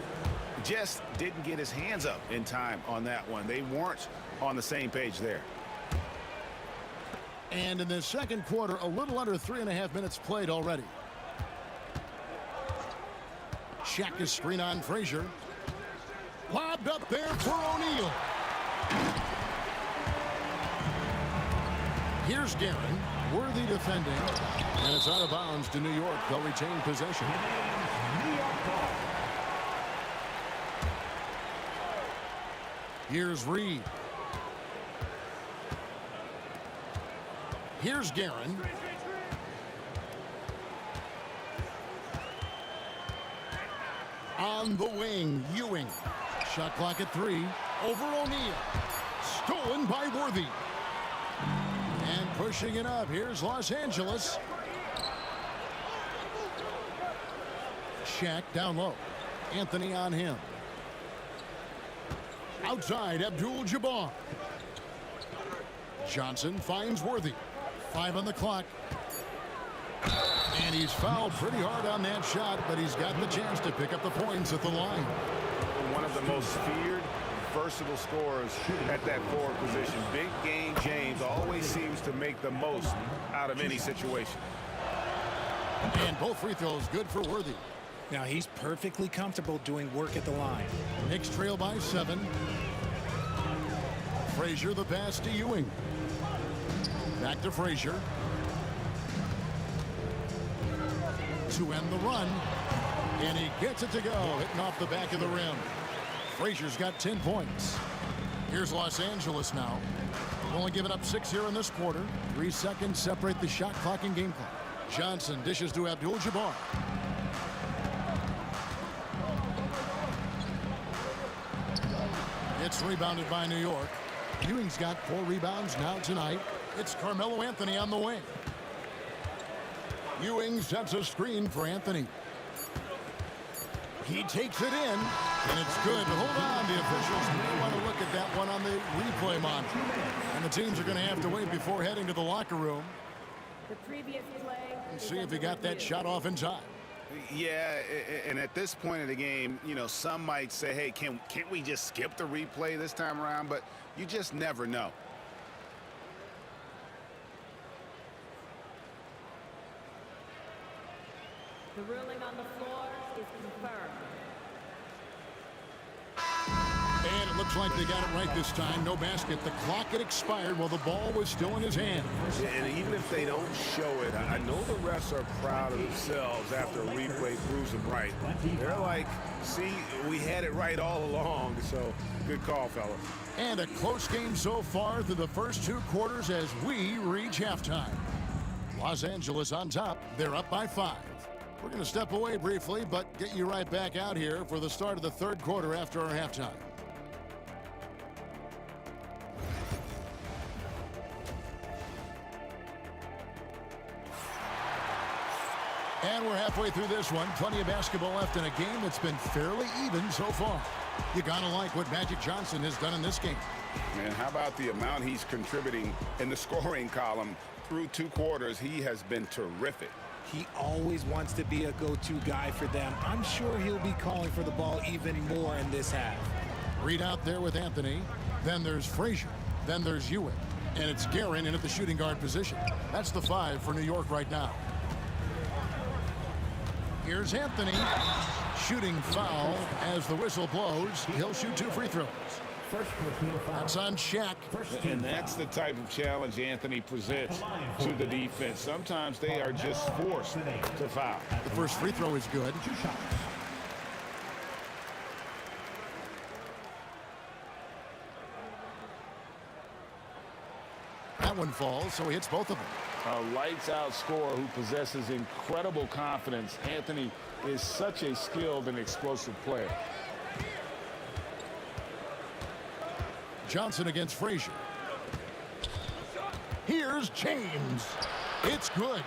Just didn't get his hands up in time on that one. They weren't on the same page there. And in the second quarter, a little under 3.5 minutes played already. Shaq is screen on Frazier. Lobbed up there for O'Neal. Here's Guerin. Worthy defending. And it's out of bounds to New York. They'll retain possession. Here's Reed. Here's Guerin. On the wing, Ewing. Shot clock at 3. Over O'Neal. Stolen by Worthy. And pushing it up. Here's Los Angeles. Shaq down low. Anthony on him. Outside, Abdul-Jabbar. Johnson finds Worthy. 5 on the clock. And he's fouled pretty hard on that shot, but he's got the chance to pick up the points at the line. One of the most feared, versatile scorers at that forward position. Big game James always seems to make the most out of any situation. And both free throws good for Worthy. Now he's perfectly comfortable doing work at the line. Knicks trail by 7. Frazier the pass to Ewing. Back to Frazier. To end the run. And he gets it to go, hitting off the back of the rim. Frazier's got 10 points. Here's Los Angeles now. Only giving up 6 here in this quarter. 3 seconds separate the shot clock and game clock. Johnson dishes to Abdul-Jabbar. It's rebounded by New York. Ewing's got 4 rebounds now tonight. It's Carmelo Anthony on the wing. Ewing sets a screen for Anthony. He takes it in, and it's good. But hold on, the officials may want to look at that one on the replay monitor. And the teams are going to have to wait before heading to the locker room The previous play. and see if he got that shot off in time. Yeah, and at this point of the game, you know, some might say, hey, can't we just skip the replay this time around? But you just never know. The ruling on the floor is confirmed. And it looks like they got it right this time. No basket. The clock had expired while the ball was still in his hand. And even if they don't show it, I know the refs are proud of themselves after a replay proves them right. They're like, see, we had it right all along. So good call, fellas. And a close game so far through the first 2 quarters as we reach halftime. Los Angeles on top. They're up by 5. We're going to step away briefly, but get you right back out here for the start of the third quarter after our halftime. And we're halfway through this one. Plenty of basketball left in a game that's been fairly even so far. You gotta like what Magic Johnson has done in this game. Man, how about the amount he's contributing in the scoring column through 2 quarters? He has been terrific. He always wants to be a go-to guy for them. I'm sure he'll be calling for the ball even more in this half. Reed out there with Anthony. Then there's Frazier. Then there's Ewing. And it's Guerin in at the shooting guard position. That's the 5 for New York right now. Here's Anthony. Shooting foul as the whistle blows. He'll shoot 2 free throws. That's on Shaq. And that's the type of challenge Anthony presents to the defense. Sometimes they are just forced to foul. The first free throw is good. That one falls, so he hits both of them. A lights-out scorer who possesses incredible confidence. Anthony is such a skilled and explosive player. Johnson against Frazier. Here's James. It's good.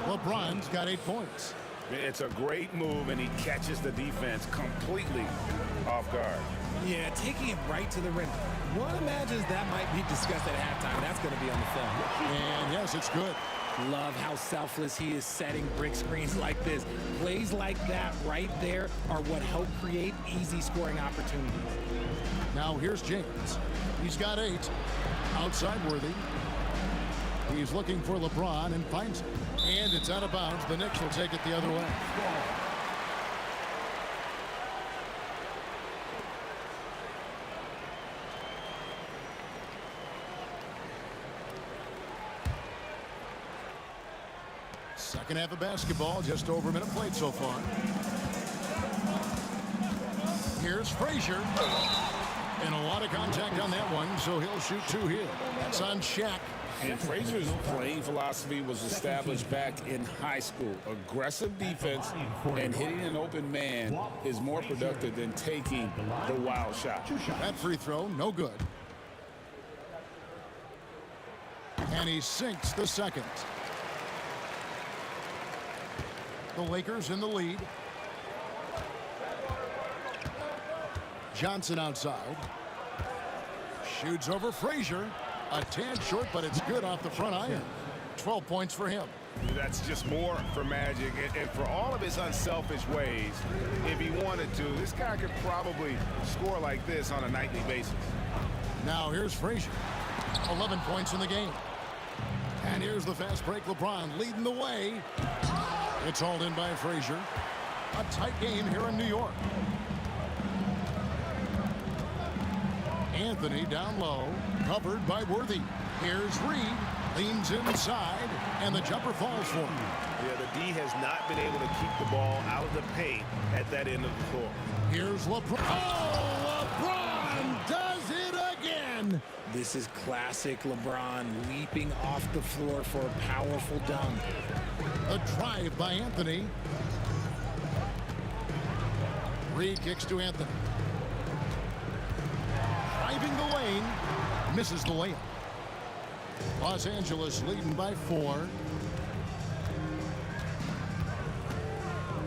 LeBron's got 8 points. It's a great move, and he catches the defense completely off guard. Yeah, taking it right to the rim. One imagines that might be discussed at halftime. That's going to be on the film. And yes, it's good. Love how selfless he is setting brick screens like this. Plays like that right there are what help create easy scoring opportunities. Now here's James. He's got 8. Outside Worthy. He's looking for LeBron and finds it. And it's out of bounds. The Knicks will take it the other way. Second half of basketball, just over a minute played so far. Here's Frazier. And a lot of contact on that one, so he'll shoot 2 here. That's on Shaq. And Frazier's playing philosophy was established back in high school. Aggressive defense and hitting an open man is more productive than taking the wild shot. That free throw, no good. And he sinks the second. The Lakers in the lead. Johnson outside. Shoots over Frazier. A tad short, but it's good off the front iron. 12 points for him. That's just more for Magic. And for all of his unselfish ways, if he wanted to, this guy could probably score like this on a nightly basis. Now here's Frazier. 11 points in the game. And here's the fast break. LeBron leading the way. It's hauled in by Frazier. A tight game here in New York. Anthony down low, covered by Worthy. Here's Reed, leans inside, and the jumper falls for him. Yeah, the D has not been able to keep the ball out of the paint at that end of the floor. Here's LeBron. Oh, LeBron does it again. This is classic LeBron leaping off the floor for a powerful dunk. A drive by Anthony. Reed kicks to Anthony. Driving the lane, misses the layup. Los Angeles leading by 4.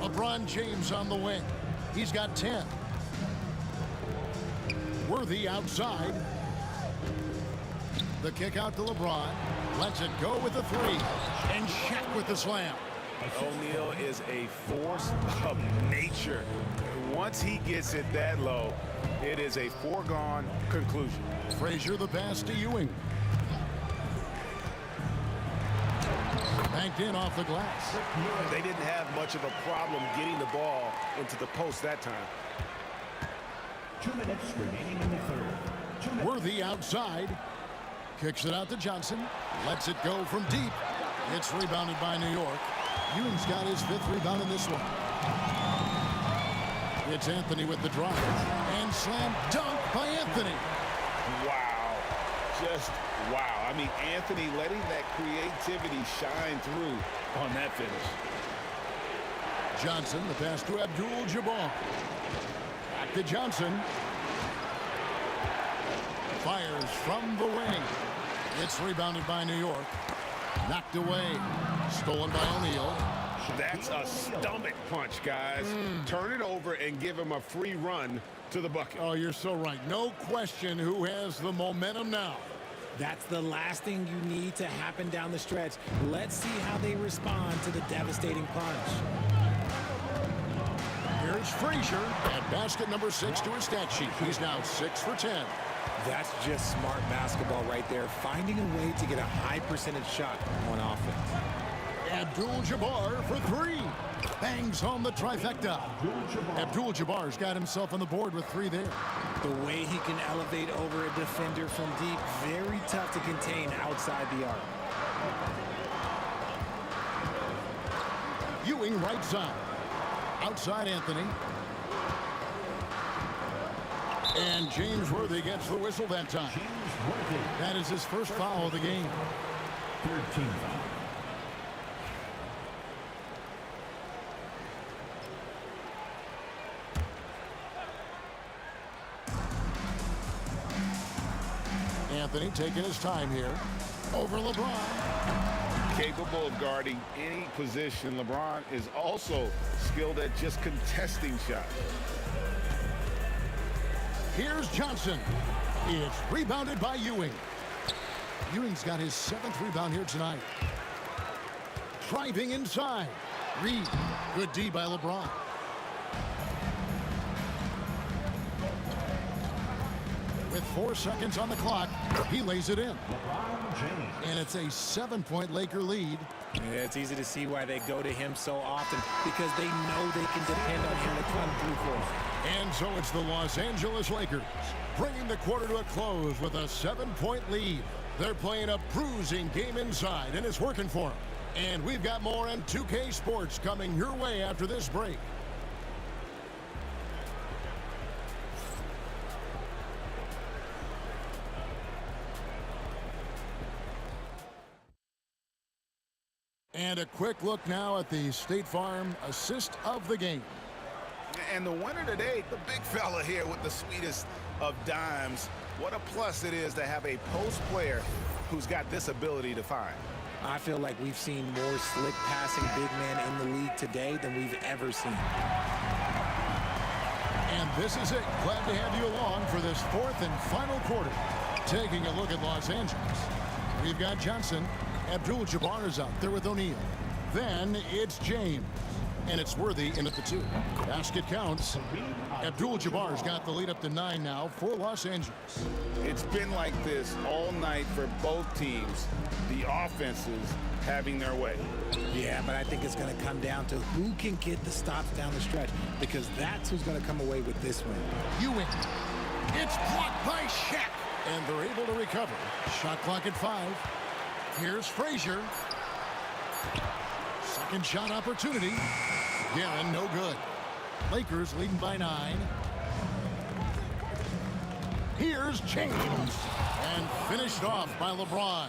LeBron James on the wing. He's got 10. Worthy outside. The kick out to LeBron. Lets it go with the 3. And Shaq with the slam. O'Neal is a force of nature. Once he gets it that low, it is a foregone conclusion. Frazier the pass to Ewing. Banked in off the glass. They didn't have much of a problem getting the ball into the post that time. 2 minutes remaining in the third. Worthy outside. Kicks it out to Johnson. Lets it go from deep. It's rebounded by New York. Ewing's got his 5th rebound in this one. It's Anthony with the drive. And slam dunk by Anthony. Wow. Just wow. I mean, Anthony letting that creativity shine through on that finish. Johnson, the pass to Abdul-Jabbar. Back to Johnson. Fires from the wing. It's rebounded by New York. Knocked away. Stolen by O'Neal. That's a stomach punch, guys. Turn it over and give him a free run to the bucket. Oh, you're so right. No question who has the momentum now. That's the last thing you need to happen down the stretch. Let's see how they respond to the devastating punch. Here's Frazier at basket number 6 to his stat sheet. He's now 6 for 10. That's just smart basketball right there. Finding a way to get a high percentage shot on offense. Abdul-Jabbar for three. Bangs home the trifecta. Abdul-Jabbar's got himself on the board with three there. The way he can elevate over a defender from deep, very tough to contain outside the arc. Ewing right side. Outside Anthony. And James Worthy gets the whistle that time. That is his first foul of the game. 13 foul. Anthony taking his time here. Over LeBron. Capable of guarding any position. LeBron is also skilled at just contesting shots. Here's Johnson. It's rebounded by Ewing. Ewing's got his 7th rebound here tonight. Driving inside. Reed. Good D by LeBron. With 4 seconds on the clock, he lays it in. And it's a 7-point Laker lead. Yeah, it's easy to see why they go to him so often, because they know they can depend on him to come through for them. And so it's the Los Angeles Lakers bringing the quarter to a close with a 7-point lead. They're playing a bruising game inside, and it's working for them. And we've got more on 2K Sports coming your way after this break. And a quick look now at the State Farm assist of the game. And the winner today, the big fella here with the sweetest of dimes. What a plus it is to have a post player who's got this ability to find. I feel like we've seen more slick passing big men in the league today than we've ever seen. And this is it. Glad to have you along for this 4th and final quarter. Taking a look at Los Angeles. We've got Johnson. Abdul-Jabbar is out there with O'Neal. Then it's James. And it's Worthy in at the 2. Basket counts. Abdul-Jabbar's got the lead up to 9 now for Los Angeles. It's been like this all night for both teams. The offenses having their way. Yeah, but I think it's going to come down to who can get the stops down the stretch, because that's who's going to come away with this win. Ewing. It's blocked by Shaq. And they're able to recover. Shot clock at 5. Here's Frazier. Second shot opportunity. Again, no good. Lakers leading by 9. Here's James. And finished off by LeBron.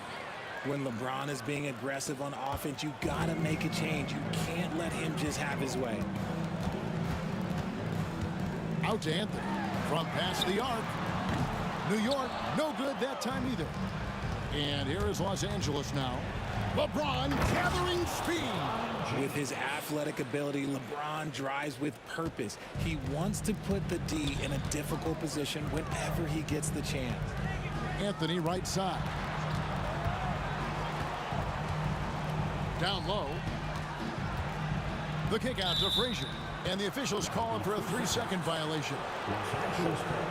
When LeBron is being aggressive on offense, you got to make a change. You can't let him just have his way. Out to Anthony. From past the arc. New York, no good that time either. And here is Los Angeles now. LeBron gathering speed. With his athletic ability, LeBron drives with purpose. He wants to put the D in a difficult position whenever he gets the chance. Anthony right side. Down low. The kick out to Frazier. And the officials call him for a 3-second violation.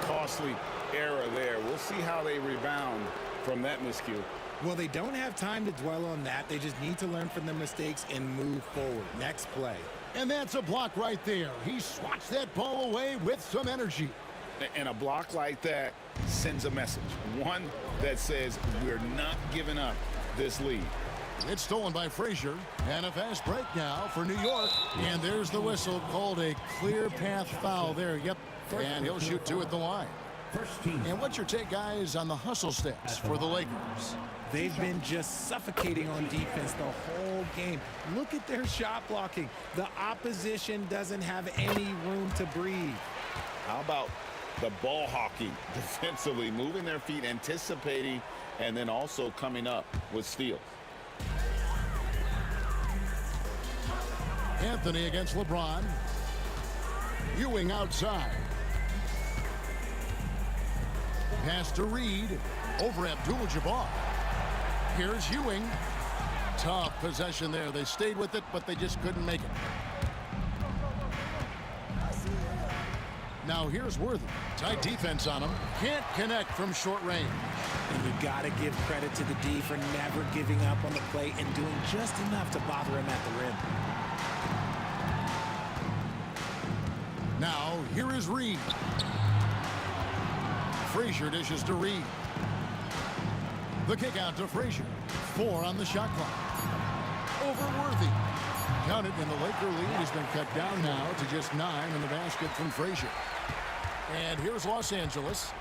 Costly error there. We'll see how they rebound from that miscue. Well, they don't have time to dwell on that. They just need to learn from their mistakes and move forward. Next play. And that's a block right there. He swats that ball away with some energy. And a block like that sends a message. One that says we're not giving up this lead. It's stolen by Frazier. And a fast break now for New York. And there's the whistle, called a clear path foul there. Yep. And he'll shoot 2 at the line. And what's your take, guys, on the hustle stats for the Lakers? They've been just suffocating on defense the whole game. Look at their shot blocking. The opposition doesn't have any room to breathe. How about the ball hawking defensively, moving their feet, anticipating, and then also coming up with steals. Anthony against LeBron. Ewing outside. Pass to Reed. Over Abdul-Jabbar. Here's Ewing. Tough possession there. They stayed with it, but they just couldn't make it. Now here's Worthy. Tight defense on him. Can't connect from short range. And you got to give credit to the D for never giving up on the plate and doing just enough to bother him at the rim. Now, here is Reed. Frazier dishes to Reed. The kick out to Frazier. 4 on the shot clock. Over Worthy. Counted, and the Laker lead has been cut down now to just 9 in the basket from Frazier. And here's Los Angeles.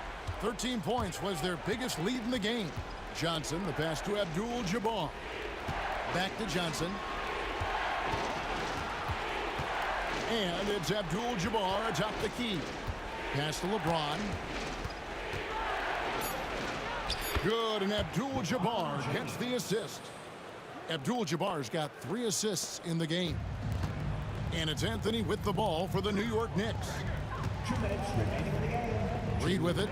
13 points was their biggest lead in the game. Johnson, the pass to Abdul-Jabbar. Back to Johnson. And it's Abdul-Jabbar atop the key. Pass to LeBron. Good, and Abdul-Jabbar gets the assist. Abdul-Jabbar's got 3 assists in the game. And it's Anthony with the ball for the New York Knicks. Reed with it.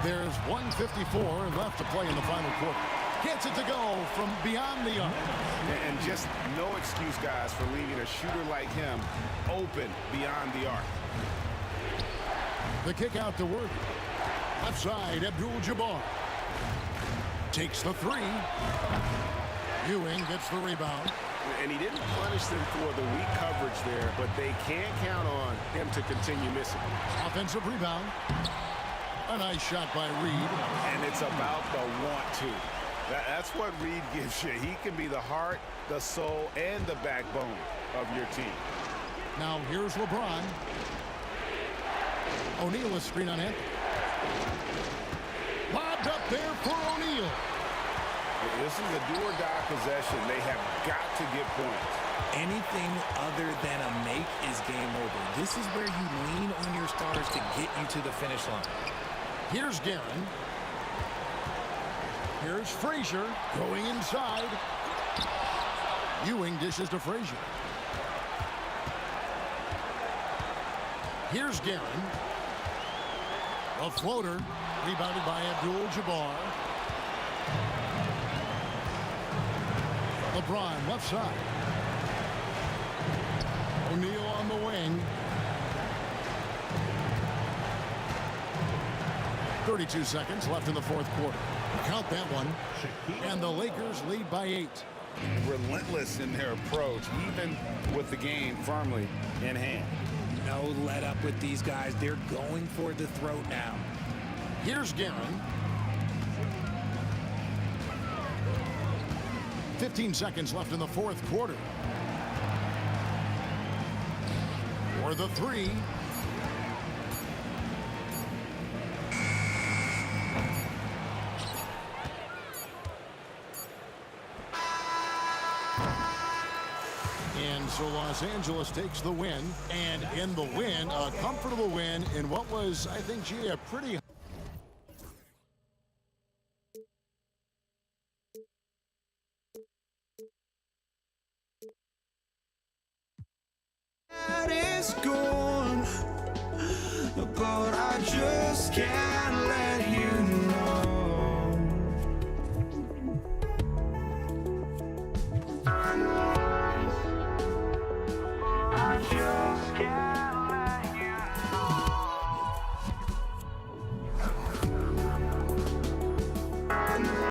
There's 1:54 left to play in the final quarter. Gets it to go from beyond the arc. And just no excuse, guys, for leaving a shooter like him open beyond the arc. The kick out to Worthy. Left side, Abdul-Jabbar. Takes the 3. Ewing gets the rebound. And he didn't punish them for the weak coverage there, but they can't count on him to continue missing. Offensive rebound. A nice shot by Reed. And it's about the want-to. That's what Reed gives you. He can be the heart, the soul, and the backbone of your team. Now here's LeBron. O'Neal is screen on Anthony. Lobbed up there for O'Neal. This is a do-or-die possession. They have got to get points. Anything other than a make is game over. This is where you lean on your stars to get you to the finish line. Here's Guerin. Here's Frazier going inside. Ewing dishes to Frazier. Here's Guerin. A floater rebounded by Abdul-Jabbar. LeBron left side. O'Neal on the wing. 32 seconds left in the fourth quarter. Count that one. And the Lakers lead by 8. Relentless in their approach, even with the game firmly in hand. No let up with these guys. They're going for the throat now. Here's Guerin. 15 seconds left in the fourth quarter. For the 3. And so Los Angeles takes the win. And in the win, a comfortable win in what was, I think, gee, a pretty... That is gone, but I just can't let